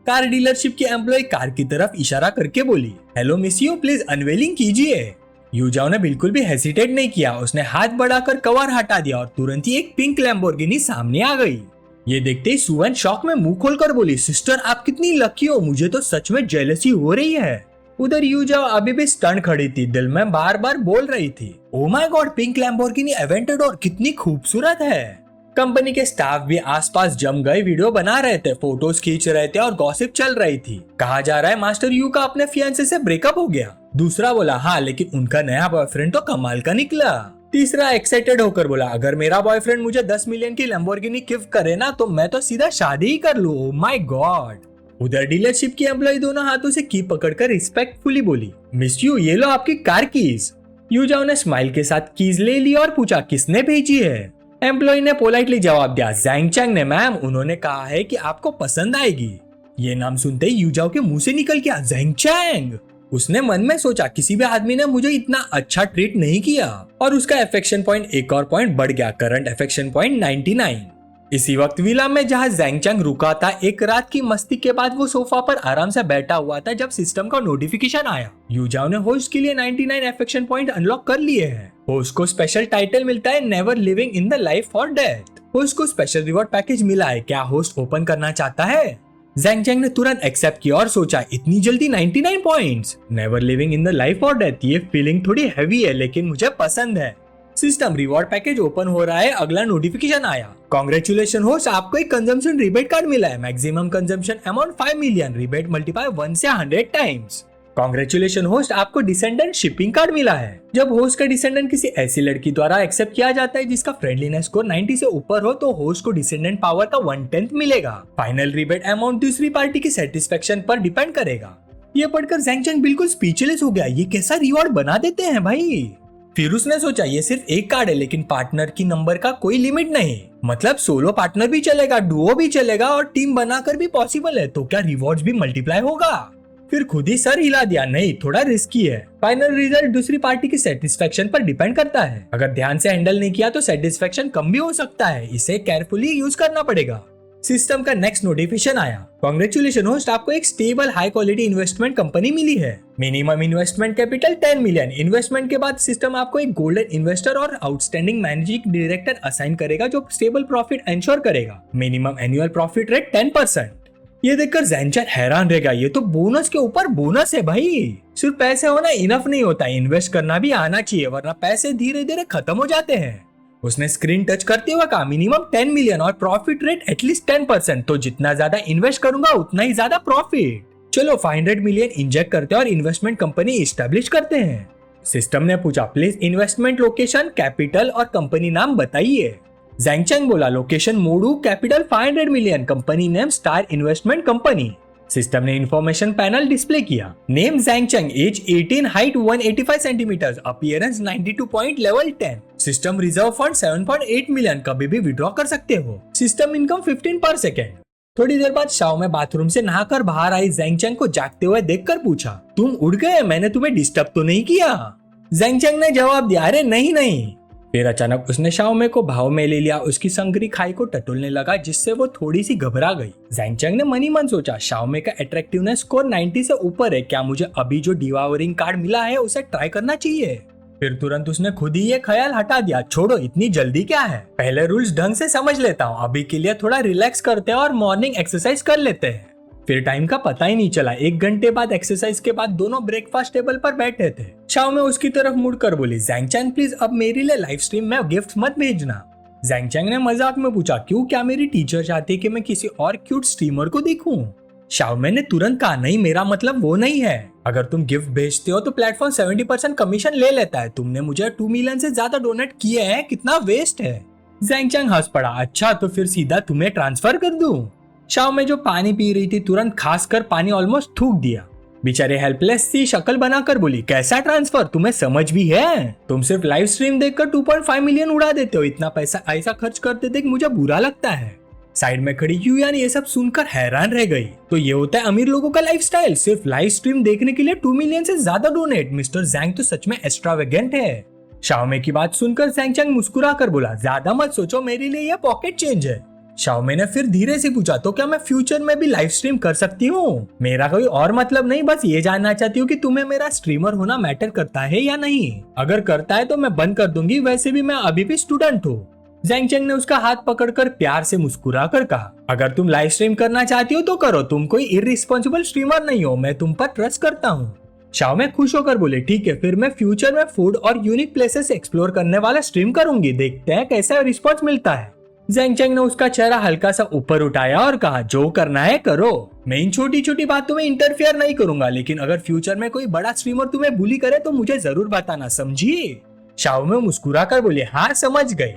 कार डीलरशिप की एम्प्लॉय कार की तरफ इशारा करके बोली, hello miss you, please unveiling कीजिए। यूजाओ ने बिल्कुल भी हेसिटेट नहीं किया, उसने हाथ बढ़ाकर कवर हटा दिया और तुरंत ही एक पिंक लैम्बोर्गिनी सामने आ गई। ये देखते ही सुवेन शॉक में मुंह खोलकर बोली, सिस्टर आप कितनी लकी हो, मुझे तो सच में जेलसी हो रही है। उधर यूजाओ अभी भी स्टन खड़ी थी, दिल में बार बार बोल रही थी, ओ my God, pink Lamborghini Aventador कितनी खूबसूरत है। कंपनी के स्टाफ भी आसपास जम गए, वीडियो बना रहे थे, फोटोज खींच रहे थे और गॉसिप चल रही थी। कहा जा रहा है मास्टर यू का अपने फियांसे से ब्रेकअप हो गया। दूसरा बोला, हाँ लेकिन उनका नया बॉयफ्रेंड तो कमाल का निकला। तीसरा एक्साइटेड होकर बोला, अगर मेरा बॉयफ्रेंड मुझे 10 मिलियन की लैम्बोर्गिनी गिफ्ट करे ना, तो मैं तो सीधा शादी ही कर लूं। Oh my God. उधर डीलरशिप की एम्प्लॉय दोनों हाथों से की पकड़कर रिस्पेक्टफुली बोली, मिस यू ये लो आपकी कार कीज। यूजाओ ने स्माइल के साथ कीज ले ली और पूछा, किसने भेजी है? एम्प्लॉय ने पोलाइटली जवाब दिया, जैंग चैंग ने मैम, उन्होंने कहा है कि आपको पसंद आएगी। ये नाम सुनते ही यूजाओ के मुंह से निकल गया, जैंग चैंग। उसने मन में सोचा, किसी भी आदमी ने मुझे इतना अच्छा ट्रीट नहीं किया। और उसका अफेक्शन पॉइंट एक और पॉइंट बढ़ गया, करंट अफेक्शन पॉइंट 99। इसी वक्त विला में जहां जैंग चैंग रुका था, एक रात की मस्ती के बाद वो सोफा पर आराम से बैठा हुआ था जब सिस्टम का नोटिफिकेशन आया। यूजाओ ने होस्ट के लिए 99 अफेक्शन पॉइंट अनलॉक कर लिए हैं। होस्ट को स्पेशल टाइटल मिलता है, never living in the life for death. Host को स्पेशल रिवॉर्ड पैकेज मिला है, क्या होस्ट ओपन करना चाहता है? जैंग चैंग ने तुरंत एक्सेप्ट किया और सोचा, इतनी जल्दी 99 points, never living in the life और डेथ, ये फीलिंग थोड़ी हैवी है लेकिन मुझे पसंद है। सिस्टम रिवॉर्ड पैकेज ओपन हो रहा है, अगला नोटिफिकेशन आया, कांग्रेचुलेशन होस्ट, आपको एक कंजम्पशन रिबेट कार्ड मिला है, maximum consumption amount 5 million, rebate multiply 1 से 100 टाइम्स। कांग्रेचुलेशन होस्ट, आपको डिसेंडेंट शिपिंग कार्ड मिला है। जब होस्ट का डिसेंडेंट किसी ऐसी लड़की द्वारा एक्सेप्ट किया जाता है जिसका फ्रेंडलीनेस स्कोर 90 से ऊपर हो, तो होस्ट को डिसेंडेंट पावर का 1/10 मिलेगा। फाइनल रिबेट अमाउंट दूसरी पार्टी की सेटिस्फेक्शन पर डिपेंड करेगा। ये पढ़कर जैंग चैंग बिल्कुल स्पीचलेस हो गया, ये कैसा रिवॉर्ड बना देते हैं भाई। फिर उसने सोचा, ये सिर्फ एक कार्ड है लेकिन पार्टनर की नंबर का कोई लिमिट नहीं, मतलब सोलो पार्टनर भी चलेगा, डुओ भी चलेगा और टीम बनाकर भी पॉसिबल है, तो क्या रिवॉर्ड्स भी मल्टीप्लाई होगा? फिर खुद ही सर हिला दिया, नहीं थोड़ा रिस्की है। फाइनल रिजल्ट दूसरी पार्टी की सेटिस्फेक्शन पर डिपेंड करता है, अगर ध्यान से हैंडल नहीं किया तो सेटिस्फेक्शन कम भी हो सकता है, इसे केयरफुली यूज करना पड़ेगा। सिस्टम का नेक्स्ट नोटिफिकेशन आया, कांग्रेचुलेशन होस्ट, आपको एक stable high quality investment company मिली है। Minimum investment capital 10 million. Investment के बाद सिस्टम आपको एक गोल्डन इन्वेस्टर और आउटस्टैंडिंग मैनेजिंग डायरेक्टर असाइन करेगा जो स्टेबल प्रॉफिट एंश्योर करेगा। Minimum annual profit rate 10%। ये देखकर जैंग चैंग हैरान रह गया, ये तो बोनस के ऊपर बोनस है भाई। सिर्फ पैसे होना इनफ नहीं होता, इन्वेस्ट करना भी आना चाहिए, वरना पैसे धीरे धीरे खत्म हो जाते हैं। उसने स्क्रीन टच करते हुए कहा, मिनिमम 10 मिलियन और प्रॉफिट रेट एटलीस्ट 10%, तो जितना ज्यादा इन्वेस्ट करूंगा उतना ही ज्यादा प्रॉफिट। चलो 500 मिलियन इंजेक्ट करते हैं और इन्वेस्टमेंट कंपनी इस्टेब्लिश करते हैं। सिस्टम ने पूछा, प्लीज इन्वेस्टमेंट लोकेशन, कैपिटल और कंपनी नाम बताइए। जैंग चैंग बोला, location Modu, capital 500 million, company name star investment company. System ने इंफॉर्मेशन पैनल डिस्प्ले किया, name Zhang Chang, age 18, height 185 centimetre, appearance 92 point, level 10। System reserve fund 7.8 million, कभी भी withdraw कर सकते हो। सिस्टम इनकम 15 पर second. थोड़ी देर बाद शाओ में बाथरूम से नहाकर बाहर आई जैंग चैंग को जागते हुए देखकर पूछा, तुम उठ गए, मैंने तुम्हें डिस्टर्ब तो नहीं किया? जैंग चैंग ने जवाब दिया, अरे नहीं नहीं। फिर अचानक उसने शाओमे को भाव में ले लिया, उसकी संगरी खाई को टटोलने लगा जिससे वो थोड़ी सी घबरा गई। जैंग चैंग ने मनी मन सोचा, शाओमे का अट्रैक्टिवनेस स्कोर 90 से ऊपर है, क्या मुझे अभी जो डिवावरिंग कार्ड मिला है उसे ट्राई करना चाहिए? फिर तुरंत उसने खुद ही ये ख्याल हटा दिया, छोड़ो इतनी जल्दी क्या है, पहले रूल्स ढंग से समझ लेता हूँ, अभी के लिए थोड़ा रिलैक्स करते हैं और मॉर्निंग एक्सरसाइज कर लेते हैं। फिर टाइम का पता ही नहीं चला। 1 घंटे बाद एक्सरसाइज के बाद दोनों ब्रेकफास्ट टेबल पर बैठे थे। शाओ में उसकी तरफ मुड़कर बोली, ज़ैंग चैंग प्लीज अब मेरे लिए लाइव स्ट्रीम में गिफ्ट मत भेजना। ज़ैंग चैंग ने मजाक में पूछा, क्यों, क्या मेरी टीचर चाहती है कि मैं किसी और क्यूट स्ट्रीमर को देखूं? शाओ में ने तुरंत कहा, नहीं मेरा मतलब वो नहीं है। अगर तुम गिफ्ट भेजते हो तो प्लेटफॉर्म 70% कमीशन ले लेता है। तुमने मुझे 2 मिलियन से ज्यादा डोनेट किए हैं, कितना वेस्ट है। ज़ैंग चैंग हंस पड़ा, अच्छा तो फिर सीधा तुम्हें ट्रांसफर कर दूं। शाओ में जो पानी पी रही थी तुरंत खासकर पानी ऑलमोस्ट थूक दिया। बेचारे हेल्पलेस सी शक्ल बनाकर बोली, कैसा ट्रांसफर, तुम्हें समझ भी है? तुम सिर्फ लाइव स्ट्रीम देखकर 2.5 मिलियन उड़ा देते हो, इतना पैसा ऐसा खर्च करते थे कि मुझे बुरा लगता है। साइड में खड़ी यूयान ये सब सुनकर हैरान रह गई। तो ये होता है अमीर लोगों का लाइफस्टाइल, सिर्फ लाइव स्ट्रीम देखने के लिए 2 मिलियन से ज्यादा डोनेट। मिस्टर ज़ैंग तो सच में एक्स्ट्रावेगेंट है। शाओमे की बात सुनकर ज़ैंग चैंग मुस्कुरा कर बोला, ज्यादा मत सोचो, मेरे लिए यह पॉकेट चेंज है। शाओमे ने फिर धीरे से पूछा, तो क्या मैं फ्यूचर में भी लाइव स्ट्रीम कर सकती हूँ? मेरा कोई और मतलब नहीं, बस ये जानना चाहती हूँ कि तुम्हें मेरा स्ट्रीमर होना मैटर करता है या नहीं। अगर करता है तो मैं बंद कर दूंगी, वैसे भी मैं अभी भी स्टूडेंट हूँ। ज़ैंग चैंग ने उसका हाथ पकड़कर प्यार से मुस्कुरा कर कहा, अगर तुम लाइव स्ट्रीम करना चाहती हो तो करो, तुम कोई इररिस्पॉन्सिबल स्ट्रीमर नहीं हो, मैं तुम पर ट्रस्ट करता हूँ। शाओमे खुश होकर बोले, ठीक है, फिर मैं फ्यूचर में फूड और यूनिक प्लेसेस एक्सप्लोर करने वाला स्ट्रीम करूंगी, देखते हैं कैसा रिस्पॉन्स मिलता है। ज़ैंग चैंग ने उसका चेहरा हल्का सा ऊपर उठाया और कहा, जो करना है करो, मैं इन छोटी छोटी बातों में इंटरफेयर नहीं करूंगा, लेकिन अगर फ्यूचर में कोई बड़ा स्ट्रीमर तुम्हें बुली करे तो मुझे जरूर बताना, समझी? शाओमे मुस्कुरा कर बोले, हाँ समझ गई।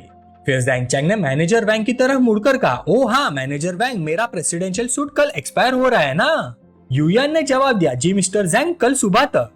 फिर ज़ैंग चैंग ने मैनेजर वैंग की तरफ मुड़कर कहा, ओ हाँ मैनेजर वैंग, मेरा प्रेसिडेंशियल सूट कल एक्सपायर हो रहा है ना? यूयान ने जवाब दिया, जी मिस्टर ज़ैंग, कल सुबह तक।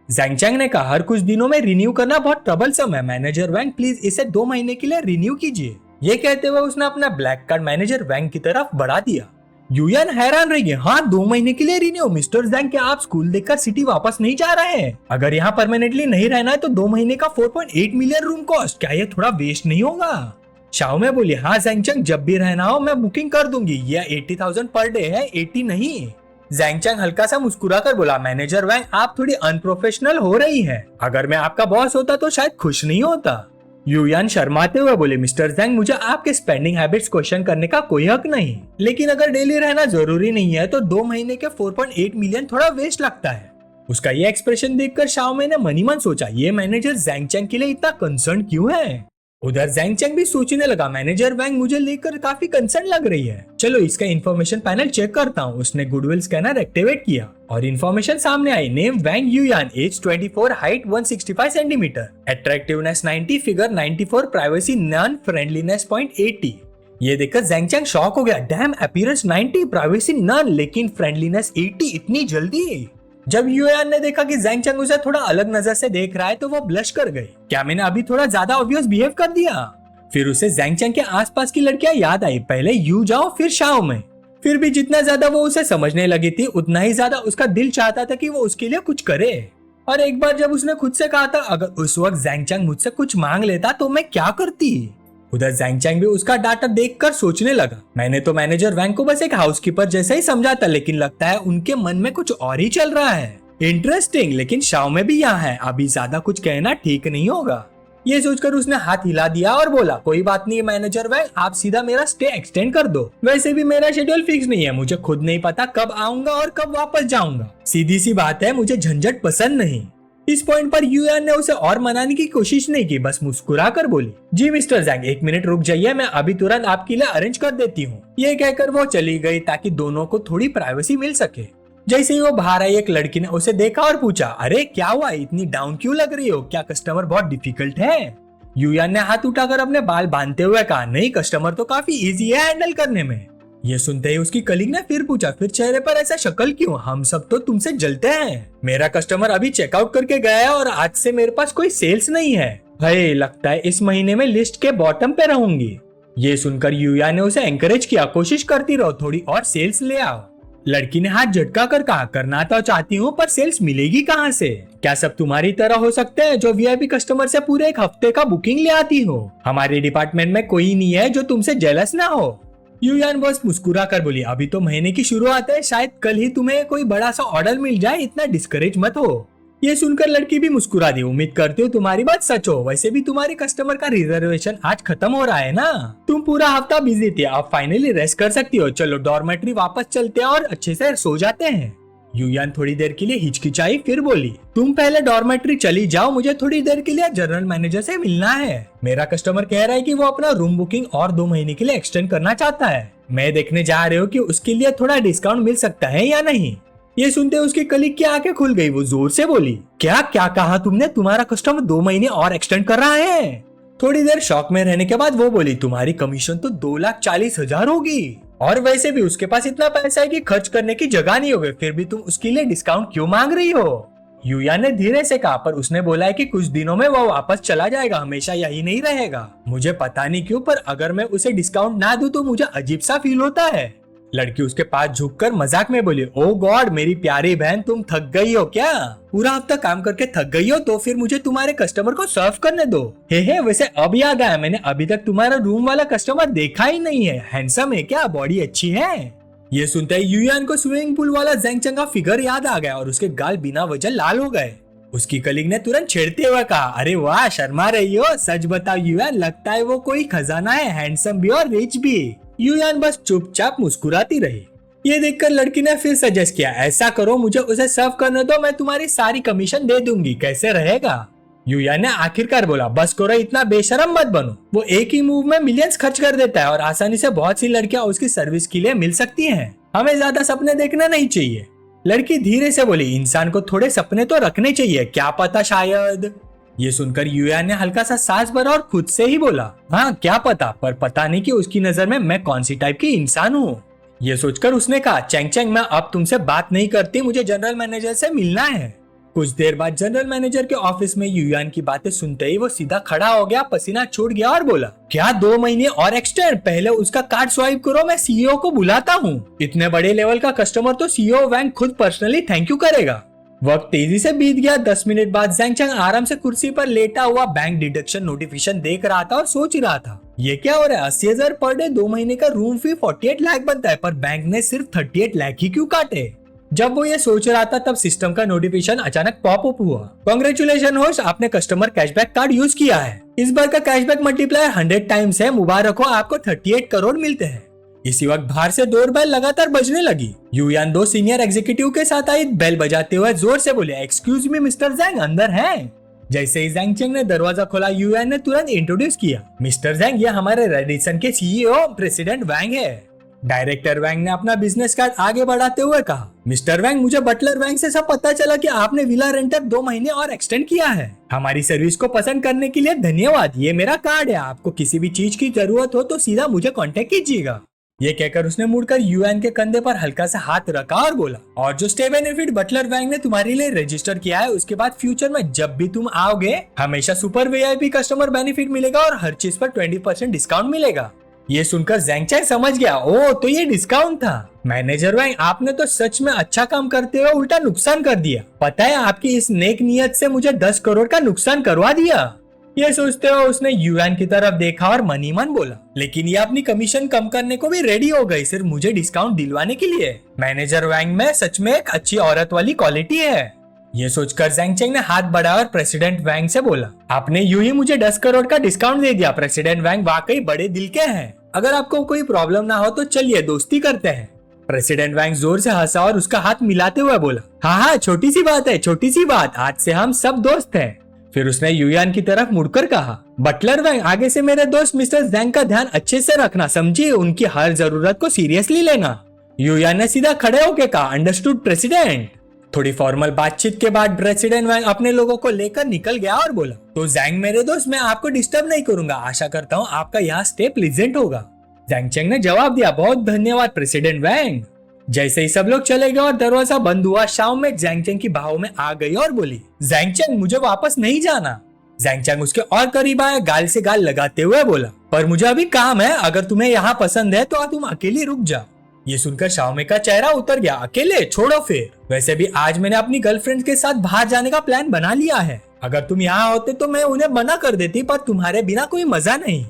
ज़ैंग चैंग ने कहा, हर कुछ दिनों में रिन्यू करना बहुत ट्रबलसम है, मैनेजर वैंग प्लीज इसे 2 महीने के लिए रिन्यू कीजिए। ये कहते हुए उसने अपना ब्लैक कार्ड मैनेजर वैंग की तरफ बढ़ा दिया। यूयान हैरान रह गई, हाँ 2 महीने के लिए रिन्यू? मिस्टर ज़ैंग, क्या आप स्कूल देखकर सिटी वापस नहीं जा रहे हैं? अगर यहाँ परमानेंटली नहीं रहना है तो 2 महीने का 4.8 मिलियन रूम कॉस्ट, क्या ये थोड़ा वेस्ट नहीं होगा? शाओ में बोली, हाँ ज़ैंग चैंग, जब भी रहना हो मैं बुकिंग कर दूंगी, यह 80,000 पर डे है, 80 नहीं। ज़ैंग चैंग हल्का सा मुस्कुरा कर बोला, मैनेजर वैंग आप थोड़ी अनप्रोफेशनल हो रही हैं, अगर मैं आपका बॉस होता तो शायद खुश नहीं होता। यूयान शर्माते हुए बोले, मिस्टर ज़ैंग, मुझे आपके स्पेंडिंग हैबिट्स क्वेश्चन करने का कोई हक नहीं, लेकिन अगर डेली रहना जरूरी नहीं है तो 2 महीने के 4.8 मिलियन थोड़ा वेस्ट लगता है। उसका ये एक्सप्रेशन देखकर शाओमे ने मनी मन सोचा, ये मैनेजर ज़ैंग चैंग के लिए इतना कंसर्न क्यों है? उधर ज़ैंग चैंग भी सोचने लगा, मैनेजर वैंग मुझे लेकर काफी कंसर्न लग रही है, चलो इसका इन्फॉर्मेशन पैनल चेक करता हूँ। उसने गुडविल स्कैनर एक्टिवेट किया और इन्फॉर्मेशन सामने आई, name Wang Yuyan, age 24, height 165 centimetre, attractiveness 90, figure 94, privacy none, friendliness 0.80। ये देखकर ज़ैंग चैंग शॉक हो गया, डैम, अपीयरेंस 90, प्राइवेसी नन, लेकिन फ्रेंडलीनेस 80, इतनी जल्दी? जब यूयान ने देखा कि ज़ैंग चैंग उसे थोड़ा अलग नजर से देख रहा है तो वो ब्लश कर गई, क्या मैंने अभी थोड़ा ज्यादा ऑब्वियस बिहेव कर दिया? फिर उसे ज़ैंग चैंग के आसपास की लड़कियां याद आई, पहले यू जाओ फिर शाओ में। फिर भी जितना ज्यादा वो उसे समझने लगी थी उतना ही ज्यादा उसका दिल चाहता था कि वो उसके लिए कुछ करे। और एक बार जब उसने खुद से कहा था, अगर उस वक्त ज़ैंग चैंग मुझसे कुछ मांग लेता तो मैं क्या करती? उधर ज़ैंग चैंग भी उसका डाटा देखकर सोचने लगा, मैंने तो मैनेजर वैंग को बस एक हाउसकीपर जैसा ही समझा था, लेकिन लगता है उनके मन में कुछ और ही चल रहा है। इंटरेस्टिंग, लेकिन शाओ में भी यहाँ है, अभी ज्यादा कुछ कहना ठीक नहीं होगा। ये सोचकर उसने हाथ हिला दिया और बोला, कोई बात नहीं मैनेजर वैंग, आप सीधा मेरा स्टे एक्सटेंड कर दो, वैसे भी मेरा शेड्यूल फिक्स नहीं है, मुझे खुद नहीं पता कब आऊंगा और कब वापस जाऊंगा, सीधी सी बात है, मुझे झंझट पसंद नहीं। इस पॉइंट पर यूयान ने उसे और मनाने की कोशिश नहीं की, बस मुस्कुरा कर बोली, जी मिस्टर ज़ैंग 1 मिनट रुक जाइए, मैं अभी तुरंत आपके लिए अरेंज कर देती हूँ। ये कहकर वो चली गई ताकि दोनों को थोड़ी प्राइवेसी मिल सके। जैसे ही वो बाहर आई एक लड़की ने उसे देखा और पूछा, अरे क्या हुआ, इतनी डाउन क्यों लग रही हो, क्या कस्टमर बहुत डिफिकल्ट है? यूयान ने हाथ उठाकर अपने बाल बांधते हुए कहा, नहीं कस्टमर तो काफी इजी है हैंडल करने में। ये सुनते ही उसकी कलीग ने फिर पूछा, फिर चेहरे पर ऐसा शक्ल क्यों, हम सब तो तुमसे जलते हैं। मेरा कस्टमर अभी चेकआउट करके गया है और आज से मेरे पास कोई सेल्स नहीं है, भाई लगता है इस महीने में लिस्ट के बॉटम पे रहूंगी। ये सुनकर यूयान ने उसे एंकरेज किया, कोशिश करती रहो, थोड़ी और सेल्स ले आओ। लड़की ने हाथ झटका कर कहा, करना तो चाहती हूँ पर सेल्स मिलेगी कहाँ से? क्या सब तुम्हारी तरह हो सकते हैं जो वीआईपी कस्टमर से पूरे 1 हफ्ते का बुकिंग ले आती हो? हमारे डिपार्टमेंट में कोई नहीं है जो तुमसे जेलस ना हो। यूयान बस मुस्कुरा कर बोली, अभी तो महीने की शुरुआत है, शायद कल ही तुम्हें कोई बड़ा सा ऑर्डर मिल जाए, इतना डिस्करेज मत हो। ये सुनकर लड़की भी मुस्कुरा दी। उम्मीद करती हूँ तुम्हारी बात सच हो। वैसे भी तुम्हारे कस्टमर का रिजर्वेशन आज खत्म हो रहा है ना। तुम पूरा हफ्ता बिजी थी, अब फाइनली रेस्ट कर सकती हो। चलो डॉर्मेट्री वापस चलते हैं और अच्छे से सो जाते हैं। युयान थोड़ी देर के लिए हिचकिचाई, फिर बोली, तुम पहले डॉर्मेट्री चली जाओ, मुझे थोड़ी देर के लिए जनरल मैनेजर से मिलना है। मेरा कस्टमर कह रहा है कि वो अपना रूम बुकिंग और 2 महीने के लिए एक्सटेंड करना चाहता है। मैं देखने जा रही हूँ कि उसके लिए थोड़ा डिस्काउंट मिल सकता है या नहीं। ये सुनते उसकी कलीग की आंखें खुल गई। वो जोर से बोली, क्या क्या कहा तुमने? तुम्हारा कस्टमर 2 महीने और एक्सटेंड कर रहा है? थोड़ी देर शॉक में रहने के बाद वो बोली, तुम्हारी कमीशन तो 2,40,000 होगी, और वैसे भी उसके पास इतना पैसा है कि खर्च करने की जगह नहीं होगी, फिर भी तुम उसके लिए डिस्काउंट क्यों मांग रही हो? युयान ने धीरे से कहा, पर उसने बोला है कि कुछ दिनों में वो वापस चला जाएगा, हमेशा यही नहीं रहेगा। मुझे पता नहीं क्यों, पर अगर मैं उसे डिस्काउंट ना दूं तो मुझे अजीब सा फील होता है। लड़की उसके पास झुककर मजाक में बोली, ओ गॉड मेरी प्यारी बहन, तुम थक गई हो क्या? पूरा हफ्ता काम करके थक गई हो तो फिर मुझे तुम्हारे कस्टमर को सर्व करने दो। हे वैसे अब याद आया, मैंने अभी तक तुम्हारा रूम वाला कस्टमर देखा ही नहीं है। हैंडसम है क्या? बॉडी अच्छी है? ये सुनते ही युयान को स्विमिंग पूल वाला ज़ेंग का फिगर याद आ गया और उसके गाल बिना वजह लाल हो गए। उसकी कलीग ने तुरंत छेड़ते हुए कहा, अरे वाह शर्मा रही हो, सच बताओ युयान, लगता है वो कोई खजाना है, हैंडसम भी और रिच भी। युयान बस चुपचाप मुस्कुराती रही। ये देखकर लड़की ने फिर सजेस्ट किया, ऐसा करो मुझे उसे सर्व करने दो, मैं तुम्हारी सारी कमीशन दे दूंगी, कैसे रहेगा? युयान ने आखिरकार बोला, बस करो, इतना बेशरम मत बनो। वो एक ही मूव में मिलियंस खर्च कर देता है और आसानी से बहुत सी लड़कियां उसकी सर्विस के लिए मिल सकती हैं। हमें ज्यादा सपने देखना नहीं चाहिए। लड़की धीरे से बोली, इंसान को थोड़े सपने तो रखने चाहिए, क्या पता शायद। ये सुनकर युयान ने हल्का सा सांस भरा और खुद से ही बोला, हाँ क्या पता, पर पता नहीं कि उसकी नजर में मैं कौन सी टाइप की इंसान हूँ। ये सोचकर उसने कहा, चैंग चैंग मैं अब तुमसे बात नहीं करती, मुझे जनरल मैनेजर से मिलना है। कुछ देर बाद जनरल मैनेजर के ऑफिस में युयान की बातें सुनते ही वो सीधा खड़ा हो गया, पसीना छूट गया और बोला, क्या 2 महीने और एक्सटेंड? पहले उसका कार्ड स्वाइप करो, मैं सीईओ को बुलाता हूँ। इतने बड़े लेवल का कस्टमर तो सीईओ वैंग खुद पर्सनली थैंक यू करेगा। वक्त तेजी से बीत गया। 10 मिनट बाद ज़ेंग चैंग आराम से कुर्सी पर लेटा हुआ बैंक डिडक्शन नोटिफिकेशन देख रहा था और सोच रहा था, ये क्या हो रहा है? 80,000 पर डे, 2 महीने का रूम फी 48 लाख बनता है, पर बैंक ने सिर्फ 38 लाख ही क्यों काटे? जब वो ये सोच रहा था तब सिस्टम का नोटिफिकेशन अचानक पॉप अप हुआ, कांग्रेचुलेशन होस्ट, आपने कस्टमर कैशबैक कार्ड यूज किया है। इस बार का कैशबैक मल्टीप्लायर 100 टाइम्स है, मुबारक हो, आपको 38 करोड़ मिलते हैं। इसी वक्त बाहर से डोर बेल लगातार बजने लगी। युयान 2 सीनियर एग्जीक्यूटिव के साथ आई। बेल बजाते हुए जोर से बोले, एक्सक्यूज मी मिस्टर ज़ेंग, अंदर हैं? जैसे ही ज़ेंग चैंग ने दरवाजा खोला, युयान ने तुरंत इंट्रोड्यूस किया, मिस्टर ज़ेंग, ये हमारे रेडिसन के सीईओ प्रेसिडेंट वैंग है। डायरेक्टर वैंग ने अपना बिजनेस कार्ड आगे बढ़ाते हुए कहा, मिस्टर वैंग, मुझे बटलर वैंग से सब पता चला कि आपने विला रेंटर 2 महीने और एक्सटेंड किया है। हमारी सर्विस को पसंद करने के लिए धन्यवाद। ये मेरा कार्ड है, आपको किसी भी चीज की जरूरत हो तो सीधा मुझे कांटेक्ट कीजिएगा। ये कहकर उसने मुड़कर युयान के कंधे पर हल्का सा हाथ रखा और बोला, और जो स्टे बेनिफिट बटलर वैंग ने तुम्हारे लिए रजिस्टर किया है, उसके बाद फ्यूचर में जब भी तुम आओगे हमेशा सुपर वीआईपी कस्टमर बेनिफिट मिलेगा और हर चीज पर 20% डिस्काउंट मिलेगा। ये सुनकर ज़ेंग चैंग समझ गया, ओ तो ये डिस्काउंट था। मैनेजर वैंग, आपने तो सच में अच्छा काम करते हुए उल्टा नुकसान कर दिया। पता है, आपकी इस नेक नियत से मुझे 10 करोड़ का नुकसान करवा दिया। ये सोचते हुए उसने युयान की तरफ देखा और मन ही मन बोला, लेकिन ये अपनी कमीशन कम करने को भी रेडी हो गई सिर्फ मुझे डिस्काउंट दिलवाने के लिए। मैनेजर वैंग में सच में एक अच्छी औरत वाली क्वालिटी है। ये सोचकर ज़ेंग चैंग ने हाथ बढ़ाया और प्रेसिडेंट वैंग से बोला, आपने यूं ही मुझे 10 करोड़ का डिस्काउंट दे दिया। प्रेसिडेंट वैंग वाकई बड़े दिल के हैं। अगर आपको कोई प्रॉब्लम ना हो तो चलिए दोस्ती करते हैं। प्रेसिडेंट वैंग जोर से हंसा और उसका हाथ मिलाते हुए बोला, हाँ छोटी सी बात है, छोटी सी बात, आज से हम सब दोस्त हैं। फिर उसने युयान की तरफ मुड़कर कहा, बटलर वैंग, आगे से मेरे दोस्त मिस्टर ज़ेंग का ध्यान अच्छे से रखना, समझिए, उनकी हर जरूरत को सीरियसली लेना। युयान ने सीधा खड़े होकर कहा, अंडरस्टूड प्रेसिडेंट। थोड़ी फॉर्मल बातचीत के बाद प्रेसिडेंट वैंग अपने लोगों को लेकर निकल गया और बोला, तो ज़ेंग मेरे दोस्त, मैं आपको डिस्टर्ब नहीं करूंगा, आशा करता हूँ आपका यहाँ स्टे प्लीजेंट होगा। ज़ेंग चैंग ने जवाब दिया, बहुत धन्यवाद प्रेसिडेंट वैंग। जैसे ही सब लोग चले गए और दरवाजा बंद हुआ, शाओ में ज़ेंग चैंग की बाहों में आ गई और बोली, ज़ेंग चैंग, मुझे वापस नहीं जाना। ज़ेंग चैंग उसके और करीब आया, गाल से गाल लगाते हुए बोला, पर मुझे अभी काम है, अगर तुम्हें यहाँ पसंद है तो तुम अकेली रुक जाओ। ये सुनकर शाओमे का चेहरा उतर गया, अकेले छोड़ो फिर, वैसे भी आज मैंने अपनी गर्लफ्रेंड के साथ बाहर जाने का प्लान बना लिया है। अगर तुम यहाँ होते तो मैं उन्हें मना कर देती, पर तुम्हारे बिना कोई मजा नहीं।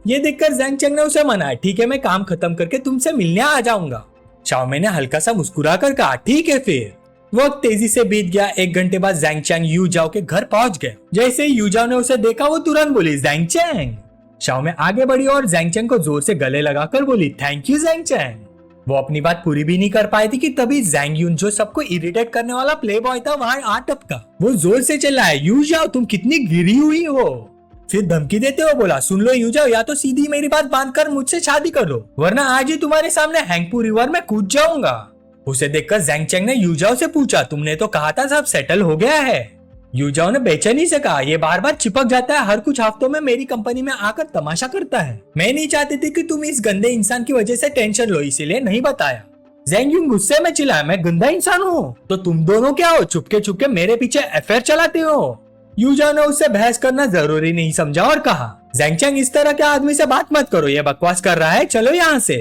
ये देखकर ज़ेंग चैंग ने उसे मनाया, ठीक है, मैं काम खत्म करके तुमसे मिलने आ जाऊंगा। शाओमे ने हल्का सा मुस्कुरा कर कहा, ठीक है फिर। वक्त तेजी से बीत गया। 1 घंटे बाद जैंग चैंग यू जाओ के घर पहुंच गए। जैसे ही यू जाओ ने उसे देखा वो तुरंत बोली जैंग चैंग। शाओ में आगे बढ़ी और जैंग चैंग को जोर से गले लगाकर बोली थैंक यू जैंग चैंग। वो अपनी बात पूरी भी नहीं कर पाई थी कि तभी जैंग यून जो सबको इरिटेट करने वाला प्ले बॉय था वहां आ टपका। वो जोर से चिल्लाया यू जाओ तुम कितनी गिरी हुई हो। फिर धमकी देते हुए बोला सुन लो यू जाओ या तो सीधी मेरी बात बांधकर मुझसे शादी कर लो वरना आज ही तुम्हारे सामने हैंगपू रिवर में कूद जाऊंगा। उसे देखकर जैंग चैंग ने यू जाओ से पूछा तुमने तो कहा था सब सेटल हो गया है। यू जाओ ने बेचैनी से कहा ये बार बार चिपक जाता है हर कुछ हफ्तों में मेरी कंपनी में आकर तमाशा करता है। मैं नहीं चाहती थी कि तुम इस गंदे इंसान की वजह से टेंशन लो इसीलिए नहीं बताया। जैंग यून गुस्से में चिल्लाया मैं गंदा इंसान हूँ तो तुम दोनों क्या हो चुपके चुपके मेरे पीछे अफेयर चलाते हो। यू जाओ ने उससे बहस करना जरूरी नहीं समझा और कहा जैंग चैंग इस तरह के आदमी से बात मत करो ये बकवास कर रहा है चलो यहाँ से।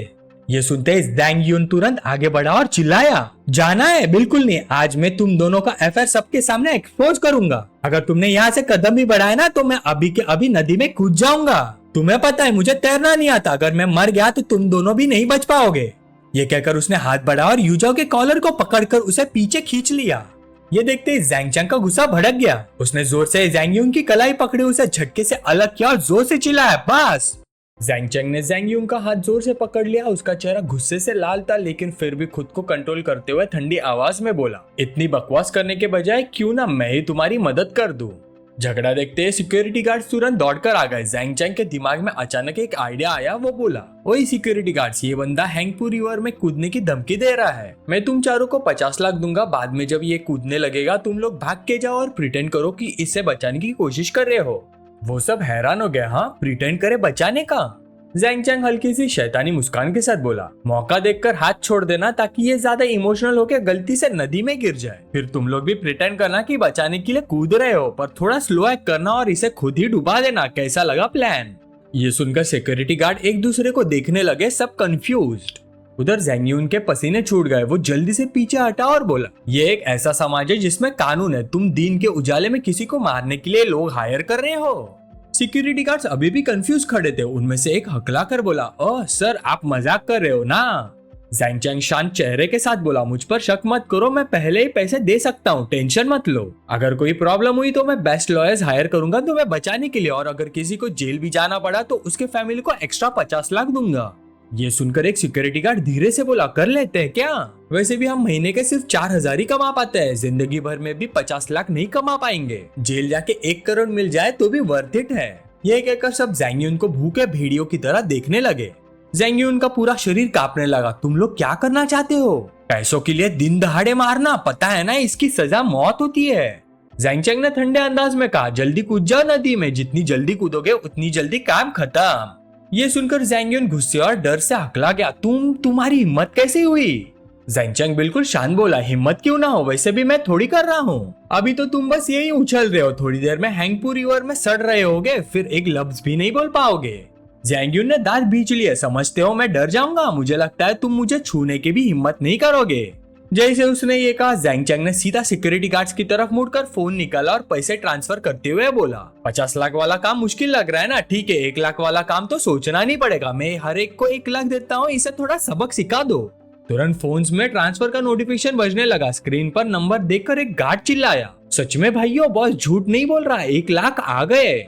ये सुनते ही जैंग यून तुरंत आगे बढ़ा और चिल्लाया जाना है बिल्कुल नहीं आज मैं तुम दोनों का अफेयर सबके सामने एक्सपोज करूंगा। अगर तुमने यहाँ से कदम भी बढ़ाया ना तो मैं अभी के अभी नदी में कूद जाऊंगा। तुम्हें पता है मुझे तैरना नहीं आता अगर मैं मर गया तो तुम दोनों भी नहीं बच पाओगे। ये कहकर उसने हाथ बढ़ाया और यूजाओ के कॉलर को पकड़कर उसे पीछे खींच लिया। ये देखते ही जैंग चैंग का गुस्सा भड़क गया। उसने जोर से जैंग यून की कलाई पकड़ी उसे झटके से अलग किया और जोर से चिल्लाया बस। जैंग चैंग ने जैंग यून का हाथ जोर से पकड़ लिया। उसका चेहरा गुस्से से लाल था लेकिन फिर भी खुद को कंट्रोल करते हुए ठंडी आवाज में बोला इतनी बकवास करने के बजाय क्यों ना मैं ही तुम्हारी मदद कर दूं। झगड़ा देखते ही सिक्योरिटी गार्ड तुरंत दौड़कर आ गए। जैंग चैंग के दिमाग में अचानक एक आइडिया आया। वो बोला ओए सिक्योरिटी गार्ड्स ये बंदा हैंगपू रिवर में कूदने की धमकी दे रहा है। मैं तुम चारों को 50 लाख दूंगा बाद में जब ये कूदने लगेगा तुम लोग भाग के जाओ और प्रिटेंड करो कि इससे बचाने की कोशिश कर रहे हो। वो सब हैरान हो गए हाँ प्रिटेंड करे बचाने का। जैंग चैंग हल्की सी शैतानी मुस्कान के साथ बोला मौका देखकर हाथ छोड़ देना ताकि ये ज्यादा इमोशनल होकर गलती से नदी में गिर जाए। फिर तुम लोग भी प्रिटेंड करना कि बचाने के लिए कूद रहे हो पर थोड़ा स्लो एक्ट करना और इसे खुद ही डुबा देना। कैसा लगा प्लान। ये सुनकर सिक्योरिटी गार्ड एक दूसरे को देखने लगे सब कंफ्यूज्ड। उधर जैंग यून के पसीने छूट गए। वो जल्दी से पीछे हटा और बोला ये एक ऐसा समाज है जिसमें कानून है। तुम दिन के उजाले में किसी को मारने के लिए लोग हायर कर रहे हो। सिक्योरिटी गार्ड्स अभी भी कंफ्यूज खड़े थे। उनमें से एक हकला कर बोला ओह सर आप मजाक कर रहे हो ना। जैंग चैंग शांत चेहरे के साथ बोला मुझ पर शक मत करो मैं पहले ही पैसे दे सकता हूँ टेंशन मत लो। अगर कोई प्रॉब्लम हुई तो मैं बेस्ट लॉयर्स हायर करूंगा तुम्हें बचाने के लिए और अगर किसी को जेल भी जाना पड़ा तो उसके फैमिली को एक्स्ट्रा 50 लाख दूंगा। ये सुनकर एक सिक्योरिटी गार्ड धीरे से बोला कर लेते हैं क्या। वैसे भी हम महीने के सिर्फ 4000 ही कमा पाते हैं जिंदगी भर में भी 50 लाख नहीं कमा पाएंगे। जेल जाके 1 करोड़ मिल जाए तो भी वर्थ इट है। ये कहकर सब जैंग यून को भूखे भेड़ियों की तरह देखने लगे। जैंग यून का पूरा शरीर कांपने लगा। तुम लोग क्या करना चाहते हो। पैसों के लिए दिन दहाड़े मारना पता है ना इसकी सजा मौत होती है। जैंग चैंग ने ठंडे अंदाज में कहा जल्दी कूद जाओ नदी में जितनी जल्दी कूदोगे उतनी जल्दी काम खत्म। ये सुनकर जैंग यून गुस्से और डर से हकला गया तुम्हारी हिम्मत कैसे हुई। जैंग चैंग बिल्कुल शांत बोला हिम्मत क्यों ना हो वैसे भी मैं थोड़ी कर रहा हूँ। अभी तो तुम बस यही उछल रहे हो थोड़ी देर में हैंगपू रिवर में सड़ रहे होगे फिर एक लफ्ज भी नहीं बोल पाओगे। जैंग यून ने दांत बींच लिए समझते हो मैं डर जाऊंगा मुझे लगता है तुम मुझे छूने की भी हिम्मत नहीं करोगे। जैसे उसने ये कहा जैंग चैंग ने सीधा सिक्योरिटी गार्ड्स की तरफ मुड़कर फोन निकाला और पैसे ट्रांसफर करते हुए बोला 50 लाख वाला काम मुश्किल लग रहा है ना ठीक है 1 लाख वाला काम तो सोचना नहीं पड़ेगा। मैं हर एक को 1 लाख देता हूँ इसे थोड़ा सबक सिखा दो। तुरंत फोन्स में ट्रांसफर का नोटिफिकेशन बजने लगा। स्क्रीन पर नंबर देखकर एक गार्ड चिल्लाया सच में भाइयों बॉस झूठ नहीं बोल रहा 1 लाख आ गए।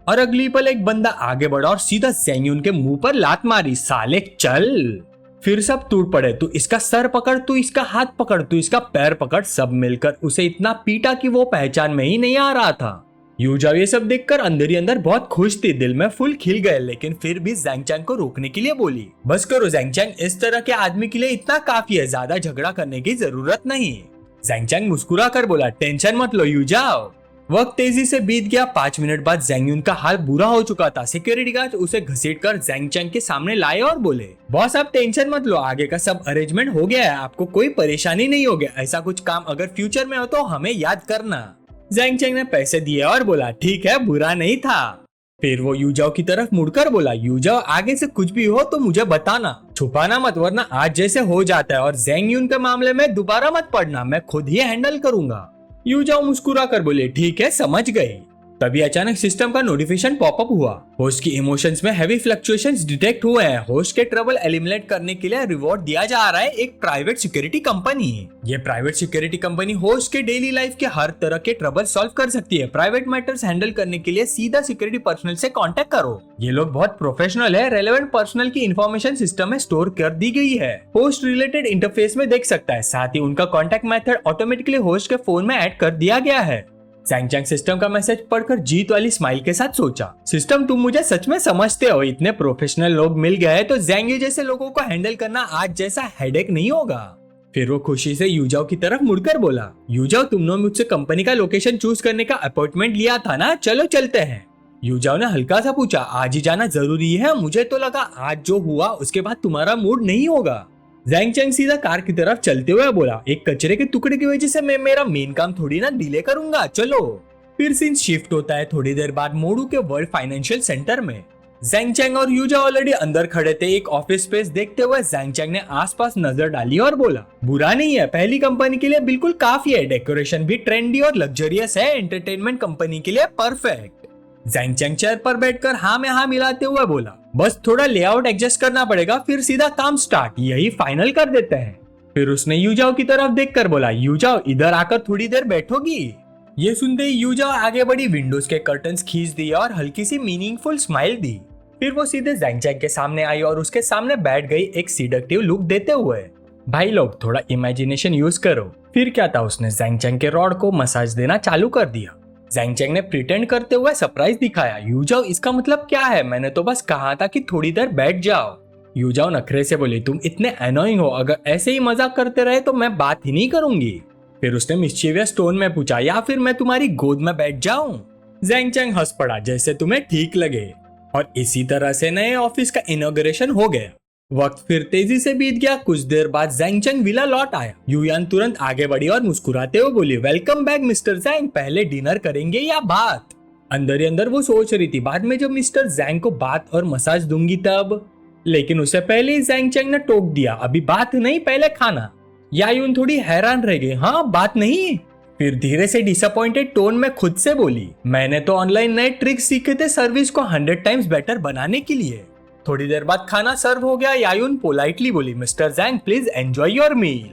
और अगली पल एक बंदा आगे बढ़ा और सीधा जैंग यून के मुंह पर लात मारी साले चल। फिर सब टूट पड़े। तू इसका सर पकड़ तू इसका हाथ पकड़ तू इसका पैर पकड़ सब मिलकर उसे इतना पीटा कि वो पहचान में ही नहीं आ रहा था। यू जाओ ये सब देखकर अंदर ही अंदर बहुत खुश थी दिल में फूल खिल गए लेकिन फिर भी जैंग चैंग को रोकने के लिए बोली बस करो जैंग चैंग इस तरह के आदमी के लिए इतना काफी है ज्यादा झगड़ा करने की जरूरत नहीं। जैंग चैंग मुस्कुरा कर बोला टेंशन मत लो यू जाओ। वक्त तेजी से बीत गया। 5 मिनट बाद जैंग यून का हाल बुरा हो चुका था। सिक्योरिटी गार्ड उसे घसीटकर जैंग चैंग के सामने लाए और बोले बॉस आप टेंशन मत लो आगे का सब अरेंजमेंट हो गया है आपको कोई परेशानी नहीं होगी। ऐसा कुछ काम अगर फ्यूचर में हो तो हमें याद करना। जैंग चैंग ने पैसे दिए और बोला ठीक है बुरा नहीं था। फिर वो यू जाओ की तरफ मुड़कर बोला यू जाओ आगे से कुछ भी हो तो मुझे बताना छुपाना मत वरना आज जैसे हो जाता है और जैंग यून के मामले में दोबारा मत पड़ना मैं खुद ही हैंडल करूंगा। यू जाओ मुस्कुरा कर बोले ठीक है समझ गई। तभी अचानक सिस्टम का नोटिफिकेशन पॉपअप हुआ। होस्ट की इमोशंस में हैवी फ्लक्चुएशंस डिटेक्ट हुए हैं। होस्ट के ट्रबल एलिमिनेट करने के लिए रिवॉर्ड दिया जा रहा है एक प्राइवेट सिक्योरिटी कंपनी। ये प्राइवेट सिक्योरिटी कंपनी होस्ट के डेली लाइफ के हर तरह के ट्रबल सॉल्व कर सकती है। प्राइवेट मैटर्स हैंडल करने के लिए सीधा सिक्योरिटी पर्सनल से कांटेक्ट करो। ये लोग बहुत प्रोफेशनल है। रेलेवेंट पर्सनल की इन्फॉर्मेशन सिस्टम में स्टोर कर दी गई है। होस्ट रिलेटेड इंटरफेस में देख सकता है। साथ ही उनका कॉन्टेक्ट मेथड ऑटोमेटिकली होस्ट के फोन में ऐड कर दिया गया है। जैंग चैंग सिस्टम का मैसेज पढ़कर जीत वाली स्माइल के साथ सोचा, सिस्टम तुम मुझे सच में समझते हो। इतने प्रोफेशनल लोग मिल गए तो जैंग जैसे लोगों को हैंडल करना आज जैसा हेडेक नहीं होगा। फिर वो खुशी से यूजाओ की तरफ मुड़कर बोला, यूजाओ तुमने मुझसे कंपनी का लोकेशन चूज करने का अपॉइंटमेंट लिया था ना, चलो चलते हैं। यूजाओ ने हल्का सा पूछा, आज ही जाना जरूरी है? मुझे तो लगा आज जो हुआ उसके बाद तुम्हारा मूड नहीं होगा। जैंग चैंग सीधा कार की तरफ चलते हुए बोला, एक कचरे के टुकड़े की वजह से मैं मेरा मेन काम थोड़ी ना डिले करूंगा, चलो। फिर सीन शिफ्ट होता है थोड़ी देर बाद मोडू के वर्ल्ड फाइनेंशियल सेंटर में। जैंग चैंग और यूजा ऑलरेडी अंदर खड़े थे। एक ऑफिस स्पेस देखते हुए जैंग चैंग ने आसपास नजर डाली और बोला, बुरा नहीं है, पहली कंपनी के लिए बिल्कुल काफी है। डेकोरेशन भी ट्रेंडी और लग्जरियस है, एंटरटेनमेंट कंपनी के लिए परफेक्ट। जैंग चैंग चेयर पर बैठकर हाँ में हाँ मिलाते हुए बोला, बस थोड़ा लेआउट एडजस्ट करना पड़ेगा, फिर सीधा काम स्टार्ट, यही फाइनल कर देते हैं। फिर उसने यूजाओ की तरफ देखकर बोला, यूजाओ इधर आकर थोड़ी देर बैठोगी? ये सुनते ही यूजाओ आगे बढ़ी, विंडोज के कर्टन्स खींच दिए और हल्की सी मीनिंगफुल स्माइल दी। फिर वो सीधे जैंग चैंग के सामने आई और उसके सामने बैठ गई, एक सीडक्टिव लुक देते हुए। भाई लोग थोड़ा इमेजिनेशन यूज करो। फिर क्या था, उसने जैंग चैंग के रॉड को मसाज देना चालू कर दिया। जैंग चैंग ने प्रिटेंड करते हुए सरप्राइज दिखाया, यूजाओ इसका मतलब क्या है? मैंने तो बस कहा था कि थोड़ी देर बैठ जाओ। यूजाओ नखरे से बोली, तुम इतने एनोइंग हो, अगर ऐसे ही मजाक करते रहे तो मैं बात ही नहीं करूंगी। फिर उसने मिस्चीवियस टोन में पूछा, या फिर मैं तुम्हारी गोद में बैठ जाऊं? जैंग चैंग हंस पड़ा, जैसे तुम्हें ठीक लगे। और इसी तरह से नए ऑफिस का इनॉग्रेशन हो गया। वक्त फिर तेजी से बीत गया। कुछ देर बाद जैंग चैंग विला लौट आया। युयान तुरंत आगे बढ़ी और मुस्कुराते हुए बोली, वेलकम बैक मिस्टर जैंग, पहले डिनर करेंगे या बात? अंदर ही अंदर वो सोच रही थी, बाद में जब मिस्टर जैंग को बात और मसाज दूंगी तब। लेकिन उससे पहले ही जैंग चैंग ने टोक दिया, अभी बात नहीं, पहले खाना। यायून थोड़ी हैरान रह गई, हाँ बात नहीं? फिर धीरे से डिसअपॉइंटेड टोन में खुद से बोली, मैंने तो ऑनलाइन नए ट्रिक्स सीखे थे सर्विस को 100 टाइम्स बेटर बनाने के लिए। थोड़ी देर बाद खाना सर्व हो गया। यायून पोलाइटली बोली, mister Zhang please enjoy your meal.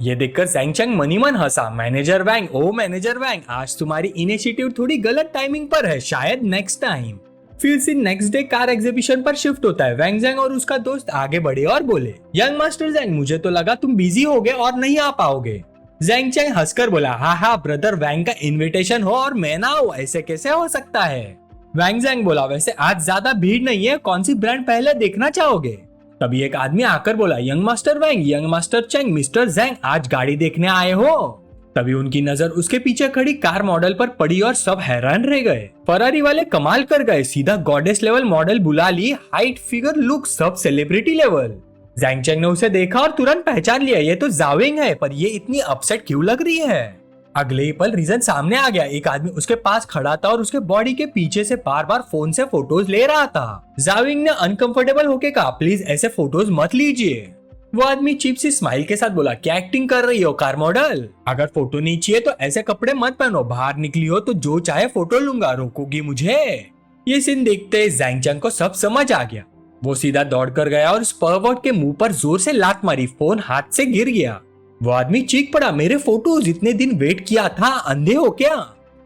ये देखकर जैंग चैंग मनी मन हंसा। मैनेजर वैंग, ओ मैनेजर वैंग, आज तुम्हारी इनिशिएटिव थोड़ी गलत टाइमिंग पर है, शायद नेक्स्ट टाइम। फिर से नेक्स्ट डे कार एग्जीबिशन पर शिफ्ट होता है। वैंग जैंग और उसका दोस्त आगे बढ़े और बोले, यंग मास्टर जैंग, मुझे तो लगा तुम बिजी होगे और नहीं आ पाओगे। जैंग चैंग हंसकर बोला, हाँ ब्रदर वैंग का इन्विटेशन हो और मैं ना हो, ऐसे कैसे हो सकता है? वैंग जैंग बोला, वैसे आज ज्यादा भीड़ नहीं है, कौन सी ब्रांड पहले देखना चाहोगे? तभी एक आदमी आकर बोला, यंग मास्टर वैंग, यंग मास्टर चैंग, मिस्टर जैंग आज गाड़ी देखने आए हो? तभी उनकी नजर उसके पीछे खड़ी कार मॉडल पर पड़ी और सब हैरान रह गए। फरारी वाले कमाल कर गए, सीधा गॉडेस लेवल मॉडल बुला ली, हाइट फिगर लुक सब सेलिब्रिटी लेवल। जैंग चैंग ने उसे देखा और तुरंत पहचान लिया, ये तो जाविंग है, पर ये इतनी अपसेट क्यों लग रही है? अगले ही पल रीजन सामने आ गया। एक आदमी उसके पास खड़ा था और उसके बॉडी के पीछे से बार बार फोन से फोटोज ले रहा था। जाविंग ने अनकंफर्टेबल होके कहा, प्लीज ऐसे फोटोज मत लीजिए। वो आदमी चीप सी स्माइल के साथ बोला, क्या एक्टिंग कर रही हो कार मॉडल? अगर फोटो नहीं चाहिए तो ऐसे कपड़े मत पहनो, बाहर निकली हो तो जो चाहे फोटो लूंगा, रोकोगी मुझे? ये सीन देखते ही जैंग चैंग को सब समझ आ गया। वो सीधा दौड़ कर गया और स्पर्वर्ट के मुंह पर जोर से लात मारी, फोन हाथ से गिर गया। वो आदमी चीख पड़ा, मेरे फोटोज, इतने दिन वेट किया था, अंधे हो क्या?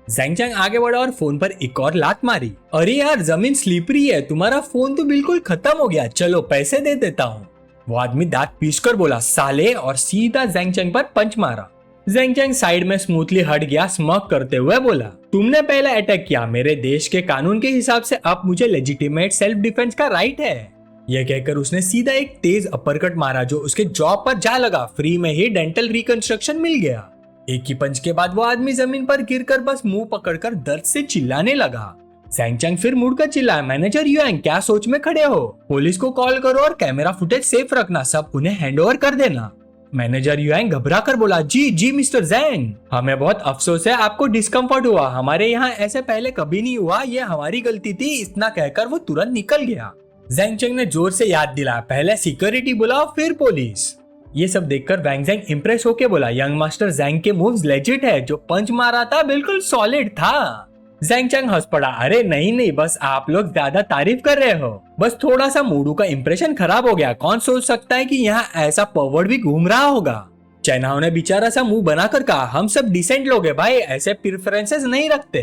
जैंग चैंग आगे बढ़ा और फोन पर एक और लात मारी। अरे यार जमीन स्लिपरी है, तुम्हारा फोन तो बिल्कुल खत्म हो गया, चलो पैसे दे देता हूँ। वो आदमी दांत पीसकर बोला, साले, और सीधा जैंग चैंग पर पंच मारा। जैंग चैंग साइड में स्मूथली हट गया, स्मॉक करते हुए बोला, तुमने पहले अटैक किया, मेरे देश के कानून के हिसाब से अब मुझे लेजिटिमेट सेल्फ डिफेंस का राइट है। यह कहकर उसने सीधा एक तेज अपरकट मारा जो उसके जॉ पर जा लगा। फ्री में ही डेंटल रिकंस्ट्रक्शन मिल गया। एक ही पंच के बाद वो आदमी जमीन पर गिरकर बस मुंह पकड़कर दर्द से चिल्लाने लगा। जैंग चैंग फिर मुड़कर चिल्लाया, मैनेजर युआंग, क्या सोच में खड़े हो? पुलिस को कॉल करो और कैमरा फुटेज सेफ रखना, सब उन्हें हैंडओवर कर देना। मैनेजर युआंग घबरा कर बोला, जी जी मिस्टर जैंग, हमें बहुत अफसोस है आपको डिस्कम्फर्ट हुआ, हमारे यहाँ ऐसे पहले कभी नहीं हुआ, ये हमारी गलती थी। इतना कहकर वो तुरंत निकल गया। जैंग चैंग ने जोर से याद दिलाया, पहले सिक्योरिटी बुलाओ फिर पुलिस। ये सब देखकर वैंग जैंग इंप्रेस होके बोला, यंग मास्टर जैंग के मूव्स लेजिट है, जो पंच मारा था बिल्कुल सॉलिड था। जैंग चैंग हंस पड़ा, अरे नहीं नहीं, बस आप लोग ज्यादा तारीफ कर रहे हो, बस थोड़ा सा मूडू का इंप्रेशन खराब हो गया, कौन सोच सकता है कि यहाँ ऐसा परवर्ड भी घूम रहा होगा। चैनाओ ने बेचारा सा मुंह बनाकर कहा, हम सब डिसेंट लोग हैं भाई, ऐसे प्रेफरेंसेस नहीं रखते।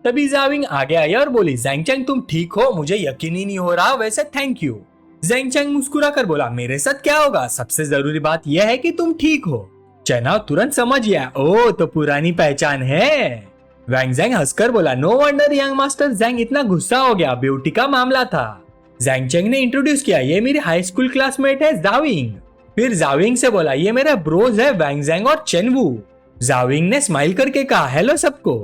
तभी जाविंग आगे आई और बोली, जैंग चैंग तुम ठीक हो, मुझे यकीन ही नहीं हो रहा, वैसे थैंक यू। जैंग चैंग मुस्कुरा कर बोला, मेरे साथ क्या होगा, सबसे जरूरी बात यह है कि तुम ठीक हो। चैनाओ तुरंत समझ गया, ओ तो पुरानी पहचान है। वैंग जैंग हंसकर बोला, नो वंडर यंग मास्टर जैंग इतना गुस्सा हो गया, ब्यूटी का मामला था। जैंग चैंग ने इंट्रोड्यूस किया, ये मेरी हाई स्कूल क्लासमेट है जाविंग। फिर जाविंग से बोला, ये मेरा ब्रोज है वैंग जैंग और चेनवू। जाविंग ने स्माइल करके कहा, हेलो सबको।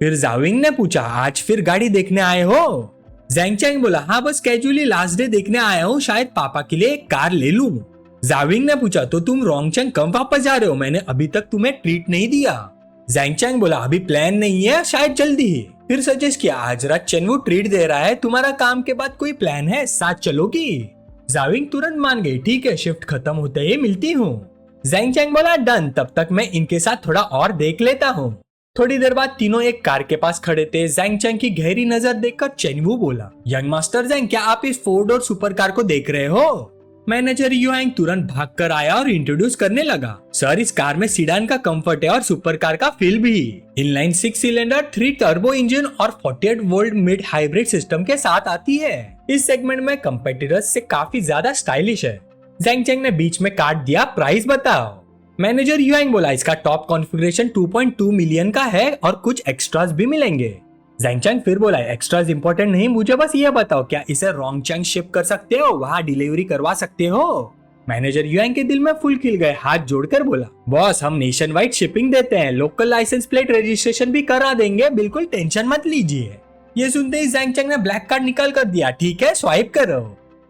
फिर जाविंग ने पूछा, आज फिर गाड़ी देखने आए हो? जैंग चैंग बोला, हाँ बस कैजुअली लास्ट डे देखने आया हूँ, शायद पापा के लिए एक कार ले लूं। जाविंग ने पूछा, तो तुम रोंगचैंग कब वापस जा रहे हो, मैंने अभी तक तुम्हें ट्रीट नहीं दिया। जैंग चैंग बोला, अभी प्लान नहीं है, शायद जल्दी ही। फिर सजेस्ट किया, आज रात चेनवू ट्रीट दे रहा है, तुम्हारा काम के बाद कोई प्लान है, साथ चलोगी? जाविंग तुरंत मान गई, ठीक है शिफ्ट खत्म होते ही मिलती हूँ। जैंग चैंग बोला, डन, तब तक मैं इनके साथ थोड़ा और देख लेता हूँ। थोड़ी देर बाद तीनों एक कार के पास खड़े थे। जैंग चैंग की गहरी नजर देखकर चेनवू बोला, यंग मास्टर जैंग, क्या आप इस 4 डोर सुपर कार को देख रहे हो? मैनेजर युआंग तुरंत भागकर आया और इंट्रोड्यूस करने लगा, सर इस कार में सीडान का कंफर्ट है और सुपर कार का फील भी। इनलाइन 6 सिलेंडर 3 टर्बो इंजन और 48 वोल्ट मिड हाइब्रिड सिस्टम के साथ आती है। इस सेगमेंट में कंपेटिटर्स से काफी ज्यादा स्टाइलिश है। जैंग चैंग ने बीच में काट दिया, प्राइस बताओ। मैनेजर युआंग बोला, इसका टॉप कॉन्फ़िगरेशन 2.2 मिलियन का है और कुछ एक्स्ट्रास भी मिलेंगे। जैंग चैंग फिर बोला, एक्स्ट्रास इंपॉर्टेंट नहीं, मुझे बस ये बताओ, क्या इसे रोंगचैंग शिप कर सकते हो, वहाँ डिलीवरी करवा सकते हो? मैनेजर युआंग के दिल में फूल खिल गए, हाथ जोड़कर बोला, बॉस हम नेशन वाइड शिपिंग देते हैं, लोकल लाइसेंस प्लेट रजिस्ट्रेशन भी करा देंगे, बिल्कुल टेंशन मत लीजिए। ये सुनते ही जैंग चैंग ने ब्लैक कार्ड निकाल कर दिया, ठीक है स्वाइप करो।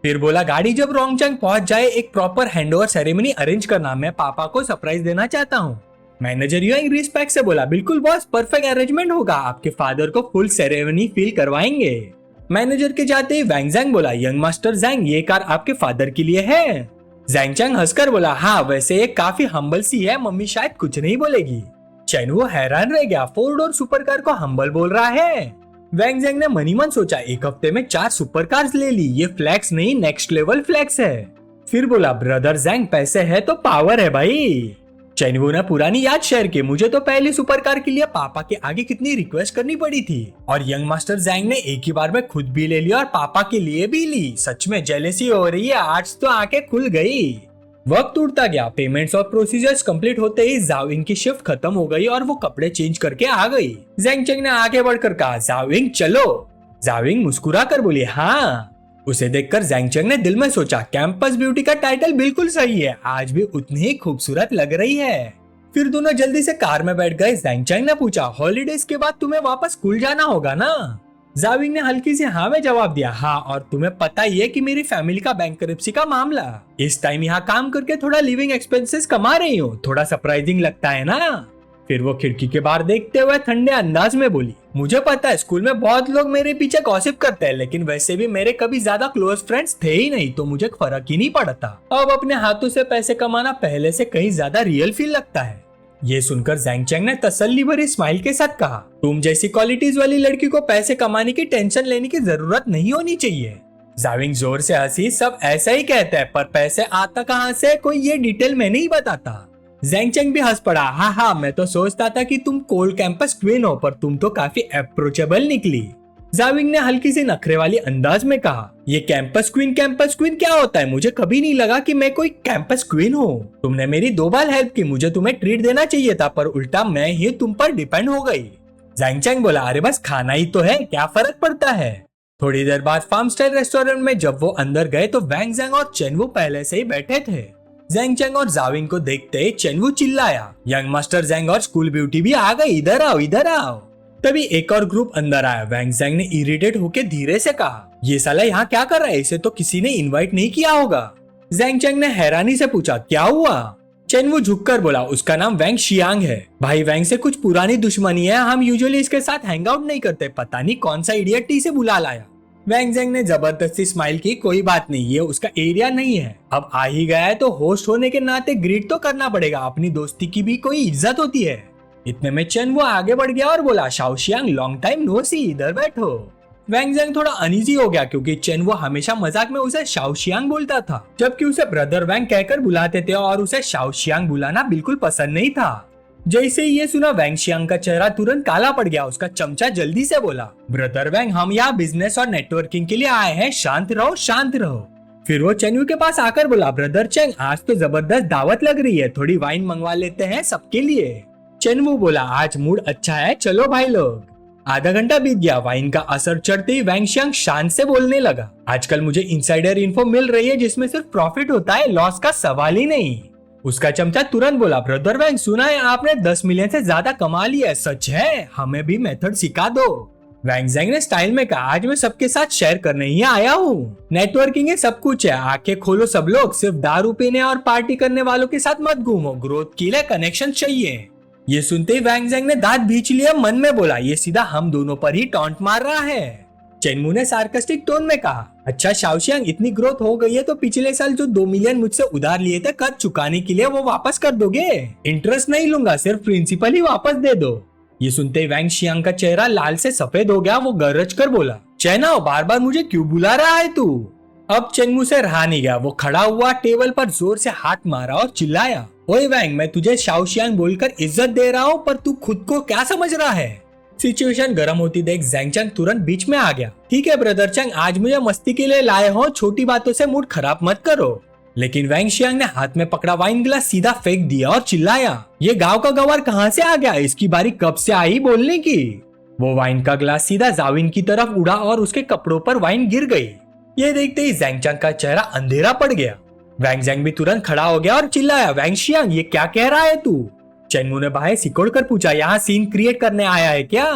फिर बोला, गाड़ी जब रोंगचैंग पहुंच जाए एक प्रॉपर हैंडओवर सेरेमनी अरेंज करना, मैं पापा को सरप्राइज देना चाहता हूँ। मैनेजर युआंग रिस्पेक्ट से बोला, बिल्कुल बॉस, परफेक्ट अरेंजमेंट होगा, आपके फादर को फुल सेरेमनी फील करवाएंगे। मैनेजर के जाते ही वैंग जैंग बोला, यंग मास्टर जैंग, ये कार आपके फादर के लिए है? जैंग चैंग हंसकर बोला, हाँ वैसे ये काफी हम्बल सी है, मम्मी शायद कुछ नहीं बोलेगी। चेनवू हैरान रह गया, 4 डोर सुपर कार को हम्बल बोल रहा है। वैंग जैंग ने मनी मन सोचा, एक हफ्ते में 4 सुपर कार्स ले ली, ये फ्लैक्स नहीं नेक्स्ट लेवल फ्लैक्स है। फिर बोला, ब्रदर जैंग पैसे है तो पावर है भाई। चेनवू ने पुरानी याद शेयर की, मुझे तो पहली सुपर कार के लिए पापा के आगे कितनी रिक्वेस्ट करनी पड़ी थी, और यंग मास्टर जैंग ने एक ही बार में खुद भी ले लिया और पापा के लिए भी ली। सच में जेलेसी हो रही है, आज तो आंखें खुल गई। वक्त उड़ता गया, पेमेंट्स और प्रोसीजर्स कंप्लीट होते ही जाविंग की शिफ्ट खत्म हो गई और वो कपड़े चेंज करके आ गई। जैंग चैंग ने आगे बढ़कर कहा, जाविंग चलो। जाविंग मुस्कुरा कर बोली, हाँ। उसे देखकर जैंग चैंग ने दिल में सोचा, कैंपस ब्यूटी का टाइटल बिल्कुल सही है, आज भी उतनी ही खूबसूरत लग रही है। फिर दोनों जल्दी से कार में बैठ गए। जैंग चैंग ने पूछा, हॉलीडेज के बाद तुम्हें वापस स्कूल जाना होगा ना? जाविंग ने हल्की सी हाँ में जवाब दिया, हाँ, और तुम्हें पता ही है कि मेरी फैमिली का बैंकरप्सी का मामला, इस टाइम यहाँ काम करके थोड़ा लिविंग एक्सपेंसेस कमा रही हूँ, थोड़ा सरप्राइजिंग लगता है ना? फिर वो खिड़की के बाहर देखते हुए ठंडे अंदाज में बोली, मुझे पता है स्कूल में बहुत लोग मेरे पीछे गॉसिप करते हैं, लेकिन वैसे भी मेरे कभी ज्यादा क्लोज फ्रेंड्स थे ही नहीं, तो मुझे फर्क ही नहीं पड़ता। अब अपने हाथों से पैसे कमाना पहले से कहीं ज्यादा रियल फील लगता है। ये सुनकर जैंग चैंग ने तसल्ली भरी स्माइल के साथ कहा, तुम जैसी क्वालिटीज वाली लड़की को पैसे कमाने की टेंशन लेने की जरूरत नहीं होनी चाहिए। जाविंग जोर से हंसी, सब ऐसा ही कहते हैं, पर पैसे आता कहाँ से, कोई ये डिटेल में नहीं बताता। जैंग चैंग भी हंस पड़ा, हाँ हाँ, मैं तो सोचता था कि तुम कोल्ड कैंपस क्वीन हो, पर तुम तो काफी अप्रोचेबल निकली। जाविंग ने हल्की सी नखरे वाली अंदाज में कहा, ये कैंपस क्वीन क्या होता है, मुझे कभी नहीं लगा कि मैं कोई कैंपस क्वीन हूँ। तुमने मेरी 2 बार हेल्प की, मुझे तुम्हें ट्रीट देना चाहिए था, पर उल्टा मैं ही तुम पर डिपेंड हो गई। जैंग चैंग बोला, अरे बस खाना ही तो है, क्या फर्क पड़ता है। थोड़ी देर बाद फार्म स्टाइल रेस्टोरेंट में जब वो अंदर गए तो वैंग जैंग और चेनवू पहले से ही बैठे थे। जैंग चैंग और जाविंग को देखते ही चेनवू चिल्लाया, यंग मास्टर जैंग और स्कूल ब्यूटी भी आ गई, इधर आओ इधर आओ। तभी एक और ग्रुप अंदर आया। वैंग जैंग ने इरिटेट होकर धीरे से कहा, ये साला यहाँ क्या कर रहा है, इसे तो किसी ने इनवाइट नहीं किया होगा। जैंग चैंग ने हैरानी से पूछा, क्या हुआ? चेनवू झुककर बोला, उसका नाम वैंग शियांग है, भाई वैंग से कुछ पुरानी दुश्मनी है, हम यूजुअली इसके साथ हैंग आउट नहीं करते, पता नहीं कौन सा इडियट इसे बुला लाया। वैंग जैंग ने जबरदस्ती स्माइल की, कोई बात नहीं, ये उसका एरिया नहीं है, अब आ ही गया है तो होस्ट होने के नाते ग्रीट तो करना पड़ेगा, अपनी दोस्ती की भी कोई इज्जत होती है। इतने में चेन वो आगे बढ़ गया और बोला, शाओशियांग लॉन्ग टाइम नो सी, इधर बैठो। वैंग ज़ैंग थोड़ा अनईजी हो गया क्योंकि चेन वो हमेशा मजाक में उसे शाओशियांग बोलता था, जबकि उसे ब्रदर वैंग कहकर बुलाते थे और उसे शाओशियांग बुलाना बिल्कुल पसंद नहीं था। जैसे ही ये सुना वैंग शियांग का चेहरा तुरंत काला पड़ गया। उसका चमचा जल्दी से बोला, ब्रदर वैंग हम यहाँ बिजनेस और नेटवर्किंग के लिए आए हैं, शांत रहो शांत रहो। फिर वो चेनवू के पास आकर बोला, ब्रदर चेंग आज तो जबरदस्त दावत लग रही है, थोड़ी वाइन मंगवा लेते हैं सबके लिए। चेनवू बोला, आज मूड अच्छा है, चलो भाई लोग। आधा घंटा बीत गया। वाइन का असर चढ़ते ही वैंग शियांग शान से बोलने लगा, आजकल मुझे इनसाइडर इन्फो मिल रही है जिसमें सिर्फ प्रॉफिट होता है, लॉस का सवाल ही नहीं। उसका चमचा तुरंत बोला, ब्रदर वैंग सुना है आपने 10 मिलियन से ज्यादा कमा लिया है, सच है? हमें भी मेथड सिखा दो। वैंग ज़ैंग ने स्टाइल में कहा, आज मैं सबके साथ शेयर करने ही आया हूँ। नेटवर्किंग है सब कुछ है, आंखें खोलो सब लोग, सिर्फ दारू पीने और पार्टी करने वालों के साथ मत घूमो, ग्रोथ के लिए कनेक्शन चाहिए। ये सुनते ही वैंग ज़ैंग ने दांत भींच लिया, मन में बोला, ये सीधा हम दोनों पर ही टॉन्ट मार रहा है। चेनमू ने सार्कास्टिक टोन में कहा, अच्छा शाओशियांग इतनी ग्रोथ हो गई है तो पिछले साल जो 2 मिलियन मुझसे उधार लिए थे कर्ज चुकाने के लिए वो वापस कर दोगे? इंटरेस्ट नहीं लूंगा, सिर्फ प्रिंसिपल ही वापस दे दो। ये सुनते ही वैंग शियांग का चेहरा लाल से सफेद हो गया। वो गरज कर बोला, चेनाओ बार बार मुझे क्यों बुला रहा है तू? अब चेनमू से रहा नहीं गया। वो खड़ा हुआ, टेबल पर जोर से हाथ मारा और चिल्लाया, ओए वैंग मैं तुझे शाओशियांग बोलकर इज्जत दे रहा हूँ, पर तू खुद को क्या समझ रहा है? सिचुएशन गर्म होती देख ज़ैंग चैंग तुरंत बीच में आ गया। ठीक है ब्रदर चैंग, आज मुझे मस्ती के लिए लाए हो, छोटी बातों से मूड खराब मत करो। लेकिन वैंग शियांग ने हाथ में पकड़ा वाइन ग्लास सीधा फेंक दिया और चिल्लाया, ये गांव का गवार कहाँ से आ गया? इसकी बारी कब से आई बोलने की? वो वाइन का ग्लास सीधा जाविन की तरफ उड़ा और उसके कपड़ों पर वाइन गिर गई। ये देखते ही ज़ैंग चैंग का चेहरा अंधेरा पड़ गया। वैंग ज़ैंग भी तुरंत खड़ा हो गया और चिल्लाया, वैंग शियांग ये क्या कह रहा है तू? चेनमू ने बाहें सिकोड़ कर पूछा, यहाँ सीन क्रिएट करने आया है क्या?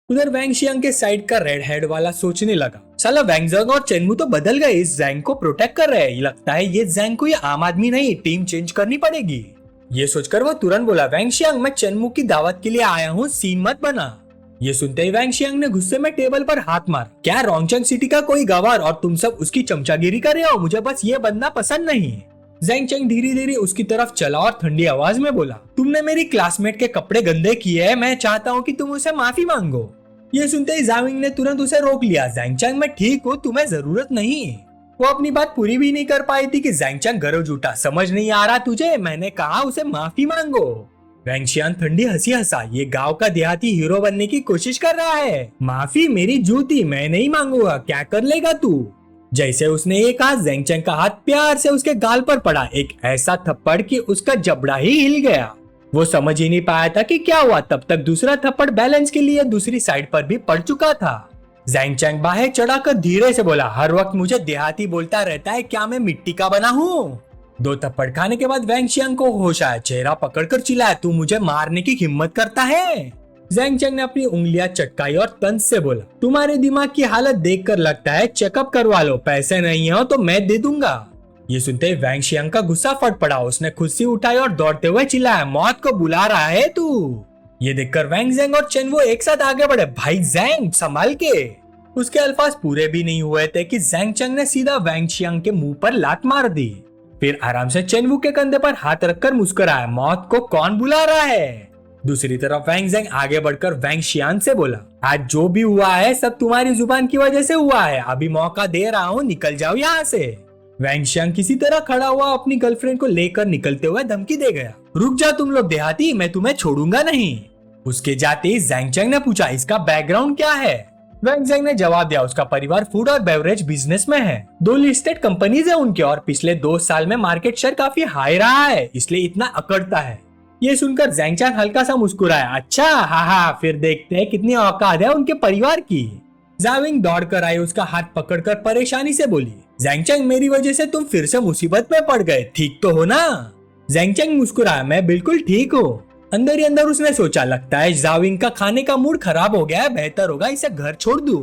उधर वैंग शियांग के साइड का रेड हेड वाला सोचने लगा, साला वैंग ज़ैंग और चेनमू तो बदल गए, इस ज़ैंग को प्रोटेक्ट कर रहे हैं। लगता है ये ज़ैंग को ये आम आदमी नहीं, टीम चेंज करनी पड़ेगी। ये सोचकर वो तुरंत बोला, वैंग शियांग मैं चेनमू की दावत के लिए आया हूँ, सीन मत बना। ये सुनते ही वैंग शियांग ने गुस्से में टेबल पर हाथ मारा, क्या रोंगचंग सिटी का कोई गवार और तुम सब उसकी चमचागिरी कर रहे हो? मुझे बस ये बंदा पसंद नहीं। ज़ैंग चैंग धीरे धीरे उसकी तरफ चला और ठंडी आवाज में बोला, तुमने मेरी क्लासमेट के कपड़े गंदे किए हैं, मैं चाहता हूँ कि तुम उसे माफी मांगो। ये सुनते ही जाविंग ने तुरंत उसे रोक लिया, ज़ैंग चैंग मैं ठीक हूँ, तुम्हें जरूरत नहीं। वो अपनी बात पूरी भी नहीं कर पाई थी कि ज़ैंग चैंग गरज उठा, समझ नहीं आ रहा तुझे? मैंने कहा उसे माफी मांगो। वैंग शियांग ठंडी हंसी हंसा, ये गांव का देहाती हीरो बनने की कोशिश कर रहा है, माफी मेरी जूती, मैं नहीं मांगूंगा, क्या कर लेगा तू? जैसे उसने ये कहा, ज़ैंग चैंग का हाथ प्यार से उसके गाल पर पड़ा, एक ऐसा थप्पड़ कि उसका जबड़ा ही हिल गया। वो समझ ही नहीं पाया था कि क्या हुआ, तब तक दूसरा थप्पड़ बैलेंस के लिए दूसरी साइड पर भी पड़ चुका था। ज़ैंग चैंग बाहें चढ़ाकर धीरे से बोला, हर वक्त मुझे देहाती बोलता रहता है, क्या मैं मिट्टी का बना हूँ? 2 थप्पड़ खाने के बाद वैंग शियांग को होश आया, चेहरा पकड़कर चिल्लाया, तू मुझे मारने की हिम्मत करता है? ज़ैंग चैंग ने अपनी उंगलियां चटकाई और तंज से बोला, तुम्हारे दिमाग की हालत देखकर लगता है चेकअप करवा लो, पैसे नहीं हो तो मैं दे दूंगा। ये सुनते ही वैंग शियांग का गुस्सा फट पड़ा, उसने कुर्सी उठाई और दौड़ते हुए चिल्लाया, मौत को बुला रहा है तू? ये देखकर वैंग ज़ैंग और चेनवू एक साथ आगे बढ़े, भाई ज़ैंग संभाल के। उसके अल्फाज पूरे भी नहीं हुए थे कि ज़ैंग चैंग ने सीधा वैंग शियांग के मुंह पर लात मार दी। फिर आराम से चेनवू के कंधे पर हाथ रखकर मुस्कुराया, मौत को कौन बुला रहा है? दूसरी तरफ वैंग ज़ैंग आगे बढ़कर वैंग शियान से बोला, आज जो भी हुआ है सब तुम्हारी जुबान की वजह से हुआ है, अभी मौका दे रहा हूँ, निकल जाओ यहाँ से। वैंग शियांग किसी तरह खड़ा हुआ अपनी गर्लफ्रेंड को लेकर निकलते हुए धमकी दे गया, रुक जा तुम लोग देहाती, मैं तुम्हें छोड़ूंगा नहीं। उसके जाते ही ज़ैंग चैंग ने पूछा, इसका बैकग्राउंड क्या है? वैंग ज़ैंग ने जवाब दिया, उसका परिवार फूड और बेवरेज बिजनेस में है, 2 लिस्टेड कंपनीज है उनके और पिछले 2 साल में मार्केट शेयर काफी हाई रहा है, इसलिए इतना अकड़ता है। ये सुनकर ज़ैंग चैंग हल्का सा मुस्कुराया, अच्छा हाँ, फिर देखते हैं कितनी औकात है उनके परिवार की। जाविंग दौड़ कर आई, उसका हाथ पकड़कर परेशानी से बोली, ज़ैंग चैंग मेरी वजह से तुम फिर से मुसीबत में पड़ गए, ठीक तो हो ना? ज़ैंग चैंग मुस्कुराया, मैं बिल्कुल ठीक हूँ। अंदर ही अंदर उसने सोचा, लगता है जाविंग का खाने का मूड खराब हो गया है, बेहतर होगा इसे घर छोड़ दूं।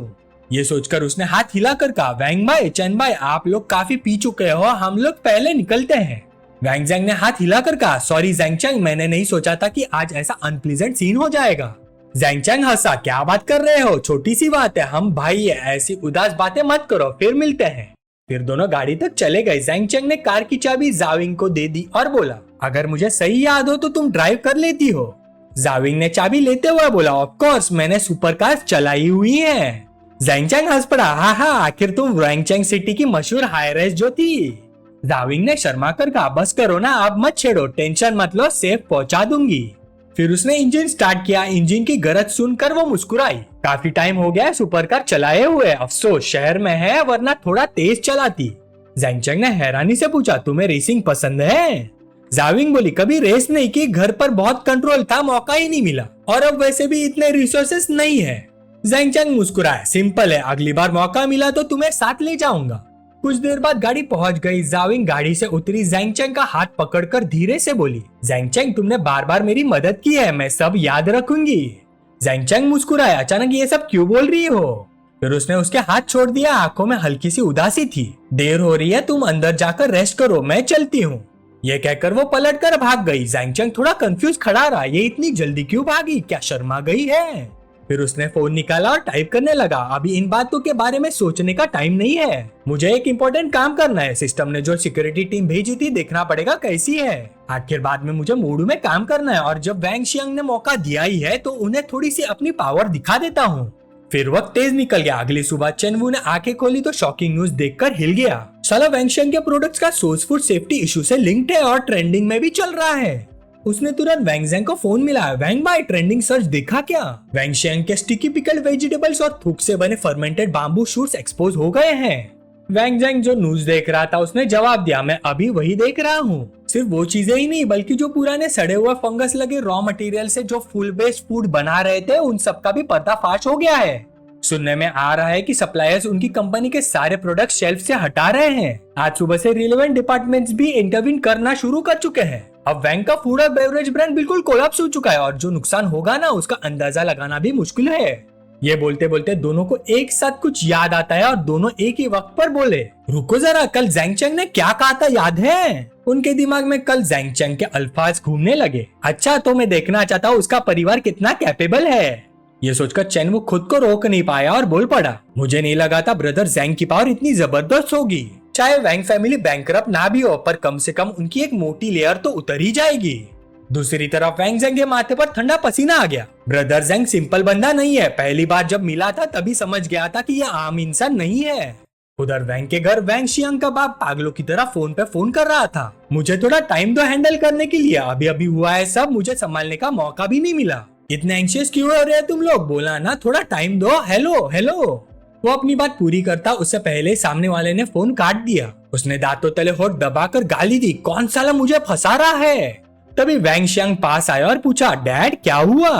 ये सोचकर उसने हाथ हिलाकर कहा, वैंग भाई, चेन भाई, आप लोग काफी पी चुके हो, हम लोग पहले निकलते हैं। वैंग ज़ैंग ने हाथ हिलाकर कहा, सॉरी ज़ैंग चैंग, मैंने नहीं सोचा था कि आज ऐसा अनप्लीजेंट सीन हो जाएगा। ज़ैंग चैंग हंसा, क्या बात कर रहे हो, छोटी सी बात है, हम भाई है, ऐसी उदास बातें मत करो, फिर मिलते हैं। फिर दोनों गाड़ी तक चले गए। ज़ैंग चैंग ने कार की चाबी जाविंग को दे दी और बोला, अगर मुझे सही याद हो तो तुम ड्राइव कर लेती हो। जाविंग ने चाबी लेते हुए बोला, ऑफ कोर्स मैंने सुपरकार चलाई हुई है। जैंग चैंग हंस पड़ा, हाँ आखिर तुम रैंगचैंग सिटी की मशहूर हाई राइज जो थी। जाविंग ने शर्मा कर कहा, बस करो ना, अब मत छेड़ो, टेंशन मत लो, सेफ पहुंचा दूंगी। फिर उसने इंजन स्टार्ट किया। इंजन की गरज सुनकर वो मुस्कुराई। काफी टाइम हो गया सुपरकार चलाए हुए, अफसोस शहर में है, वरना थोड़ा तेज चलाती। जैंग चैंग ने हैरानी से पूछा, तुम्हें रेसिंग पसंद है? जाविंग बोली, कभी रेस नहीं की, घर पर बहुत कंट्रोल था, मौका ही नहीं मिला, और अब वैसे भी इतने रिसोर्सेस नहीं है। जैंग चैंग मुस्कुराया, सिंपल है, अगली बार मौका मिला तो तुम्हें साथ ले जाऊंगा। कुछ देर बाद गाड़ी पहुंच गई। जाविंग गाड़ी से उतरी, जैंग चैंग का हाथ पकड़कर धीरे से बोली, जैंग चैंग तुमने बार बार मेरी मदद की है, मैं सब याद रखूंगी। जैंग चैंग मुस्कुराया, अचानक ये सब क्यों बोल रही हो? फिर उसने उसके हाथ छोड़ दिया, आंखों में हल्की सी उदासी थी। देर हो रही है, तुम अंदर जाकर रेस्ट करो, मैं चलती हूँ। ये कहकर वो पलट कर भाग गई। जैंग चैंग थोड़ा कंफ्यूज खड़ा रहा, ये इतनी जल्दी क्यों भागी, क्या शर्मा गई है? फिर उसने फोन निकाला और टाइप करने लगा, अभी इन बातों के बारे में सोचने का टाइम नहीं है, मुझे एक इम्पोर्टेंट काम करना है। सिस्टम ने जो सिक्योरिटी टीम भेजी थी, देखना पड़ेगा कैसी है। आखिर बाद में मुझे मूड में काम करना है, और जब वैंग शियांग ने मौका दिया ही है तो उन्हें थोड़ी सी अपनी पावर दिखा देता हूँ। फिर वक्त तेज निकल गया। अगली सुबह चेनवू ने आंखें खोली तो शॉकिंग न्यूज देखकर हिल गया। साला वैंग शियांग के प्रोडक्ट्स का सोर्स फूड सेफ्टी इशू से लिंक्ड है और ट्रेंडिंग में भी चल रहा है। उसने तुरंत वैंग ज़ैंग को फोन मिलाया, वैंग भाई ट्रेंडिंग सर्च देखा क्या? वैंग शियांग के स्टिकी पिकल्ड वेजिटेबल्स और थूक से बने फर्मेंटेड बाम्बू शूट्स एक्सपोज हो गए हैं। वैंग ज़ैंग जो न्यूज देख रहा था उसने जवाब दिया, मैं अभी वही देख रहा हूँ। सिर्फ वो चीजें ही नहीं बल्कि जो पुराने सड़े हुए फंगस लगे रॉ मटेरियल से जो फुल बेस्ड फूड बना रहे थे, उन सब का भी पर्दाफाश हो गया है। सुनने में आ रहा है कि सप्लायर्स उनकी कंपनी के सारे प्रोडक्ट शेल्फ से हटा रहे हैं। आज सुबह से रिलेवेंट डिपार्टमेंट्स भी इंटरवीन करना शुरू कर चुके हैं। अब वैंग का फूड और बेवरेज ब्रांड बिल्कुल कोलैप्स हो चुका है, और जो नुकसान होगा ना उसका अंदाजा लगाना भी मुश्किल है। ये बोलते बोलते दोनों को एक साथ कुछ याद आता है और दोनों एक ही वक्त पर बोले, रुको जरा, कल जैंग चैंग ने क्या कहा था याद है? उनके दिमाग में कल जैंग चैंग के अल्फाज घूमने लगे। अच्छा, तो मैं देखना चाहता हूँ उसका परिवार कितना कैपेबल है। ये सोचकर चेनवू खुद को रोक नहीं पाया और बोल पड़ा, मुझे नहीं लगा था ब्रदर जैंग की पावर इतनी जबरदस्त होगी। चाहे वैंग फैमिली बैंकरप्ट ना भी हो, पर कम से कम उनकी एक मोटी लेयर तो उतर ही जाएगी। दूसरी तरफ वैंग ज़ैंग के माथे पर ठंडा पसीना आ गया। ब्रदर जैंग सिंपल बंदा नहीं है, पहली बार जब मिला था तभी समझ गया था कि ये आम इंसान नहीं है। उधर वैंग के घर वैंग शियांग का बाप पागलों की तरह फोन पे फोन कर रहा था, मुझे थोड़ा टाइम दो हैंडल करने के लिए, अभी अभी हुआ है सब, मुझे संभालने का मौका भी नहीं मिला। इतने एंशियस क्यों हो रहे हैं तुम लोग, बोला ना थोड़ा टाइम दो। Hello hello. वो अपनी बात पूरी करता उससे पहले सामने वाले ने फोन काट दिया। उसने दांतों तले होठ दबाकर गाली दी, कौन साला मुझे फंसा रहा है? तभी वैंग शियांग पास आया और पूछा, डैड क्या हुआ?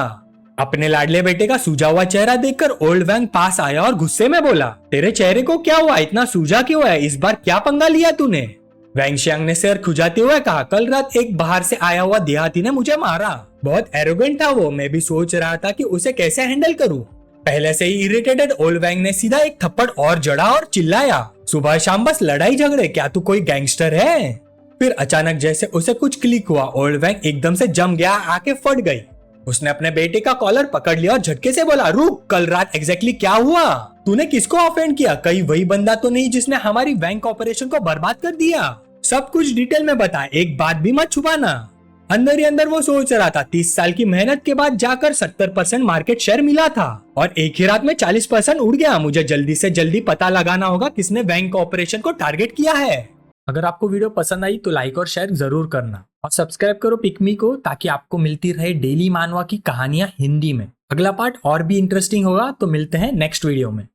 अपने लाडले बेटे का सूजा हुआ चेहरा देखकर ओल्ड वैंग पास आया और गुस्से में बोला, तेरे चेहरे को क्या हुआ, इतना सूजा क्यों है, इस बार क्या पंगा लिया तूने? वैंग शियांग ने सिर खुजाते हुए कहा, कल रात एक बाहर से आया हुआ देहाती ने मुझे मारा, बहुत एरोगेंट था वो, मैं भी सोच रहा था कि उसे कैसे हैंडल करूं। पहले से ही इरिटेटेड ओल्ड वैंग ने सीधा एक थप्पड़ और जड़ा और चिल्लाया, सुबह शाम बस लड़ाई झगड़े, क्या तू कोई गैंगस्टर है? फिर अचानक जैसे उसे कुछ क्लिक हुआ, ओल्ड वैंग एकदम से जम गया, आके फट गई। उसने अपने बेटे का कॉलर पकड़ लिया और झटके से बोला, रुक, कल रात एग्जैक्टली क्या हुआ? तूने किसको ऑफेंड किया? कहीं वही बंदा तो नहीं जिसने हमारी बैंक ऑपरेशन को बर्बाद कर दिया? सब कुछ डिटेल में बता, एक बात भी मत छुपाना। अंदर ही अंदर वो सोच रहा था, 30 साल की मेहनत के बाद जाकर 70% मार्केट शेयर मिला था और एक ही रात में 40% उड़ गया। मुझे जल्दी से जल्दी पता लगाना होगा किसने बैंक ऑपरेशन को टारगेट किया है। अगर आपको वीडियो पसंद आई तो लाइक और शेयर जरूर करना और सब्सक्राइब करो पिकमी को, ताकि आपको मिलती रहे डेली मानवा की कहानियां हिंदी में। अगला पार्ट और भी इंटरेस्टिंग होगा, तो मिलते हैं नेक्स्ट वीडियो में।